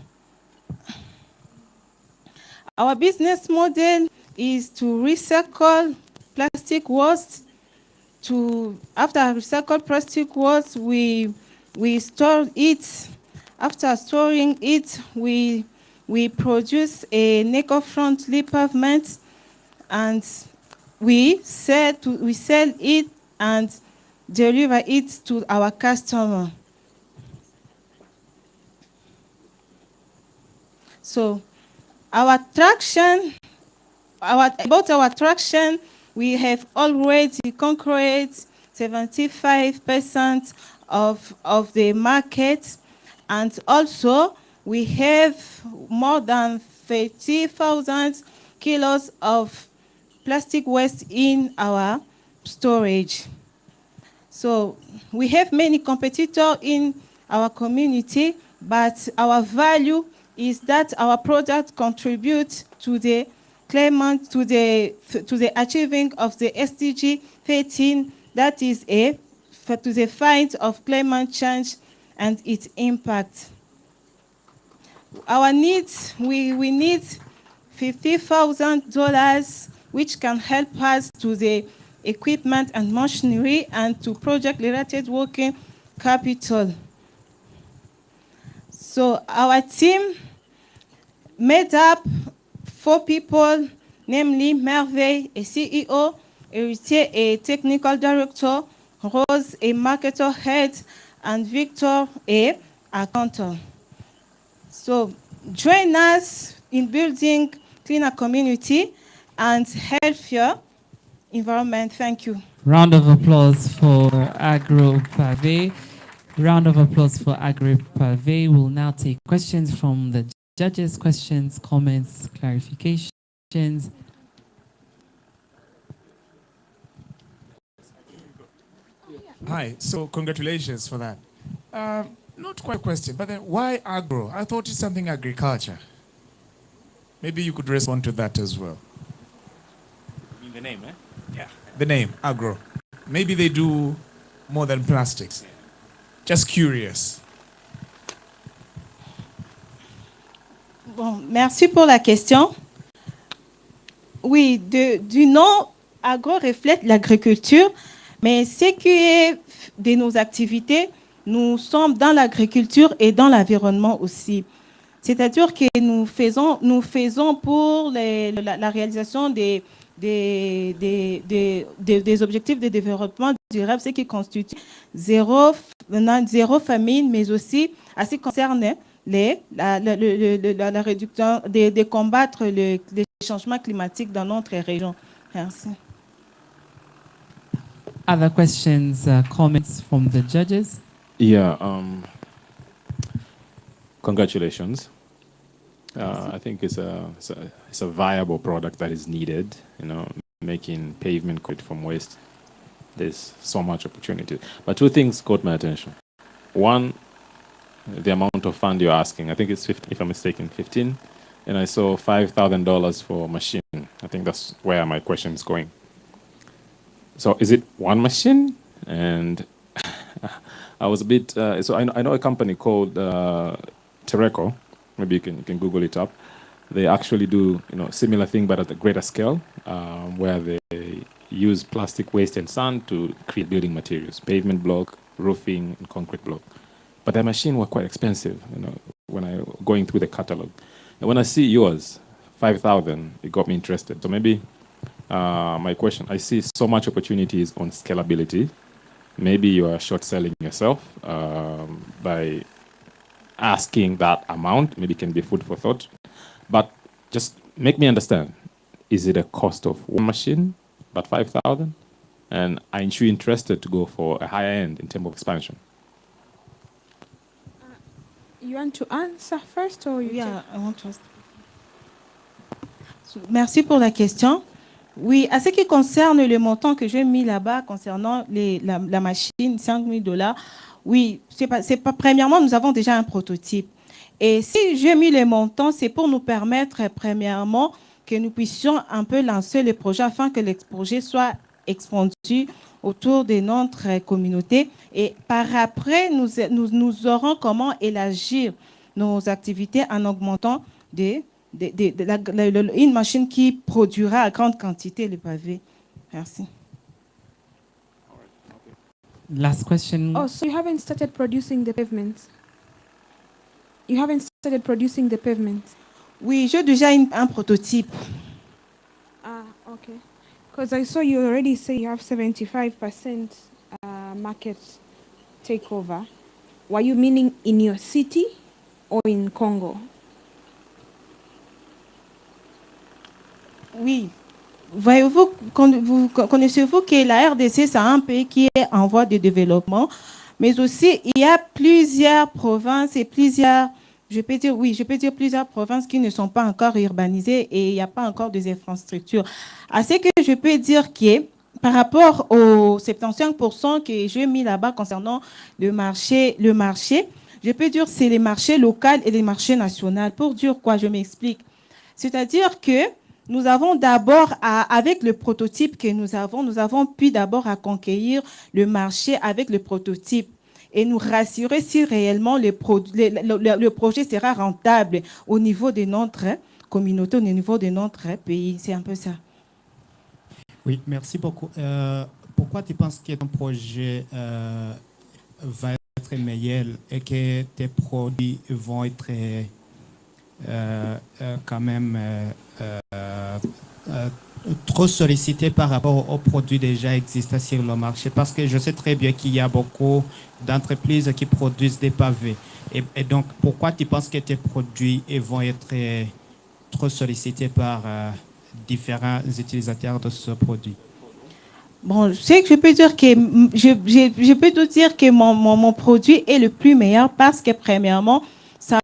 our business model is to recycle plastic waste. After recycled plastic waste, we store it. After storing it, we produce a eco-friendly pavement, and we sell it, and deliver it to our customer. So about our traction, we have already conquered 75% of the market, and also we have more than 30,000 kilos of plastic waste in our storage. So we have many competitors in our community, but our value is that our product contributes to the climate, to the achieving of the SDG 13, that is to the fight of climate change and its impact. Our needs, we need $50,000, which can help us to the equipment and machinery and to project-related working capital. So our team made up 4 people, namely Merveille, a CEO, Héritier, a technical director, Rose, a marketer head, and Victor, a accountant. So join us in building cleaner community and healthier environment. Thank you. Round of applause for Agro Pavé. Round of applause for Agro Pavé. We'll now take questions from the judges. Questions, comments, clarifications. Hi, so congratulations for that. Not quite a question, but then why agro? I thought it's something agriculture. Maybe you could respond to that as well. You mean the name, eh? Yeah, the name, agro. Maybe they do more than plastics. Just curious. Bon, merci pour la question. Oui, du nom, agro reflète l'agriculture, mais ce qui est de nos activités, nous sommes dans l'agriculture et dans l'environnement aussi. C'est-à-dire que nous faisons pour la réalisation des objectifs de développement durable, ce qui constitue zéro famine, mais aussi, à ce qui concerne la réduction, de combattre les changements climatiques dans notre région. Merci. Other questions, comments from the judges? Yeah, congratulations. I think it's a viable product that is needed, making pavement from waste. There's so much opportunity. But 2 things caught my attention. One, the amount of fund you're asking. I think it's 15, if I'm mistaken, 15. And I saw $5,000 for a machine. I think that's where my question is going. So is it one machine? And I was a bit, so I know a company called Tereco. Maybe you can Google it up. They actually do similar thing, but at a greater scale, where they use plastic waste and sand to create building materials, pavement block, roofing, and concrete block. But the machine were quite expensive, when I going through the catalog. And when I see yours, 5,000, it got me interested. So maybe my question, I see so much opportunities on scalability. Maybe you are short selling yourself by asking that amount. Maybe it can be food for thought. But just make me understand, is it a cost of one machine, but 5,000? And aren't you interested to go for a higher end in terms of expansion? You want to answer first or you? Yeah, I want to answer. Merci pour la question. Oui, à ce qui concerne le montant que j'ai mis là-bas concernant la machine, $5,000, oui, c'est pas, premièrement, nous avons déjà un prototype. Et si j'ai mis le montant, c'est pour nous permettre, premièrement, que nous puissions un peu lancer le projet afin que le projet soit expandu autour de notre communauté. Et par après, nous aurons comment élargir nos activités en augmentant une machine qui produira à grande quantité les pavés. Merci. Last question. Oh, so you haven't started producing the pavements? You haven't started producing the pavements? Oui, j'ai déjà un prototype. Ah, okay. Because I saw you already say you have 75% market takeover, were you meaning in your city or in Congo? Oui. Voyez-vous, connaissez-vous que la RDC, c'est un pays qui est en voie de développement, mais aussi il y a plusieurs provinces et plusieurs, je peux dire plusieurs provinces qui ne sont pas encore urbanisées et il n'y a pas encore des infrastructures. À ce que je peux dire que par rapport aux 75% que j'ai mis là-bas concernant le marché, je peux dire que c'est les marchés locaux et les marchés nationaux. Pour dire quoi, je m'explique. C'est-à-dire que nous avons d'abord, avec le prototype que nous avons pu d'abord conquérir le marché avec le prototype et nous rassurer si réellement le projet sera rentable au niveau de notre communauté, au niveau de notre pays. C'est un peu ça. Oui, merci beaucoup. Pourquoi tu penses que ton projet va être meilleur et que tes produits vont être quand même trop sollicités par rapport aux produits déjà existants sur le marché? Parce que je sais très bien qu'il y a beaucoup d'entreprises qui produisent des pavés. Et donc, pourquoi tu penses que tes produits vont être trop sollicités par différents utilisateurs de ce produit? Bon, je sais que je peux dire que je peux te dire que mon produit est le plus meilleur parce que premièrement, ça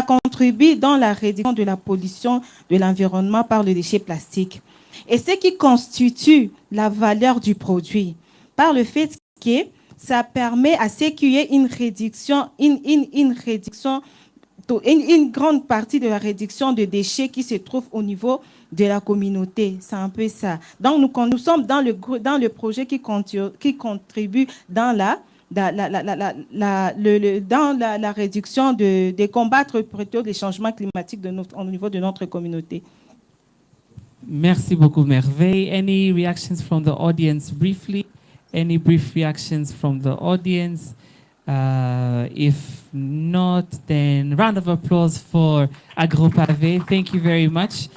contribue dans la réduction de la pollution de l'environnement par le déchet plastique. Et ce qui constitue la valeur du produit, par le fait que ça permet à ce qu'il y ait une grande partie de la réduction de déchets qui se trouve au niveau de la communauté. C'est un peu ça. Donc, nous sommes dans le projet qui contribue dans la réduction de combattre plutôt les changements climatiques au niveau de notre communauté. Merci beaucoup, Merveille. Any reactions from the audience briefly? Any brief reactions from the audience? If not, then round of applause for AgroPavé. Thank you very much.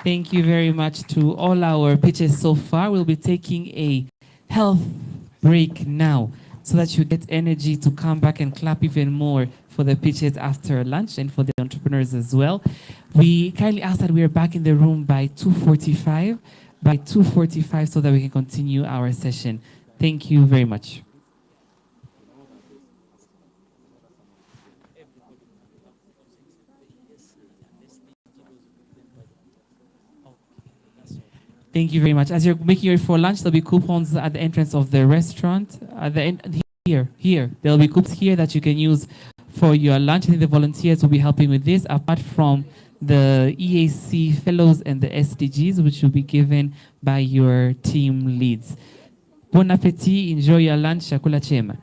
Thank you very much to all our pitches so far. We'll be taking a health break now so that you get energy to come back and clap even more for the pitches after lunch and for the entrepreneurs as well. We kindly ask that we are back in the room by 2:45, so that we can continue our session. Thank you very much. Thank you very much. As you're making your way for lunch, there'll be coupons at the entrance of the restaurant. At the end, here. There'll be coupons here that you can use for your lunch. I think the volunteers will be helping with this, apart from the EAC Fellows and the SDGs, which will be given by your team leads. Bon appétit, enjoy your lunch, chakula chema.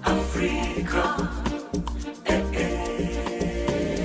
Africa, eh, eh.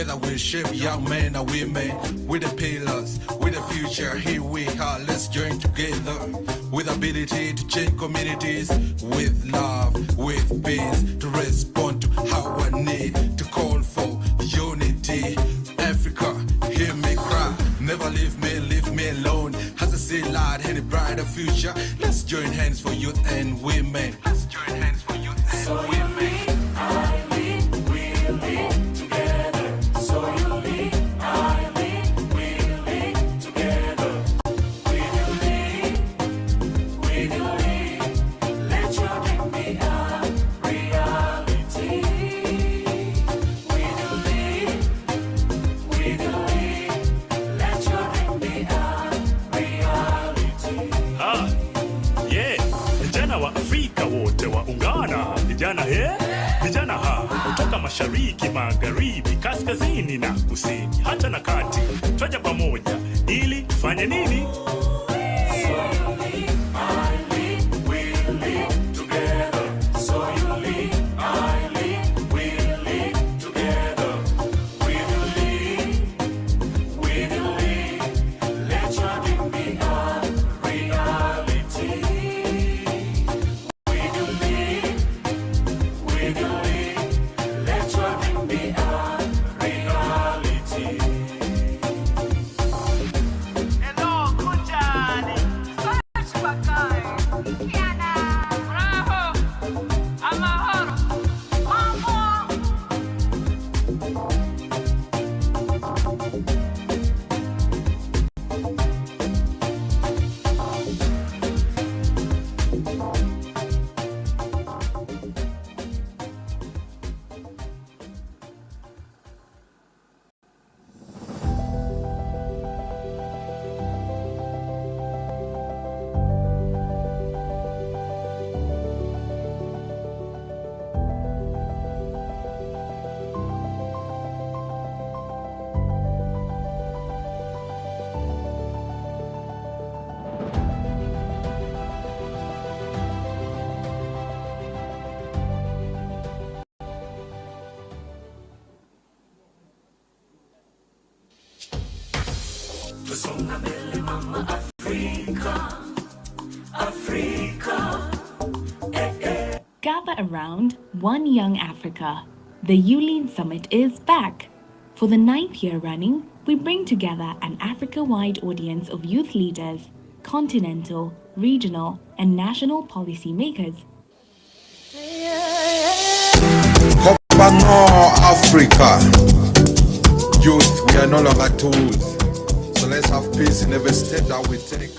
Together we'll shape young men and women. With the pillars, with the future, here we are. Let's join together. With ability to change communities. With love, with peace. To respond to our need. To call for unity. Africa, hear me cry. Never leave me alone. As I see light in a brighter future. Let's join hands for youth and women. Let's join hands for youth and women. I lead, we lead together. So you lead, I lead, we lead together. We will lead, we will lead. Let your dream be a reality. We will lead, we will lead. Let your dream be a reality. Yeah, vijana wa Afrika wote waungana. Vijana vijana kutoka mashariki, magharibi, kaskazini na kusini, hata na kati, twaja pamoja ili tufanye nini? Tusonga mbele mama Africa, Africa. Gather around One Young Africa. The YouLead Summit is back. For the 9th year running, we bring together an Africa-wide audience of youth leaders, continental, regional, and national policy makers. Africa. Youth, we are no longer tools. So let's have peace in every step that we take.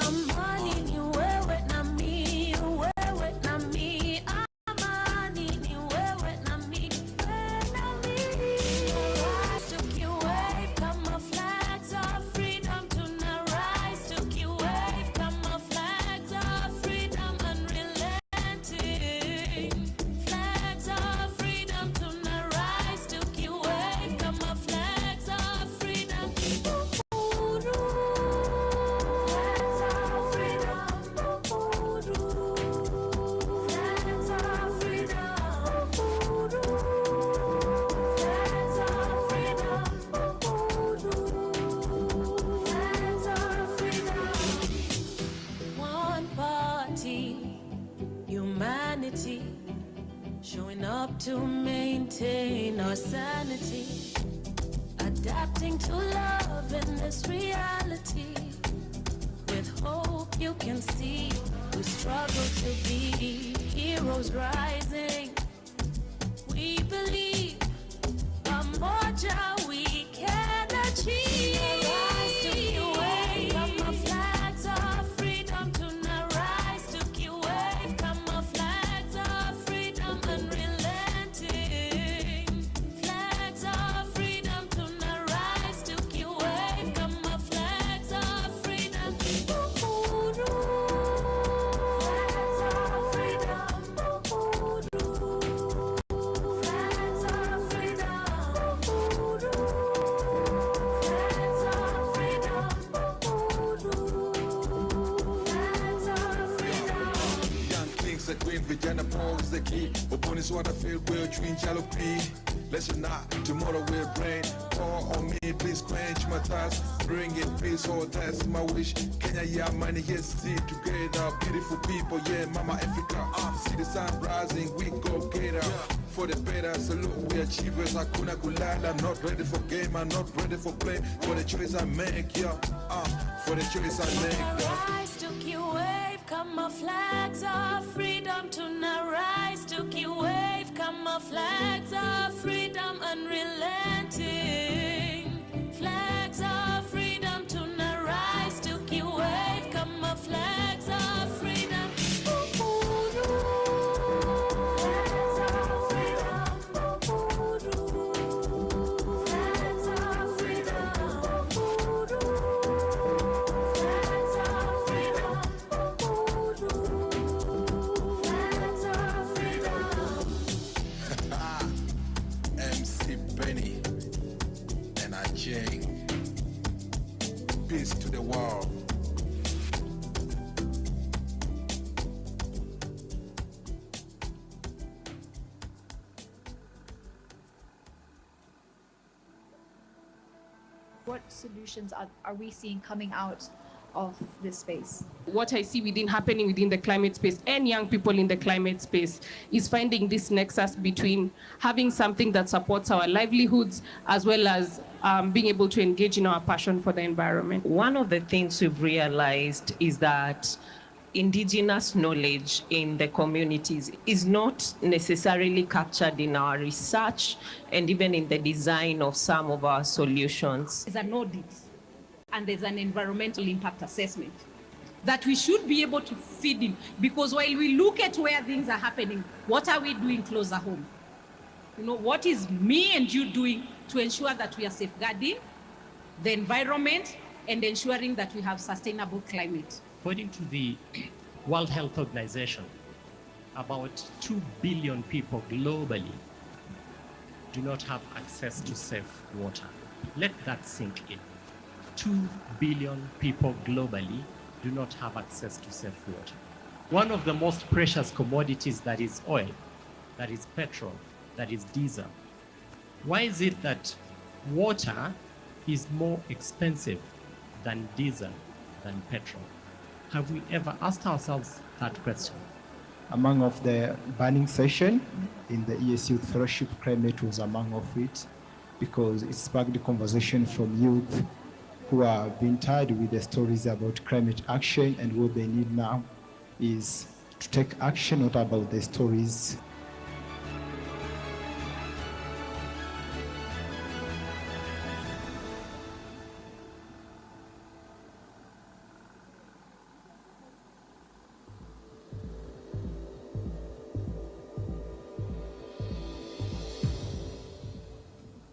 Humanity, showing up to maintain our sanity, adapting to love in this reality. With hope you can see, we struggle to be heroes rising. We believe a moja we can achieve. Rise to you wave, come our flags of freedom to not rise to you wave, come our flags of freedom unrelenting. Flags of freedom to not rise to you wave, come our flags of freedom. Flags of freedom. Flags of freedom. Young kings, the queen, vijana pose the key. When it's what I feel, we'll drink jalopy. Let's not, tomorrow we'll brain. Pour on me, please quench my thirst. Bring it, please, oh, that's my wish. Kenya, yeah, money, yes, see together. Beautiful people, yeah, Mama Africa. See the sun rising, we go get up. For the better, salute, we achievers. Hakuna kulala, not ready for game, I'm not ready for play. For the choice I make, yeah. For the choice I make, yeah. Rise to key wave, come our flags of freedom to now rise to key wave, come our flags of freedom unrelenting. Flags of freedom to now rise to key wave, come our flags of freedom. Peace to the world. What solutions are we seeing coming out of this space? What I see happening within the climate space and young people in the climate space is finding this nexus between having something that supports our livelihoods as well as being able to engage in our passion for the environment. One of the things we've realized is that indigenous knowledge in the communities is not necessarily captured in our research and even in the design of some of our solutions. There's an audit and there's an environmental impact assessment that we should be able to feed in, because while we look at where things are happening, what are we doing closer home? You know, what is me and you doing to ensure that we are safeguarding the environment and ensuring that we have sustainable climate? According to the World Health Organization, about 2 billion people globally do not have access to safe water. Let that sink in. 2 billion people globally do not have access to safe water. One of the most precious commodities, that is oil, that is petrol, that is diesel. Why is it that water is more expensive than diesel, than petrol? Have we ever asked ourselves that question? Among of the burning session in the EAC Youth Fellowship, climate was among of it, because it sparked the conversation from youth who are being tired with the stories about climate action, and what they need now is to take action, not about the stories.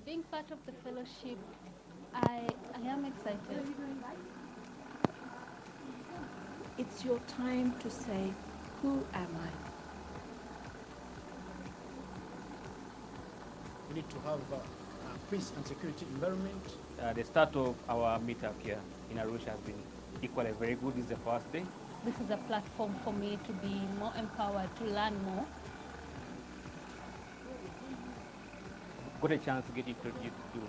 Being part of the fellowship, I am excited. It's your time to say, who am I? We need to have a peace and security environment. The start of our meetup here in Arusha has been equally very good. This is the first day. This is a platform for me to be more empowered, to learn more. Got a chance to get introduced to,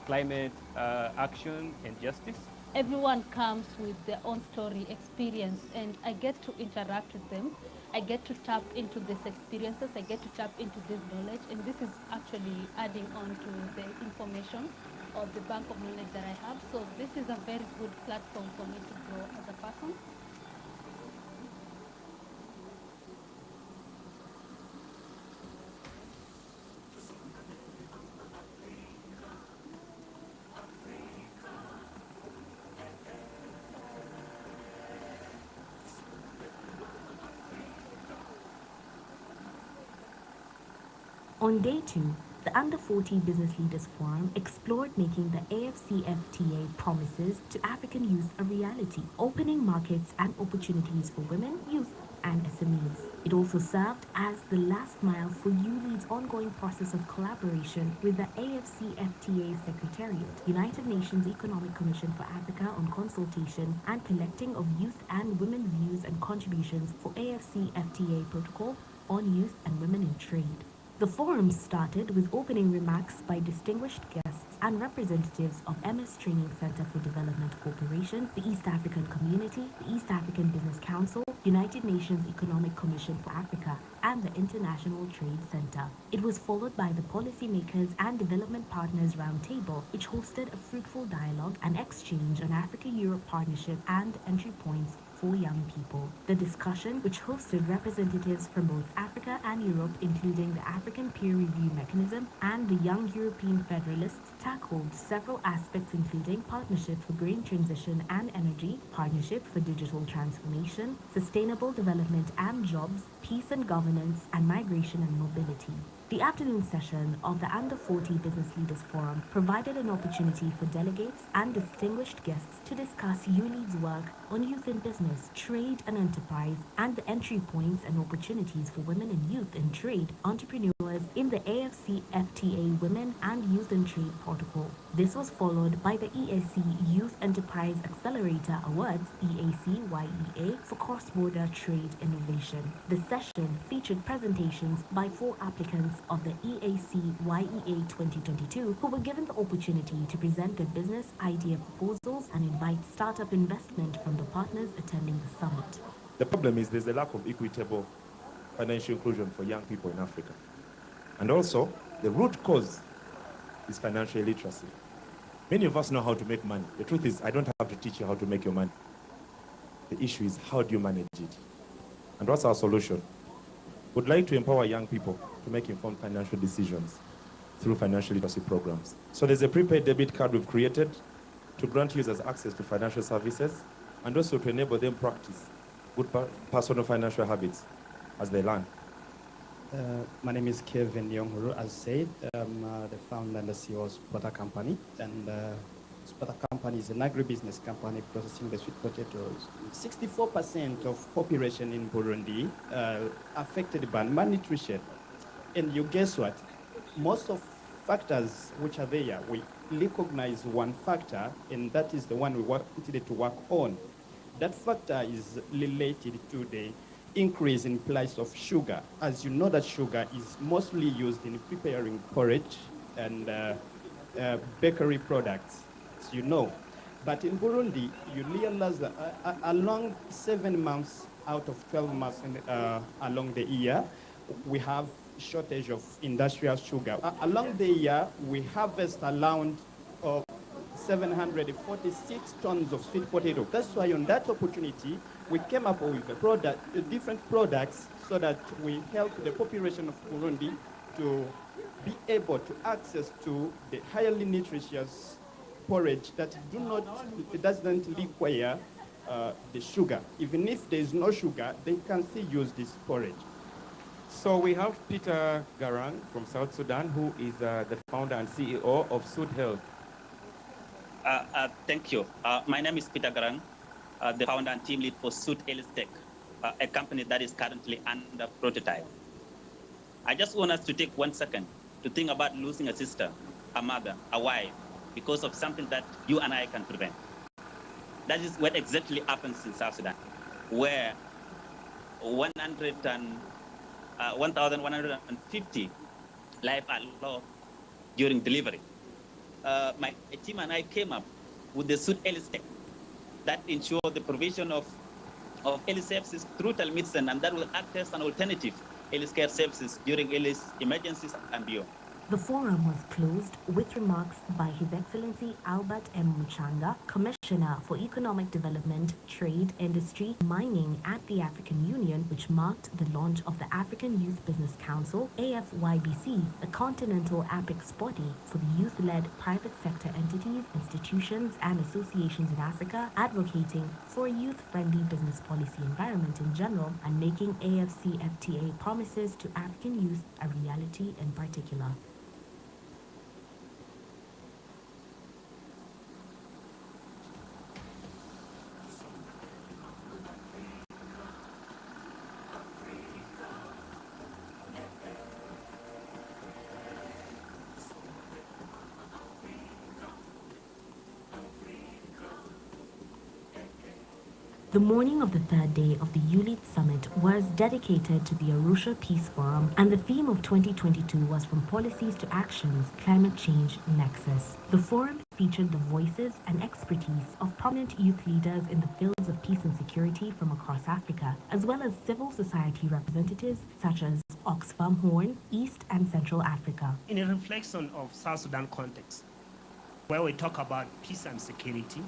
climate action and justice. Everyone comes with their own story, experience, and I get to interact with them. I get to tap into these experiences, I get to tap into this knowledge, and this is actually adding on to the information or the bank of knowledge that I have. So this is a very good platform for me to grow as a person. On day 2, the Under 40 Business Leaders Forum explored making the AFCFTA promises to African youth a reality, opening markets and opportunities for women, youth, and SMEs. It also served as the last mile for YouLead's ongoing process of collaboration with the AFCFTA Secretariat, United Nations Economic Commission for Africa, on consultation and collecting of youth and women views and contributions for AFCFTA Protocol on Youth and Women in Trade. The forum started with opening remarks by distinguished guests and representatives of MS Training Center for Development Corporation, the East African Community, the East African Business Council, United Nations Economic Commission for Africa, and the International Trade Center. It was followed by the Policymakers and Development Partners Roundtable, which hosted a fruitful dialogue and exchange on Africa-Europe partnership and entry points for young people. The discussion, which hosted representatives from both Africa and Europe, including the African Peer Review Mechanism and the Young European Federalists, tackled several aspects including partnership for green transition and energy, partnership for digital transformation, sustainable development and jobs, peace and governance, and migration and mobility. The afternoon session of the Under 40 Business Leaders Forum provided an opportunity for delegates and distinguished guests to discuss YouLead's work on youth in business, trade and enterprise, and the entry points and opportunities for women and youth in trade, entrepreneurs in the AFCFTA Women and Youth in Trade Protocol. This was followed by the EAC Youth Enterprise Accelerator Awards, EAC-YEA, for cross-border trade innovation. The session featured presentations by 4 applicants of the EAC-YEA 2022 who were given the opportunity to present their business idea proposals and invite startup investment from the partners attending the summit. The problem is there's a lack of equitable financial inclusion for young people in Africa. And also, the root cause is financial illiteracy. Many of us know how to make money. The truth is, I don't have to teach you how to make your money. The issue is, how do you manage it? And what's our solution? We'd like to empower young people to make informed financial decisions through financial literacy programs. So there's a prepaid debit card we've created to grant users access to financial services and also to enable them practice good personal financial habits as they learn. My name is Kevin Yonghuru. As said, I'm the founder and the CEO of Spota Company. And Spota Company is an agribusiness company processing the sweet potatoes. 64% of population in Burundi affected by malnutrition. And you guess what? Most of factors which are there, we recognize one factor, and that is the one we wanted to work on. That factor is related to the increase in price of sugar. As you know, that sugar is mostly used in preparing porridge and bakery products, as you know. But in Burundi, you realize that along 7 months out of 12 months along the year, we have shortage of industrial sugar. Along the year, we harvest around 746 tons of sweet potato. That's why on that opportunity, we came up with different products so that we help the population of Burundi to be able to access to the highly nutritious porridge that doesn't require the sugar. Even if there is no sugar, they can still use this porridge. So we have Peter Garang from South Sudan, who is the founder and CEO of Sud Health. Thank you. My name is Peter Garang, the founder and team lead for Sud Health Tech, a company that is currently under prototype. I just want us to take 1 second to think about losing a sister, a mother, a wife, because of something that you and I can prevent. That is what exactly happens in South Sudan, where 1,150 lives are lost during delivery. My team and I came up with the Sud Health Tech that ensure the provision of health services through telemedicine, and that will act as an alternative healthcare services during emergencies and beyond. The forum was closed with remarks by His Excellency Albert M. Muchanga, Commissioner for Economic Development, Trade, Industry, Mining at the African Union, which marked the launch of the African Youth Business Council, AFYBC, a continental apex body for the youth-led private sector entities, institutions, and associations in Africa, advocating for a youth-friendly business policy environment in general and making AFCFTA promises to African youth a reality in particular. The morning of the third day of the YouLead Summit was dedicated to the Arusha Peace Forum, and the theme of 2022 was From Policies to Actions, Climate Change Nexus. The forum featured the voices and expertise of prominent youth leaders in the fields of peace and security from across Africa, as well as civil society representatives such as Oxfam Horn, East and Central Africa. In a reflection of South Sudan context, where we talk about peace and security,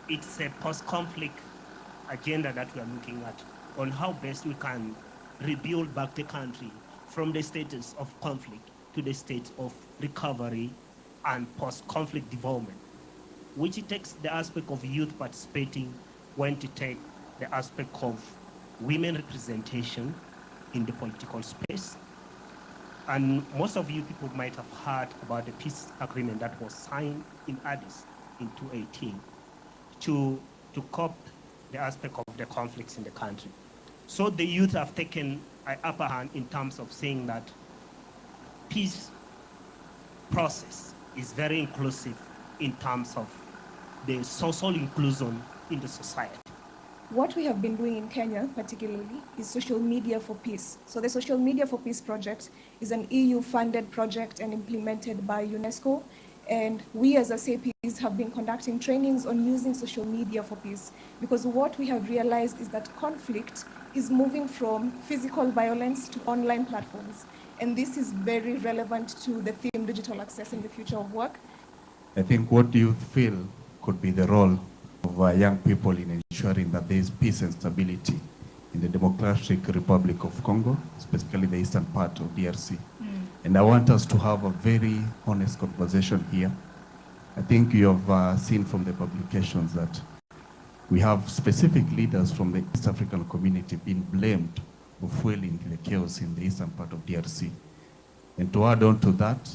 it's a post-conflict agenda that we are looking at on how best we can rebuild back the country from the status of conflict to the state of recovery and post-conflict development, which it takes the aspect of youth participating, when to take the aspect of women representation in the political space. And most of you people might have heard about the peace agreement that was signed in Addis in 2018 to cope the aspect of the conflicts in the country. So the youth have taken an upper hand in terms of saying that peace process is very inclusive in terms of the social inclusion in the society. What we have been doing in Kenya particularly is Social Media for Peace. So the Social Media for Peace project is an EU-funded project and implemented by UNESCO. And we as SAPs have been conducting trainings on using social media for peace, because what we have realized is that conflict is moving from physical violence to online platforms. And this is very relevant to the theme digital access in the future of work. I think what do you feel could be the role of young people in ensuring that there is peace and stability in the Democratic Republic of Congo, specifically the eastern part of DRC? And I want us to have a very honest conversation here. I think you have seen from the publications that we have specific leaders from the East African community being blamed for fueling the chaos in the eastern part of DRC. And to add on to that,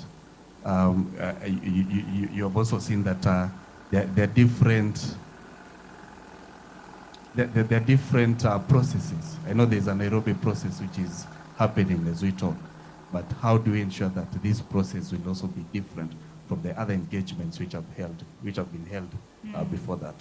you have also seen that there are different processes. I know there's a Nairobi process which is happening as we talk. But how do we ensure that this process will also be different from the other engagements which have been held before that?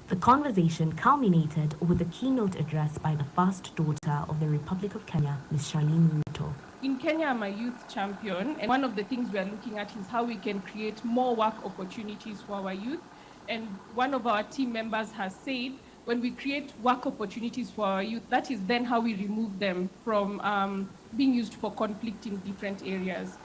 The conversation culminated with a keynote address by the first daughter of the Republic of Kenya, Ms. Charlene Ruto. In Kenya, I'm a youth champion, and one of the things we are looking at is how we can create more work opportunities for our youth. And one of our team members has said, when we create work opportunities for our youth, that is then how we remove them from being used for conflict in different areas.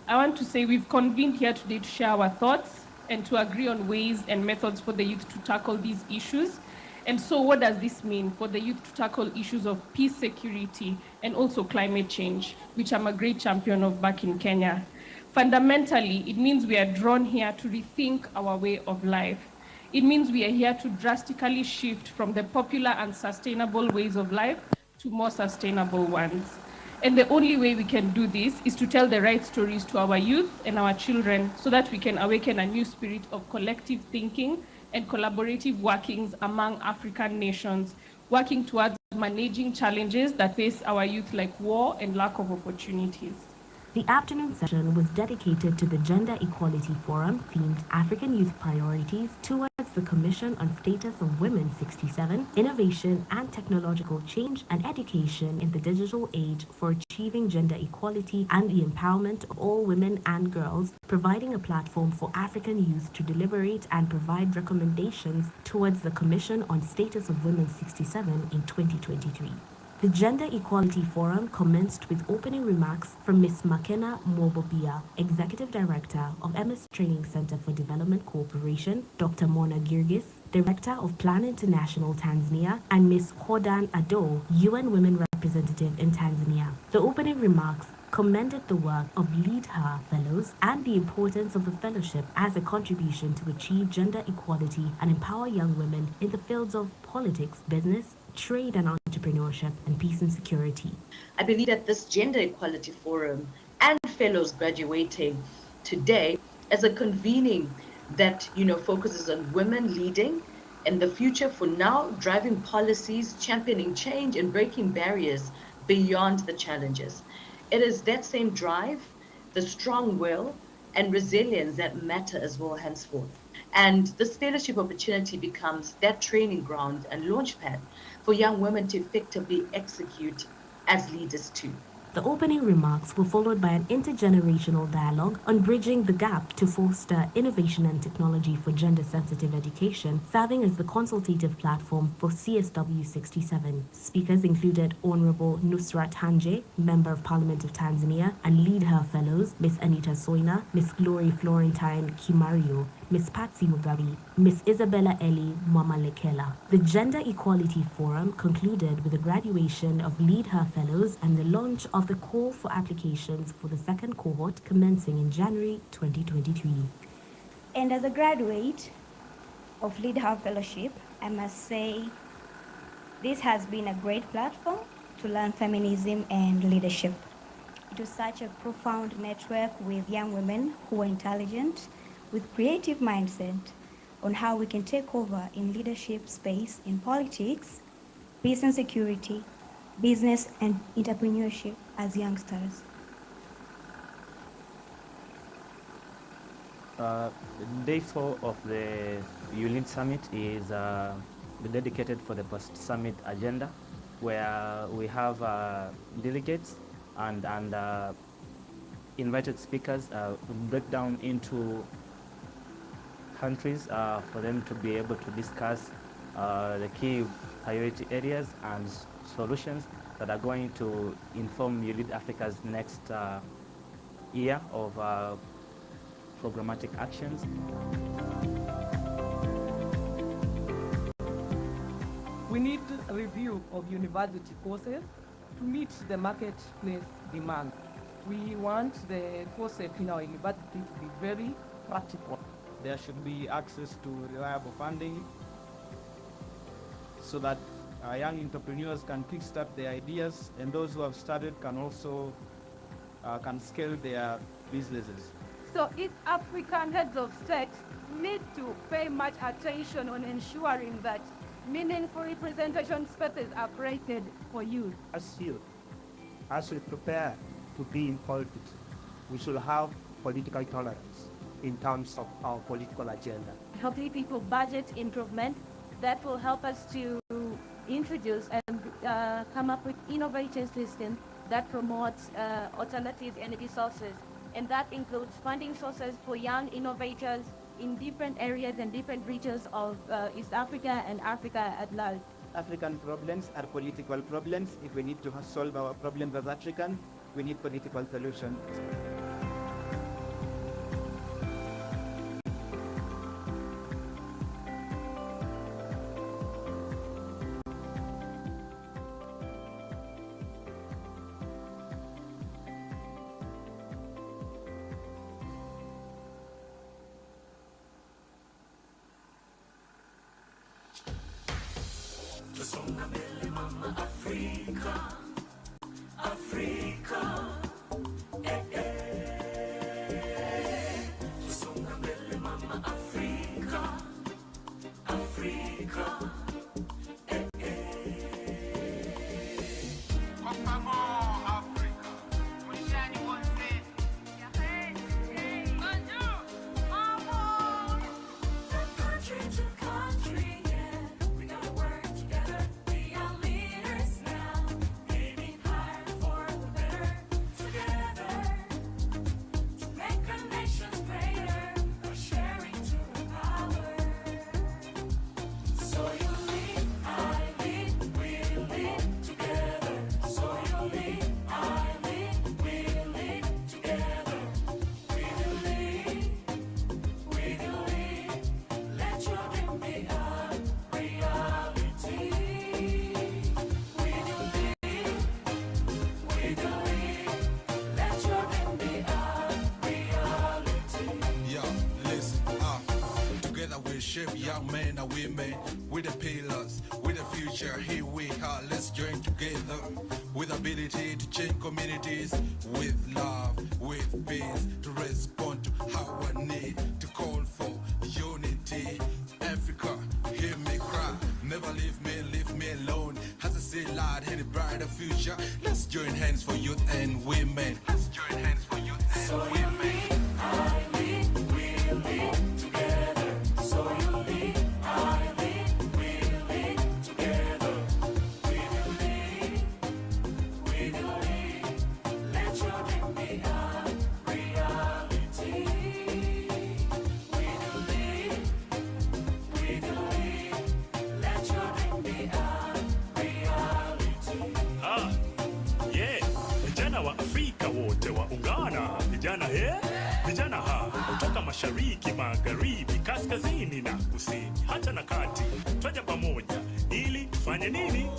I want to say we've convened here today to share our thoughts and to agree on ways and methods for the youth to tackle these issues. And so what does this mean for the youth to tackle issues of peace, security, and also climate change, which I'm a great champion of back in Kenya? Fundamentally, it means we are drawn here to rethink our way of life. It means we are here to drastically shift from the popular and sustainable ways of life to more sustainable ones. And the only way we can do this is to tell the right stories to our youth and our children so that we can awaken a new spirit of collective thinking and collaborative workings among African nations, working towards managing challenges that face our youth like war and lack of opportunities. The afternoon session was dedicated to the Gender Equality Forum themed African Youth Priorities towards the Commission on Status of Women 67, Innovation and Technological Change and Education in the Digital Age for Achieving Gender Equality and the Empowerment of All Women and Girls, providing a platform for African youth to deliberate and provide recommendations towards the Commission on Status of Women 67 in 2023. The Gender Equality Forum commenced with opening remarks from Ms. Makena Mwobobia, Executive Director of MS Training Center for Development Cooperation, Dr. Mona Girgis, Director of Plan International Tanzania, and Ms. Kodan Ado, UN Women Representative in Tanzania. The opening remarks commended the work of EAC Youth Fellows and the importance of the fellowship as a contribution to achieve gender equality and empower young women in the fields of politics, business, trade and entrepreneurship, and peace and security. I believe that this Gender Equality Forum and fellows graduating today as a convening that focuses on women leading in the future for now, driving policies, championing change, and breaking barriers beyond the challenges. It is that same drive, the strong will, and resilience that matter as well henceforth. And this fellowship opportunity becomes that training ground and launchpad for young women to effectively execute as leaders too. The opening remarks were followed by an intergenerational dialogue on bridging the gap to foster innovation and technology for gender-sensitive education, serving as the consultative platform for CSW 67. Speakers included Honorable Nusrat Hanje, Member of Parliament of Tanzania, and Lead Her Fellows, Miss Anita Soina, Miss Glory Florentine Kimario, Miss Patsy Mugabi, Miss Isabella Eli Mamalekela. The Gender Equality Forum concluded with the graduation of Lead Her Fellows and the launch of the call for applications for the second cohort commencing in January 2023. And as a graduate of Lead Her Fellowship, I must say this has been a great platform to learn feminism and leadership. It was such a profound network with young women who are intelligent, with creative mindset on how we can take over in leadership space in politics, peace and security, business and entrepreneurship as youngsters. Day 4 of the YouLead Summit is dedicated for the post-summit agenda, where we have delegates and invited speakers break down into countries for them to be able to discuss the key priority areas and solutions that are going to inform YouLead Africa's next year of programmatic actions. We need a review of university courses to meet the marketplace demand. We want the courses in our university to be very practical. There should be access to reliable funding so that young entrepreneurs can kickstart their ideas, and those who have started can also can scale their businesses. So East African heads of state need to pay much attention on ensuring that meaningful representation spaces are created for youth. As youth, as we prepare to be in politics, we should have political tolerance in terms of our political agenda. Helping people budget improvement that will help us to introduce and come up with innovative systems that promotes alternative energy sources. And that includes funding sources for young innovators in different areas and different regions of East Africa and Africa at large. African problems are political problems. If we need to solve our problems as Africans, we need political solutions. Tusonga mbele mama Afrika, Afrika, Tusonga mbele mama Afrika, Afrika, Kwa pamoja Afrika, mwishani wote. Bonjour, mama. From country to country, yeah, we gotta work together. We are leaders now, aiming higher for the better. Together, to make our nations greater, by sharing to empower. So you lead, I lead, we lead together. So you lead, I lead, we lead together. We will lead, we will lead. Let your dream be a reality. We will lead, we will lead. Let your dream be a reality. Yo, listen, together we shape young men and women. We're the pillars, we're the future, here we are, let's join together. With ability to change communities, with love, with peace, to respond to our need, to call for unity. Africa, hear me cry, never leave me alone. As I say loud, in a brighter future, let's join hands for youth and women. Let's join hands for youth and women. Vijana hawa kutoka mashariki, magharibi, kaskazini na kusini, hata na kati, twaja pamoja ili tufanye nini?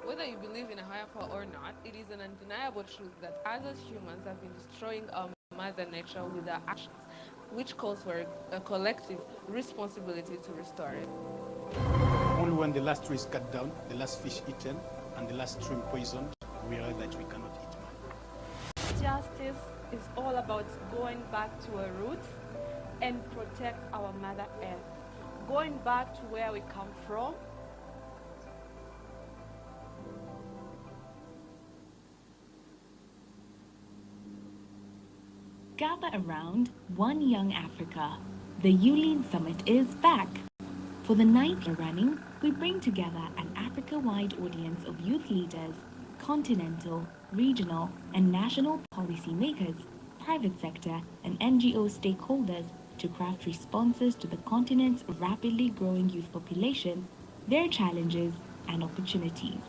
Whether you believe in a higher power or not, it is an undeniable truth that us as humans have been destroying our mother nature with our actions, which calls for a collective responsibility to restore it. Only when the last tree is cut down, the last fish eaten, and the last stream poisoned, we realize that we cannot eat man. Justice is all about going back to our roots and protect our Mother Earth. Going back to where we come from. Gather around One Young Africa. The YouLead Summit is back. For the 9th year running, we bring together an Africa-wide audience of youth leaders, continental, regional, and national policymakers, private sector, and NGO stakeholders to craft responses to the continent's rapidly growing youth population, their challenges, and opportunities.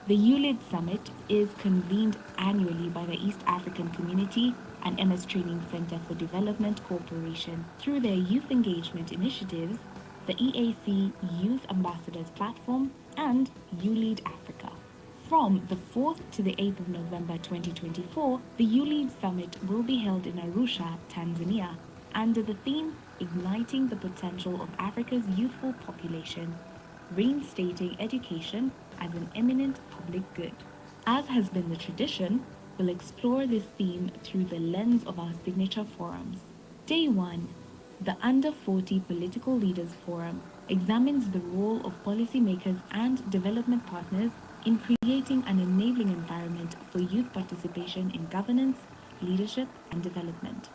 The YouLead Summit is convened annually by the East African Community and MS Training Center for Development Corporation through their youth engagement initiatives, the EAC Youth Ambassadors Platform, and YouLead Africa. From the 4th to the 8th of November 2024, the YouLead Summit will be held in Arusha, Tanzania, under the theme Igniting the Potential of Africa's Youthful Population, Reinstating Education as an Eminent Public Good. As has been the tradition, we'll explore this theme through the lens of our signature forums. Day 1, the Under 40 Political Leaders Forum examines the role of policymakers and development partners in creating an enabling environment for youth participation in governance, leadership, and development.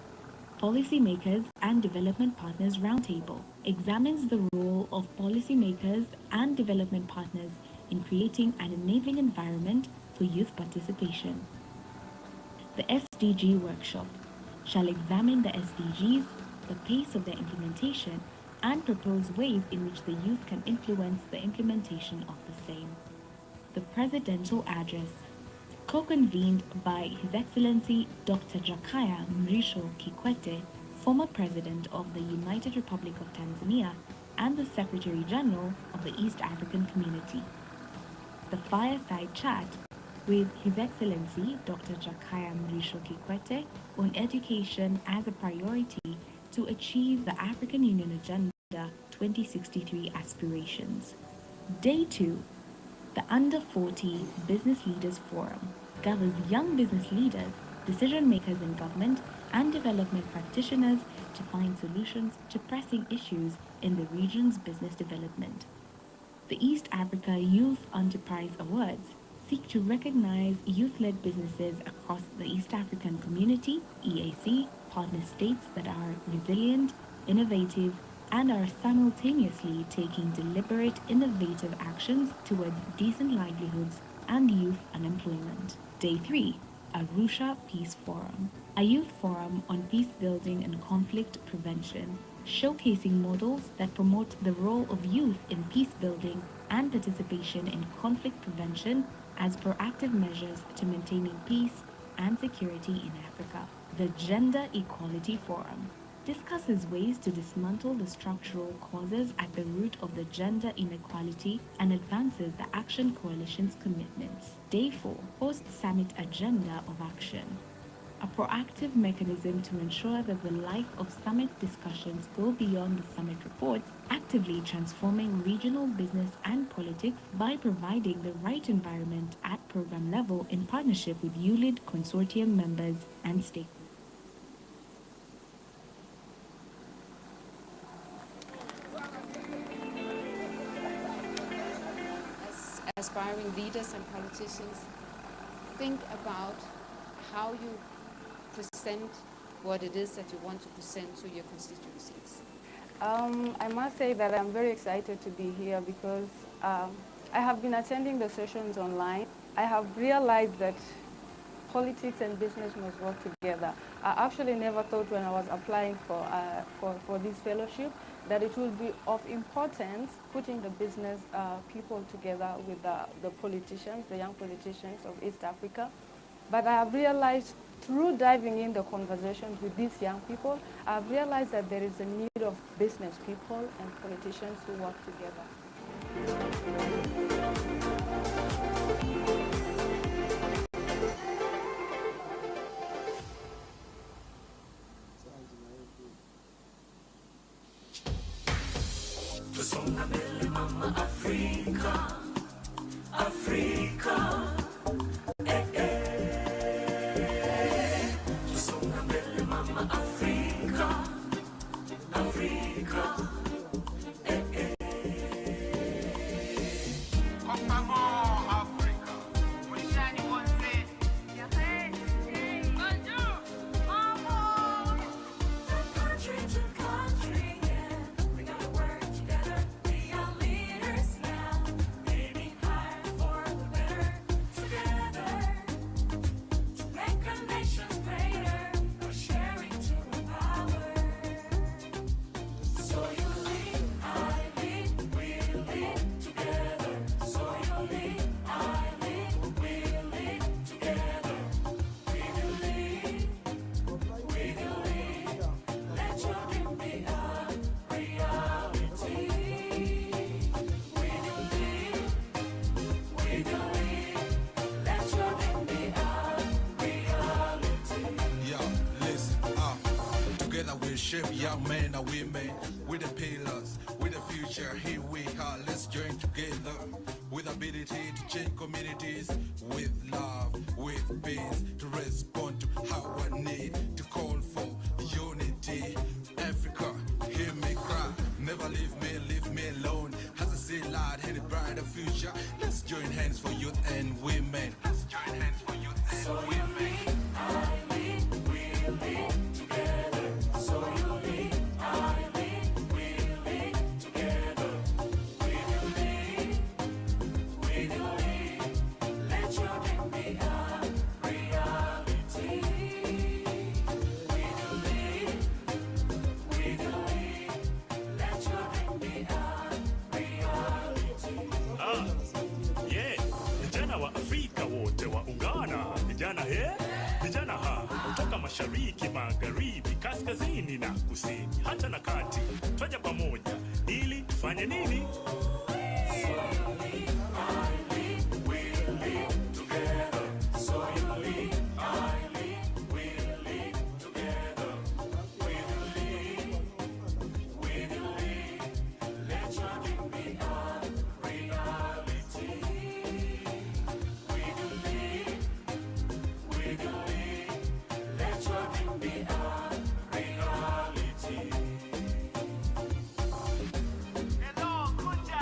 Policymakers and Development Partners Roundtable examines the role of policymakers and development partners in creating an enabling environment for youth participation. The SDG Workshop shall examine the SDGs, the pace of their implementation, and propose ways in which the youth can influence the implementation of the same. The Presidential Address, co-convened by His Excellency Dr. Jakaya Mrisho Kikwete, former President of the United Republic of Tanzania and the Secretary General of the East African Community. The Fireside Chat with His Excellency Dr. Jakaya Mrisho Kikwete on education as a priority to achieve the African Union Agenda 2063 aspirations. Day 2, the Under 40 Business Leaders Forum gathers young business leaders, decision makers in government, and development practitioners to find solutions to pressing issues in the region's business development. The East Africa Youth Enterprise Awards seek to recognize youth-led businesses across the East African Community, EAC, partner states that are resilient, innovative, and are simultaneously taking deliberate, innovative actions towards decent livelihoods and youth unemployment. Day 3. Arusha Peace Forum, a youth forum on peace building and conflict prevention, showcasing models that promote the role of youth in peace building and participation in conflict prevention as proactive measures to maintaining peace and security in Africa. The Gender Equality Forum discusses ways to dismantle the structural causes at the root of the gender inequality and advances the Action Coalition's commitments. Day 4. Post-Summit Agenda of Action, a proactive mechanism to ensure that the life of summit discussions go beyond the summit reports, actively transforming regional business and politics by providing the right environment at program level in partnership with YouLead consortium members and stakeholders. As aspiring leaders and politicians, think about how you present what it is that you want to present to your constituencies. I must say that I'm very excited to be here because I have been attending the sessions online. I have realized that politics and business must work together. I actually never thought when I was applying for this fellowship that it would be of importance putting the business people together with the politicians, the young politicians of East Africa. But I have realized through diving in the conversations with these young people, I've realized that there is a need of business people and politicians who work together. Tusonga mbele mama Afrika, Afrika. Tusonga mbele mama Afrika, Afrika. Shape young men and women with the pillars, with the future. Here we are, let's join together with ability to change communities, with love, with peace, to respond to our need, to call for unity. Africa, hear me cry, never leave me alone. As I say loud, in a brighter future, let's join hands for youth and women. Let's join hands for youth and women. Mashariki, magharibi, kaskazini na kusini, hata na kati, twaja pamoja ili tufanye nini? Hello, Kunja.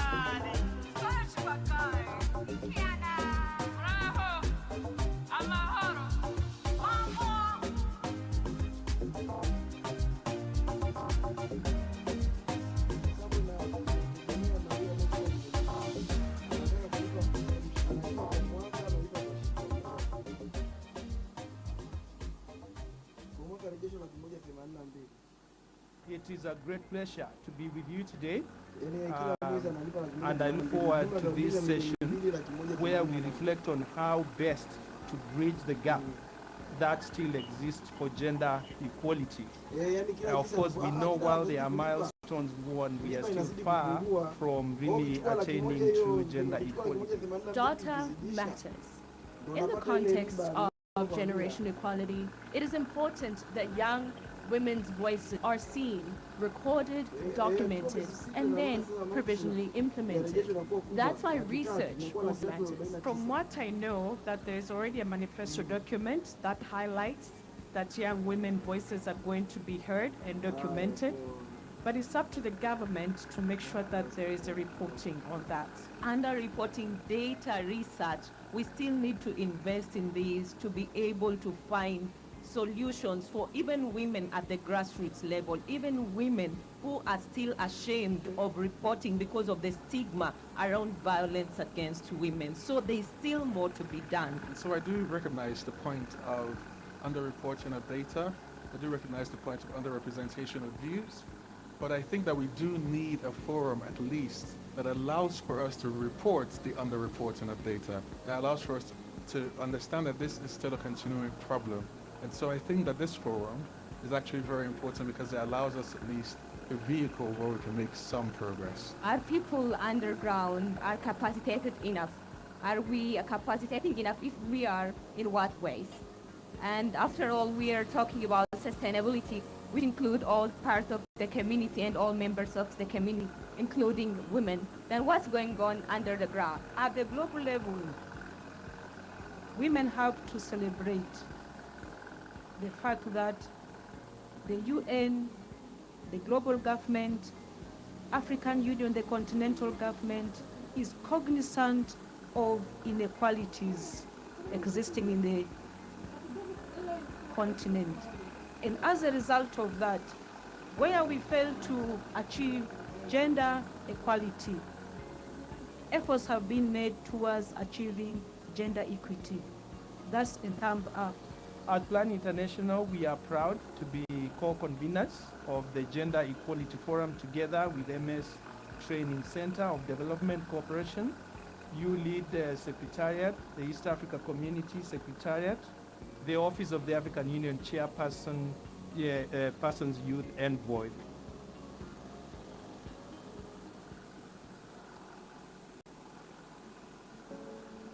It is a great pleasure to be with you today. And I look forward to this session where we reflect on how best to bridge the gap that still exists for gender equality. Of course, we know while there are milestones won, we are still far from really attaining to gender equality. Data matters. In the context of generational equality, it is important that young women's voices are seen, recorded, documented, and then provisionally implemented. That's why research also matters. From what I know, that there's already a manifesto document that highlights that young women voices are going to be heard and documented. But it's up to the government to make sure that there is a reporting on that. Under reporting data research, we still need to invest in these to be able to find solutions for even women at the grassroots level, even women who are still ashamed of reporting because of the stigma around violence against women. So there's still more to be done. So I do recognize the point of underreporting of data. I do recognize the point of underrepresentation of views. But I think that we do need a forum at least that allows for us to report the underreporting of data, that allows for us to understand that this is still a continuing problem. And so I think that this forum is actually very important because it allows us at least a vehicle where we can make some progress. Are people underground are capacitated enough? Are we capacitating enough? If we are, in what ways? And after all, we are talking about sustainability, which include all parts of the community and all members of the community, including women. Then what's going on under the ground? At the global level, women have to celebrate the fact that the UN, the global government, African Union, the continental government is cognizant of inequalities existing in the continent. And as a result of that, where we fail to achieve gender equality, efforts have been made towards achieving gender equity. That's in terms of. At Plan International, we are proud to be co-conveners of the Gender Equality Forum together with MS Training Center of Development Cooperation, YouLead Secretariat, the East Africa Community Secretariat, the Office of the African Union Chairperson, Person's Youth Envoy.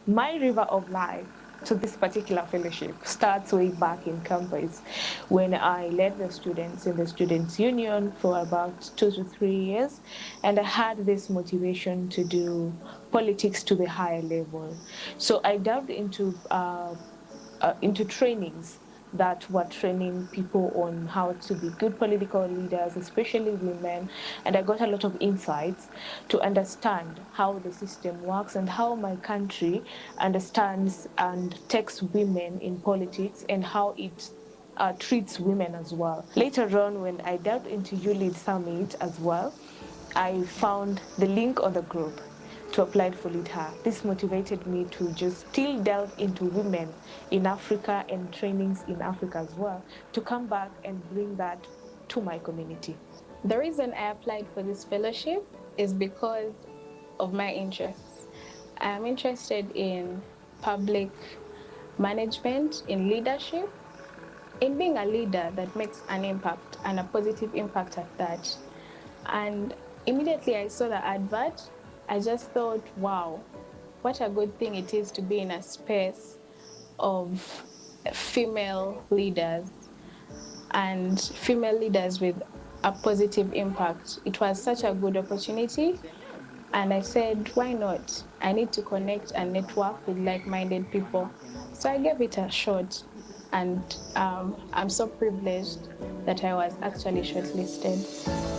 My river of life to this particular fellowship starts way back in campus when I led the students in the Students' Union for about 2 to 3 years, and I had this motivation to do politics to the higher level. So I delved into trainings that were training people on how to be good political leaders, especially women, and I got a lot of insights to understand how the system works and how my country understands and takes women in politics and how it treats women as well. Later on, when I delved into YouLead Summit as well, I found the link on the group to apply for Lead Her. This motivated me to just still delve into women in Africa and trainings in Africa as well, to come back and bring that to my community. The reason I applied for this fellowship is because of my interests. I'm interested in public management, in leadership, in being a leader that makes an impact and a positive impact at that. And immediately I saw the advert, I just thought, wow, what a good thing it is to be in a space of female leaders and female leaders with a positive impact. It was such a good opportunity, and I said, why not? I need to connect and network with like-minded people. So I gave it a shot, and I'm so privileged that I was actually shortlisted.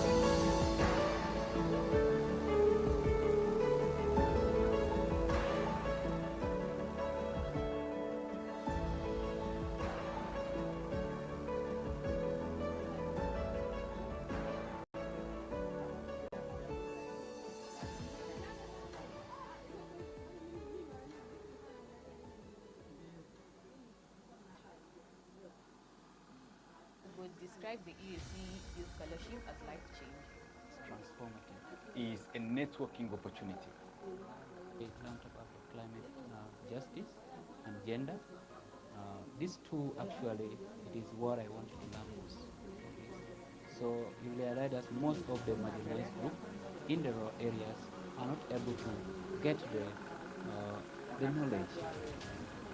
describe the EAC Youth Fellowship as life-changing? It's transformative. It's a networking opportunity. We learned about climate justice and gender. These two actually, it is what I wanted to learn most. So you realize that most of the marginalized groups in the rural areas are not able to get the knowledge.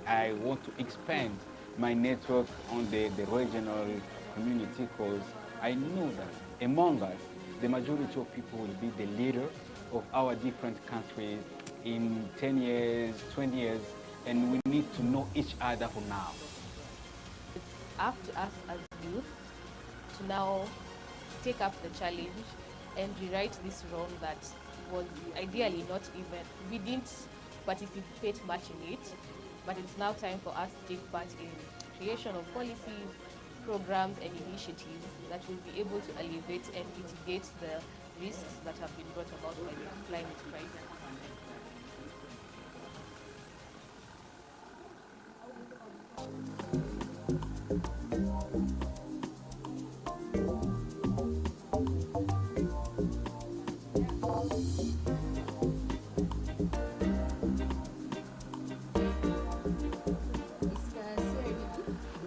I want to expand my network on the regional community because I know that among us, the majority of people will be the leader of our different countries in 10 years, 20 years, and we need to know each other for now. It's up to us as youth to now take up the challenge and rewrite this wrong that was ideally not even, we didn't participate much in it, but it's now time for us to take part in creation of policies, programs and initiatives that will be able to alleviate and mitigate the risks that have been brought about by the climate crisis.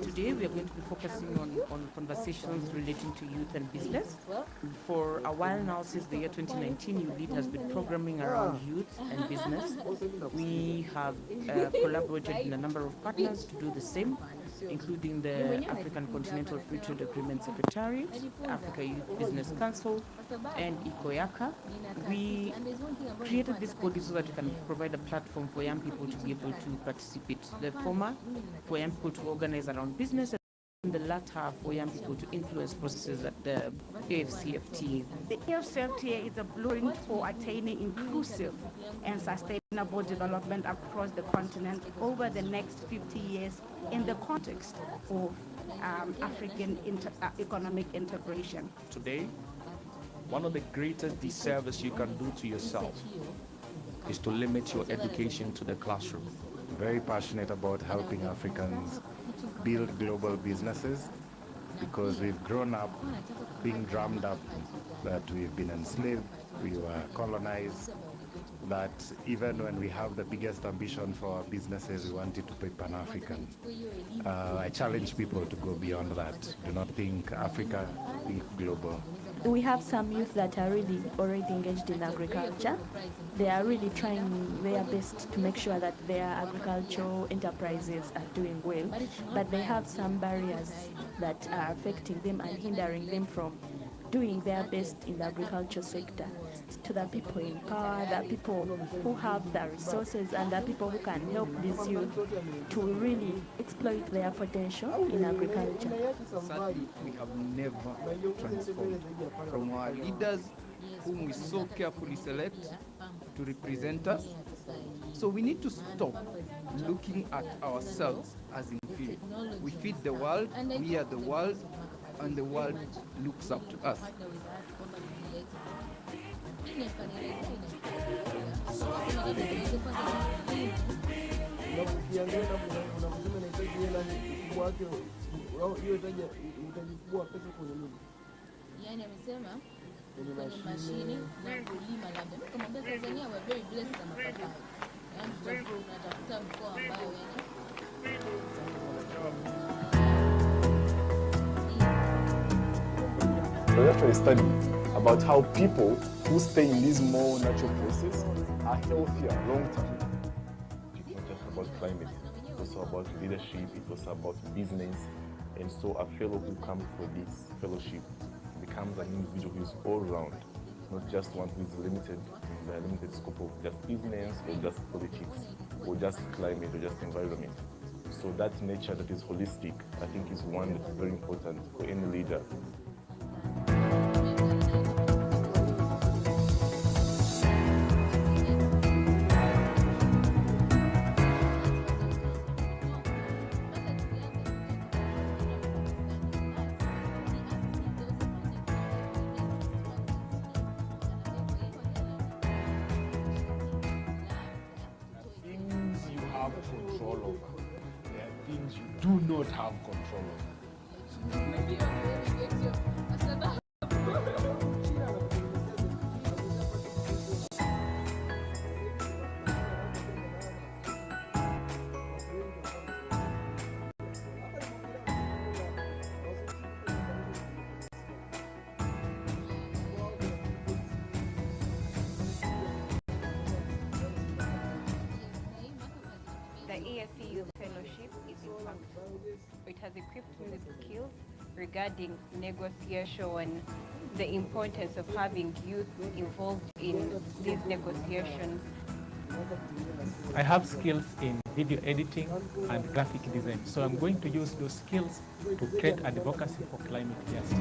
Today we are going to be focusing on conversations relating to youth and business. For a while now, since the year 2019, YouLead has been programming around youth and business. We have collaborated with a number of partners to do the same, including the African Continental Free Trade Agreement Secretariat, Africa Youth Business Council, and ECOYACA. We created this body so that we can provide a platform for young people to be able to participate. The former, for young people to organize around business, and the latter for young people to influence processes at the AFCFTA. The AFCFTA is a blueprint for attaining inclusive and sustainable development across the continent over the next 50 years in the context of African economic integration. Today, one of the greatest disservice you can do to yourself is to limit your education to the classroom. Very passionate about helping Africans build global businesses because we've grown up being drummed up that we've been enslaved, we were colonized, that even when we have the biggest ambition for our businesses, we want it to be Pan-African. I challenge people to go beyond that. Do not think Africa, think global. We have some youth that are really already engaged in agriculture. They are really trying their best to make sure that their agricultural enterprises are doing well, but they have some barriers that are affecting them and hindering them from doing their best in the agriculture sector. To the people in power, the people who have the resources and the people who can help these youth to really exploit their potential in agriculture. Sadly, we have never transformed from our leaders whom we so carefully select to represent us. So we need to stop looking at ourselves as inferior. We feed the world, we are the world, and the world looks up to us. Yani amesema kwenye mashine na kulima, labda nikamwambia Tanzania we very blessed na mapapai. Yani tunatafuta mkoa ambao We actually study about how people who stay in these more natural places are healthier long term. It's not just about climate, it's also about leadership, it's also about business. And so a fellow who comes for this fellowship becomes an individual who is all round, not just one who is limited in the limited scope of just business or just politics or just climate or just environment. So that nature that is holistic, I think, is one that is very important for any leader. Control over. There are things you do not have control over. The EAC Youth Fellowship is impactful. It has equipped me with skills regarding negotiation, the importance of having youth involved in these negotiations. I have skills in video editing and graphic design, so I'm going to use those skills to create advocacy for climate justice.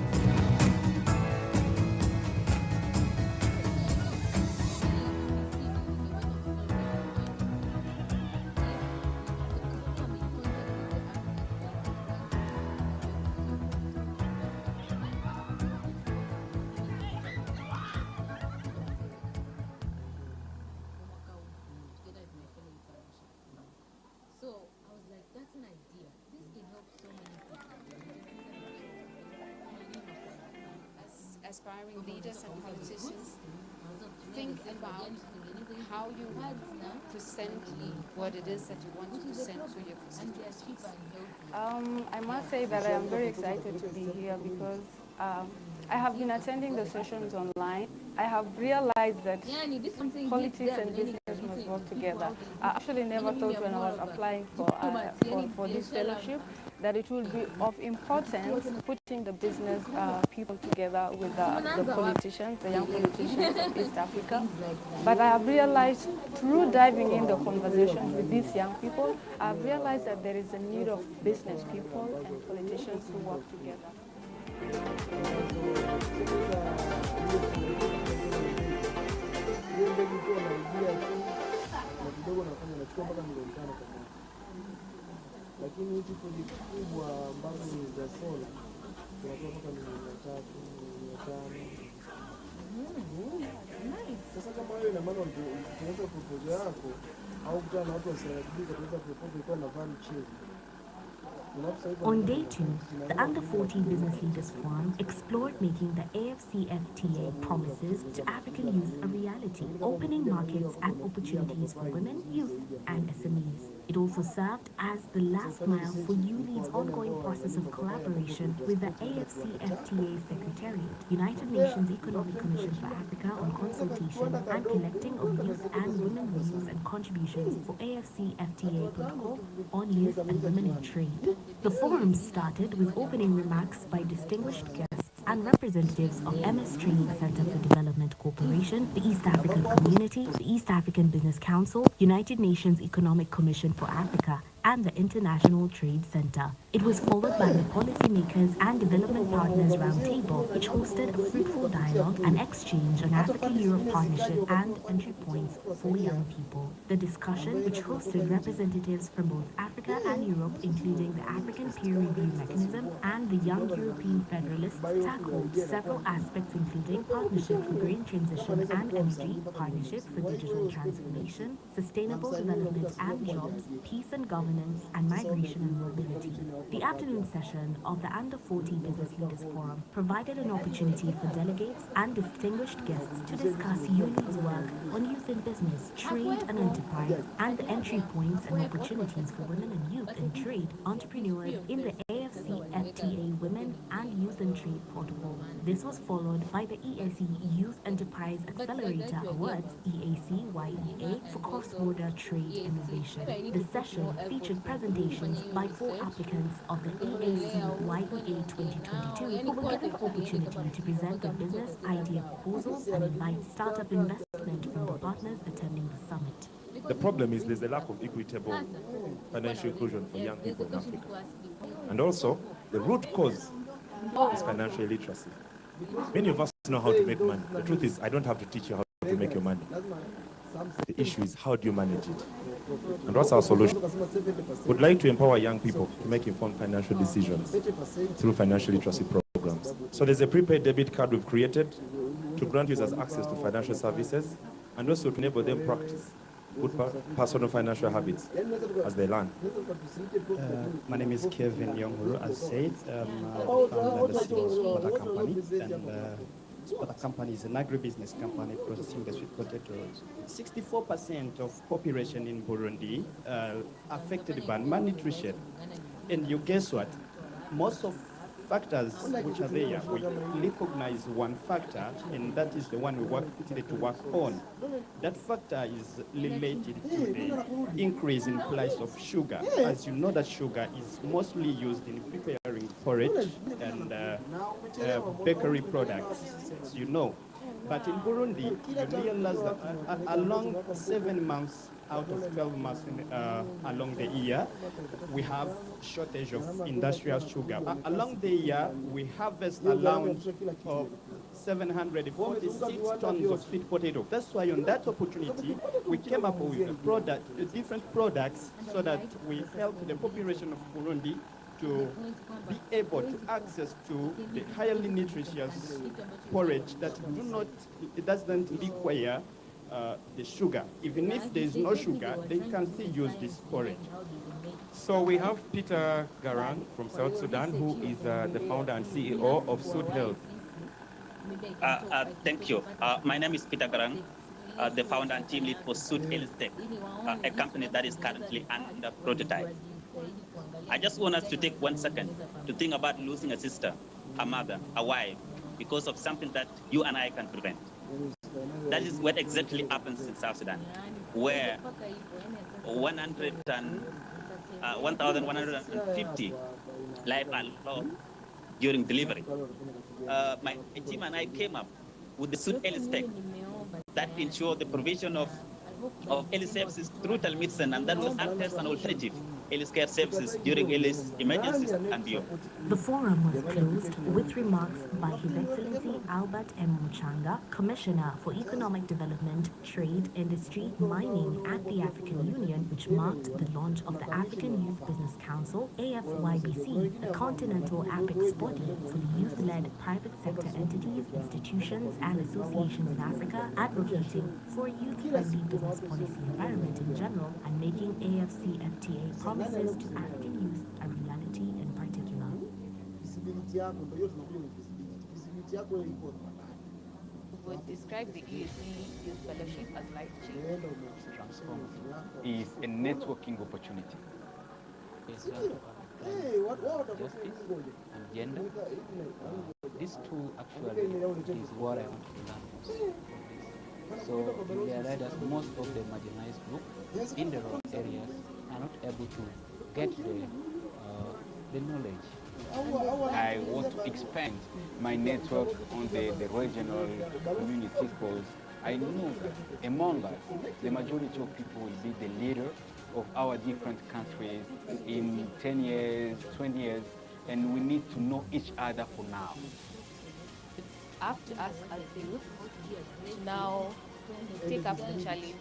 Aspiring leaders and politicians, think about how you present what it is that you want to present to your constituencies. I must say that I am very excited to be here because I have been attending the sessions online. I have realized that politics and business must work together. I actually never thought when I was applying for this fellowship that it would be of importance putting the business people together with the politicians, the young politicians of East Africa. But I have realized through diving in the conversations with these young people, I've realized that there is a need of business people and politicians who work together. Lakini hichi project kubwa ambazo ni za sola tunatoa mpaka milioni 300, 500. Sasa kama wewe ina maana ukiweza proposal yako au kutana na watu wa CRDB katika proposal iko na value chain. On day 2, the Under-14 Business Leaders Forum explored making the AFCFTA promises to African youth a reality, opening markets and opportunities for women, youth, and SMEs. It also served as the last mile for YouLead's ongoing process of collaboration with the AFCFTA Secretariat, United Nations Economic Commission for Africa, on consultation and collecting of youth and women views and contributions for AFCFTA protocol on youth and women in trade. The forum started with opening remarks by distinguished guests and representatives of MS Training Center for Development Corporation, the East African Community, the East African Business Council, United Nations Economic Commission for Africa, and the International Trade Center. It was followed by the Policymakers and Development Partners Roundtable, which hosted a fruitful dialogue and exchange on Africa-Europe partnership and entry points for young people. The discussion, which hosted representatives from both Africa and Europe, including the African Peer Review Mechanism and the Young European Federalists, tackled several aspects including partnership for green transition and energy, partnership for digital transformation, sustainable development and jobs, peace and governance, and migration and mobility. The afternoon session of the Under-14 Business Leaders Forum provided an opportunity for delegates and distinguished guests to discuss YouLead's work on youth in business, trade and enterprise, and the entry points and opportunities for women and youth in trade, entrepreneurs in the AFCFTA Women and Youth in Trade Protocol. This was followed by the EAC Youth Enterprise Accelerator Awards, EAC-YEA, for cross-border trade innovation. The session featured presentations by 4 applicants of the EAC-YEA 2022 who were given the opportunity to present their business idea proposals and invite startup investment from the partners attending the summit. The problem is there's a lack of equitable financial inclusion for young people in Africa. And also, the root cause is financial illiteracy. Many of us know how to make money. The truth is, I don't have to teach you how to make your money. The issue is, how do you manage it? And what's our solution? We'd like to empower young people to make informed financial decisions through financial literacy programs. So there's a prepaid debit card we've created to grant users access to financial services and also to enable them practice good personal financial habits as they learn. My name is Kevin Yonguru, as said. I'm founder of the CEO Spotter Company, and Spotter Company is an agribusiness company processing the sweet potatoes. 64% of population in Burundi affected by malnutrition. And you guess what? Most of factors which are there, we recognize one factor, and that is the one we need to work on. That factor is related to the increase in price of sugar. As you know, that sugar is mostly used in preparing porridge and bakery products, as you know. But in Burundi, you realize that along 7 months out of 12 months along the year, we have shortage of industrial sugar. Along the year, we harvest around 746 tons of sweet potato. That's why on that opportunity, we came up with different products so that we help the population of Burundi to be able to access to the highly nutritious porridge that doesn't require the sugar. Even if there is no sugar, they can still use this porridge. So we have Peter Garang from South Sudan, who is the founder and CEO of Sud Health. Thank you. My name is Peter Garang, the founder and team lead for Sud Health Tech, a company that is currently under prototype. I just want us to take 1 second to think about losing a sister, a mother, a wife, because of something that you and I can prevent. That is what exactly happens in South Sudan, where 1,150 lives are lost during delivery. My team and I came up with the Sud Health Tech that ensure the provision of health services through telemedicine, and that will act as an alternative healthcare services during health emergencies and beyond. The forum was closed with remarks by His Excellency Albert M. Muchanga, Commissioner for Economic Development, Trade, Industry, Mining at the African Union, which marked the launch of the African Youth Business Council, AFYBC, a continental apex body for the youth-led private sector entities, institutions, and associations in Africa, advocating for a youth-friendly business policy environment in general and making AFCFTA promises to African youth a reality in particular. Would describe the EAC Youth Fellowship as life-changing. Is a networking opportunity. Justice and gender. These two actually is what I want to learn most. So we realize that most of the marginalized groups in the rural areas are not able to get the knowledge. I want to expand my network on the regional community, because I know that among us, the majority of people will be the leader of our different countries in 10 years, 20 years, and we need to know each other for now. It's up to us as youth to now take up the challenge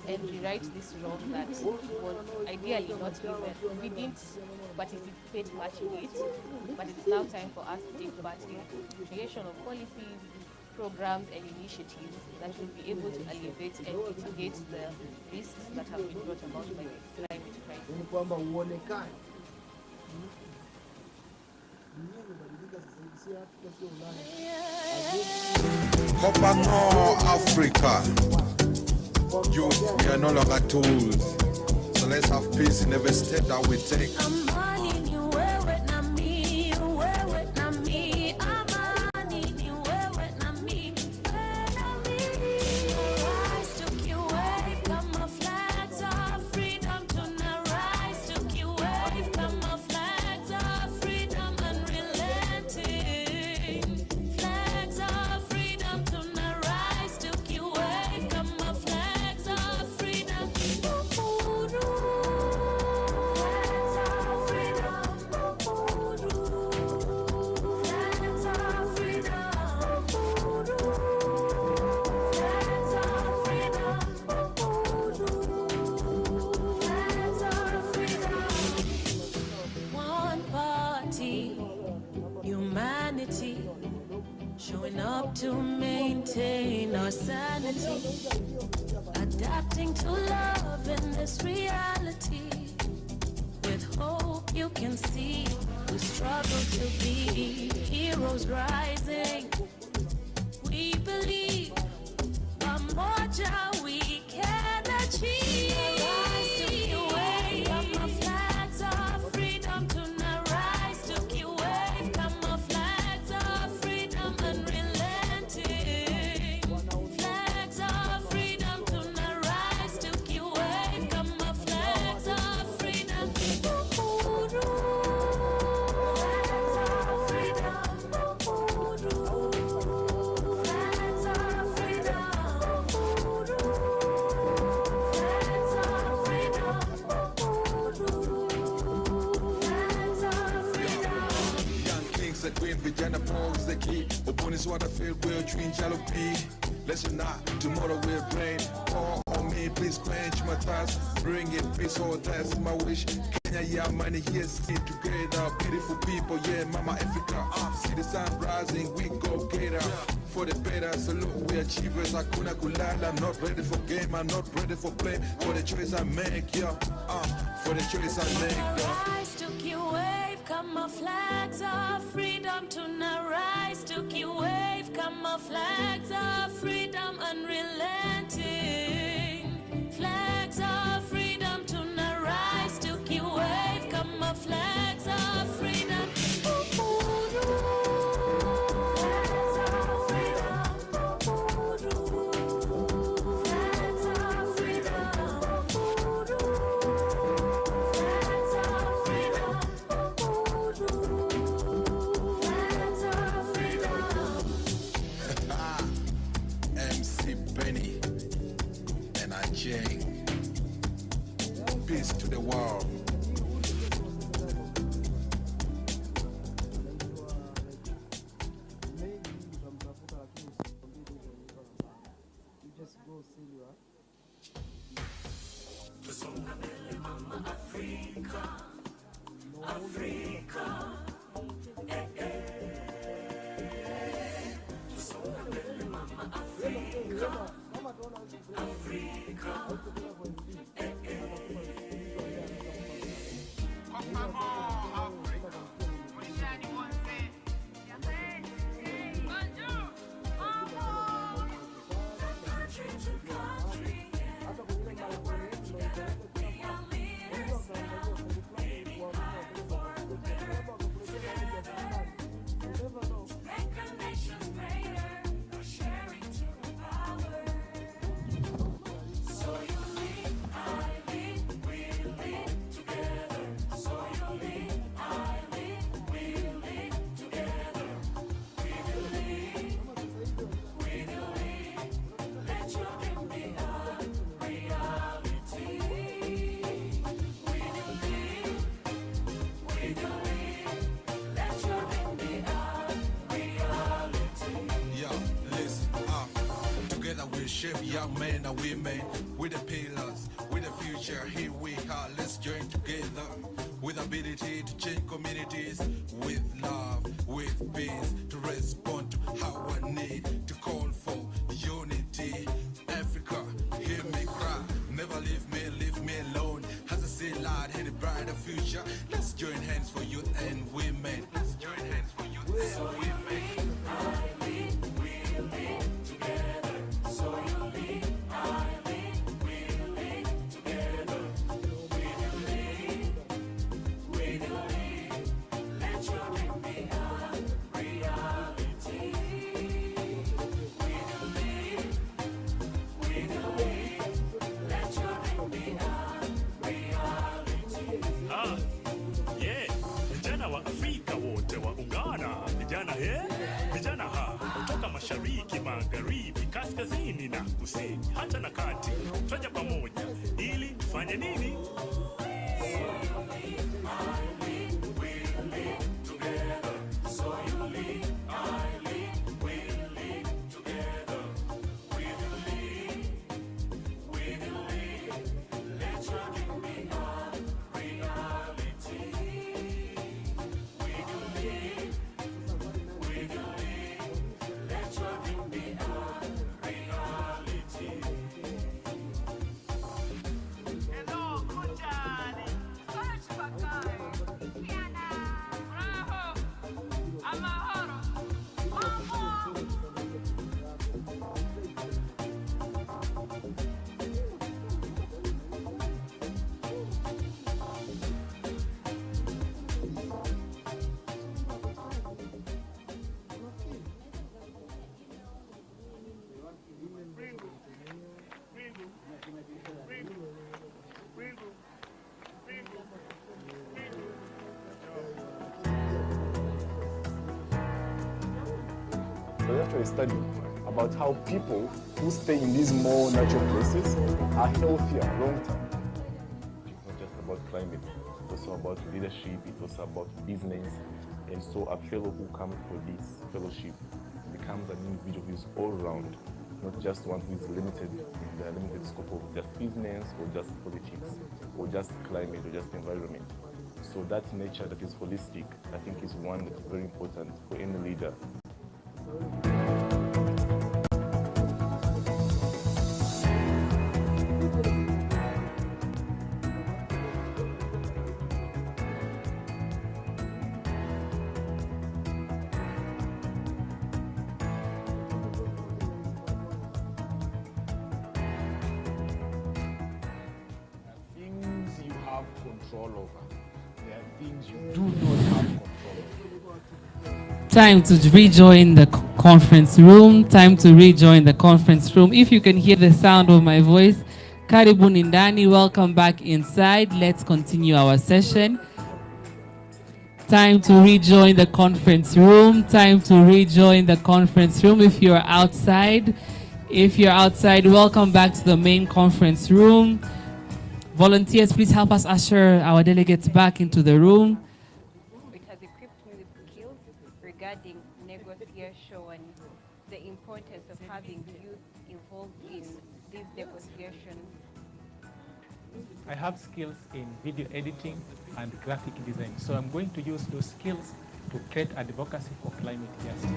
and rewrite this wrong that was ideally not even. We didn't participate much in it, but it's now time for us to take part in creation of policies, programs and initiatives that will be able to alleviate and mitigate the risks that have been brought about by the climate crisis. Kopano Africa. Youth, we are no longer tools. So let's have peace in every step that we take. Showing up to maintain our sanity, adapting to love. in this reality. With hope you can see, we struggle to be heroes rising. We believe Pamoja we can achieve. Rise to you wave, come our flags of freedom tonight. Rise to you wave, come our flags of freedom unrelenting. Flags of freedom tonight. Rise to you wave, come our flags of freedom. Flags of freedom. Flags of freedom. Queen vijana pose the key. Upon is what I feel we'll twin jalopy. Listen not, tomorrow we'll rain. Pour on me, please quench my thirst. Bring it peace, oh that's my wish. Kenya, yeah, money here, sit together. Beautiful people, yeah, Mama Africa. See the sun rising, we go get her. For the better, so look, we achievers. Hakuna kulala, I'm not ready for game, I'm not ready for play. For the choice I make, yeah. For the choice I make, yeah. Rise to you wave, come our flags of freedom tonight. Rise to you wave, come our flags of freedom unrelenting. Flags of freedom tonight. Rise to you wave, come our flags of freedom. Peace to the world. Shape young men and women with the pillars, with the future. Here we are, let's join together with ability to change communities, with love, with peace, to respond to our need, to call for unity. Africa, hear me cry, never leave me alone. As I say loud, hear the brighter future. Let's join hands for youth and women. Let's join hands for youth and women. Mashariki, magharibi, kaskazini na kusini, hata na kati, twaja pamoja ili tufanye nini? actually studied about how people who stay in these more natural places are healthier long term. It's not just about climate, it's also about leadership, it's also about business. And so a fellow who comes for this fellowship becomes an individual who is all round, not just one who is limited in the limited scope of just business or just politics or just climate or just environment. So that nature that is holistic, I think, is one that is very important for any leader. Things you have control over. There are things you do not have control over. Time to rejoin the conference room. Time to rejoin the conference room. If you can hear the sound of my voice, Karibu Nindani, welcome back inside. Let's continue our session. Time to rejoin the conference room. Time to rejoin the conference room. If you're outside, welcome back to the main conference room. Volunteers, please help us usher our delegates back into the room. It has equipped me with skills regarding negotiation and the importance of having youth involved in these negotiations. I have skills in video editing and graphic design, so I'm going to use those skills to create advocacy for climate justice.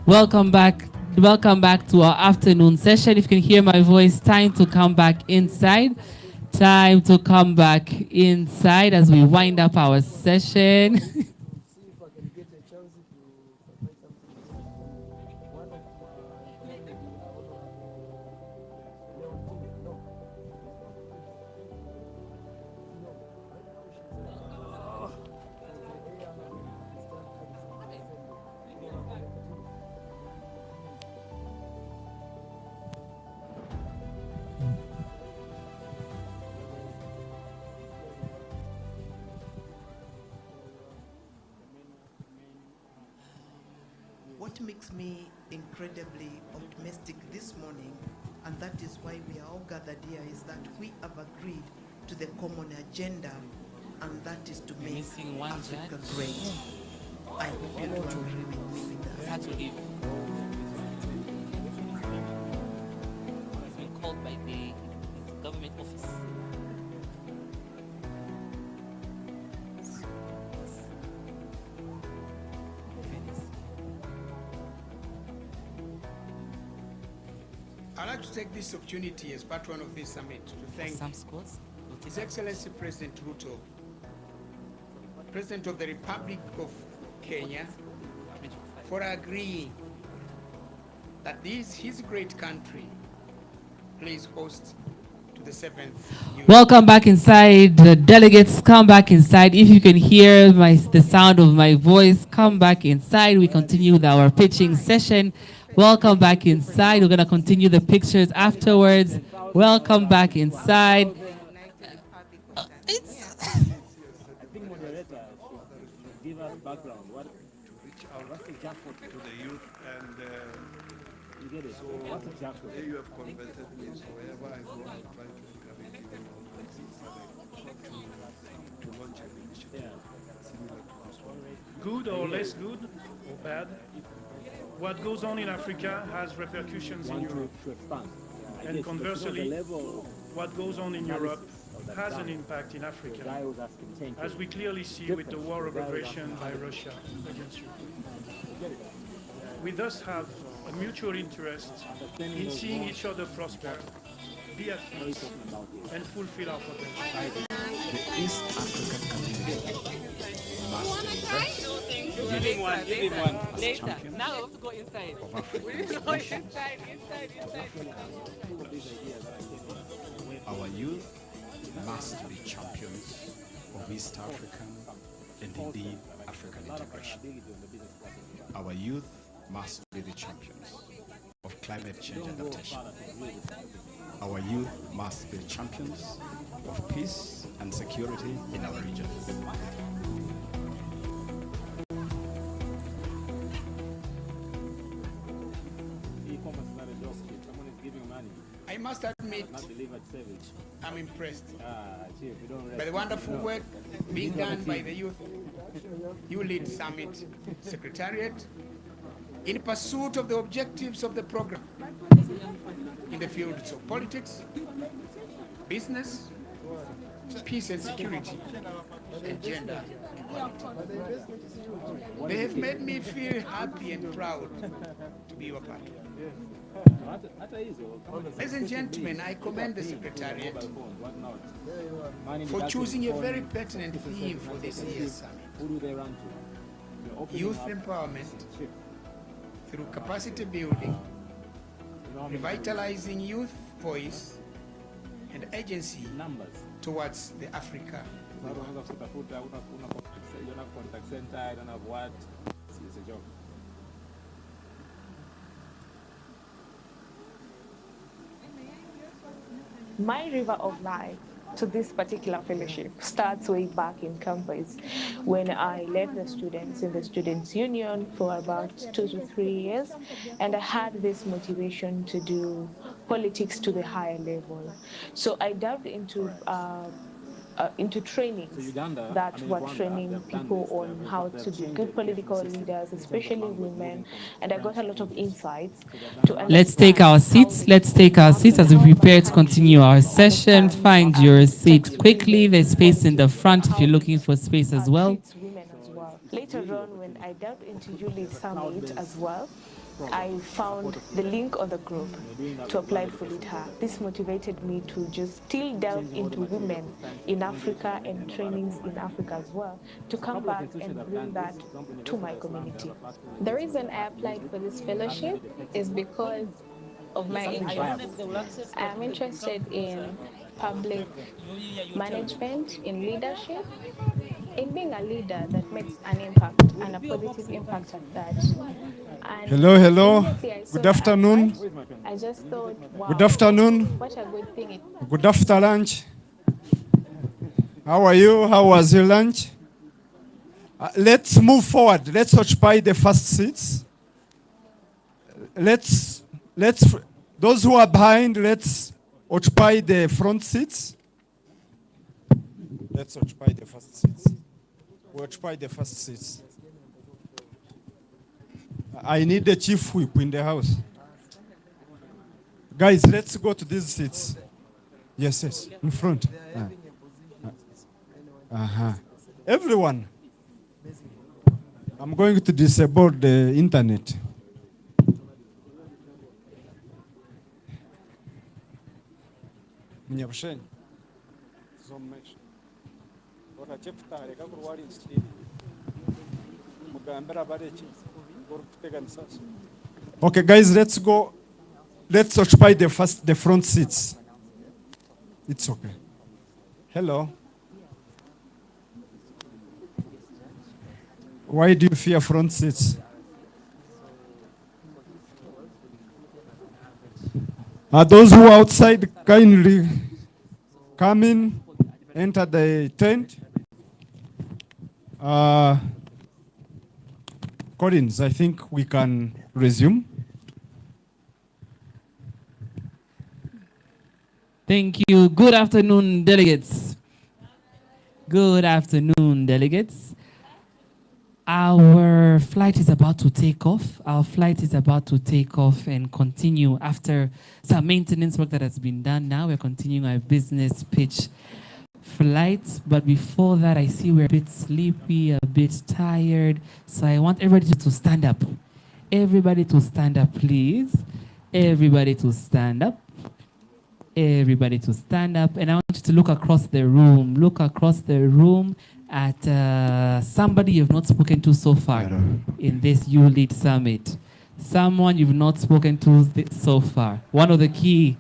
Welcome back to our afternoon session. If you can hear my voice, time to come back inside. Time to come back inside as we wind up our session. What makes me incredibly optimistic this morning, and that is why we are all gathered here, is that we have agreed to the common agenda, and that is to make Africa great. I hope you do agree with me with that. He's been called by the government office. I'd like to take this opportunity as patron of this summit to thank His Excellency President Ruto, President of the Republic of Kenya, for agreeing that his great country plays host to the 7th Youth. Welcome back inside. The delegates, come back inside. If you can hear the sound of my voice, come back inside. We continue with our pitching session. Welcome back inside. We're going to continue the pictures afterwards. Welcome back inside. I think moderator should give us background. What to reach out to the youth and you get it. So what's a jackpot? You have converted me, so wherever I go, I try to encourage you to launch an initiative similar to this one. Good or less good or bad, what goes on in Africa has repercussions in Europe. And conversely, what goes on in Europe has an impact in Africa, as we clearly see with the war of aggression by Russia against Ukraine. We thus have a mutual interest in seeing each other prosper, be at peace, and fulfill our potential. The East African community must invest Give him one. as Later. champions Now we have to go inside. of African inside. Our youth must be champions of East African and indeed African integration. Our youth must be the champions of of climate change adaptation. Our youth must be champions of peace and security in our region. I must admit, I'm impressed by the wonderful work being done by the YouLead Summit Secretariat in pursuit of the objectives of the program in the fields of politics, business, peace and security, and gender equality. They have made me feel happy and proud to be your partner. Ladies and gentlemen, I commend the Secretariat for choosing a very pertinent theme for this year's summit. Youth empowerment through capacity building, revitalizing youth voice and agency towards the Africa. My river of life to this particular fellowship starts way back in campus when I led the students in the Students' Union for about 2 to 3 years, and I had this motivation to do politics to the higher level. So I delved into trainings that were training people on how to be good political leaders, especially women, and I got a lot of insights to understand. Let's take our seats. Let's take our seats as we prepare to continue our session. Find your seat quickly. There's space in the front if you're looking for space as well. Women as well. Later on, when I delved into YouLead Summit as well, I found the link on the group to apply for LeadHer. This motivated me to just still delve into women in Africa and trainings in Africa as well, to come back and bring that to my community. The reason I applied for this fellowship is because of my interest. I am interested in public management, in leadership, in being a leader that makes an impact and a positive impact at that. And Hello. immediately I saw Good the afternoon. advert, I just thought, wow, Good afternoon. what a good thing it Good after lunch. How are you? How was your lunch? Let's move forward. Let's occupy the first seats. Those who are behind, let's occupy the front seats. Let's occupy the first seats. We occupy the first seats. I need the chief whip in the house. Guys, let's go to these seats. Yes, in front. Everyone. I'm going to disable the internet. Okay, guys, let's go. Let's occupy the front seats. It's okay. Hello. Why do you fear front seats? Those who are outside, kindly come in, enter the tent. Collins, I think we can resume. Thank you. Good afternoon, delegates. Good afternoon, delegates. Our flight is about to take off. Our flight is about to take off and continue after some maintenance work that has been done. Now we're continuing our business pitch flight. But before that, I see we're a bit sleepy, a bit tired. So I want everybody to stand up. Everybody to stand up, please. Everybody to stand up. Everybody to stand up. And I want you to look across the room. Look across the room at somebody you've not spoken to so far in this YouLead Summit. Someone you've not spoken to so far. One of the key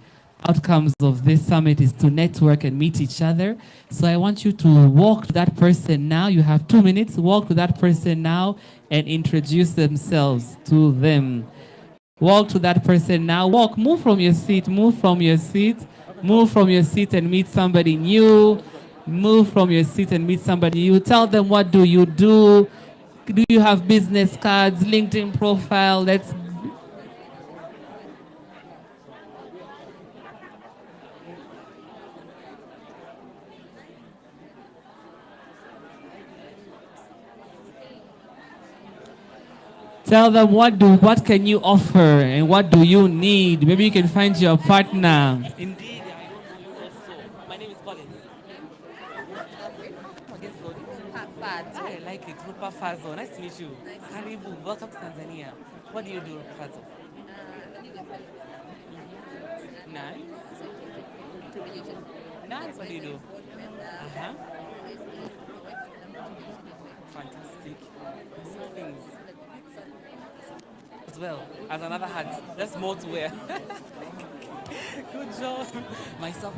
outcomes of this summit is to network and meet each other. So I want you to walk to that person now. You have 2 minutes. Walk to that person now and introduce themselves to them. Walk to that person now. Walk, move from your seat, move from your seat, move from your seat and meet somebody new. Move from your seat and meet somebody new. Tell them, what do you do? Do you have business cards, LinkedIn profile? Let's tell them what can you offer and what do you need? Maybe you can find your partner. Indeed, I don't know you also. My name is Colin. I like it. Rupa Fazo. Nice to meet you. Karibu. Welcome to Tanzania. What do you do, Rupa Fazo? Nice. Nice. What do you do? Uh-huh. Fantastic. Good things. As well as another hat. That's more to wear. Good job. Myself.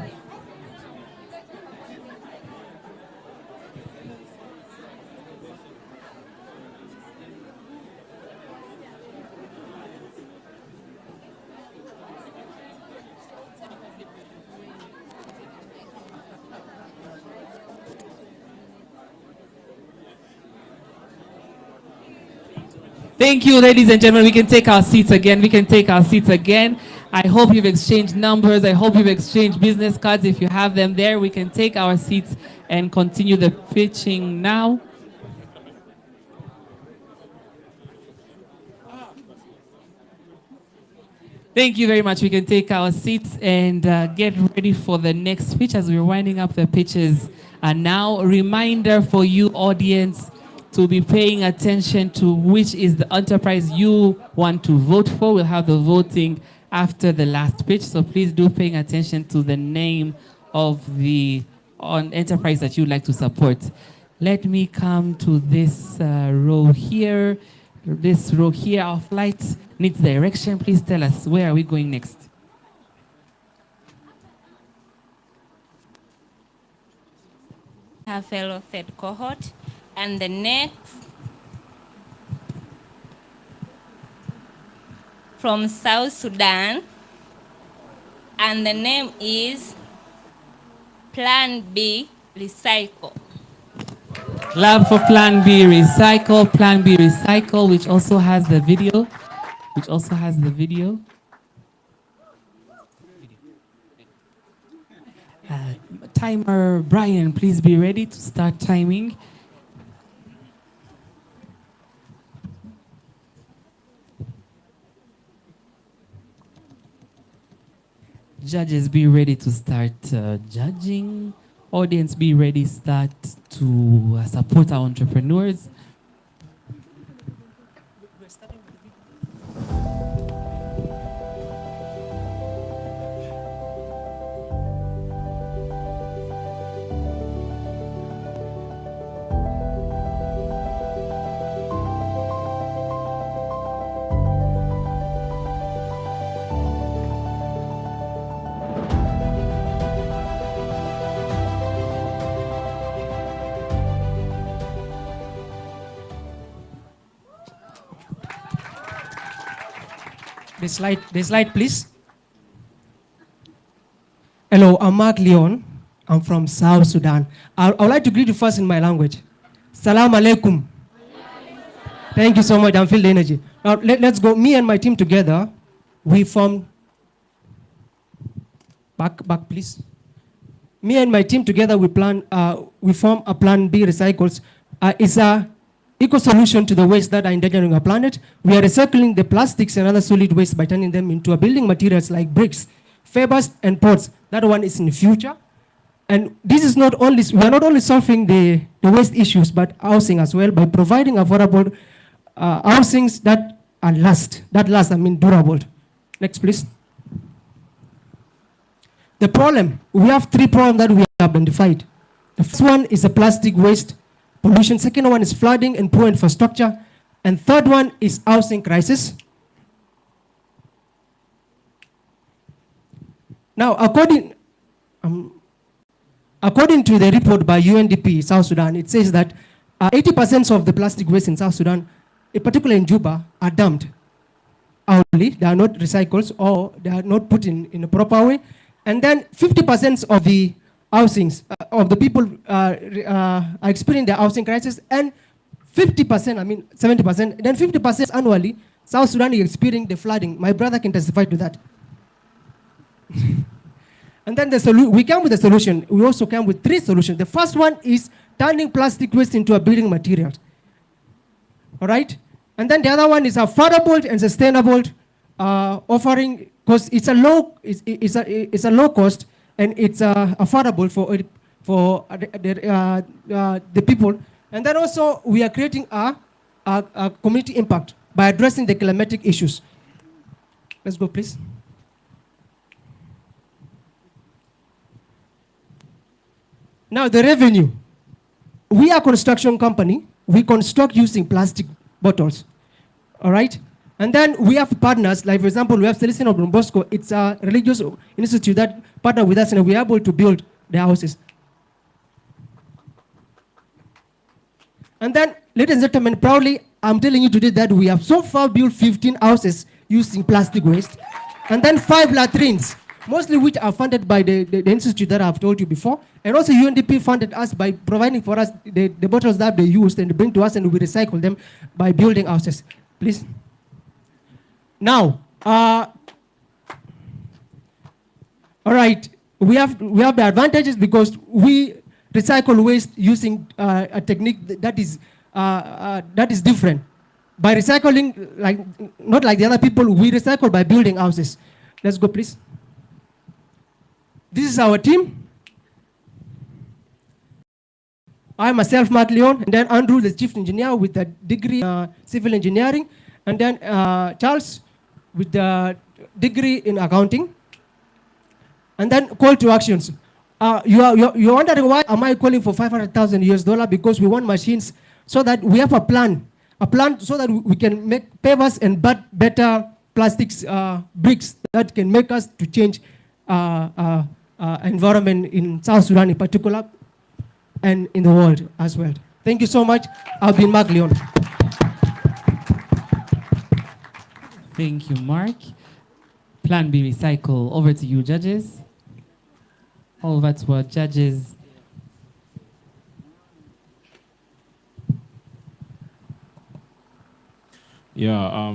Thank you, ladies and gentlemen. We can take our seats again. We can take our seats again. I hope you've exchanged numbers. I hope you've exchanged business cards. If you have them there, we can take our seats and continue the pitching now. Thank you very much. We can take our seats and get ready for the next pitch as we're winding up the pitches. And now, a reminder for you, audience, to be paying attention to which is the enterprise you want to vote for. We'll have the voting after the last pitch, so please do paying attention to the name of the enterprise that you'd like to support. Let me come to this row here. This row here, our flight needs direction. Please tell us, where are we going next? Our fellow third cohort. And the next, from South Sudan, and the name is Plan B Recycle. Lab for Plan B Recycle, Plan B Recycle, which also has the video, Timer, Brian, please be ready to start timing. Judges, be ready to start judging. Audience, be ready start to support our entrepreneurs. The slide, please. Hello, I'm Mark Leon. I'm from South Sudan. I would like to greet you first in my language. Salam alaikum. Thank you so much. I'm feeling the energy. Now let's go. Me and my team together, we formed. Back, please. Me and my team together, we form a Plan B Recycles. It's a eco solution to the waste that are endangering our planet. We are recycling the plastics and other solid waste by turning them into building materials like bricks, fibers, and pots. That one is in the future. And this is not only, we are not only solving the waste issues, but housing as well by providing affordable housings that last, durable. Next, please. The problem, we have three problems that we have identified. The first one is the plastic waste pollution. Second one is flooding and poor infrastructure. And third one is housing crisis. Now, according to the report by UNDP South Sudan, it says that 80% of the plastic waste in South Sudan, particularly in Juba, are dumped. only, they are not recycled or they are not put in a proper way. And then 50% of the housings, of the people are experiencing the housing crisis, and 50%, 70%, then 50% annually, South Sudan is experiencing the flooding. My brother can testify to that. And then we came with a solution. We also came with 3 solutions. The first one is turning plastic waste into a building material. All right? And then the other one is affordable and sustainable offering, because it's a low cost and it's affordable for the people. And then also we are creating a community impact by addressing the climatic issues. Let's go, please. Now the revenue. We are a construction company. We construct using plastic bottles. All right? And then we have partners, like for example, we have Celestine of Don Bosco. It's a religious institute that partner with us, and we're able to build the houses. And then, ladies and gentlemen, proudly, I'm telling you today that we have so far built 15 houses using plastic waste, and then 5 latrines, mostly which are funded by the institute that I've told you before. And also UNDP funded us by providing for us the bottles that they used and bring to us, and we recycle them by building houses. Please. Now, all right, we have the advantages because we recycle waste using a technique that is different. By recycling, not like the other people, we recycle by building houses. Let's go, please. This is our team. I myself, Mark Leon, and then Andrew, the chief engineer with a degree in civil engineering, and then Charles with the degree in accounting. And then call to actions. You're wondering why am I calling for $500,000 because we want machines so that we have a plan so that we can make pavers and better plastics bricks that can make us to change environment in South Sudan in particular and in the world as well. Thank you so much. I've been Mark Leon. Thank you, Mark. Plan B recycle. Over to you, judges. Over to our judges. Yeah,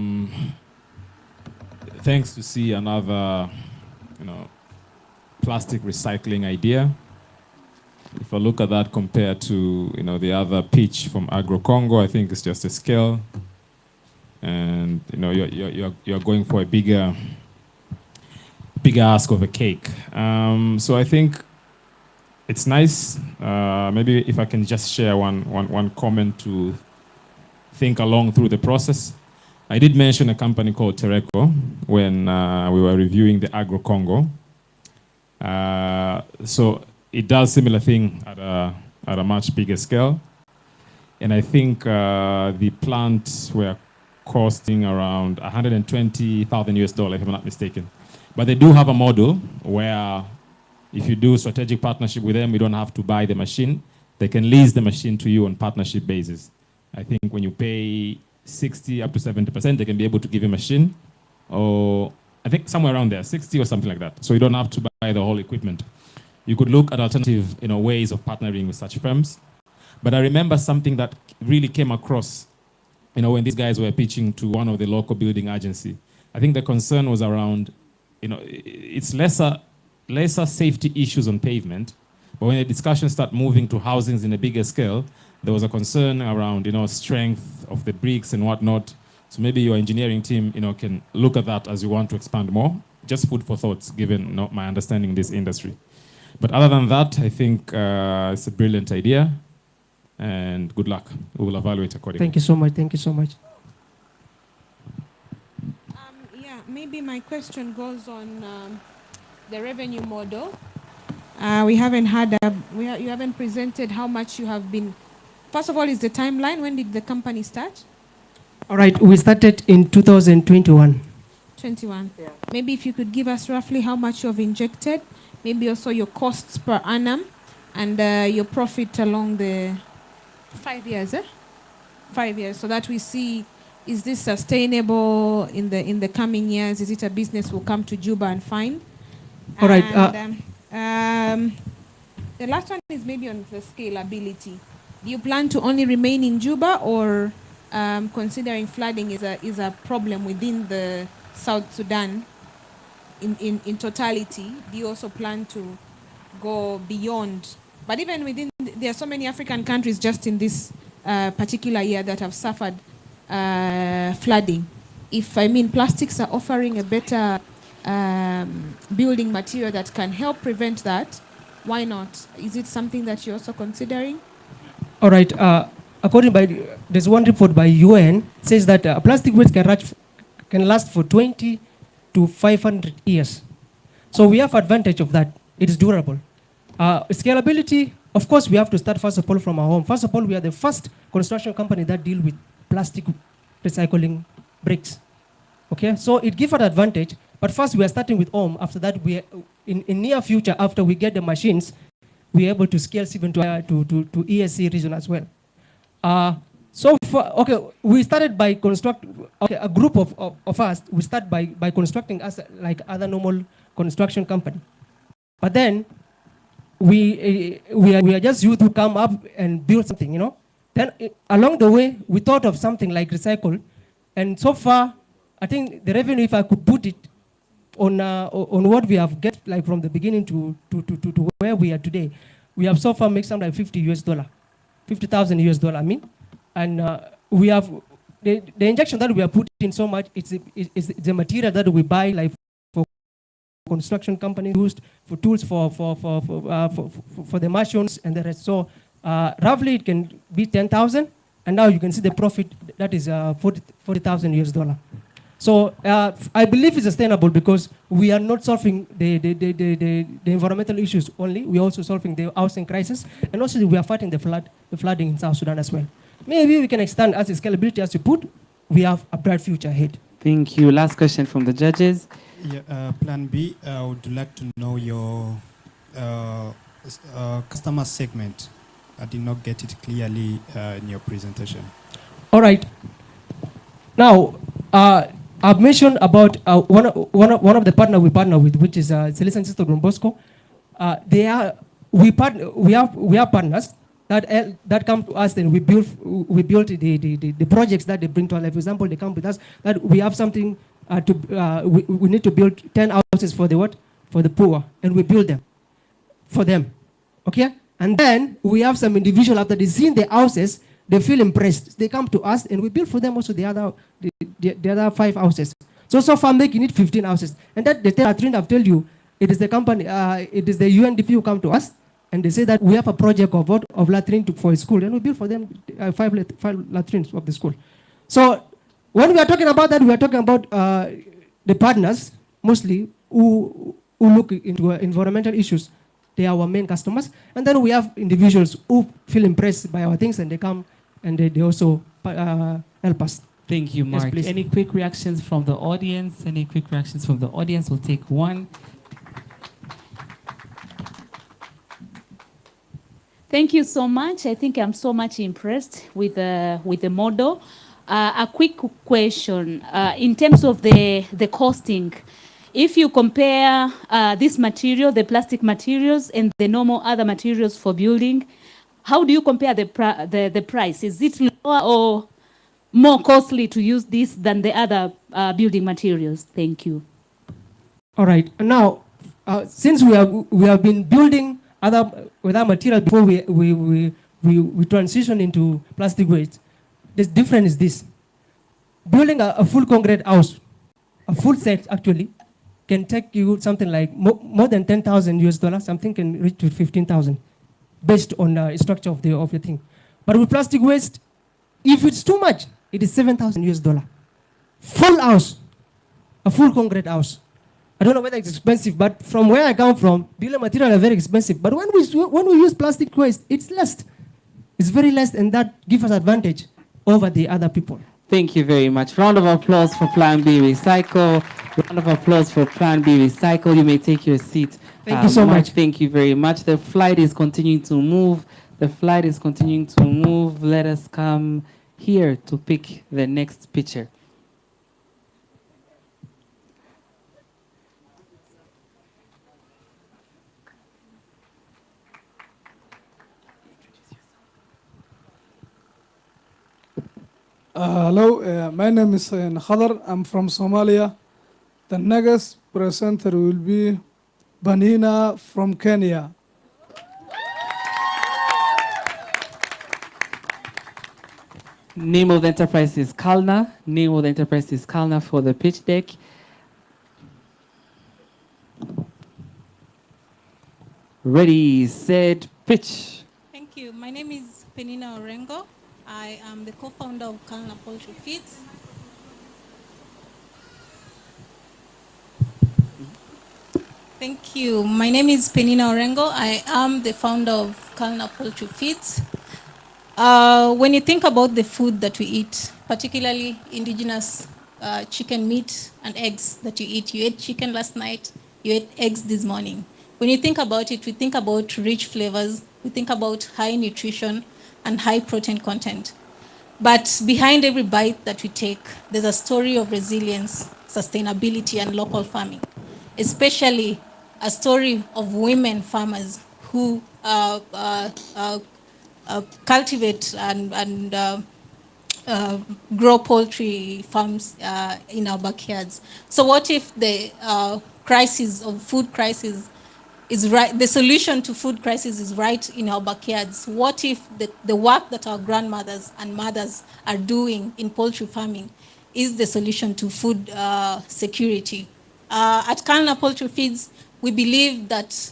thanks to see another, plastic recycling idea. If I look at that compared to, the other pitch from Agro Congo, I think it's just a scale. And, you're going for a bigger ask of a cake. So I think it's nice. Maybe if I can just share one comment to think along through the process. I did mention a company called Tereko when we were reviewing the Agro Congo. So it does similar thing at a much bigger scale. And I think the plants were costing around $120,000 if I'm not mistaken. But they do have a model where if you do strategic partnership with them, you don't have to buy the machine. They can lease the machine to you on partnership basis. I think when you pay 60 up to 70%, they can be able to give you a machine, or I think somewhere around there, 60 or something like that. So you don't have to buy the whole equipment. You could look at alternative ways of partnering with such firms. But I remember something that really came across when these guys were pitching to one of the local building agency. I think the concern was around, it's lesser safety issues on pavement, but when the discussion started moving to housings in a bigger scale, there was a concern around, strength of the bricks and whatnot. So maybe your engineering team, can look at that as you want to expand more. Just food for thoughts, given my understanding in this industry. But other than that, I think it's a brilliant idea. And good luck. We will evaluate accordingly. Thank you so much. Thank you so much. Yeah, maybe my question goes on the revenue model. You haven't presented how much you have been. First of all, is the timeline. When did the company start? All right, we started in 2021. 21. Yeah. Maybe if you could give us roughly how much you have injected, maybe also your costs per annum, and your profit along the 5 years, 5 years, so that we see Is this sustainable in the coming years? Is it a business we'll come to Juba and find? All right. The last one is maybe on the scalability. Do you plan to only remain in Juba, or considering flooding is a problem within the South Sudan in totality, do you also plan to go beyond? But even within, there are so many African countries just in this particular year that have suffered flooding. If plastics are offering a better building material that can help prevent that, why not? Is it something that you're also considering? All right. There's one report by UN says that plastic waste can last for 20 to 500 years. So we have advantage of that. It is durable. Scalability, of course, we have to start first of all from our home. First of all, we are the first construction company that deal with plastic recycling bricks. Okay, so it gives an advantage. But first, we are starting with home. After that, we are, in near future, after we get the machines, we are able to scale even to EAC region as well. We started by a group of us, we start by constructing as like other normal construction company. But then, we are just youth who come up and build something, you know. Then along the way, we thought of something like recycle. And so far, I think the revenue, if I could put it on what we have get like from the beginning to where we are today, we have so far made something like $50,000, I mean. And we have the injection that we are putting so much, it's the material that we buy like for construction companies, used for tools for the machines and the rest. So roughly it can be 10,000, and now you can see the profit that is $40,000. So I believe it's sustainable because we are not solving the environmental issues only. We are also solving the housing crisis, and also we are fighting the flooding in South Sudan as well. Maybe we can extend as scalability as you put. We have a bright future ahead. Thank you. Last question from the judges. Yeah, Plan B, I would like to know your customer segment. I did not get it clearly in your presentation. All right. Now, I've mentioned about one of the partners we partner with, which is Celeste and Sister Don Bosco. We have partners that come to us, and we build the projects that they bring to life. For example, they come with us that we have something we need to build 10 houses for the poor, and we build them for them. Okay, and then we have some individual after they see the houses, they feel impressed. They come to us, and we build for them also the other 5 houses. So far making it 15 houses, and that the latrine I've told you, it is the company, it is the UNDP who come to us. And they say that we have a project of latrine for a school, and we build for them 5 latrines of the school. So when we are talking about that, we are talking about the partners mostly who look into environmental issues. They are our main customers. And then we have individuals who feel impressed by our things, and they come and they also help us. Thank you, Mark. Yes, any quick reactions from the audience? We'll take one. Thank you so much. I think I'm so much impressed with the model. A quick question in terms of the costing. If you compare this material, the plastic materials, and the normal other materials for building, how do you compare the price? Is it lower or more costly to use this than the other building materials? Thank you. All right. Now, since we have been building with our material before we transition into plastic waste, the difference is this. Building a full concrete house, a full set actually, can take you something like more than $10,000. Something can reach to 15,000 based on the structure of the thing. But with plastic waste, if it's too much, it is $7,000. Full house, a full concrete house. I don't know whether it's expensive, but from where I come from, building materials are very expensive. But when we use plastic waste, it's less. It's very less, and that gives us advantage over the other people. Thank you very much. Round of applause for Plan B Recycle. Round of applause for Plan B Recycle. You may take your seat. Thank you so much. Thank you very much. The flight is continuing to move. Let us come here to pick the next picture. Hello, my name is Khadar. I'm from Somalia. The next presenter will be Banina from Kenya. Name of the enterprise is Kalna. Name of the enterprise is Kalna for the pitch deck. Ready, set, pitch. Thank you. My name is Penina Orengo. I am the co-founder of Kalna Poultry Feeds. Thank you. My name is Penina Orengo. I am the founder of Kalna Poultry Feeds. When you think about the food that we eat, particularly indigenous chicken meat and eggs that you ate chicken last night, you ate eggs this morning. When you think about it, we think about rich flavors, we think about high nutrition and high protein content. But behind every bite that we take, there's a story of resilience, sustainability, and local farming, especially a story of women farmers who cultivate and grow poultry farms in our backyards. So what if the crisis of food crisis is right, the solution to food crisis is right in our backyards? What if the work that our grandmothers and mothers are doing in poultry farming is the solution to food security? At Kalna Poultry Feeds, we believe that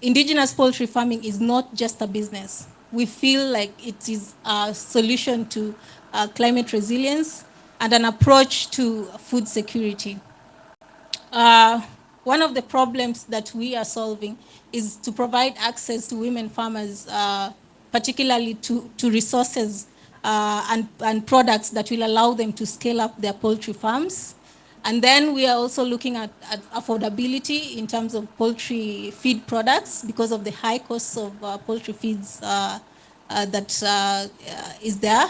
indigenous poultry farming is not just a business. We feel like it is a solution to climate resilience and an approach to food security. One of the problems that we are solving is to provide access to women farmers, particularly to resources and products that will allow them to scale up their poultry farms. And then we are also looking at affordability in terms of poultry feed products because of the high costs of poultry feeds that is there.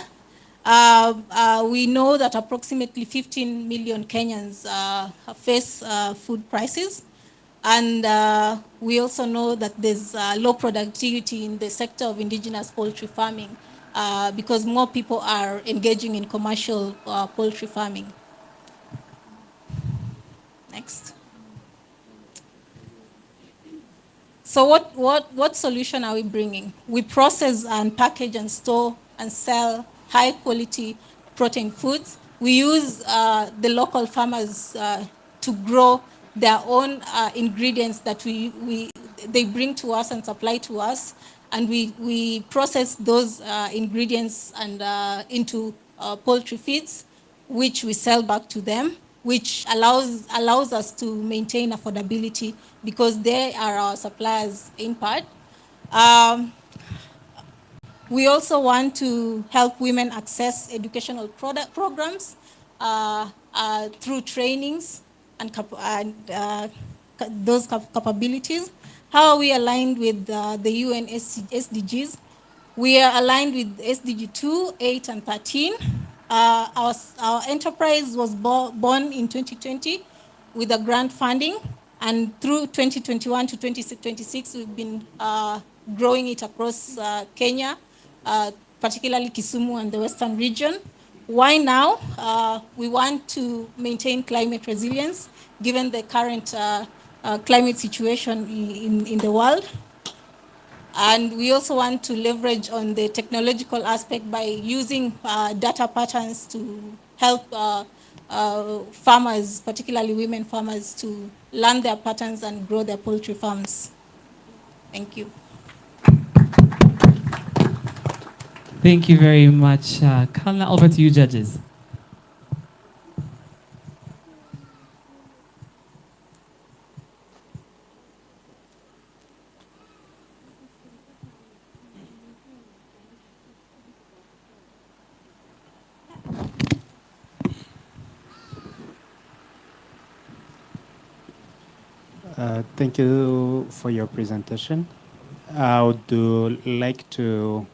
We know that approximately 15 million Kenyans face food prices. And we also know that there's low productivity in the sector of indigenous poultry farming because more people are engaging in commercial poultry farming. Next. So what solution are we bringing? We process and package and store and sell high quality protein foods. We use the local farmers to grow their own ingredients that they bring to us and supply to us. And we process those ingredients and into poultry feeds, which we sell back to them, which allows us to maintain affordability because they are our suppliers in part. We also want to help women access educational programs through trainings and those capabilities. How are we aligned with the UN SDGs? We are aligned with SDG 2, 8, and 13. Our enterprise was born in 2020 with a grant funding, and through 2021 to 2026, we've been growing it across Kenya, particularly Kisumu and the Western region. Why now? We want to maintain climate resilience given the current climate situation in the world. And we also want to leverage on the technological aspect by using data patterns to help farmers, particularly women farmers, to learn their patterns and grow their poultry farms. Thank you. Thank you very much. Kalna, over to you, judges. Thank you for your presentation. I would like to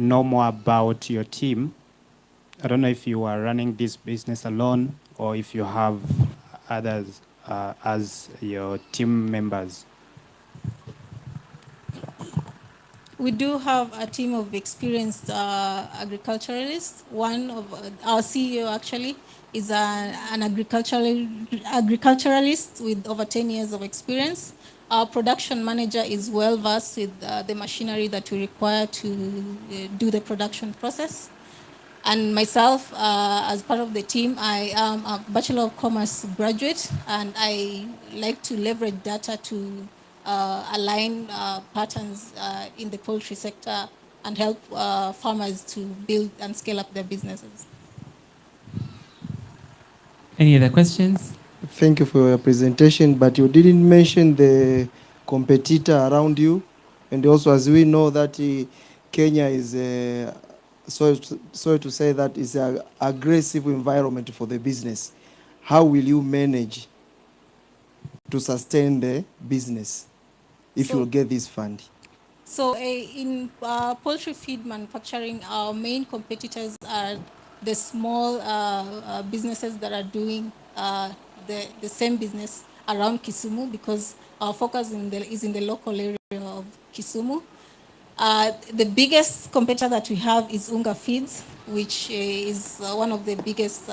know more about your team. I don't know if you are running this business alone or if you have others as your team members. We do have a team of experienced agriculturalists. One of our CEO actually is an agriculturalist with over 10 years of experience. Our production manager is well versed with the machinery that we require to do the production process. And myself, as part of the team, I am a Bachelor of Commerce graduate, and I like to leverage data to align patterns in the poultry sector and help farmers to build and scale up their businesses. Any other questions? Thank you for your presentation, but you didn't mention the competitor around you. And also, as we know that Kenya is, sorry to say that, is an aggressive environment for the business. How will you manage to sustain the business if you get this fund? So in poultry feed manufacturing, our main competitors are the small businesses that are doing the same business around Kisumu, because our focus is in the local area of Kisumu. The biggest competitor that we have is Unga Feeds, which is one of the biggest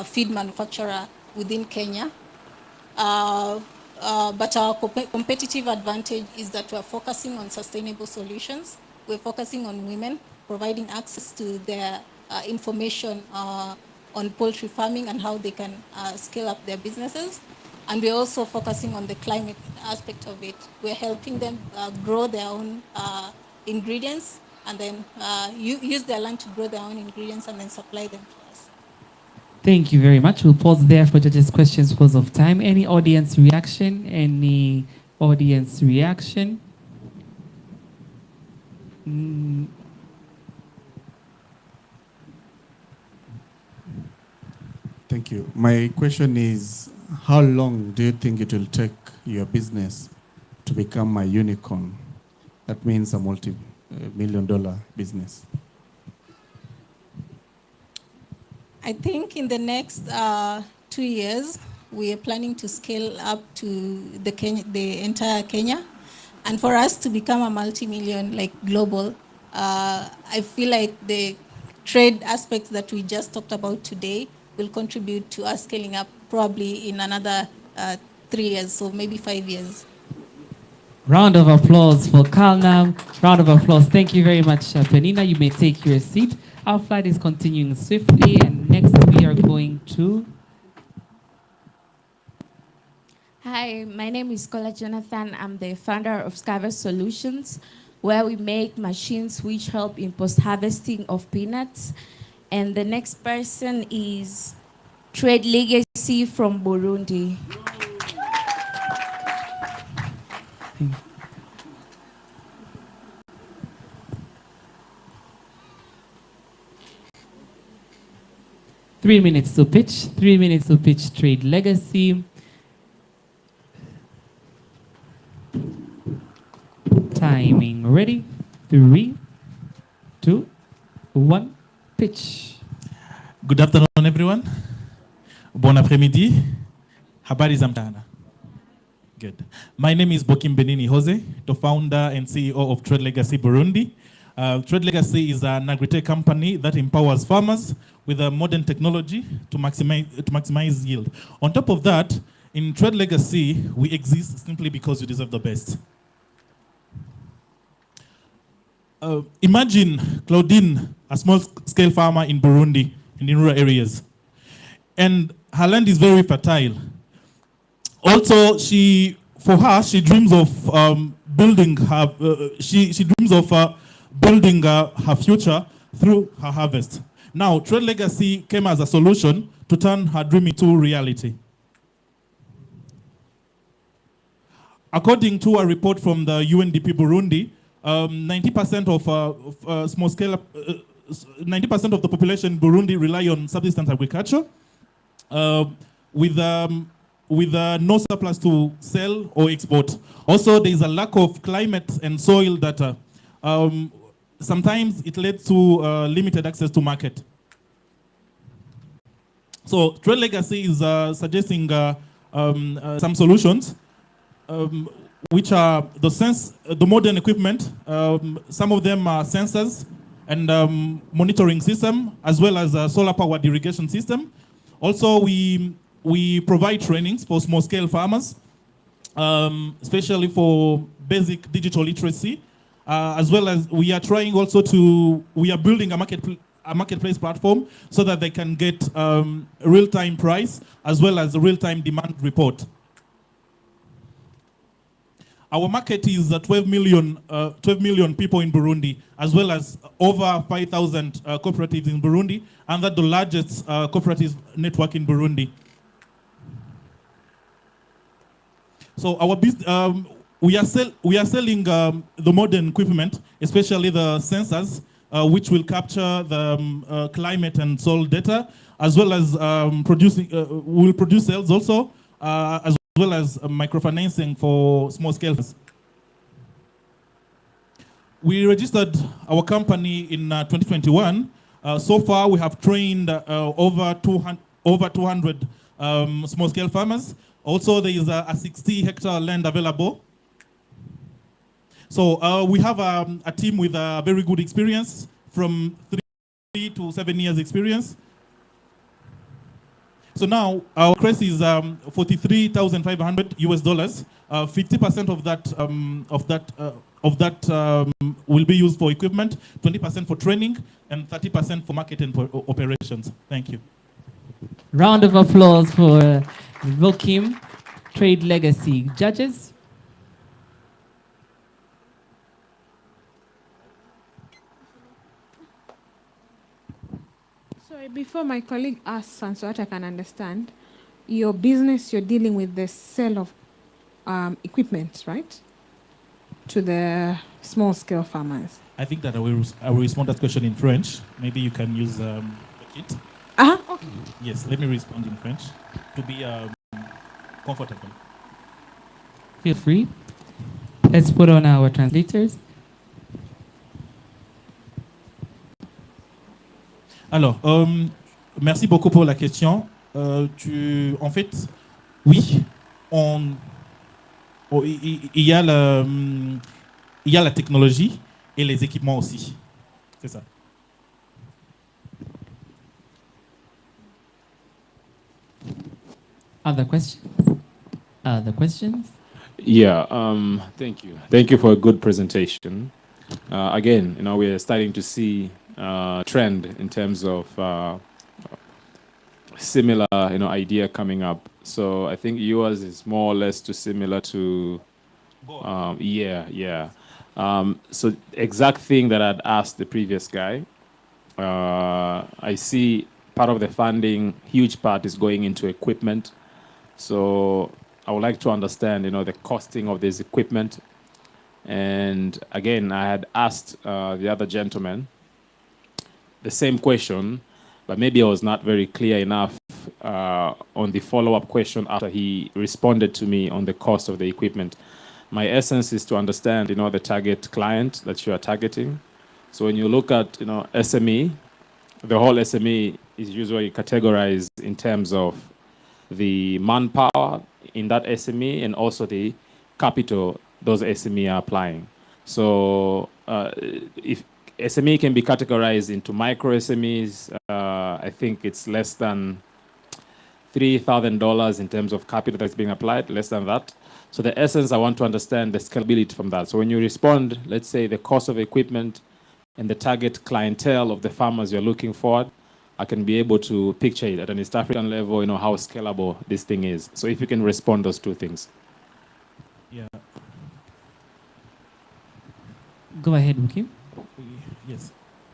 feed manufacturer within Kenya. But our competitive advantage is that we're focusing on sustainable solutions. We're focusing on women, providing access to their information on poultry farming and how they can scale up their businesses. And we're also focusing on the climate aspect of it. We're helping them grow their own ingredients and then use their land to grow their own ingredients and then supply them to us. Thank you very much. We'll pause there for judges' questions because of time. Any audience reaction? Any audience reaction? Thank you. My question is, how long do you think it will take your business to become a unicorn? That means a multi-million-dollar business. I think in the next 2 years, we are planning to scale up to the entire Kenya. And for us to become a multi-million, like global, I feel like the trade aspects that we just talked about today will contribute to us scaling up probably in another 3 years, so maybe 5 years. Round of applause for Kalnam. Round of applause. Thank you very much, Penina. You may take your seat. Our flight is continuing swiftly, and next we are going to... Hi, my name is Kola Jonathan. I'm the founder of Cafè Solutions, where we make machines which help in post-harvesting of peanuts. And the next person is Trade Legacy from Burundi. Three minutes to pitch. 3 minutes to pitch Trade Legacy. Timing ready. 3, 2, 1, pitch. Good afternoon, everyone. Bon après-midi. Habari za mchana. Good. My name is Bokim Benini Jose, the founder and CEO of Trade Legacy Burundi. Trade Legacy is an agri-tech company that empowers farmers with a modern technology to maximize yield. On top of that, in Trade Legacy, we exist simply because you deserve the best. Imagine Claudine, a small-scale farmer in Burundi, in the rural areas. And her land is very fertile. Also, she dreams of building her, building her future through her harvest. Now, Trade Legacy came as a solution to turn her dream into reality. According to a report from the UNDP Burundi, 90% of small-scale, 90% of the population in Burundi rely on subsistence agriculture, with no surplus to sell or export. Also, there is a lack of climate and soil data. sometimes it leads to limited access to market. So Trade Legacy is suggesting some solutions, which are the modern equipment. Some of them are sensors and monitoring system, as well as a solar-powered irrigation system. Also, we provide trainings for small-scale farmers, especially for basic digital literacy, as well as we are trying also we are building a marketplace platform so that they can get real-time price as well as a real-time demand report. Our market is 12 million people in Burundi, as well as over 5,000 cooperatives in Burundi, and that's the largest cooperative network in Burundi. So our we are selling the modern equipment, especially the sensors, which will capture the climate and soil data, as well as we'll produce sales also, as well as microfinancing for small scale. We registered our company in 2021. So far, we have trained over 200 small scale farmers. Also, there is a 60-hectare land available. So we have a team with a very good experience, from 3 to 7 years experience. So now our price is $43,500 US. 50% of that will be used for equipment, 20% for training, and 30% for marketing for operations. Thank you. Round of applause for Bokim, Trade Legacy. Judges? Sorry, before my colleague asks, and so that I can understand, your business, you're dealing with the sale of equipment, right? To the small-scale farmers. I think that I will respond to that question in French. Maybe you can use the kit. Okay. Yes, let me respond in French to be comfortable. Feel free. Let's put on our translators. Alors, merci beaucoup pour la question. En fait, oui, il y a la technologie et les équipements aussi. C'est ça. Other questions? Other questions? Yeah, thank you. Thank you for a good presentation. Again, we're starting to see trend in terms of similar, idea coming up. So I think yours is more or less too similar to, so exact thing that I'd asked the previous guy. I see part of the funding, huge part is going into equipment. So I would like to understand, the costing of this equipment. And again, I had asked the other gentleman the same question, but maybe I was not very clear enough on the follow-up question after he responded to me on the cost of the equipment. My essence is to understand, the target client that you are targeting. So when you look at, SME, the whole SME is usually categorized in terms of the manpower in that SME and also the capital those SME are applying. So if SME can be categorized into micro SMEs, I think it's less than $3,000 in terms of capital that's being applied, less than that. So the essence, I want to understand the scalability from that. So when you respond, let's say the cost of equipment and the target clientele of the farmers you're looking for, I can be able to picture it at an East African level, how scalable this thing is. So if you can respond those two things. Yeah. Go ahead, Bokim. Yes.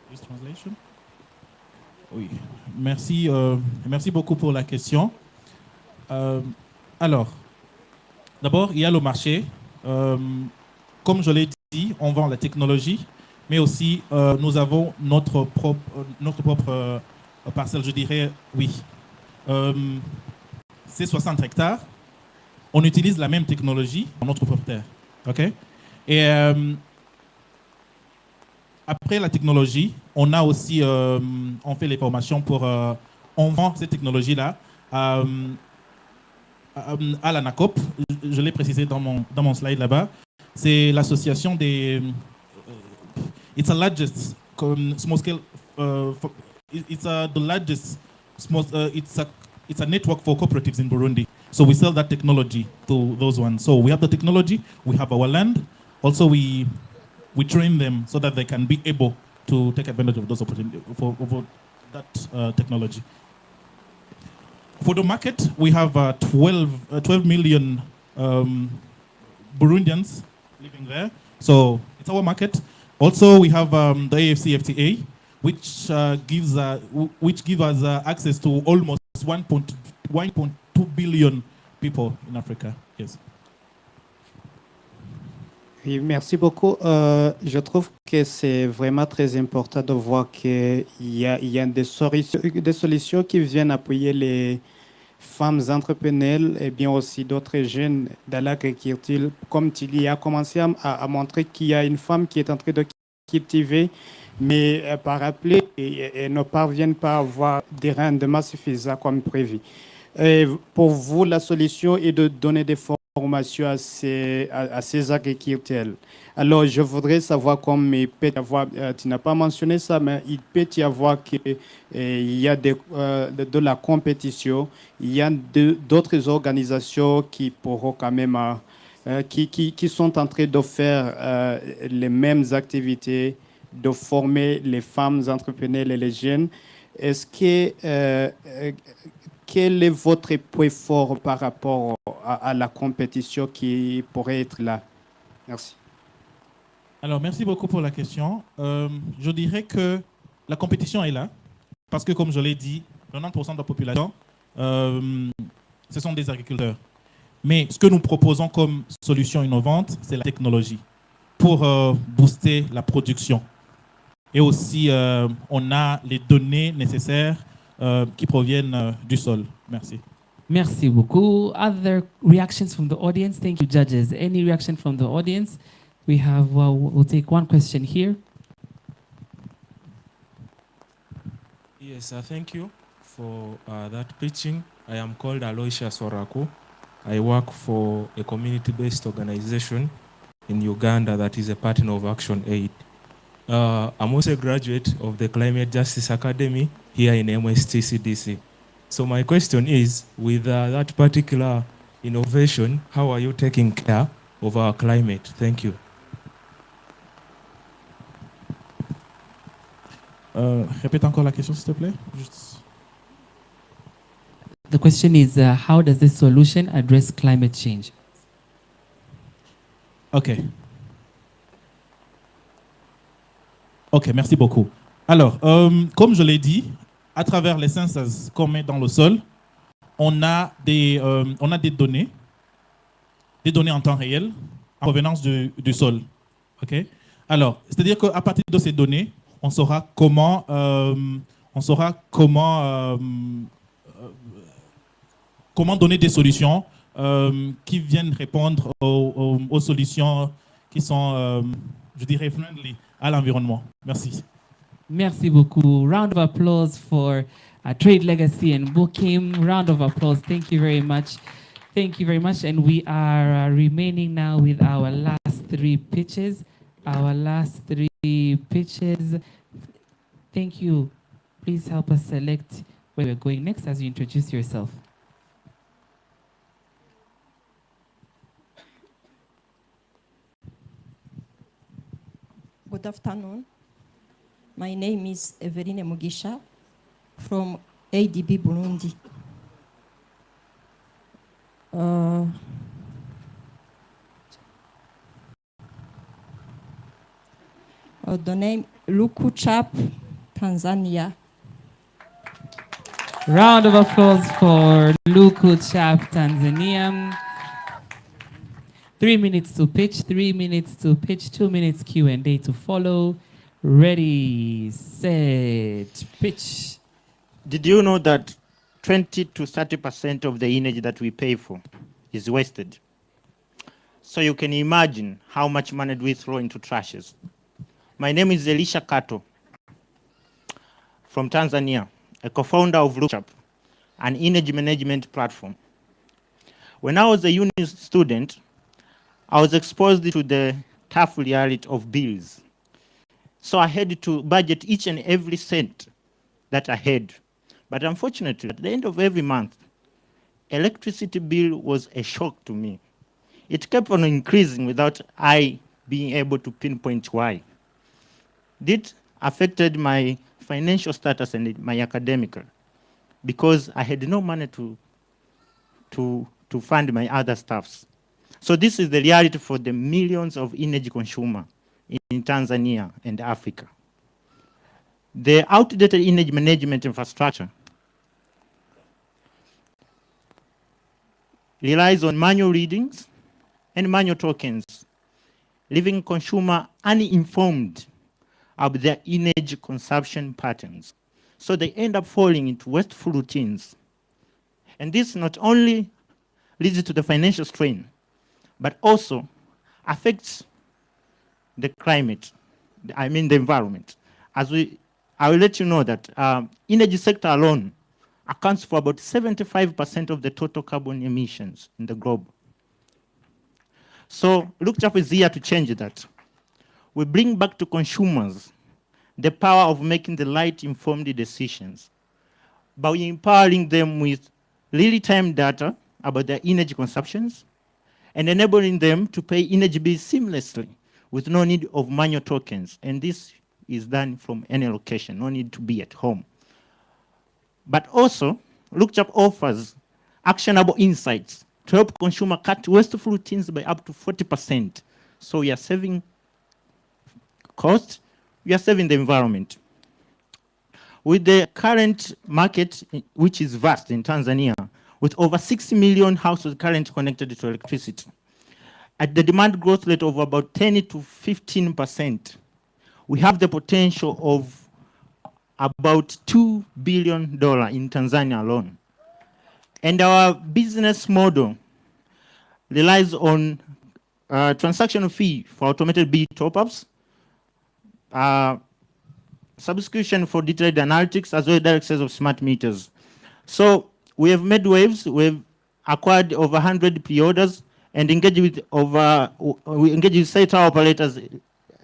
This translation. Oui. Merci, merci beaucoup pour la question. Alors, d'abord, il y a le marché. Comme je l'ai dit, on vend la technologie, mais aussi nous avons notre propre parcelle, je dirais, oui. C'est 60 hectares. On utilise la même technologie dans notre propre terre. OK? Et Après la technologie, on a aussi, on fait les formations pour, on vend cette technologie-là à l'ANACOP. Je l'ai précisé dans mon slide là-bas. C'est l'association des... it's the largest small scale... the largest small... it's a network for cooperatives in Burundi. So we sell that technology to those ones. So we have the technology, we have our land. Also, we train them so that they can be able to take advantage of those opportunities for that technology. For the market, we have 12 million Burundians living there. So it's our market. Also, we have the AFC FTA, which gives us access to almost 1.2 billion people in Africa. Yes. Oui, merci beaucoup. Je trouve que c'est vraiment très important de voir qu'il y a des solutions qui viennent appuyer les femmes entrepreneurs et bien aussi d'autres jeunes dans l'agriculture. Comme tu as commencé à montrer qu'il y a une femme qui est en train de cultiver, mais par rappel, et ne parviennent pas à avoir des rendements suffisants comme prévu. Et pour vous, la solution est de donner des formations à ces agriculteurs. Alors, je voudrais savoir, comme il peut y avoir, tu n'as pas mentionné ça, mais il peut y avoir qu'il y a de la compétition, il y a d'autres organisations qui pourront quand même, qui sont en train de faire les mêmes activités, de former les femmes entrepreneurs et les jeunes. Est-ce que... quel est votre point fort par rapport à la compétition qui pourrait être là? Merci. Alors, merci beaucoup pour la question. Je dirais que la compétition est là, parce que comme je l'ai dit, 90% de la population, ce sont des agriculteurs. Mais ce que nous proposons comme solution innovante, c'est la technologie pour booster la production. Et aussi, on a les données nécessaires qui proviennent du sol. Merci. Merci beaucoup. Other reactions from the audience? Thank you, judges. Any reaction from the audience? We have, we'll take one question here. Yes, thank you for that pitching. I am called Aloysius Oraku. I work for a community-based organization in Uganda that is a partner of Action Aid. I'm also a graduate of the Climate Justice Academy here in MSTCDC. So my question is, with that particular innovation, how are you taking care of our climate? Thank you. Répète encore la question, s'il te plaît. The question is, how does this solution address climate change? OK. OK, merci beaucoup. Alors, comme je l'ai dit, à travers les sensors qu'on met dans le sol, on a des données en temps réel en provenance du sol. OK? Alors, c'est-à-dire qu'à partir de ces données, on saura comment donner des solutions qui viennent répondre aux solutions qui sont, je dirais, friendly à l'environnement. Merci. Merci beaucoup. Round of applause for Trade Legacy and Bokim. Round of applause. Thank you very much. Thank you very much. And we are remaining now with our last three pitches. Thank you. Please help us select where we're going next as you introduce yourself. Good afternoon. My name is Everine Mugisha from ADB Burundi. The name Luku Chap, Tanzania. Round of applause for Luku Chap, Tanzania. 3 minutes to pitch, 2 minutes Q&A to follow. Ready, set, pitch. Did you know that 20 to 30% of the energy that we pay for is wasted? So you can imagine how much money do we throw into trashes. My name is Elisha Kato from Tanzania, a co-founder of Lookup, an energy management platform. When I was a uni student, I was exposed to the tough reality of bills. So I had to budget each and every cent that I had. But unfortunately, at the end of every month, electricity bill was a shock to me. It kept on increasing without I being able to pinpoint why. This affected my financial status and my academic, because I had no money to fund my other stuffs. So this is the reality for the millions of energy consumers in Tanzania and Africa. The outdated energy management infrastructure relies on manual readings and manual tokens, leaving consumer uninformed of their energy consumption patterns. So they end up falling into wasteful routines. And this not only leads to the financial strain, but also affects the climate, I mean the environment. I will let you know that energy sector alone accounts for about 75% of the total carbon emissions in the globe. So Lookup is here to change that. We bring back to consumers the power of making the right informed decisions by empowering them with real-time data about their energy consumptions and enabling them to pay energy bills seamlessly with no need of manual tokens. And this is done from any location, no need to be at home. But also, Lookup offers actionable insights to help consumers cut wasteful routines by up to 40%. So we are saving cost, we are saving the environment. With the current market, which is vast in Tanzania, with over 60 million households currently connected to electricity, at the demand growth rate of about 10 to 15%, we have the potential of about $2 billion in Tanzania alone. And our business model relies on transaction fee for automated bill top-ups, subscription for detailed analytics, as well as direct sales of smart meters. So we have made waves, we've acquired over 100 pre-orders, and engaged with site operators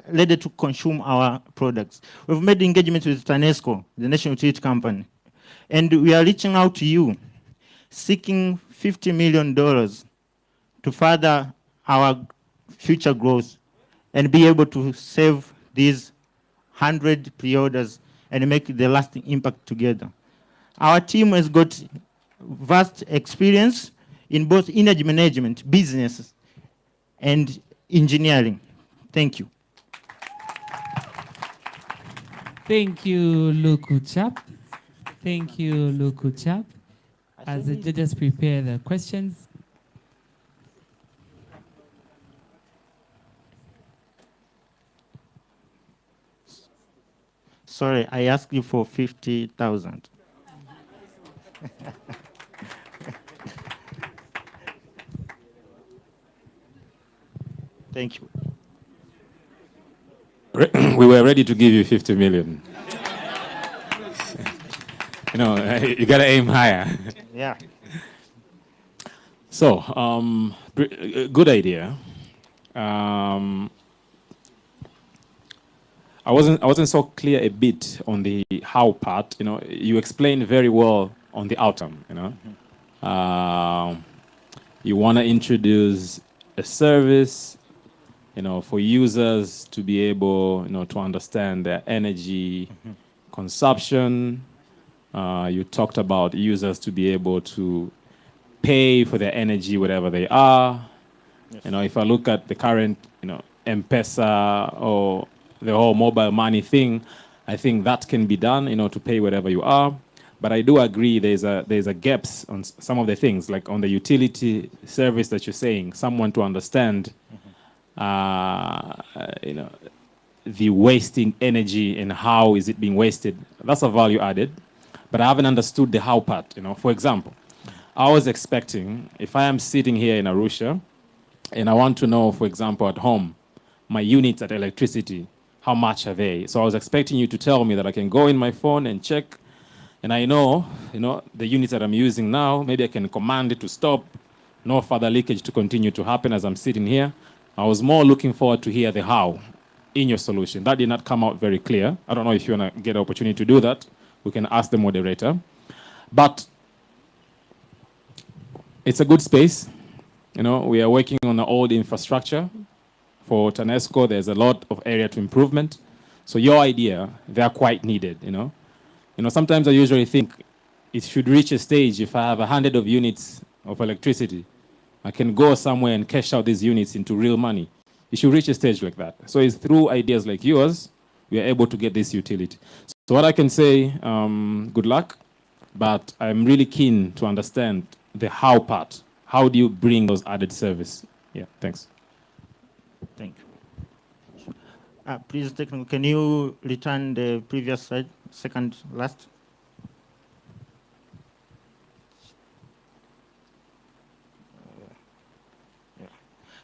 ready to consume our products. We've made engagements with TANESCO, the national utility company, and we are reaching out to you, seeking $50 million to further our future growth and be able to save these 100 pre-orders and make the lasting impact together. Our team has got vast experience in both energy management, business, and engineering. Thank you. Thank you, Lookup. Thank you, Lookup. As the judges prepare the questions. Sorry, I asked you for 50,000. Thank you. We were ready to give you 50 million. You know, you gotta aim higher. Yeah. So, good idea. I wasn't so clear a bit on the how part. You know, you explained very well on the outcome. You know, you want to introduce a service, you know, for users to be able, you know, to understand their energy consumption. You talked about users to be able to pay for their energy wherever they are. Yes. You know, if I look at the current, you know, M-Pesa or the whole mobile money thing, I think that can be done, you know, to pay wherever you are. But I do agree there's a gaps on some of the things, like on the utility service that you're saying, someone to understand, you know, the wasting energy and how is it being wasted. That's a value added. But I haven't understood the how part, you know. For example, I was expecting, if I am sitting here in Arusha and I want to know, for example, at home, my units at electricity, how much are they? So I was expecting you to tell me that I can go in my phone and check, and I know, the units that I'm using now, maybe I can command it to stop, no further leakage to continue to happen as I'm sitting here. I was more looking forward to hear the how in your solution. That did not come out very clear. I don't know if you want to get an opportunity to do that. We can ask the moderator. But it's a good space. We are working on the old infrastructure. For TANESCO, there's a lot of area to improvement. So your idea, they are quite needed, Sometimes I usually think it should reach a stage if I have 100 of units of electricity, I can go somewhere and cash out these units into real money. It should reach a stage like that. So it's through ideas like yours, we are able to get this utility. So what I can say, good luck, but I'm really keen to understand the how part. How do you bring those added service? Yeah, thanks. Thank you. Please, technical, can you return the previous slide, second last?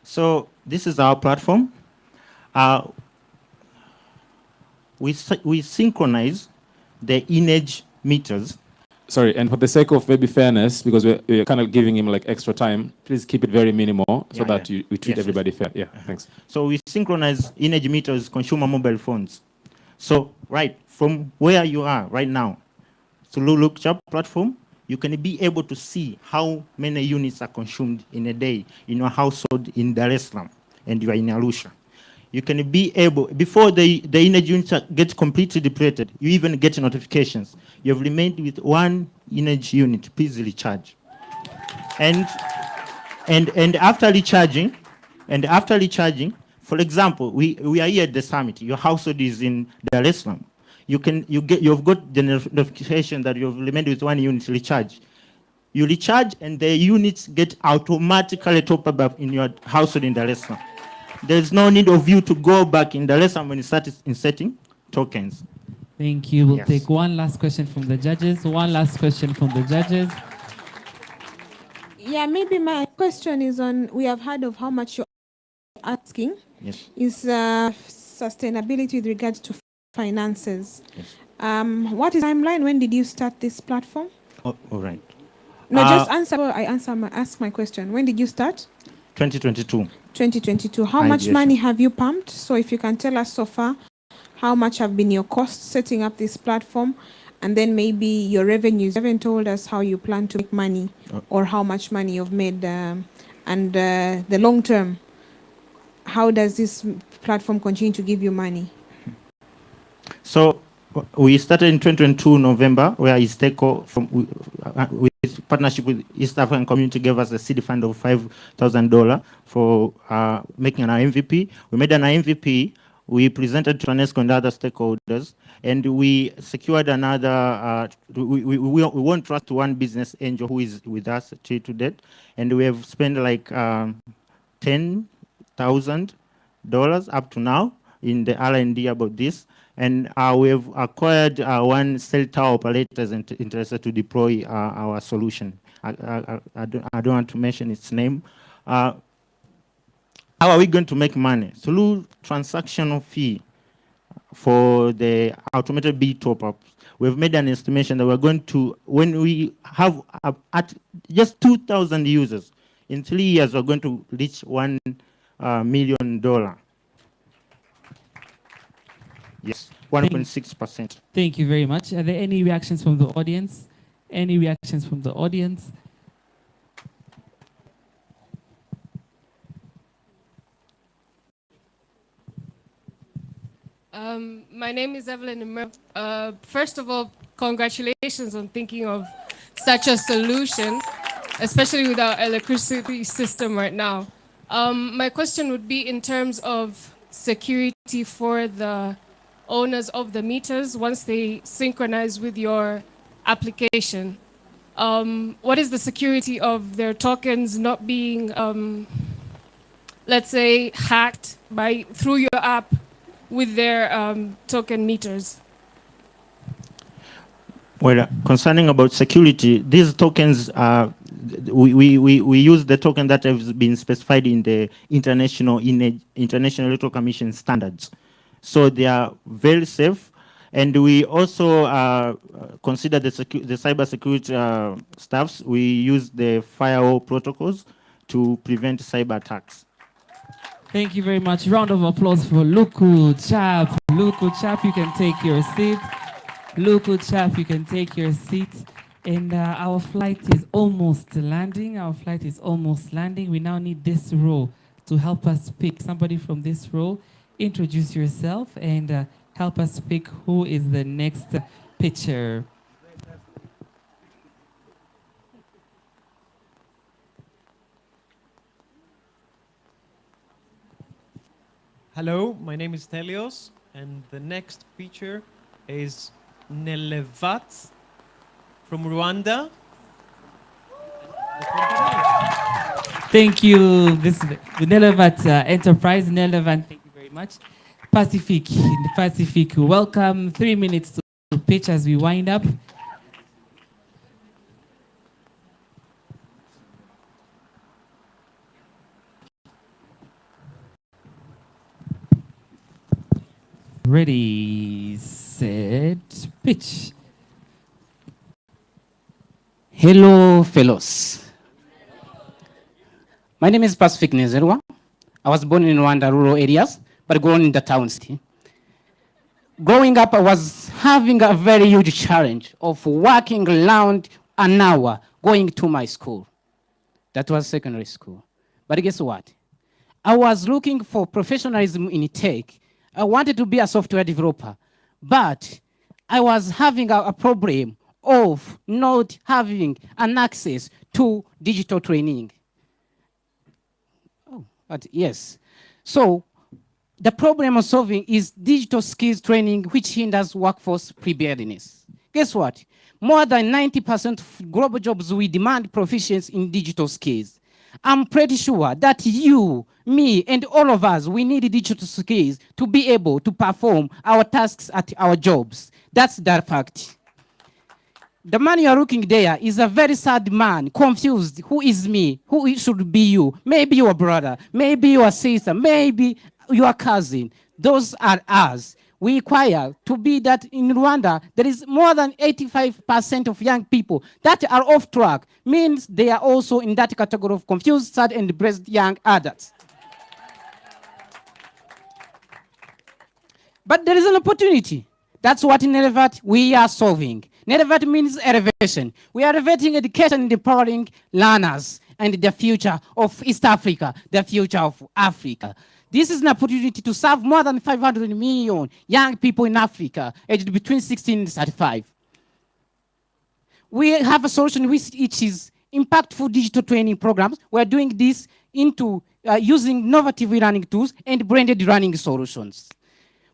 So this is our platform. We synchronize the in-edge meters. Sorry, and for the sake of maybe fairness, because we're kind of giving him like extra time, please keep it very minimal so that we treat everybody fair. Yeah, thanks. So we synchronize in-edge meters, consumer mobile phones. So right from where you are right now, through Look Sharp platform, you can be able to see how many units are consumed in a day in your household in Dar es Salaam, and you are in Arusha. You can be able, before the in-edge units get completely depleted, you even get notifications. You have remained with one in-edge unit, please recharge. And after recharging, for example, we are here at the summit. Your household is in Dar es Salaam. You've got the notification that you've remained with one unit recharge. You recharge and the units get automatically top up in your household in Dar es Salaam. There's no need of you to go back in Dar es Salaam when you start inserting tokens. Thank you. We'll take one last question from the judges. Yeah, maybe my question is on, we have heard of how much you're asking. Yes. Is sustainability with regards to finances. Yes. What is the timeline? When did you start this platform? Oh, all right. No, just ask my question. When did you start? 2022. 2022. How much money have you pumped? So if you can tell us so far, how much have been your costs setting up this platform? And then maybe your revenues. You haven't told us how you plan to make money or how much money you've made. And the long term, how does this platform continue to give you money? So we started in 2022 November, where Isteco, with partnership with East African Community, gave us a seed fund of $5,000 for making an MVP. We made an MVP. We presented to UNESCO and other stakeholders, and we secured another. We won't trust one business angel who is with us to date, and we have spent like $10,000 up to now in the R&D about this. And we have acquired one cell tower operator interested to deploy our solution. I don't want to mention its name. How are we going to make money? Through transactional fee for the automated bill top-ups. We've made an estimation that we're going to, when we have at just 2,000 users, in 3 years we're going to reach $1 million. Yes, 1.6%. Thank you very much. Are there any reactions from the audience? My name is Evelyn. First of all, congratulations on thinking of such a solution, especially with our electricity system right now. My question would be in terms of security for the owners of the meters once they synchronize with your application. What is the security of their tokens not being, let's say, hacked through your app with their token meters? Well, concerning about security, these tokens are, we use the token that has been specified in the International Electoral Commission standards. so they are very safe. And we also consider the cyber security staffs. We use the firewall protocols to prevent cyber attacks. Thank you very much. Round of applause for Luku Chap. Luku Chap, you can take your seat. Luku Chap, you can take your seat. And our flight is almost landing. Our flight is almost landing. We now need this row to help us pick somebody from this row. Introduce yourself and help us pick who is the next pitcher. Hello, my name is Telios, and the next speaker is Nelevat from Rwanda. Thank you. This is the Nelevat Enterprise. Nelevat, thank you very much. Pacific, in the Pacific, welcome. 3 minutes to pitch as we wind up. Ready, set, pitch. Hello, fellows. My name is Pacific Nezerwa. I was born in Rwanda rural areas, but grown in the town city. Growing up, I was having a very huge challenge of working around an hour going to my school. That was secondary school. But guess what? I was looking for professionalism in tech. I wanted to be a software developer, but I was having a problem of not having an access to digital training. Oh, but yes. So the problem of solving is digital skills training, which hinders workforce preparedness. Guess what? More than 90% of global jobs will demand proficiency in digital skills. I'm pretty sure that you, me, and all of us, we need digital skills to be able to perform our tasks at our jobs. That's the fact. The man you are looking there is a very sad man, confused. Who is me? Who should be you? Maybe your brother, maybe your sister, maybe your cousin. Those are us. We require to be that in Rwanda, there is more than 85% of young people that are off track, means they are also in that category of confused, sad, and depressed young adults. But there is an opportunity. That's what in Elevat we are solving. Elevat means elevation. We are elevating education and empowering learners and the future of East Africa, the future of Africa. This is an opportunity to serve more than 500 million young people in Africa, aged between 16 and 35. We have a solution which is impactful digital training programs. We're doing this into using innovative e-learning tools and branded learning solutions.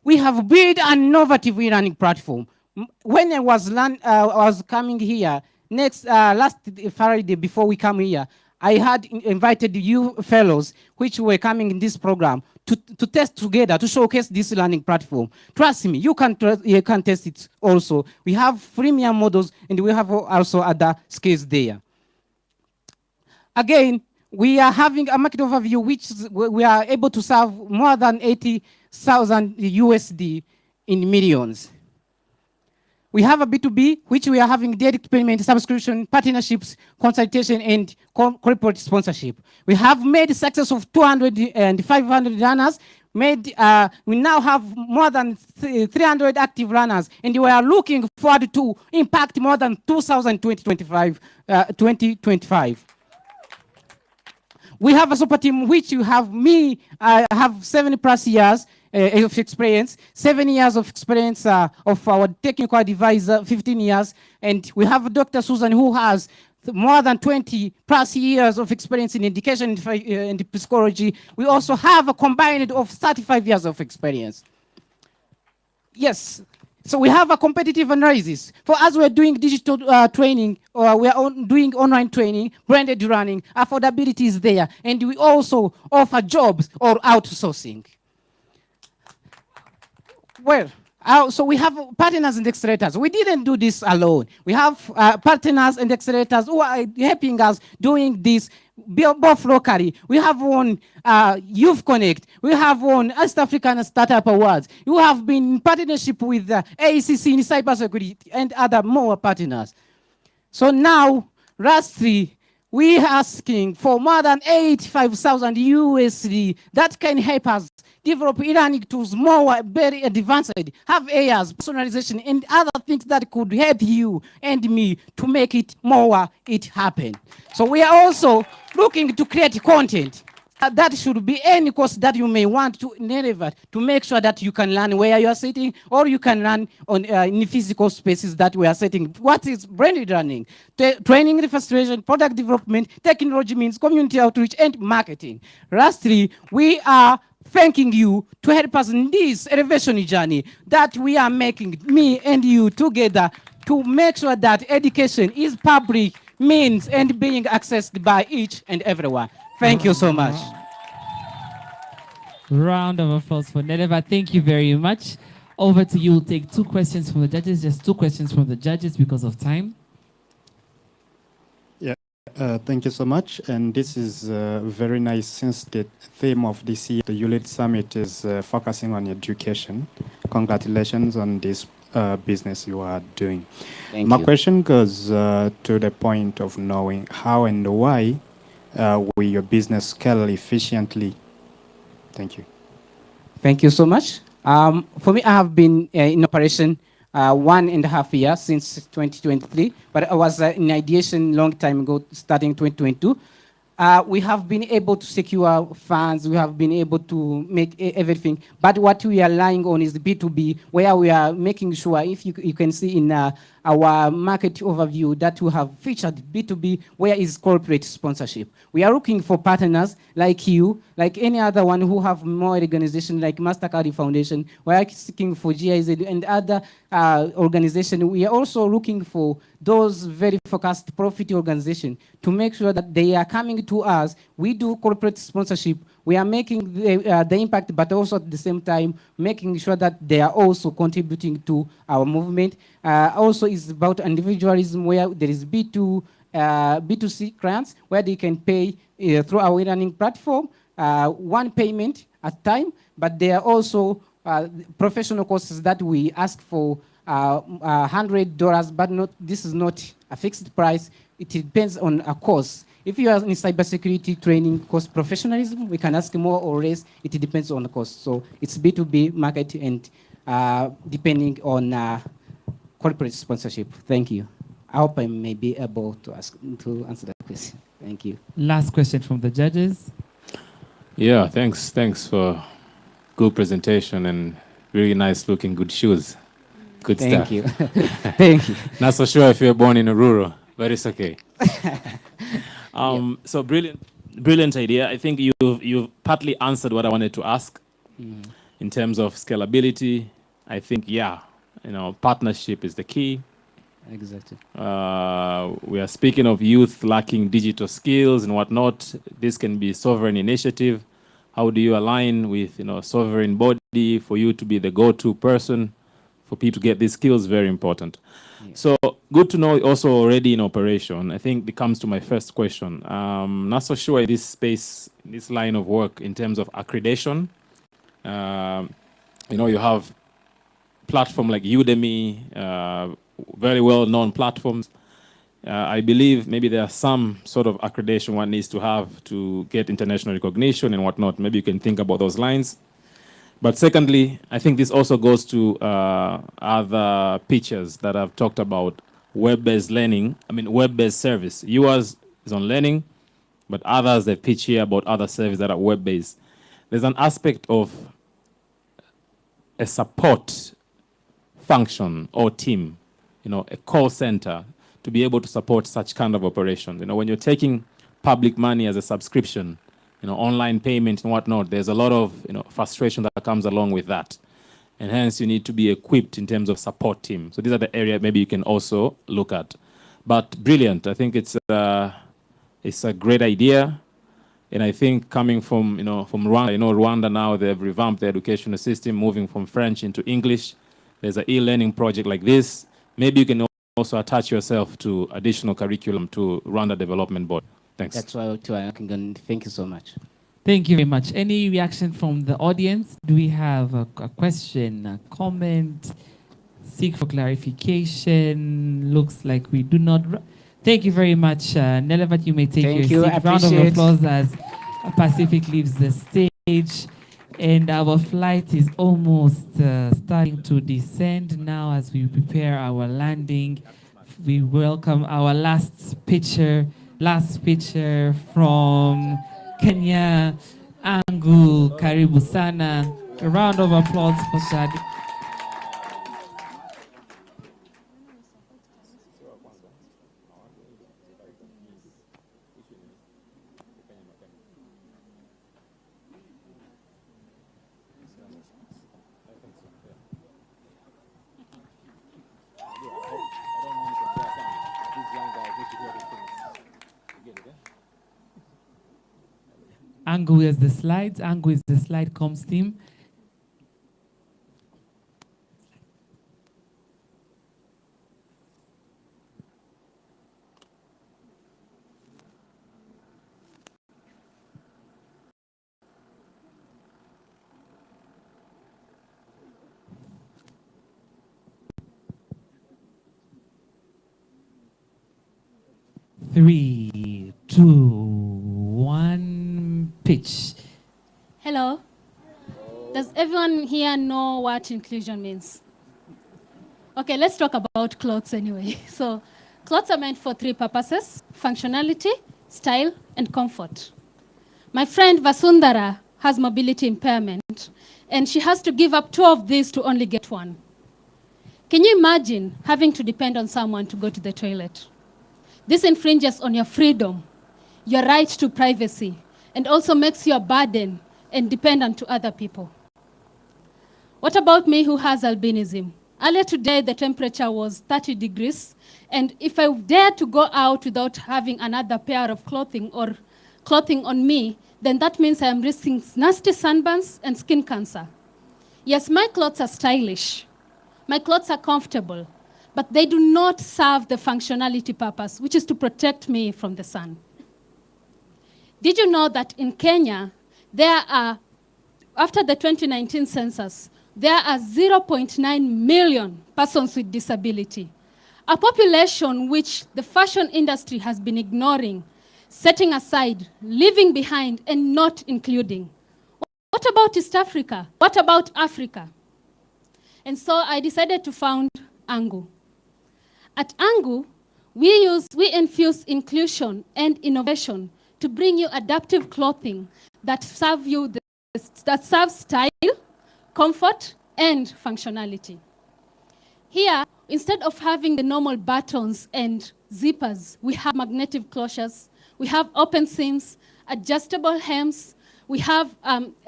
We have built an innovative e-learning platform. When I was coming here, last Friday before we come here, I had invited you fellows, which were coming in this program, to test together, to showcase this learning platform. Trust me, you can test it also. We have freemium models, and we have also other skills there. Again, we are having a market overview, which we are able to serve more than 80,000 USD in millions. We have a B2B, which we are having direct payment, subscription, partnerships, consultation, and corporate sponsorship. We have made success of 200 and 500 learners. We now have more than 300 active learners, and we are looking forward to impact more than 2,000 2025. We have a super team, which you have me. I have 7+ years of experience, 7 years of experience of our technical advisor, 15 years. And we have Dr. Susan, who has more than 20+ years of experience in education and psychology. We also have a combined of 35 years of experience. Yes. So we have a competitive analysis. For us, we're doing digital training, or we are doing online training, branded learning, affordability is there, and we also offer jobs or outsourcing. Well, So we have partners and accelerators. We didn't do this alone. We have partners and accelerators who are helping us doing this both locally. We have won Youth Connect. We have won East African Startup Awards. You have been in partnership with ACC in cybersecurity and other more partners. So now, lastly, we are asking for more than 85,000 USD that can help us develop e-learning tools more very advanced, have AIs, personalization, and other things that could help you and me to make it more it happen. So we are also looking to create content that should be any course that you may want to deliver to make sure that you can learn where you are sitting, or you can learn on in physical spaces that we are setting. What is brand learning? Training, registration, product development, technology means community outreach, and marketing. Lastly, we are thanking you to help us in this elevation journey that we are making, me and you together, to make sure that education is public, means, and being accessed by each and everyone. Thank you so much. Round of applause for Neleva. Thank you very much. Over to you. We'll take 2 questions from the judges. Just 2 questions from the judges because of time. Yeah, thank you so much. And this is very nice, since the theme of this year, the YouLead Summit, is focusing on education. Congratulations on this business you are doing. My question goes to the point of knowing how and why will your business scale efficiently? Thank you. Thank you so much. For me, I have been in operation 1.5 years, since 2023, but I was in ideation long time ago, starting 2022. We have been able to secure funds, we have been able to make everything, but what we are relying on is the B2B, where we are making sure, if you can see in our market overview, that we have featured B2B, where is corporate sponsorship. We are looking for partners like you, like any other one who have more organization like MasterCard Foundation. We are seeking for GIZ and other organization. We are also looking for those very focused profit organization to make sure that they are coming to us. We do corporate sponsorship. We are making the impact, but also at the same time, making sure that they are also contributing to our movement. Also, it's about individualism, where there is B2C grants, where they can pay through our e-learning platform, one payment at a time, but there are also professional courses that we ask for $100, but this is not a fixed price. It depends on a course. If you are in cybersecurity training course professionalism, we can ask more or less. It depends on the cost. So it's B2B market, and depending on corporate sponsorship. Thank you. I hope I may be able to answer that question. Thank you. Last question from the judges. Yeah, thanks for good presentation and really nice looking good shoes. Good stuff. Thank you. Thank you. Not so sure if you're born in a rural, but it's okay. So brilliant idea. I think you've partly answered what I wanted to ask in terms of scalability. I think, partnership is the key. Exactly. We are speaking of youth lacking digital skills and whatnot. This can be sovereign initiative. How do you align with sovereign body for you to be the go-to person for people to get these skills? Very important. Yeah. So good to know also already in operation. I think it comes to my first question. Not so sure in this space, this line of work in terms of accreditation. You have platform like Udemy, very well-known platforms. I believe maybe there are some sort of accreditation one needs to have to get international recognition and whatnot. Maybe you can think about those lines. But secondly, I think this also goes to other pitches that I've talked about, web-based learning, web-based service. Yours is on learning, but others, they pitch here about other services that are web-based. There's an aspect of a support function or team, a call center to be able to support such kind of operations. When you're taking public money as a subscription, online payment and whatnot, there's a lot of frustration that comes along with that. And hence you need to be equipped in terms of support team. So these are the areas maybe you can also look at. But brilliant. I think it's a great idea. And I think coming from Rwanda, Rwanda now they've revamped the educational system, moving from French into English. there's an e-learning project like this, maybe you can also attach yourself to additional curriculum to Rwanda Development Board. Thanks. That's why too, I'm working on. Thank you so much. Thank you very much. Any reaction from the audience? Do we have a question, a comment? Seek for clarification. Looks like we do not. Thank you very much. Nelevat, you may take Thank your you. seat. Round of Appreciate. applause as Pacific leaves the stage. And our flight is almost starting to descend now as we prepare our landing. We welcome our last pitcher from Kenya, Angu. Karibu sana. A round of applause for Shadi. Angu is the slides. Angu is the slide comms team. Three, two, one, pitch. Hello. Does everyone here know what inclusion means? Okay, let's talk about clothes anyway. So, clothes are meant for three purposes: functionality, style, and comfort. My friend Vasundhara has mobility impairment, and she has to give up 2 of these to only get 1. Can you imagine having to depend on someone to go to the toilet? This infringes on your freedom, your right to privacy, and also makes you a burden and dependent to other people. What about me who has albinism? Earlier today, the temperature was 30 degrees, and if I dare to go out without having another pair of clothing or clothing on me, then that means I am risking nasty sunburns and skin cancer. Yes, my clothes are stylish. My clothes are comfortable, but they do not serve the functionality purpose, which is to protect me from the sun. Did you know that in Kenya, there are, after the 2019 census, there are 0.9 million persons with disability, a population which the fashion industry has been ignoring, setting aside, leaving behind, and not including. What about East Africa? What about Africa? And so I decided to found Angu. At Angu, we infuse inclusion and innovation to bring you adaptive clothing that serves style, comfort, and functionality. Here, instead of having the normal buttons and zippers, we have magnetic closures, we have open seams, adjustable hems, we have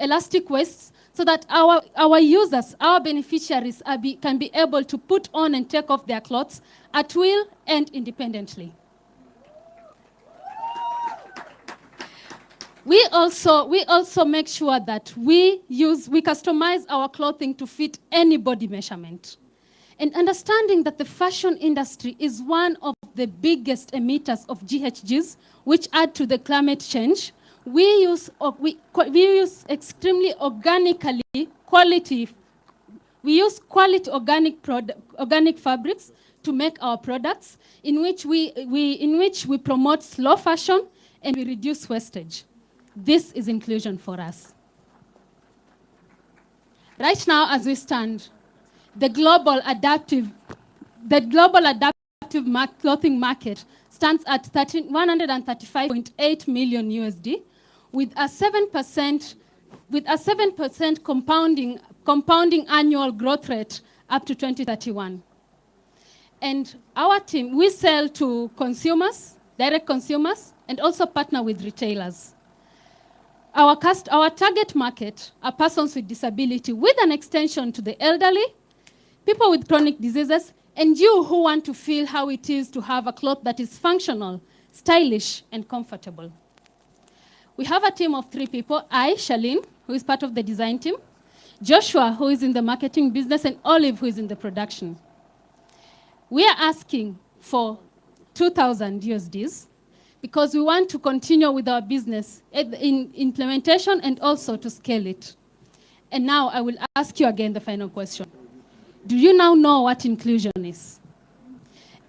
elastic waists, so that our users, our beneficiaries can be able to put on and take off their clothes at will and independently. We also make sure that we customize our clothing to fit any body measurement. And understanding that the fashion industry is one of the biggest emitters of GHGs, which add to the climate change, we use extremely organically quality. We use quality organic fabrics to make our products, in which we promote slow fashion and we reduce wastage. This is inclusion for us. Right now, as we stand, the global adaptive clothing market stands at 135.8 million USD, with a 7% compounding annual growth rate up to 2031. And our team, we sell to consumers, direct consumers, and also partner with retailers. Our target market are persons with disability, with an extension to the elderly, people with chronic diseases, and you who want to feel how it is to have a cloth that is functional, stylish, and comfortable. We have a team of 3 people. I, Shalene, who is part of the design team. Joshua, who is in the marketing business, and Olive, who is in the production. We are asking for 2,000 USDs because we want to continue with our business in implementation and also to scale it. And now I will ask you again the final question. Do you now know what inclusion is?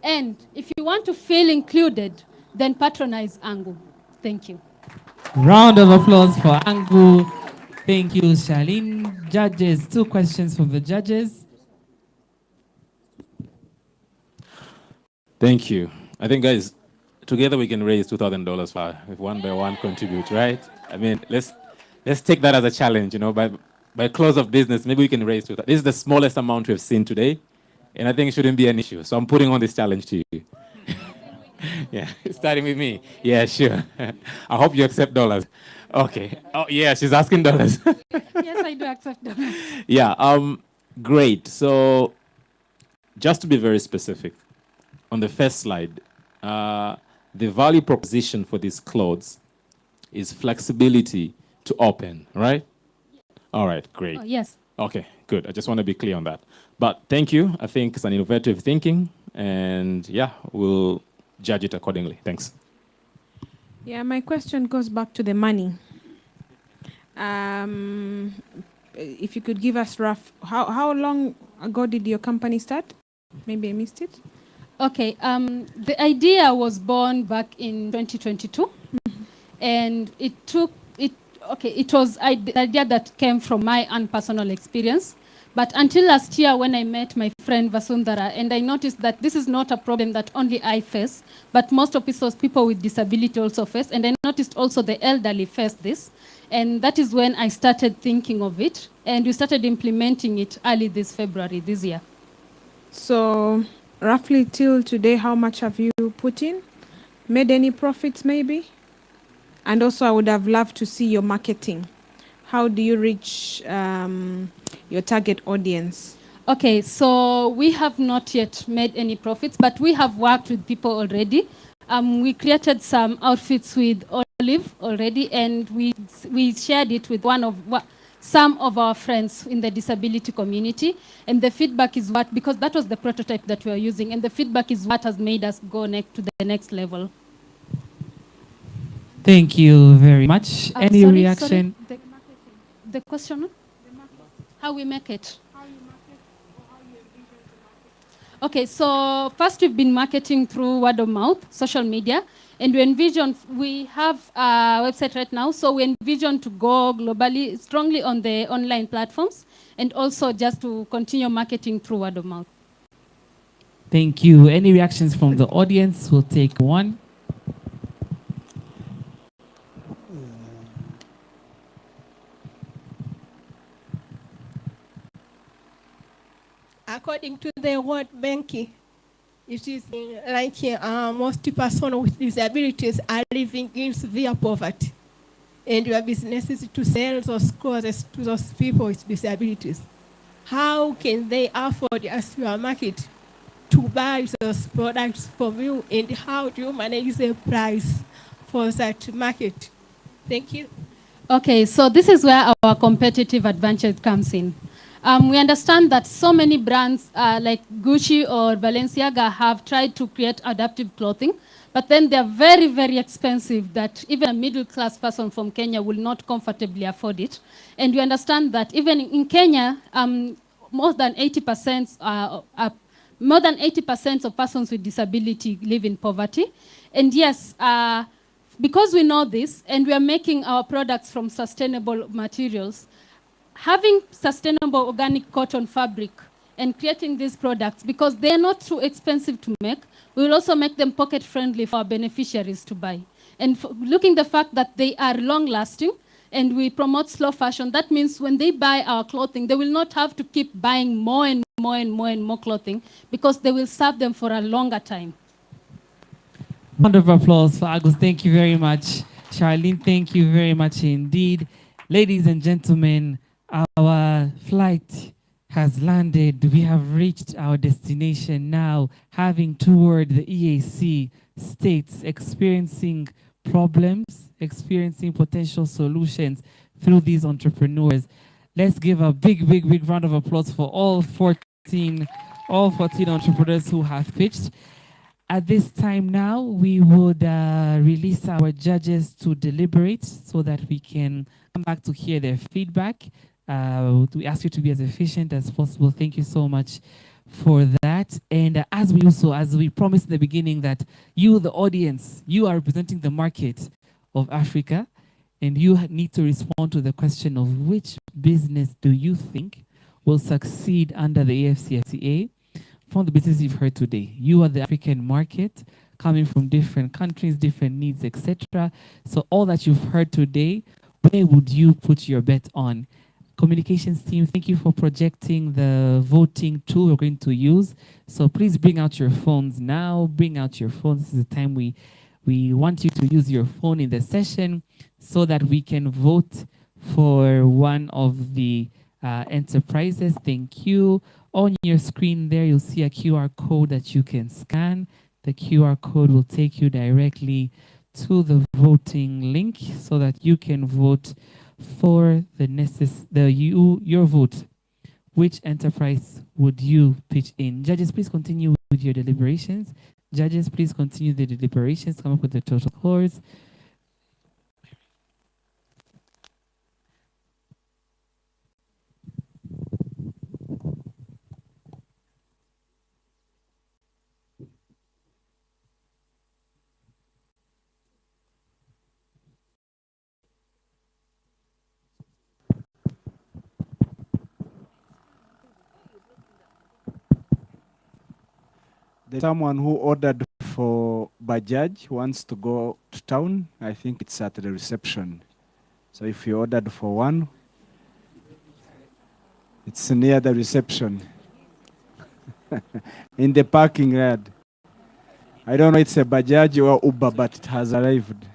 And if you want to feel included, then patronize Angu. Thank you. Round of applause for Angu. Thank you, Charlene. Judges, 2 questions from the judges. Thank you. I think, guys, together we can raise $2,000 for if one by one contribute, right? I mean, let's take that as a challenge. You know, by close of business, maybe we can raise $2,000. This is the smallest amount we've seen today, and I think it shouldn't be an issue. So I'm putting on this challenge to you. Yeah, starting with me. Yeah, sure. I hope you accept dollars. Okay. Oh, yeah, she's asking dollars. Yes, I do accept dollars. Yeah. Great. So, just to be very specific, on the first slide, the value proposition for these clothes is flexibility to open, right? All right, great. Oh, yes. Okay, good. I just want to be clear on that. But thank you. I think it's an innovative thinking, and yeah, we'll judge it accordingly. Thanks. Yeah, my question goes back to the money. If you could give us rough, how long ago did your company start? Maybe I missed it. Okay, the idea was born back in 2022, and it was the idea that came from my own personal experience. But until last year when I met my friend Vasundhara, and I noticed that this is not a problem that only I face, but most of people with disability also face, and I noticed also the elderly face this, and that is when I started thinking of it, and we started implementing it early this February this year. So roughly till today, how much have you put in? Made any profits maybe? And also I would have loved to see your marketing. How do you reach your target audience? Okay, so we have not yet made any profits, but we have worked with people already. We created some outfits with Olive already, and we shared it with some of our friends in the disability community. And the feedback is because that was the prototype that we were using, and the feedback is what has made us go to the next level. Thank you very much. Any reaction? Sorry, the question? How we make it? Okay, so first we've been marketing through word of mouth, social media, and we have a website right now, so we envision to go globally, strongly on the online platforms, and also just to continue marketing through word of mouth. Thank you. Any reactions from the audience? We'll take one. According to the World Bank, it is like most persons with disabilities are living in severe poverty, and your business is to sell those clothes to those people with disabilities. How can they afford as your market to buy those products from you, and how do you manage the price for that market? Thank you. Okay, so this is where our competitive advantage comes in. We understand that so many brands like Gucci or Balenciaga have tried to create adaptive clothing, but then they're very, very expensive that even a middle-class person from Kenya will not comfortably afford it. And we understand that even in Kenya, more than 80% of persons with disability live in poverty. And yes, because we know this and we are making our products from sustainable materials, having sustainable organic cotton fabric and creating these products, because they are not too expensive to make, we will also make them pocket-friendly for our beneficiaries to buy. And looking the fact that they are long-lasting and we promote slow fashion, that means when they buy our clothing, they will not have to keep buying more and more and more and more clothing because they will serve them for a longer time. Round of applause for Agus. Thank you very much. Charlene, thank you very much indeed. Ladies and gentlemen, our flight has landed. We have reached our destination now, having toured the EAC states, experiencing problems, experiencing potential solutions through these entrepreneurs. Let's give a big, big, big round of applause for all 14 entrepreneurs who have pitched. At this time now, we would release our judges to deliberate so that we can come back to hear their feedback. We ask you to be as efficient as possible. Thank you so much for that. And as we promised in the beginning, that you, the audience, you are representing the market of Africa, and you need to respond to the question of which business do you think will succeed under the AFCFTA. From the business you've heard today, you are the African market, coming from different countries, different needs, etc. So all that you've heard today, where would you put your bet on? Communications team, thank you for projecting the voting tool we're going to use. So please bring out your phones now. Bring out your phones. This is the time we want you to use your phone in the session so that we can vote for one of the enterprises. Thank you. On your screen there, you'll see a QR code that you can scan. The QR code will take you directly to the voting link so that you can vote for your vote. Which enterprise would you pitch in? Judges, please continue with your deliberations. Judges, please continue the deliberations. Come up with the total scores. There's someone who ordered for Bajaj, wants to go to town. I think it's at the reception. So if you ordered for one, it's near the reception. In the parking yard. I don't know if it's a Bajaj or Uber, but it has arrived.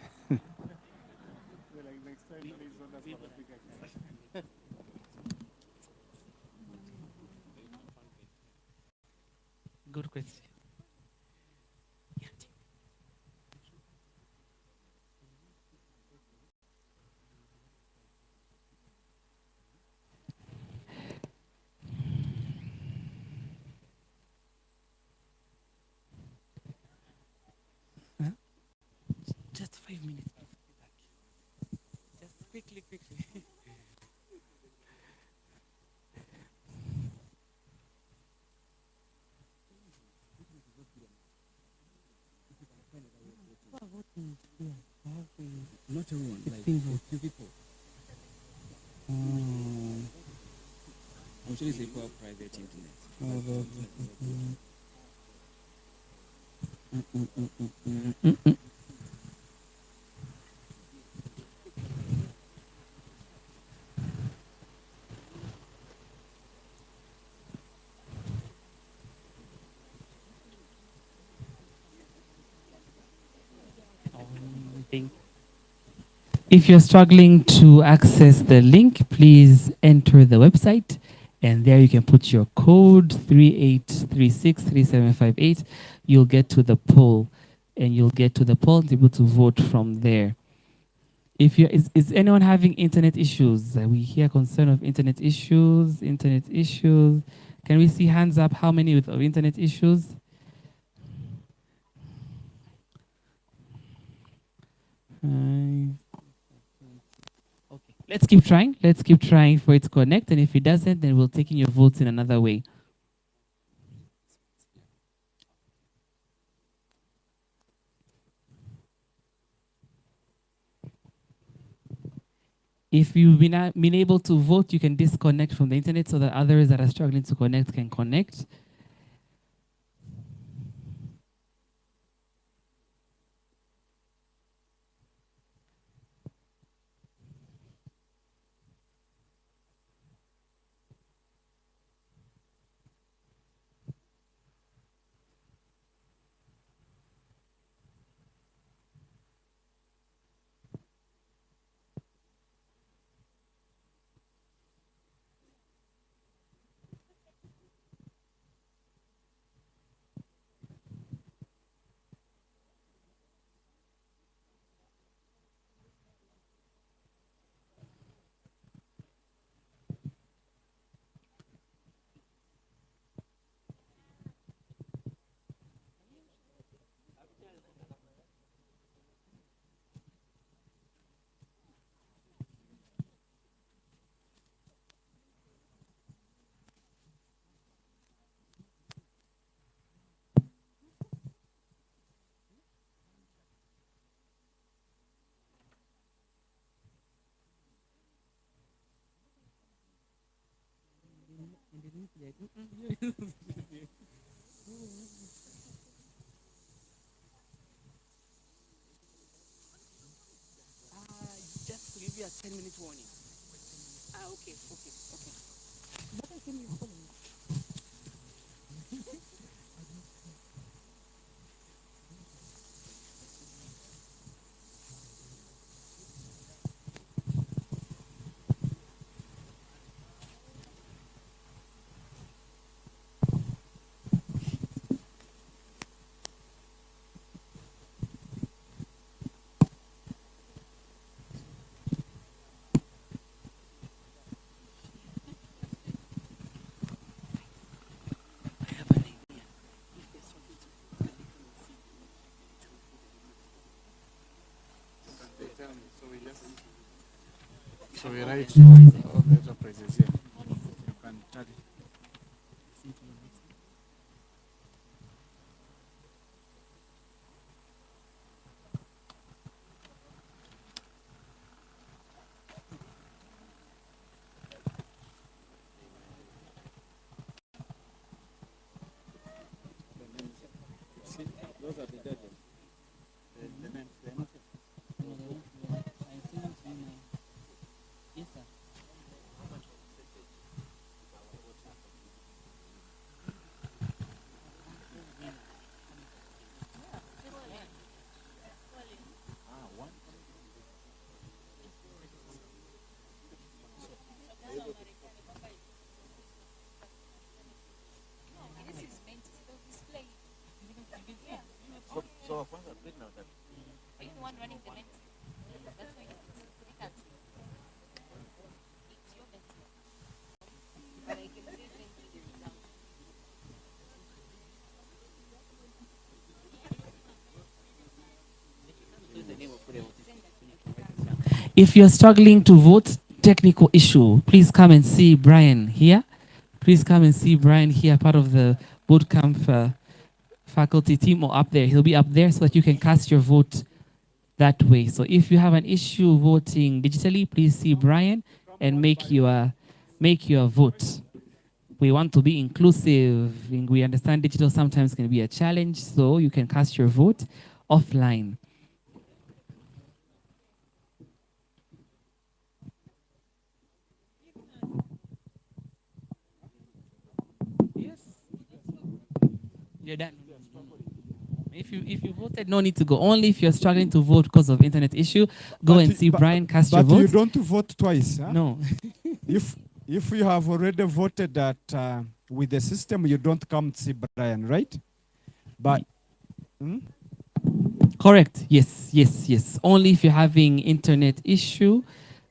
Good question. Just 5 minutes. Just quickly. Not everyone, like a few people. I'm sure it's a private internet. If you're struggling to access the link, please enter the website, and there you can put your code 38363758. You'll get to the poll, and you'll get to the poll and be able to vote from there. If you is anyone having internet issues? We hear concern of internet issues. Can we see hands up? How many with internet issues? Okay. Let's keep trying. Let's keep trying for it to connect. And if it doesn't, then we'll take in your votes in another way. If you've been able to vote, you can disconnect from the internet so that others that are struggling to connect can connect. Just to give you a 10-minute warning. Okay. So we write all the enterprises here. You can tally. See, those are the delegates. The names, they're not Yes, sir. So, now that. Are you the one running the net? That's why you can't see. It's your bet. But I can say send you the result. If you're struggling to vote, technical issue, please come and see Brian here. Please come and see Brian here, part of the bootcamp faculty team, or up there. He'll be up there so that you can cast your vote that way. So if you have an issue voting digitally, please see Brian and make your vote. We want to be inclusive. We understand digital sometimes can be a challenge, so you can cast your vote offline. Yes. You're done. If you voted, no need to go. Only if you're struggling to vote because of internet issue, go and see Brian, cast your vote. But you don't vote twice, huh? No. if you have already voted that with the system, you don't come to see Brian, right? But correct. Yes. Only if you're having internet issue,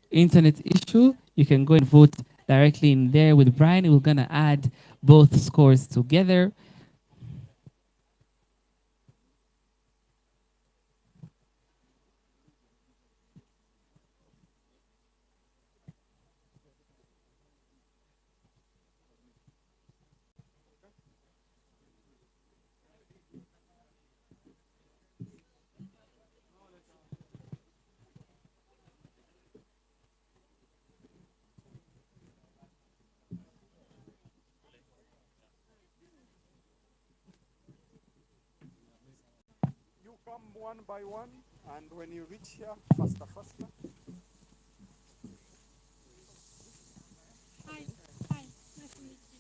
you can go and vote directly in there with Brian. We're gonna add both scores together. you come one by one, and when you reach here, faster. Hi. Nice to meet you.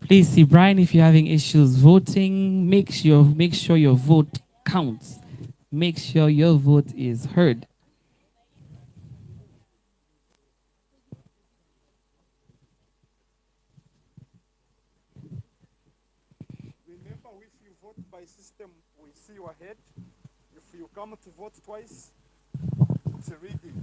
Please see Brian if you're having issues voting. Make sure your vote counts. Make sure your vote is heard. Remember know if you vote by system, we see your head. If you come to vote twice, it's a rigging.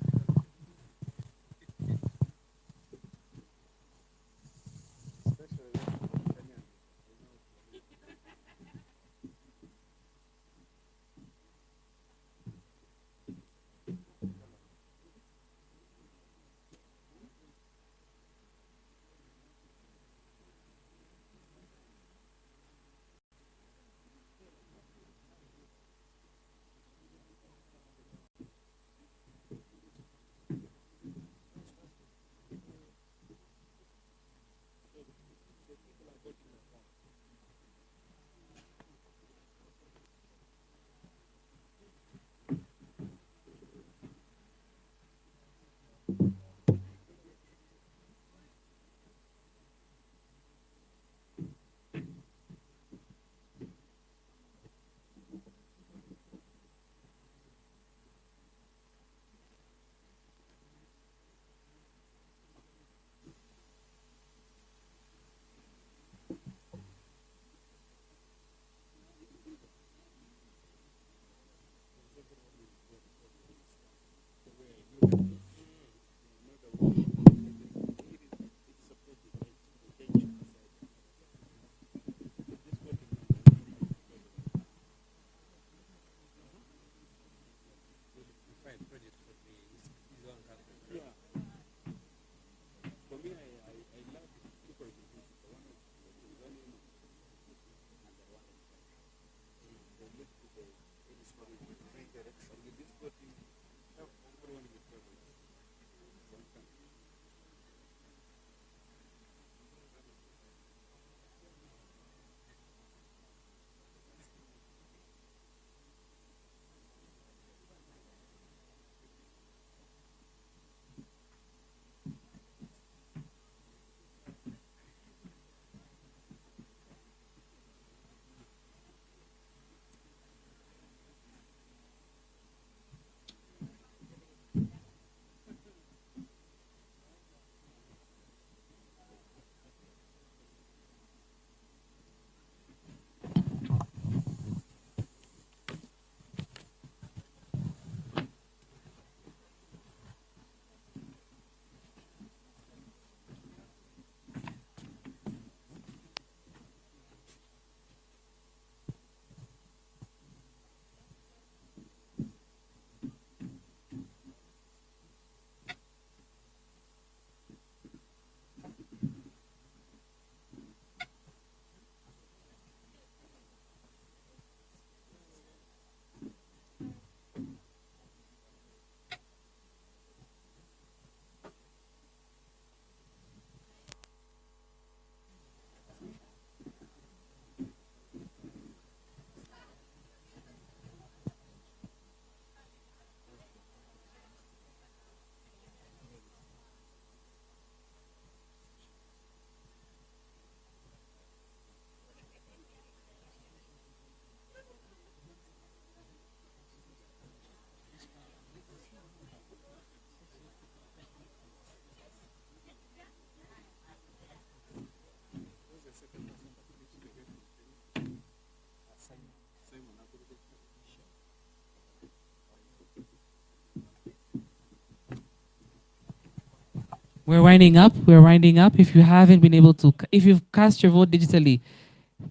We're winding up. We're winding up. If you haven't been able to, if you've cast your vote digitally,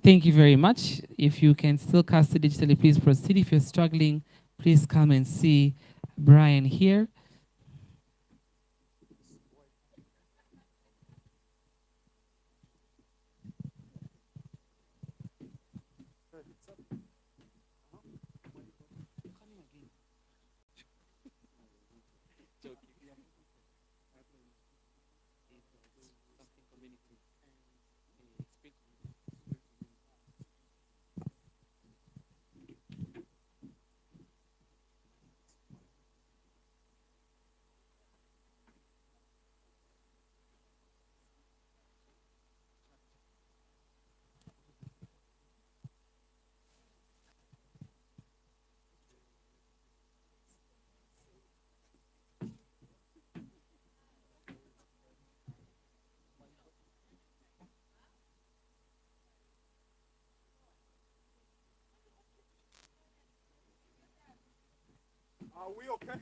thank you very much. If you can still cast it digitally, please proceed. If you're struggling, please come and see Brian here. Are we okay?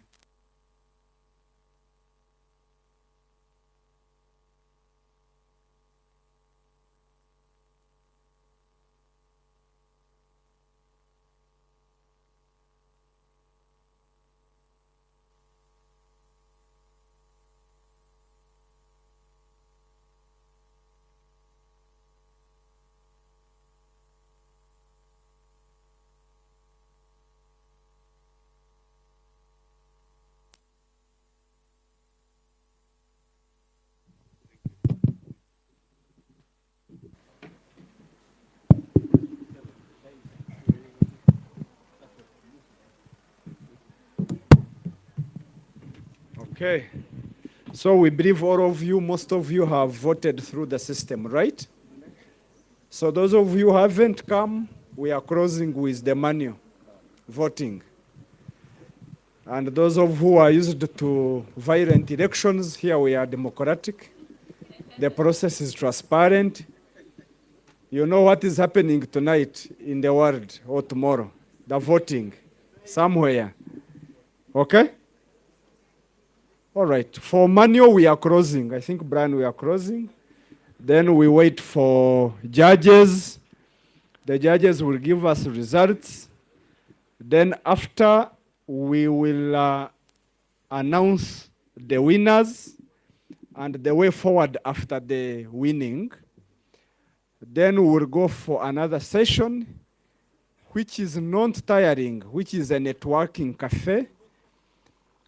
Okay. So we believe all of you, most of you have voted through the system, right? So those of you who haven't come, we are closing with the manual voting. And those of who are used to violent elections, here we are democratic. The process is transparent. You know what is happening tonight in the world or tomorrow, the voting, somewhere. Okay? All right, for manual, we are closing. I think, Brian, we are closing. Then we wait for judges. The judges will give us results. Then after, we will announce the winners and the way forward after the winning. Then we will go for another session, which is non-tiring, which is a networking cafe,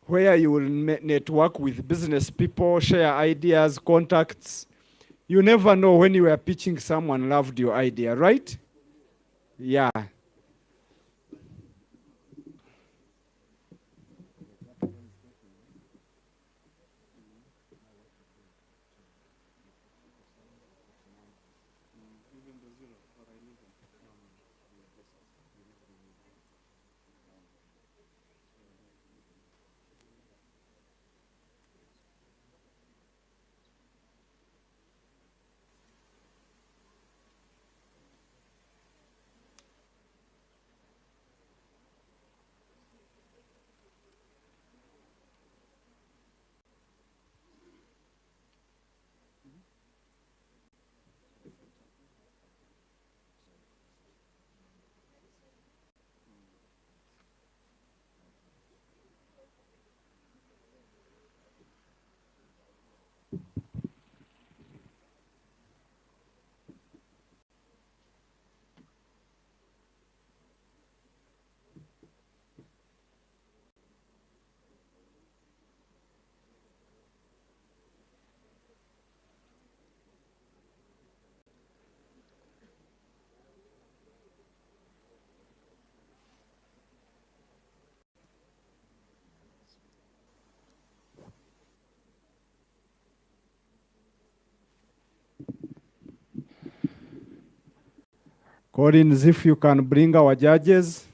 where you will network with business people, share ideas, contacts. You never know when you are pitching, someone loved your idea, right? Yeah. Collins, if you can bring our judges.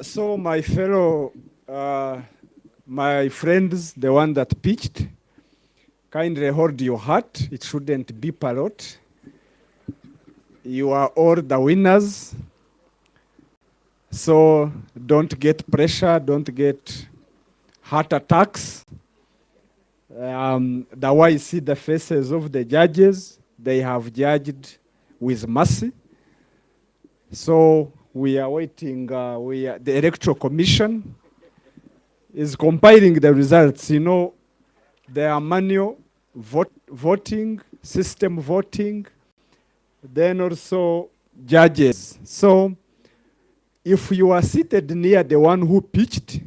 So my fellow, my friends, the one that pitched, kindly hold your heart. It shouldn't be a lot. You are all the winners. So don't get pressure, don't get heart attacks. The way I see the faces of the judges, they have judged with mercy. So we are waiting, the Electoral Commission is compiling the results. You know, there are manual voting, system voting, then also judges. So if you are seated near the one who pitched,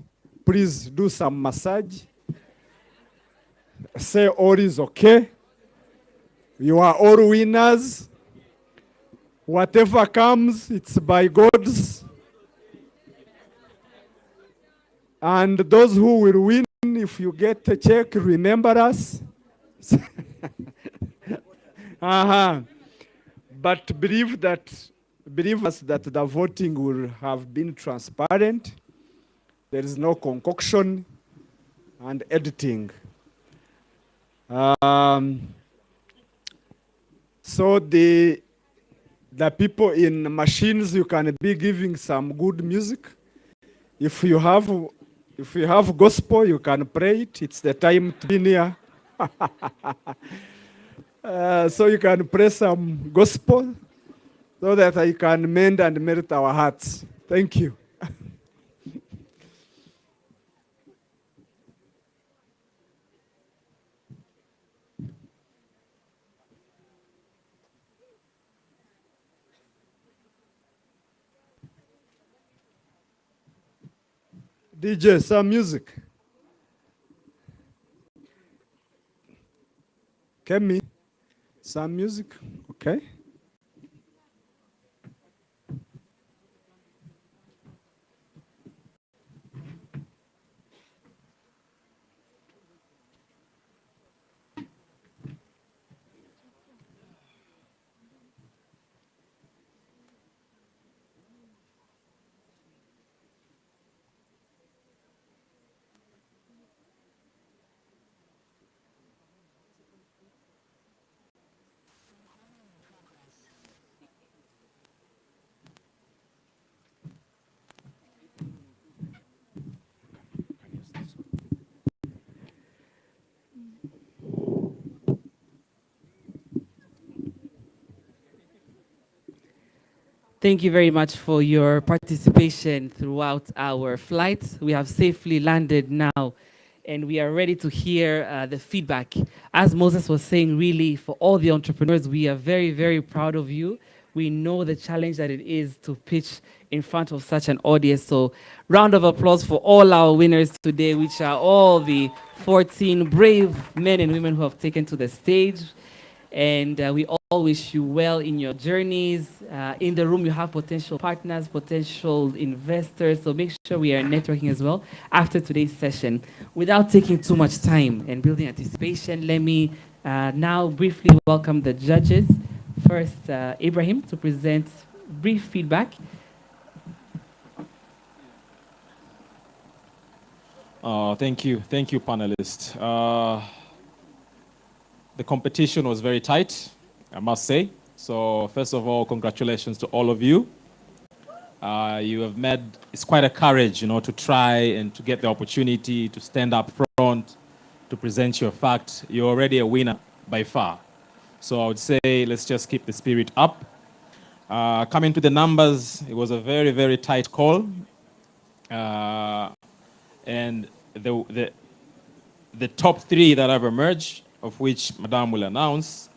please do some massage. Say all is okay. You are all winners. Whatever comes, it's by God's. And those who will win, if you get a check, remember us. But believe us that the voting will have been transparent. There is no concoction and editing. So the people in machines, you can be giving some good music. If you have gospel, you can pray it. It's the time to be near. So you can pray some gospel so that I can mend and melt our hearts. Thank you. DJ, some music. Kemi, some music, okay? Thank you very much for your participation throughout our flight. We have safely landed now, and we are ready to hear the feedback. As Moses was saying, really, for all the entrepreneurs, we are very, very proud of you. We know the challenge that it is to pitch in front of such an audience. So round of applause for all our winners today, which are all the 14 brave men and women who have taken to the stage. And we all wish you well in your journeys. In the room, you have potential partners, potential investors. So make sure we are networking as well after today's session. Without taking too much time and building anticipation, let me now briefly welcome the judges. First, Ibrahim, to present brief feedback. Thank you, panelists. The competition was very tight, I must say. So first of all, congratulations to all of you. You have made, it's quite a courage, to try and to get the opportunity to stand up front, to present your fact. You're already a winner by far. So I would say, let's just keep the spirit up. Coming to the numbers, it was a very, very tight call. And the top three that have emerged, of which Madame will announce,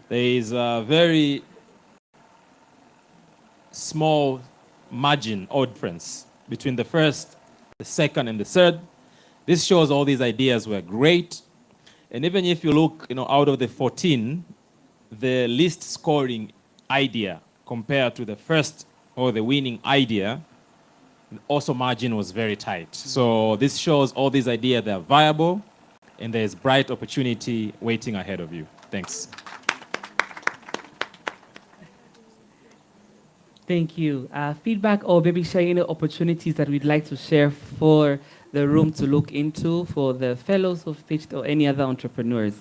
there is a very small margin or difference between the first, the second, and the third. This shows all these ideas were great. And even if you look, out of the 14, the least scoring idea compared to the first or the winning idea, also margin was very tight. So this shows all these ideas, they're viable, and there's bright opportunity waiting ahead of you. Thanks. Thank you. Feedback or maybe sharing any opportunities that we'd like to share for the room to look into for the fellows who've pitched or any other entrepreneurs.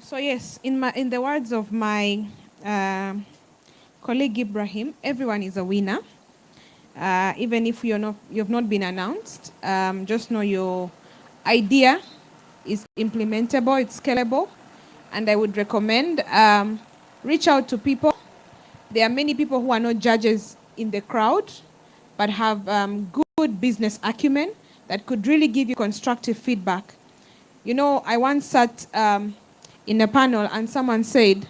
So yes, in the words of my colleague Ibrahim, everyone is a winner. Even if you've not been announced, just know your idea is implementable, it's scalable, and I would recommend reach out to people. There are many people who are not judges in the crowd, but have good business acumen that could really give you constructive feedback. You know, I once sat in a panel and someone said,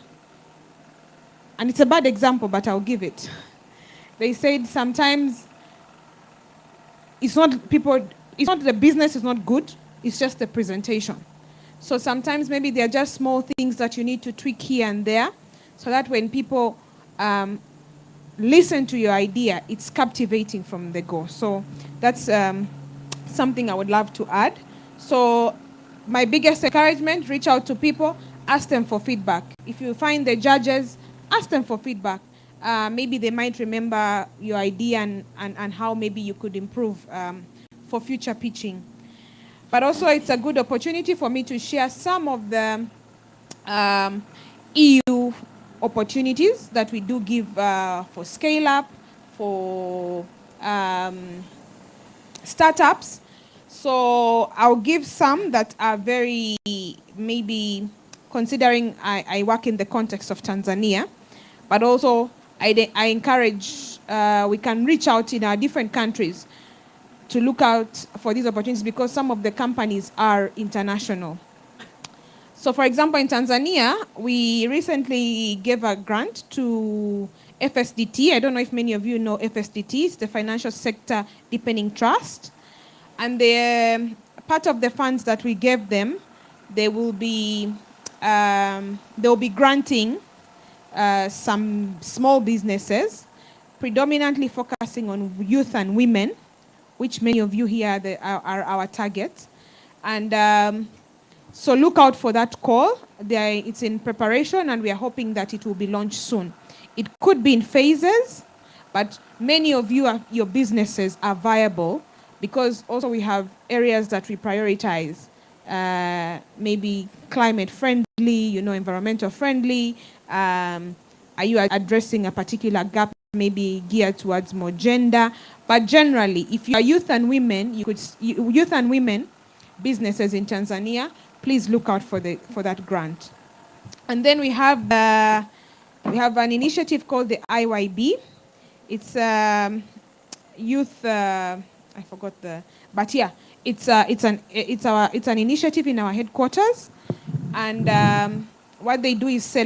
and it's a bad example, but I'll give it. They said sometimes it's not the business is not good, it's just the presentation. So sometimes maybe there are just small things that you need to tweak here and there so that when people listen to your idea, it's captivating from the go. So that's something I would love to add. So my biggest encouragement, reach out to people, ask them for feedback. If you find the judges, ask them for feedback. Maybe they might remember your idea and how maybe you could improve for future pitching. But also it's a good opportunity for me to share some of the EU opportunities that we do give for scale up, for startups. So I'll give some that are very, maybe considering I work in the context of Tanzania, but also I encourage, we can reach out in our different countries to look out for these opportunities because some of the companies are international. So for example, in Tanzania, we recently gave a grant to FSDT. I don't know if many of you know FSDT. It's the Financial Sector Deepening Trust. And the part of the funds that we gave them, they will be granting some small businesses, predominantly focusing on youth and women, which many of you here are our targets. And so look out for that call. It's in preparation, and we are hoping that it will be launched soon. It could be in phases, but many of your businesses are viable because also we have areas that we prioritize, maybe climate friendly, environmental friendly. Are you addressing a particular gap, maybe geared towards more gender? But generally, if you are youth and women, youth and women businesses in Tanzania, please look out for that grant. And then we have an initiative called the IYB. It's youth. I forgot but yeah, it's an initiative in our headquarters, and what they do is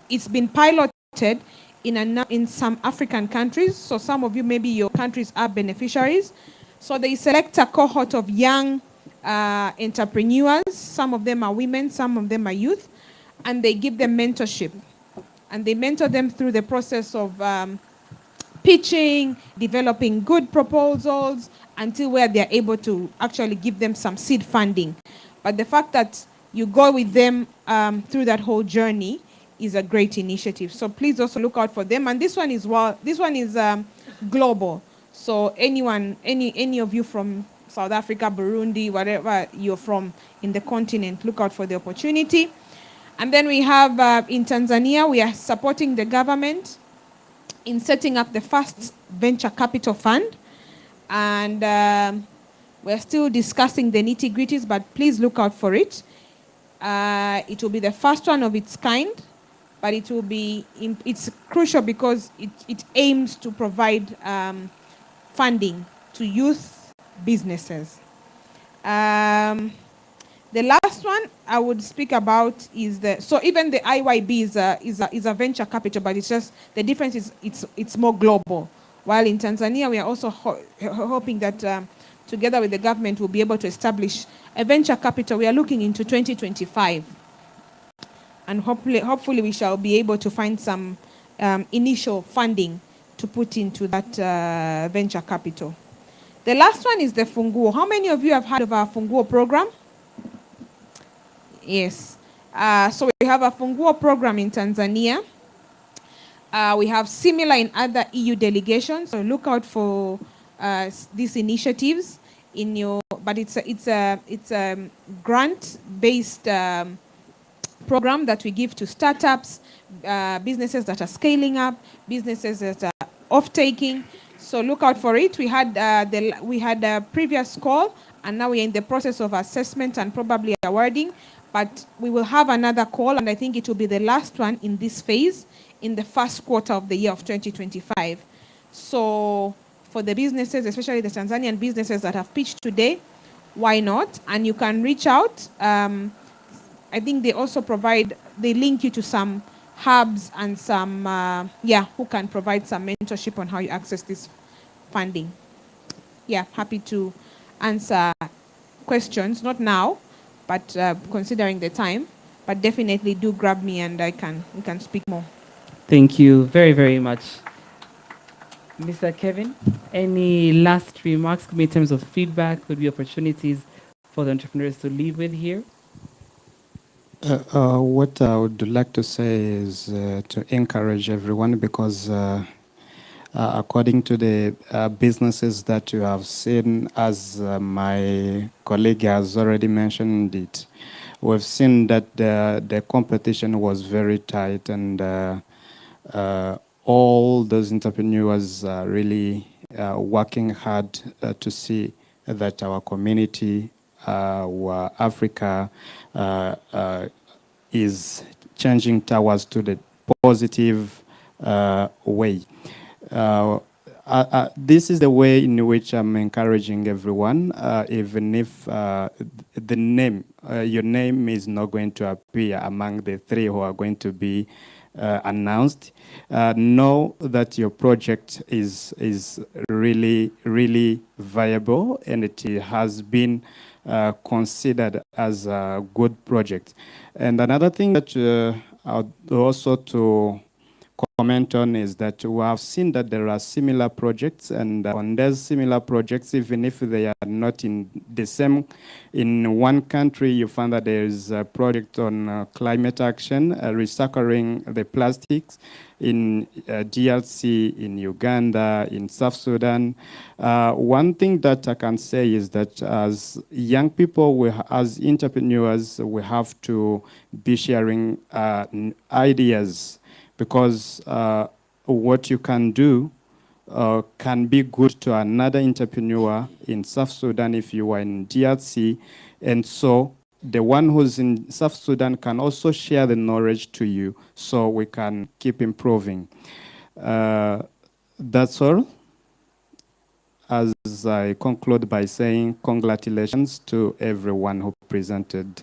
it's been piloted in some African countries. So some of you, maybe your countries are beneficiaries. So they select a cohort of young entrepreneurs. Some of them are women, some of them are youth, and they give them mentorship. And they mentor them through the process of pitching, developing good proposals, until where they're able to actually give them some seed funding. But the fact that you go with them through that whole journey is a great initiative. So please also look out for them. And this one is global. So any of you from South Africa, Burundi, whatever you're from in the continent, look out for the opportunity. And then we have in Tanzania, we are supporting the government in setting up the first venture capital fund. And we're still discussing the nitty-gritties, but please look out for it. It will be the first one of its kind, but it's crucial because it aims to provide funding to youth businesses. The last one I would speak about is so even the IYB is a venture capital, but it's just the difference is it's more global. While in Tanzania, we are also hoping that together with the government, we'll be able to establish a venture capital. We are looking into 2025. And hopefully we shall be able to find some initial funding to put into that venture capital. The last one is the Funguo. How many of you have heard of our Funguo program? Yes. So we have a Funguo program in Tanzania. We have similar in other EU delegations. So look out for these initiatives in your. But it's a grant-based program that we give to startups, businesses that are scaling up, businesses that are off-taking. So look out for it. We had a previous call, and now we're in the process of assessment and probably awarding. But we will have another call, and I think it will be the last one in this phase in the first quarter of the year of 2025. So for the businesses, especially the Tanzanian businesses that have pitched today, why not? And you can reach out. I think they also they link you to some hubs and some, who can provide some mentorship on how you access this funding. Yeah, happy to answer questions, not now, but considering the time, but definitely do grab me and we can speak more. Thank you very, very much. Mr. Kevin, any last remarks in terms of feedback, could be opportunities for the entrepreneurs to leave with here? What I would like to say is to encourage everyone, because according to the businesses that you have seen, as my colleague has already mentioned it, we've seen that the competition was very tight, and all those entrepreneurs are really working hard to see that our community, Africa, is changing towards to the positive way. This is the way in which I'm encouraging everyone, even if the name, your name is not going to appear among the three who are going to be announced. Know that your project is really, really viable, and it has been considered as a good project. And another thing that I would also to comment on is that we have seen that there are similar projects, and on those similar projects, even if they are not in the same, in one country, you find that there is a project on climate action, recycling the plastics in DRC, in Uganda, in South Sudan. One thing that I can say is that as young people, as entrepreneurs, we have to be sharing ideas, because what you can do can be good to another entrepreneur in South Sudan if you are in DRC. And so the one who's in South Sudan can also share the knowledge to you, so we can keep improving. That's all. As I conclude by saying congratulations to everyone who presented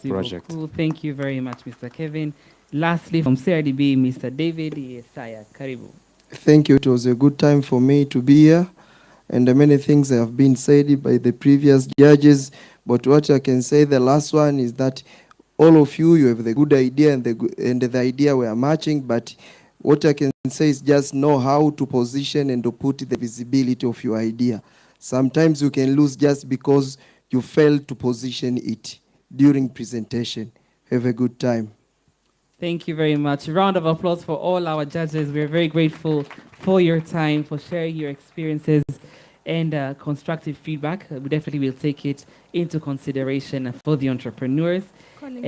project. Beaucoup. Thank you very much, Mr. Kevin. Lastly, from CRDB, Mr. David Yesaya. Karibu. Thank you. It was a good time for me to be here, and many things have been said by the previous judges. But what I can say, the last one, is that all of you have the good idea, and the idea we are matching. But what I can say is just know how to position and to put the visibility of your idea. Sometimes you can lose just because you failed to position it during presentation. Have a good time. Thank you very much. A round of applause for all our judges. We're very grateful for your time, for sharing your experiences and constructive feedback. We definitely will take it into consideration for the entrepreneurs. Collins.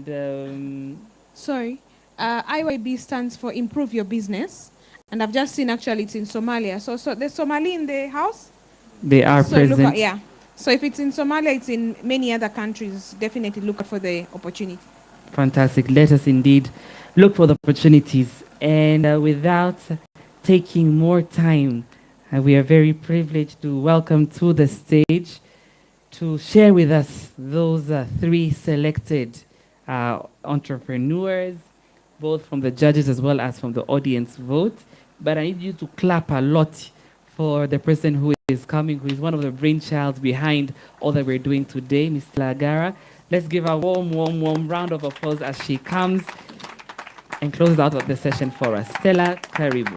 And sorry, IYB stands for Improve Your Business, and I've just seen actually it's in Somalia. So there's Somali in the house? They are present. Yeah. So if it's in Somalia, it's in many other countries. Definitely look for the opportunity. Fantastic. Let us indeed look for the opportunities. And without taking more time, we are very privileged to welcome to the stage to share with us those three selected entrepreneurs, both from the judges as well as from the audience vote. But I need you to clap a lot for the person who is coming, who is one of the brainchilds behind all that we're doing today, Ms. Lagara. Let's give a warm, warm, warm round of applause as she comes and closes out the session for us. Stella Karibu.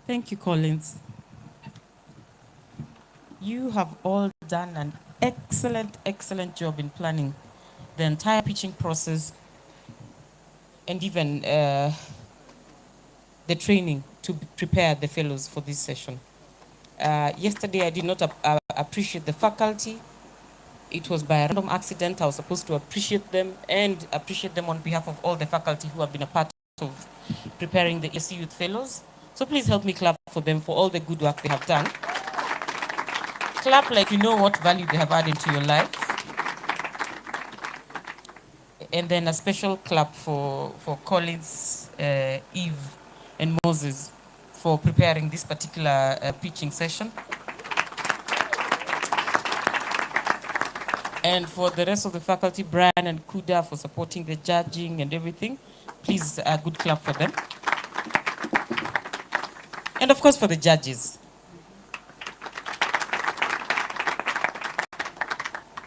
Thank you, Collins. You have all done an excellent job in planning the entire pitching process and even the training to prepare the fellows for this session. Yesterday, I did not appreciate the faculty. It was by a random accident. I was supposed to appreciate them and appreciate them on behalf of all the faculty who have been a part of preparing the EAC Youth Fellows. So please help me clap for them for all the good work they have done. Clap like you know what value they have added to your life. And then a special clap for Collins, Eve, and Moses for preparing this particular pitching session. And for the rest of the faculty, Brian and Kuda, for supporting the judging and everything. Please, a good clap for them. And of course, for the judges.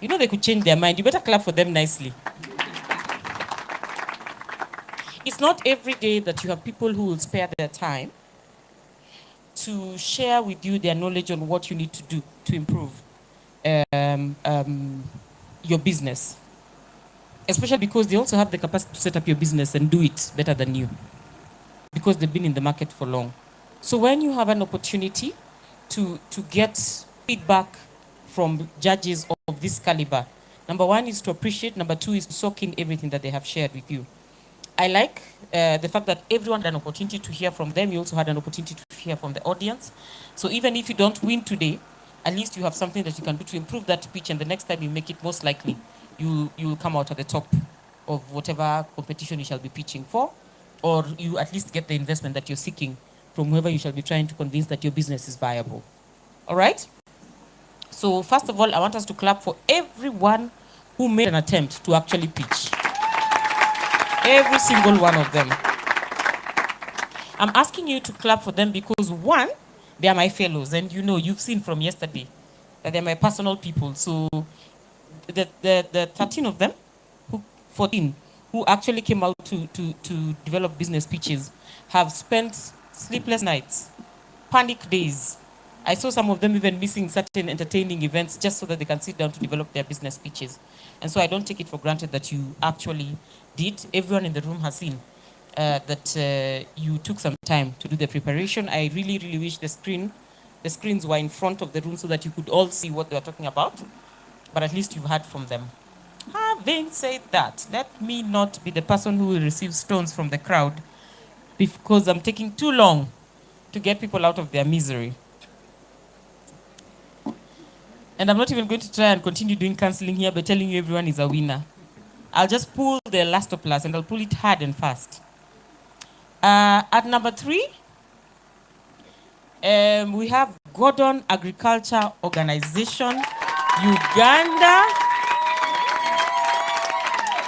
You know they could change their mind. You better clap for them nicely. It's not every day that you have people who will spare their time to share with you their knowledge on what you need to do to improve your business. Especially because they also have the capacity to set up your business and do it better than you. Because they've been in the market for long. So when you have an opportunity to get feedback from judges of this caliber, number one is to appreciate, number two is to soak in everything that they have shared with you. I like the fact that everyone had an opportunity to hear from them. You also had an opportunity to hear from the audience. So even if you don't win today, at least you have something that you can do to improve that pitch, and the next time you make it, most likely you will come out at the top of whatever competition you shall be pitching for, or you at least get the investment that you're seeking from whoever you shall be trying to convince that your business is viable. All right? So first of all, I want us to clap for everyone who made an attempt to actually pitch. Every single one of them. I'm asking you to clap for them because one, they are my fellows, and you know, you've seen from yesterday that they're my personal people. So the 13 of them, 14, who actually came out to develop business pitches, have spent sleepless nights, panic days. I saw some of them even missing certain entertaining events just so that they can sit down to develop their business pitches. And so I don't take it for granted that you actually did. Everyone in the room has seen that you took some time to do the preparation. I really, really wish the screens were in front of the room so that you could all see what they were talking about. But at least you've heard from them. Having said that, let me not be the person who will receive stones from the crowd because I'm taking too long to get people out of their misery. And I'm not even going to try and continue doing counseling here by telling you everyone is a winner. I'll just pull the last of last, and I'll pull it hard and fast. At number 3, we have Gordon Agriculture Organization, Uganda.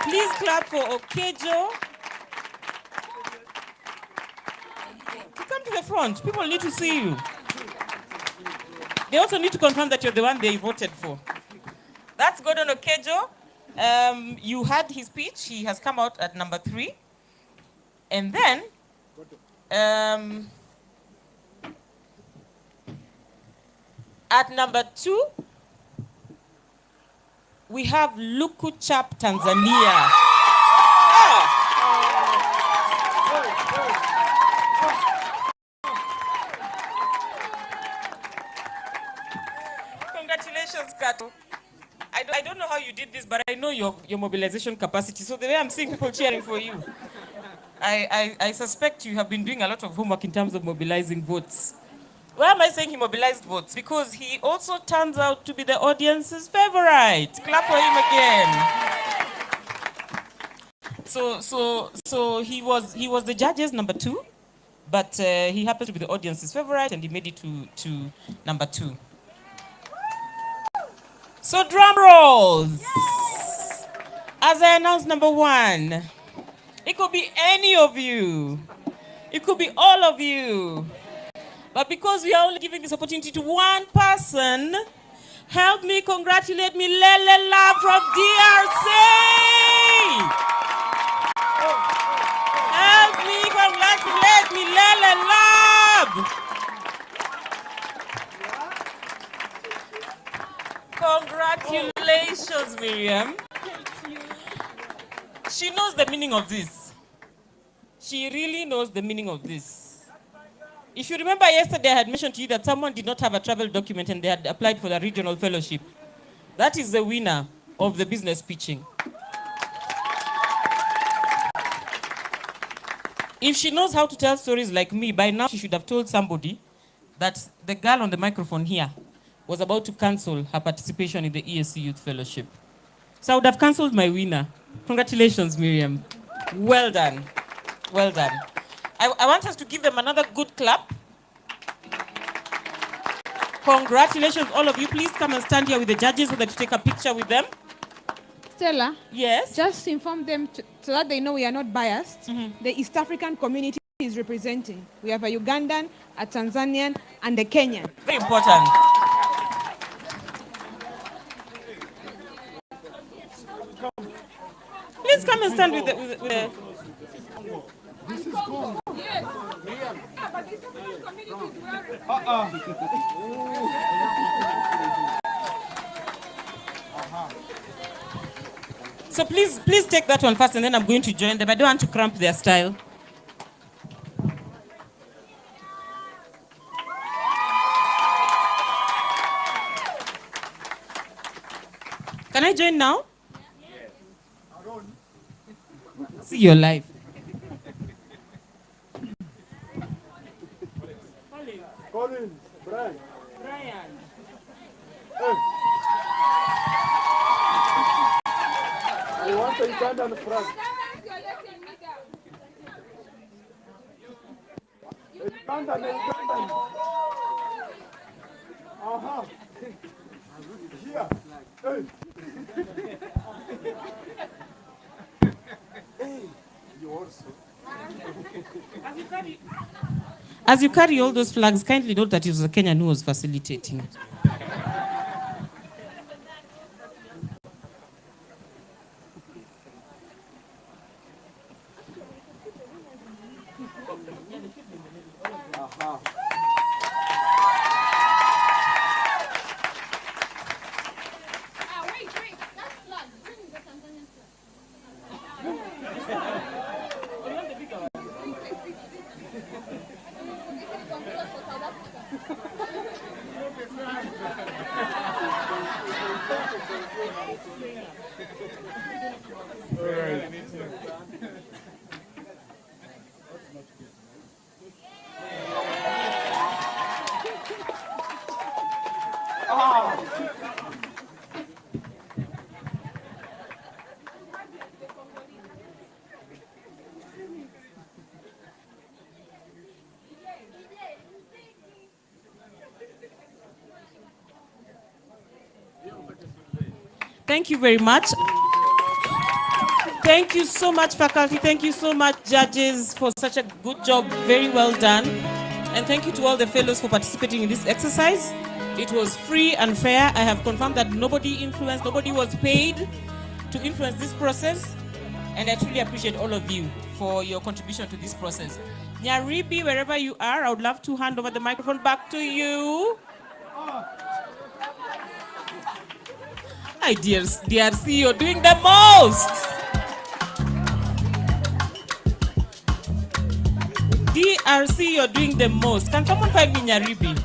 Please clap for Okejo. Come to the front. People need to see you. They also need to confirm that you're the one they voted for. That's Gordon Okejo. You had his speech. He has come out at number 3. And then, at number 2, we have Lukuchap, Tanzania. Congratulations, Kato. I don't know how you did this, but I know your mobilization capacity. So the way I'm seeing people cheering for you, I suspect you have been doing a lot of homework in terms of mobilizing votes. Why am I saying he mobilized votes? Because he also turns out to be the audience's favorite. Clap for him again. So he was the judge's number 2, but he happened to be the audience's favorite, and he made it to number 2. So drum rolls. As I announced number 1, it could be any of you. It could be all of you. But because we are only giving this opportunity to one person, help me congratulate Milele Lab from DRC. Help me congratulate Milele Lab. Congratulations, Miriam. She knows the meaning of this. She really knows the meaning of this. If you remember yesterday, I had mentioned to you that someone did not have a travel document and they had applied for the regional fellowship. That is the winner of the business pitching. If she knows how to tell stories like me, by now she should have told somebody that the girl on the microphone here was about to cancel her participation in the EAC Youth Fellowship. So I would have cancelled my winner. Congratulations, Miriam. Well done. Well done. I want us to give them another good clap. Congratulations, all of you. Please come and stand here with the judges so that you take a picture with them. Stella? Yes? Just inform them so that they know we are not biased. The East African community is representing. We have a Ugandan, a Tanzanian, and a Kenyan. Very important. Please come and stand with the This is cool. Yes. But the East African community is So please take that one first, and then I'm going to join them. I don't want to cramp their style. Can I join now? See your life. Collins, Brian. I want to stand on the front. Ugandan. Aha. Here. Hey. Hey. You also. As you carry all those flags, kindly note that it was a Kenyan who was facilitating. Thank you very much. Thank you so much, faculty. Thank you so much, judges, for such a good job. Very well done. And thank you to all the fellows for participating in this exercise. It was free and fair. I have confirmed that nobody was paid to influence this process. And I truly appreciate all of you for your contribution to this process. Nyaribi, wherever you are, I would love to hand over the microphone back to you. Hi, DRC, you're doing the most. DRC, you're doing the most. Can someone find me Nyaribi?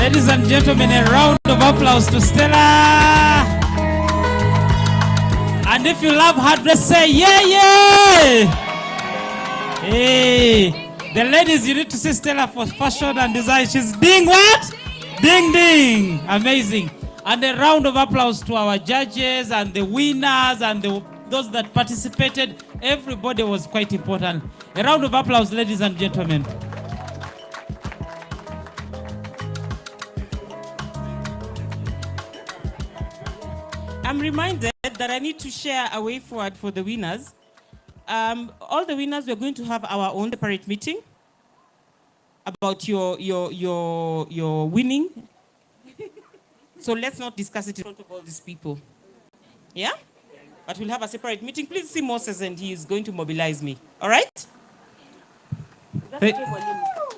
Ladies and gentlemen, a round of applause to Stella. And if you love her dress, say yeah, yeah. Hey, the ladies, you need to see Stella for fashion and design. She's ding what? Ding, ding. Amazing. And a round of applause to our judges and the winners and those that participated. Everybody was quite important. A round of applause, ladies and gentlemen. I'm reminded that I need to share a way forward for the winners. All the winners, we're going to have our own separate meeting about your winning. So let's not discuss it in front of all these people. Yeah? But we'll have a separate meeting. Please see Moses, and he is going to mobilize me. All right?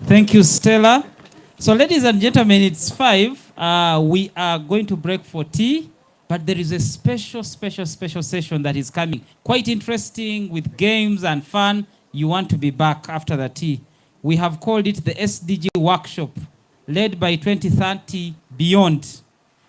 Thank you, Stella. So, ladies and gentlemen, it's 5. We are going to break for tea, but there is a special session that is coming. Quite interesting with games and fun. You want to be back after the tea. We have called it the SDG Workshop, led by 2030 Beyond.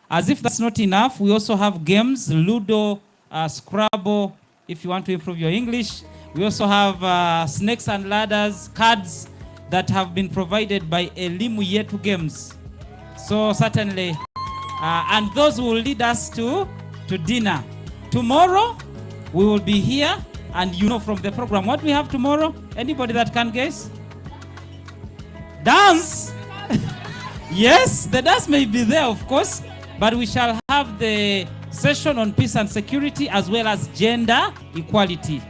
As if that's not enough, we also have games, Ludo, Scrabble, if you want to improve your English. We also have snakes and ladders, cards that have been provided by Elimu Yetu Games. So certainly, and those will lead us to dinner. Tomorrow, we will be here, and you know from the program, what we have tomorrow? Anybody that can guess? Dance! Yes, the dance may be there, of course, but we shall have the session on peace and security as well as gender equality.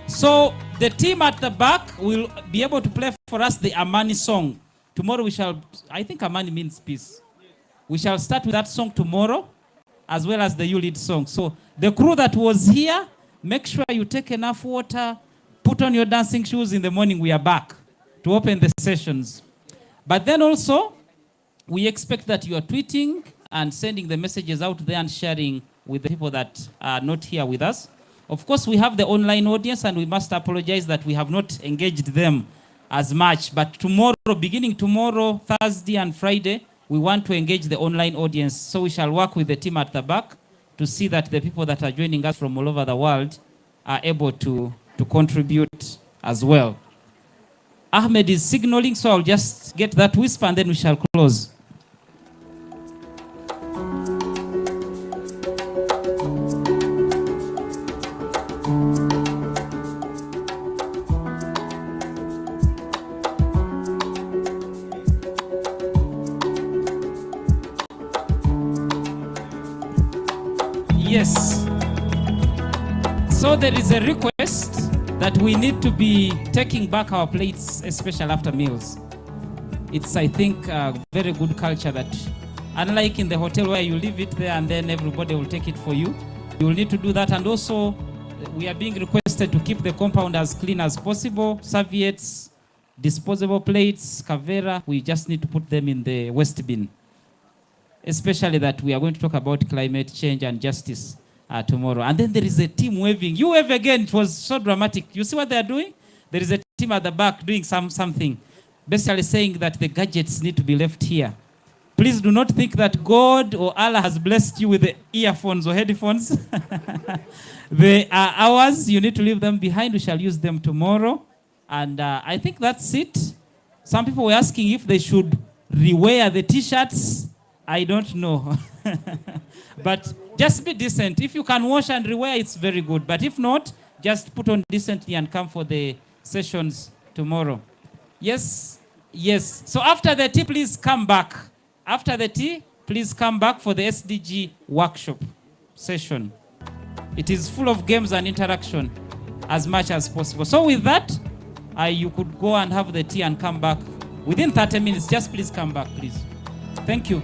So the team at the back will be able to play for us the Amani song. Tomorrow we shall, I think Amani means peace. We shall start with that song tomorrow as well as the YouLead song. So the crew that was here, make sure you take enough water, put on your dancing shoes. In the morning we are back to open the sessions. But then also, we expect that you are tweeting and sending the messages out there and sharing with the people that are not here with us. Of course, we have the online audience, and we must apologize that we have not engaged them as much. But tomorrow, beginning tomorrow, Thursday and Friday, we want to engage the online audience. So we shall work with the team at the back to see that the people that are joining us from all over the world are able to contribute as well. Ahmed is signaling, so I'll just get that whisper and then we shall close. Yes. So there is a request that we need to be taking back our plates, especially after meals. It's, I think, a very good culture that, unlike in the hotel where you leave it there and then everybody will take it for you, you will need to do that. And also, we are being requested to keep the compound as clean as possible. Serviettes, disposable plates, kavera, we just need to put them in the waste bin. Especially that we are going to talk about climate change and justice tomorrow. And then there is a team waving. You wave again. It was so dramatic. You see what they are doing? There is a team at the back doing something. Basically saying that the gadgets need to be left here. Please do not think that God or Allah has blessed you with the earphones or headphones. They are ours. You need to leave them behind. We shall use them tomorrow. And I think that's it. Some people were asking if they should rewear the t-shirts. I don't know. But just be decent. If you can wash and rewear, it's very good. But if not, just put on decently and come for the sessions tomorrow. Yes, yes. So after the tea, please come back. After the tea, please come back for the SDG workshop session. It is full of games and interaction as much as possible. So with that, you could go and have the tea and come back within 30 minutes. Just please come back, please. Thank you.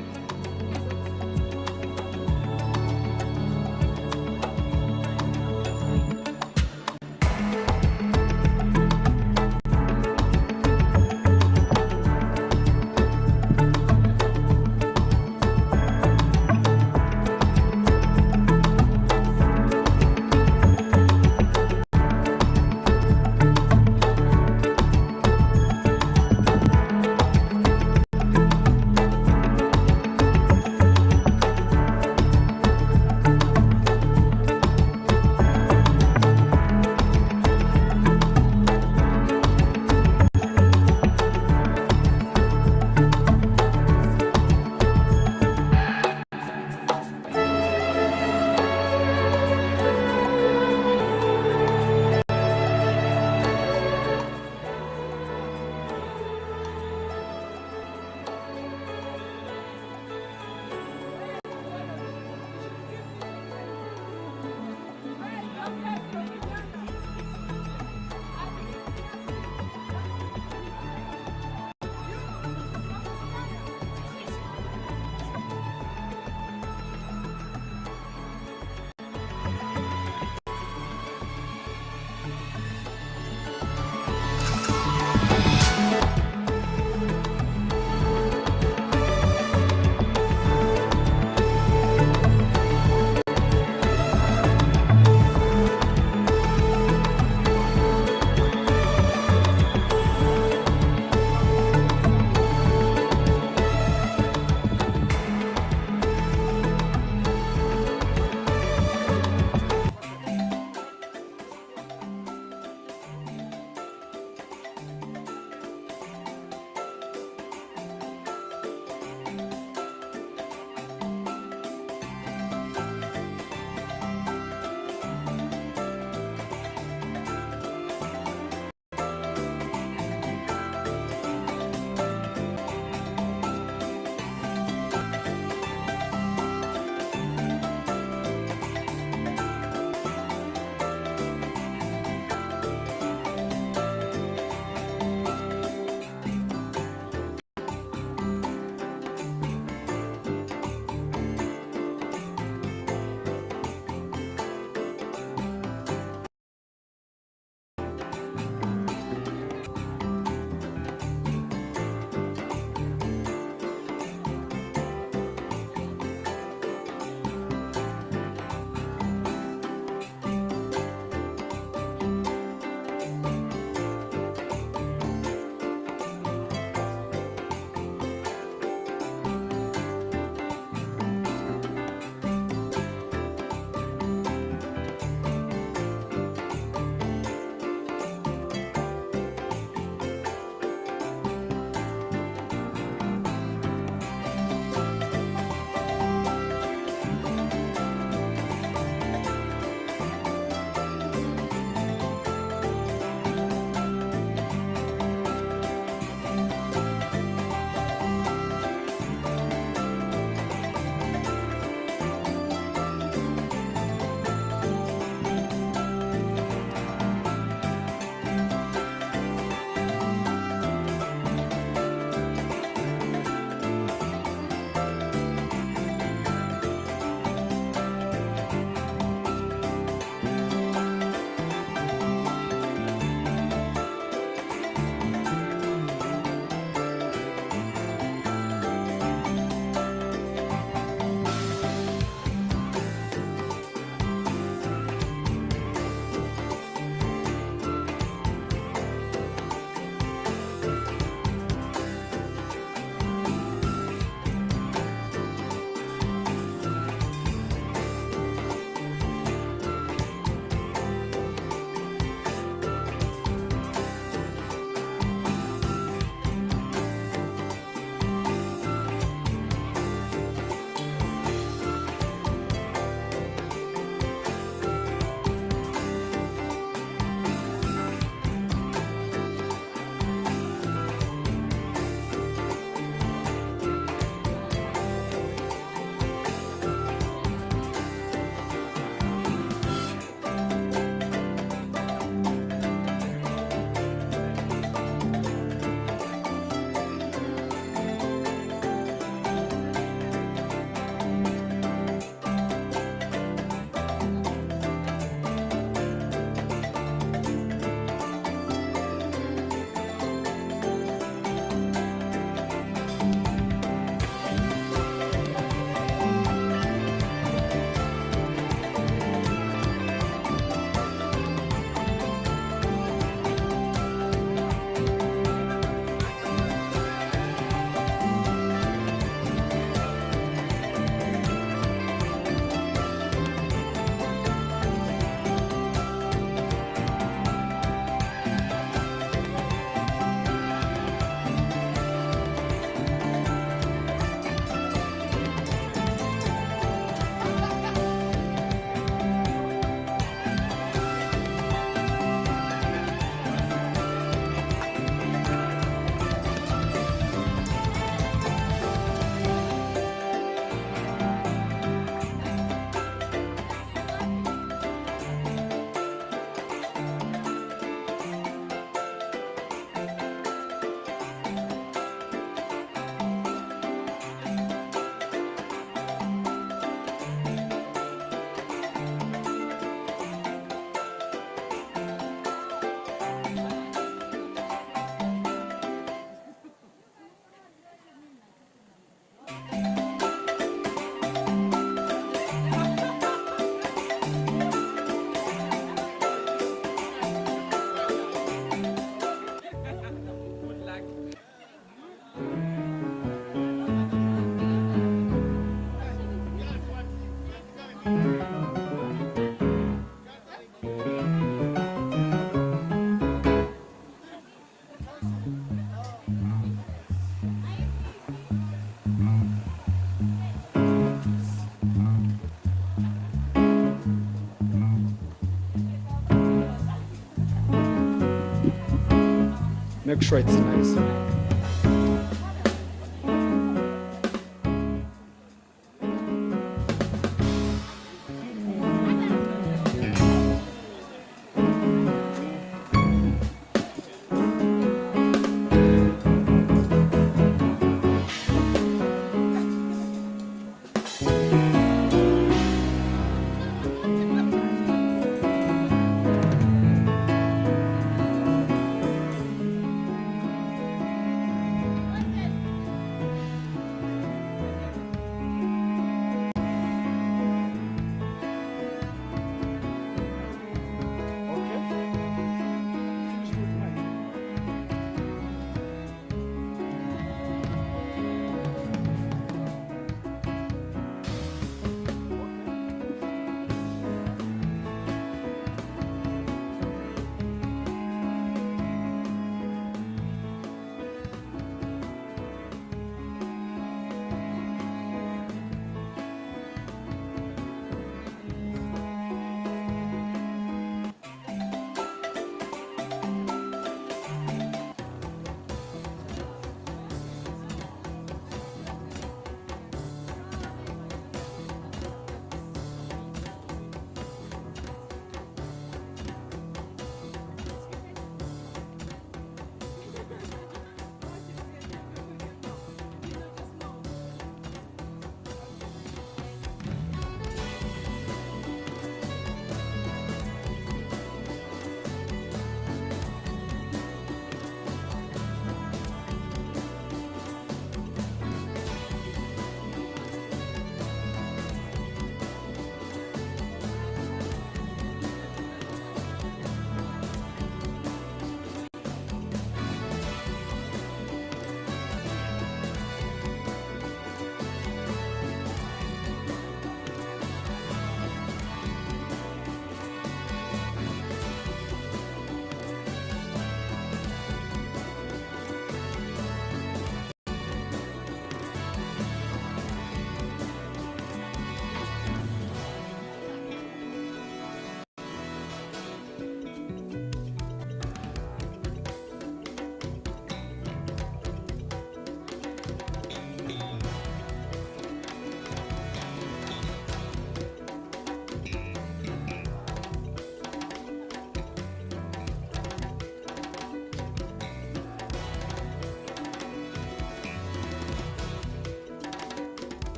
Make sure it's nice.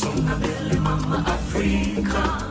Tusonga mbele mama Afrika.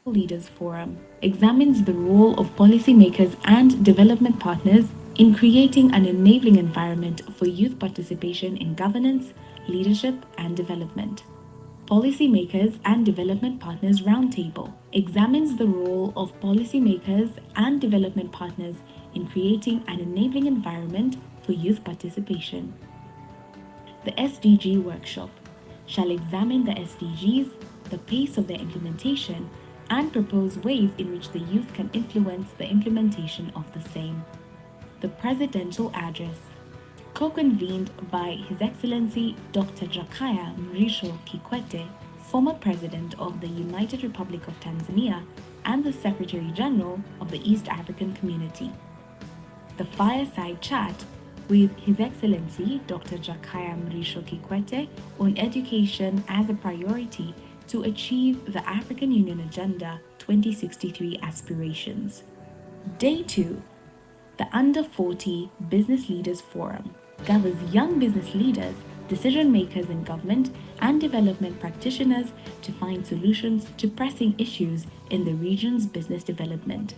Leaders Forum examines the role of policymakers and development partners in creating an enabling environment for youth participation in governance, leadership, and development. Policymakers and Development Partners Roundtable examines the role of policymakers and development partners in creating an enabling environment for youth participation. The SDG Workshop shall examine the SDGs, the pace of their implementation, and propose ways in which the youth can influence the implementation of the same. The Presidential Address, co-convened by His Excellency Dr. Jakaya Mrisho Kikwete, former President of the United Republic of Tanzania and the Secretary General of the East African Community. The Fireside Chat with His Excellency Dr. Jakaya Mrisho Kikwete on education as a priority to achieve the African Union Agenda 2063 aspirations. Day 2, the Under 40 Business Leaders Forum gathers young business leaders, decision makers in government, and development practitioners to find solutions to pressing issues in the region's business development.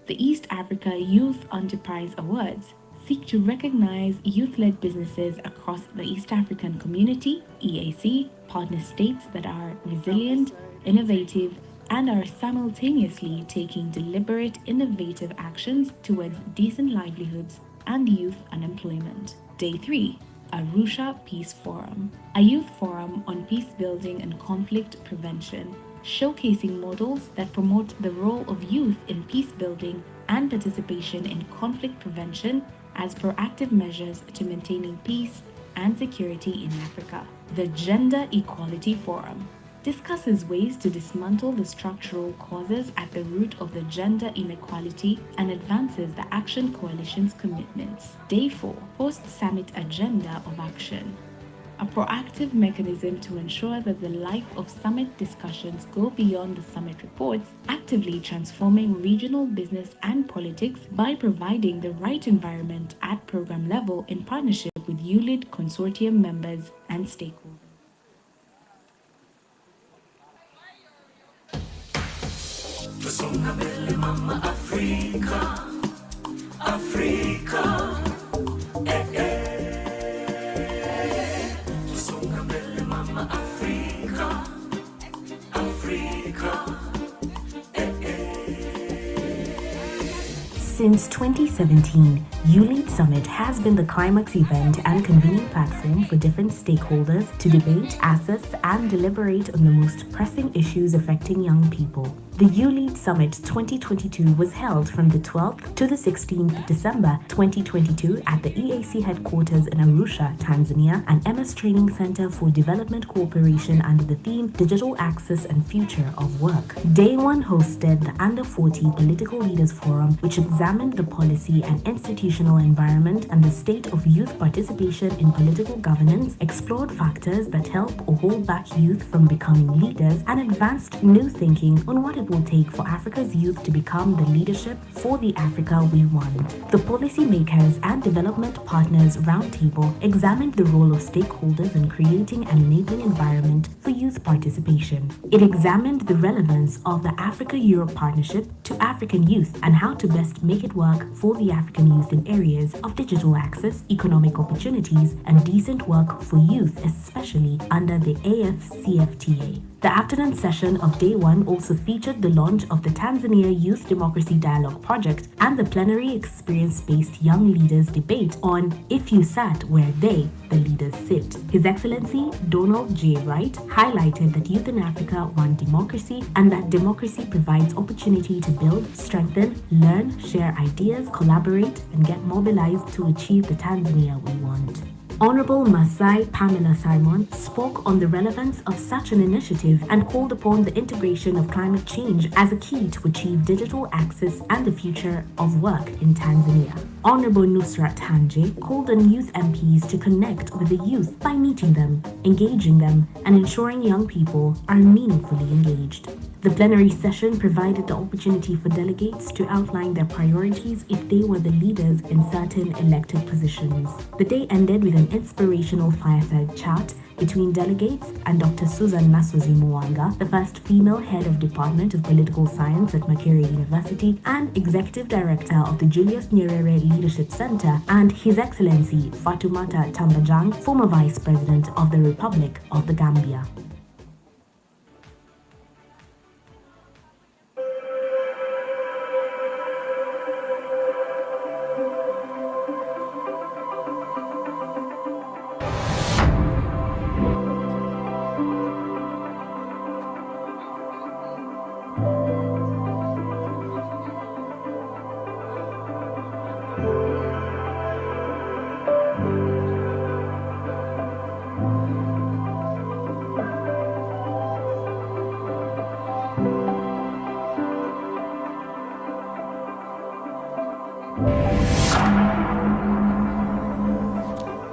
The East Africa Youth Enterprise Awards seek to recognize youth-led businesses across the East African Community, EAC, partner states that are resilient, innovative, and are simultaneously taking deliberate, innovative actions towards decent livelihoods and youth unemployment. Day 3, Arusha Peace Forum, a youth forum on peace building and conflict prevention, showcasing models that promote the role of youth in peace building and participation in conflict prevention as proactive measures to maintaining peace and security in Africa. The Gender Equality Forum discusses ways to dismantle the structural causes at the root of the gender inequality and advances the Action Coalition's commitments. Day 4, Post-Summit Agenda of Action, a proactive mechanism to ensure that the life of summit discussions go beyond the summit reports, actively transforming regional business and politics by providing the right environment at program level in partnership with YouLead consortium members and stakeholders. Tusonga mbele mama Afrika, Afrika, Tusonga mbele mama Afrika, Afrika, Since 2017, YouLead Summit has been the climax event and convening platform for different stakeholders to debate, assess, and deliberate on the most pressing issues affecting young people. The YouLead Summit 2022 was held from the 12th to the 16th December 2022 at the EAC headquarters in Arusha, Tanzania, and MS Training Center for Development Cooperation under the theme Digital Access and Future of Work. Day 1 hosted the Under 40 Political Leaders Forum, which examined the policy and institutional environment and the state of youth participation in political governance, explored factors that help or hold back youth from becoming leaders, and advanced new thinking on what it will take for Africa's youth to become the leadership for the Africa we want. The Policymakers and Development Partners Roundtable examined the role of stakeholders in creating an enabling environment for youth participation. It examined the relevance of the Africa-Europe Partnership to African youth and how to best make it work for the African youth in areas of digital access, economic opportunities, and decent work for youth, especially under the AFCFTA. The afternoon session of Day 1 also featured the launch of the Tanzania Youth Democracy Dialogue Project and the plenary experience-based Young Leaders debate on If You Sat Where They, the Leaders Sit. His Excellency Donald J. Wright highlighted that youth in Africa want democracy and that democracy provides opportunity to build, strengthen, learn, share ideas, collaborate, and get mobilized to achieve the Tanzania we want. Honorable Masai Pamela Simon spoke on the relevance of such an initiative and called upon the integration of climate change as a key to achieve digital access and the future of work in Tanzania. Honorable Nusrat Hanje called on youth MPs to connect with the youth by meeting them, engaging them, and ensuring young people are meaningfully engaged. The plenary session provided the opportunity for delegates to outline their priorities if they were the leaders in certain elected positions. The day ended with an inspirational fireside chat between delegates and Dr. Susan Masozi Mwanga, the first female head of Department of Political Science at Makerere University and Executive Director of the Julius Nyerere Leadership Center, and His Excellency Fatoumata Tambajang, former Vice President of the Republic of the Gambia.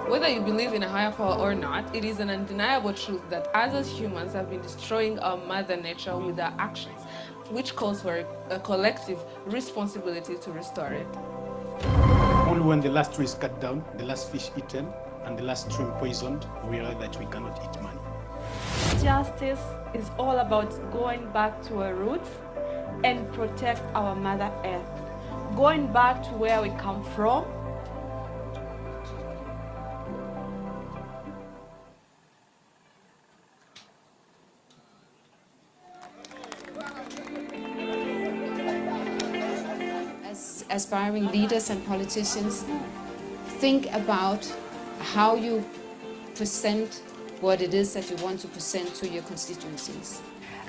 Whether you believe in a higher power or not, it is an undeniable truth that us as humans have been destroying our mother nature with our actions, which calls for a collective responsibility to restore it. Only when the last tree is cut down, the last fish eaten, and the last stream poisoned, we realize that we cannot eat money. Justice is all about going back to our roots and protect our Mother Earth. Going back to where we come from. As aspiring leaders and politicians, think about how you present what it is that you want to present to your constituencies.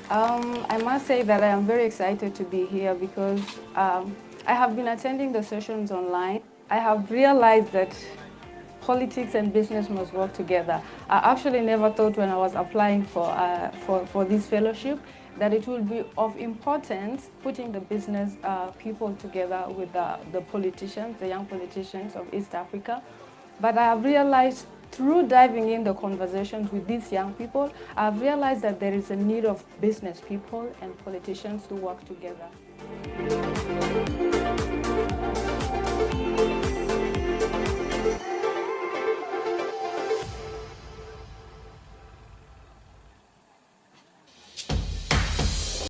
I must say that I am very excited to be here because I have been attending the sessions online. I have realized that politics and business must work together. I actually never thought when I was applying for this fellowship that it will be of importance putting the business people together with the politicians, the young politicians of East Africa. But I have realized through diving in the conversations with these young people, I've realized that there is a need of business people and politicians to work together.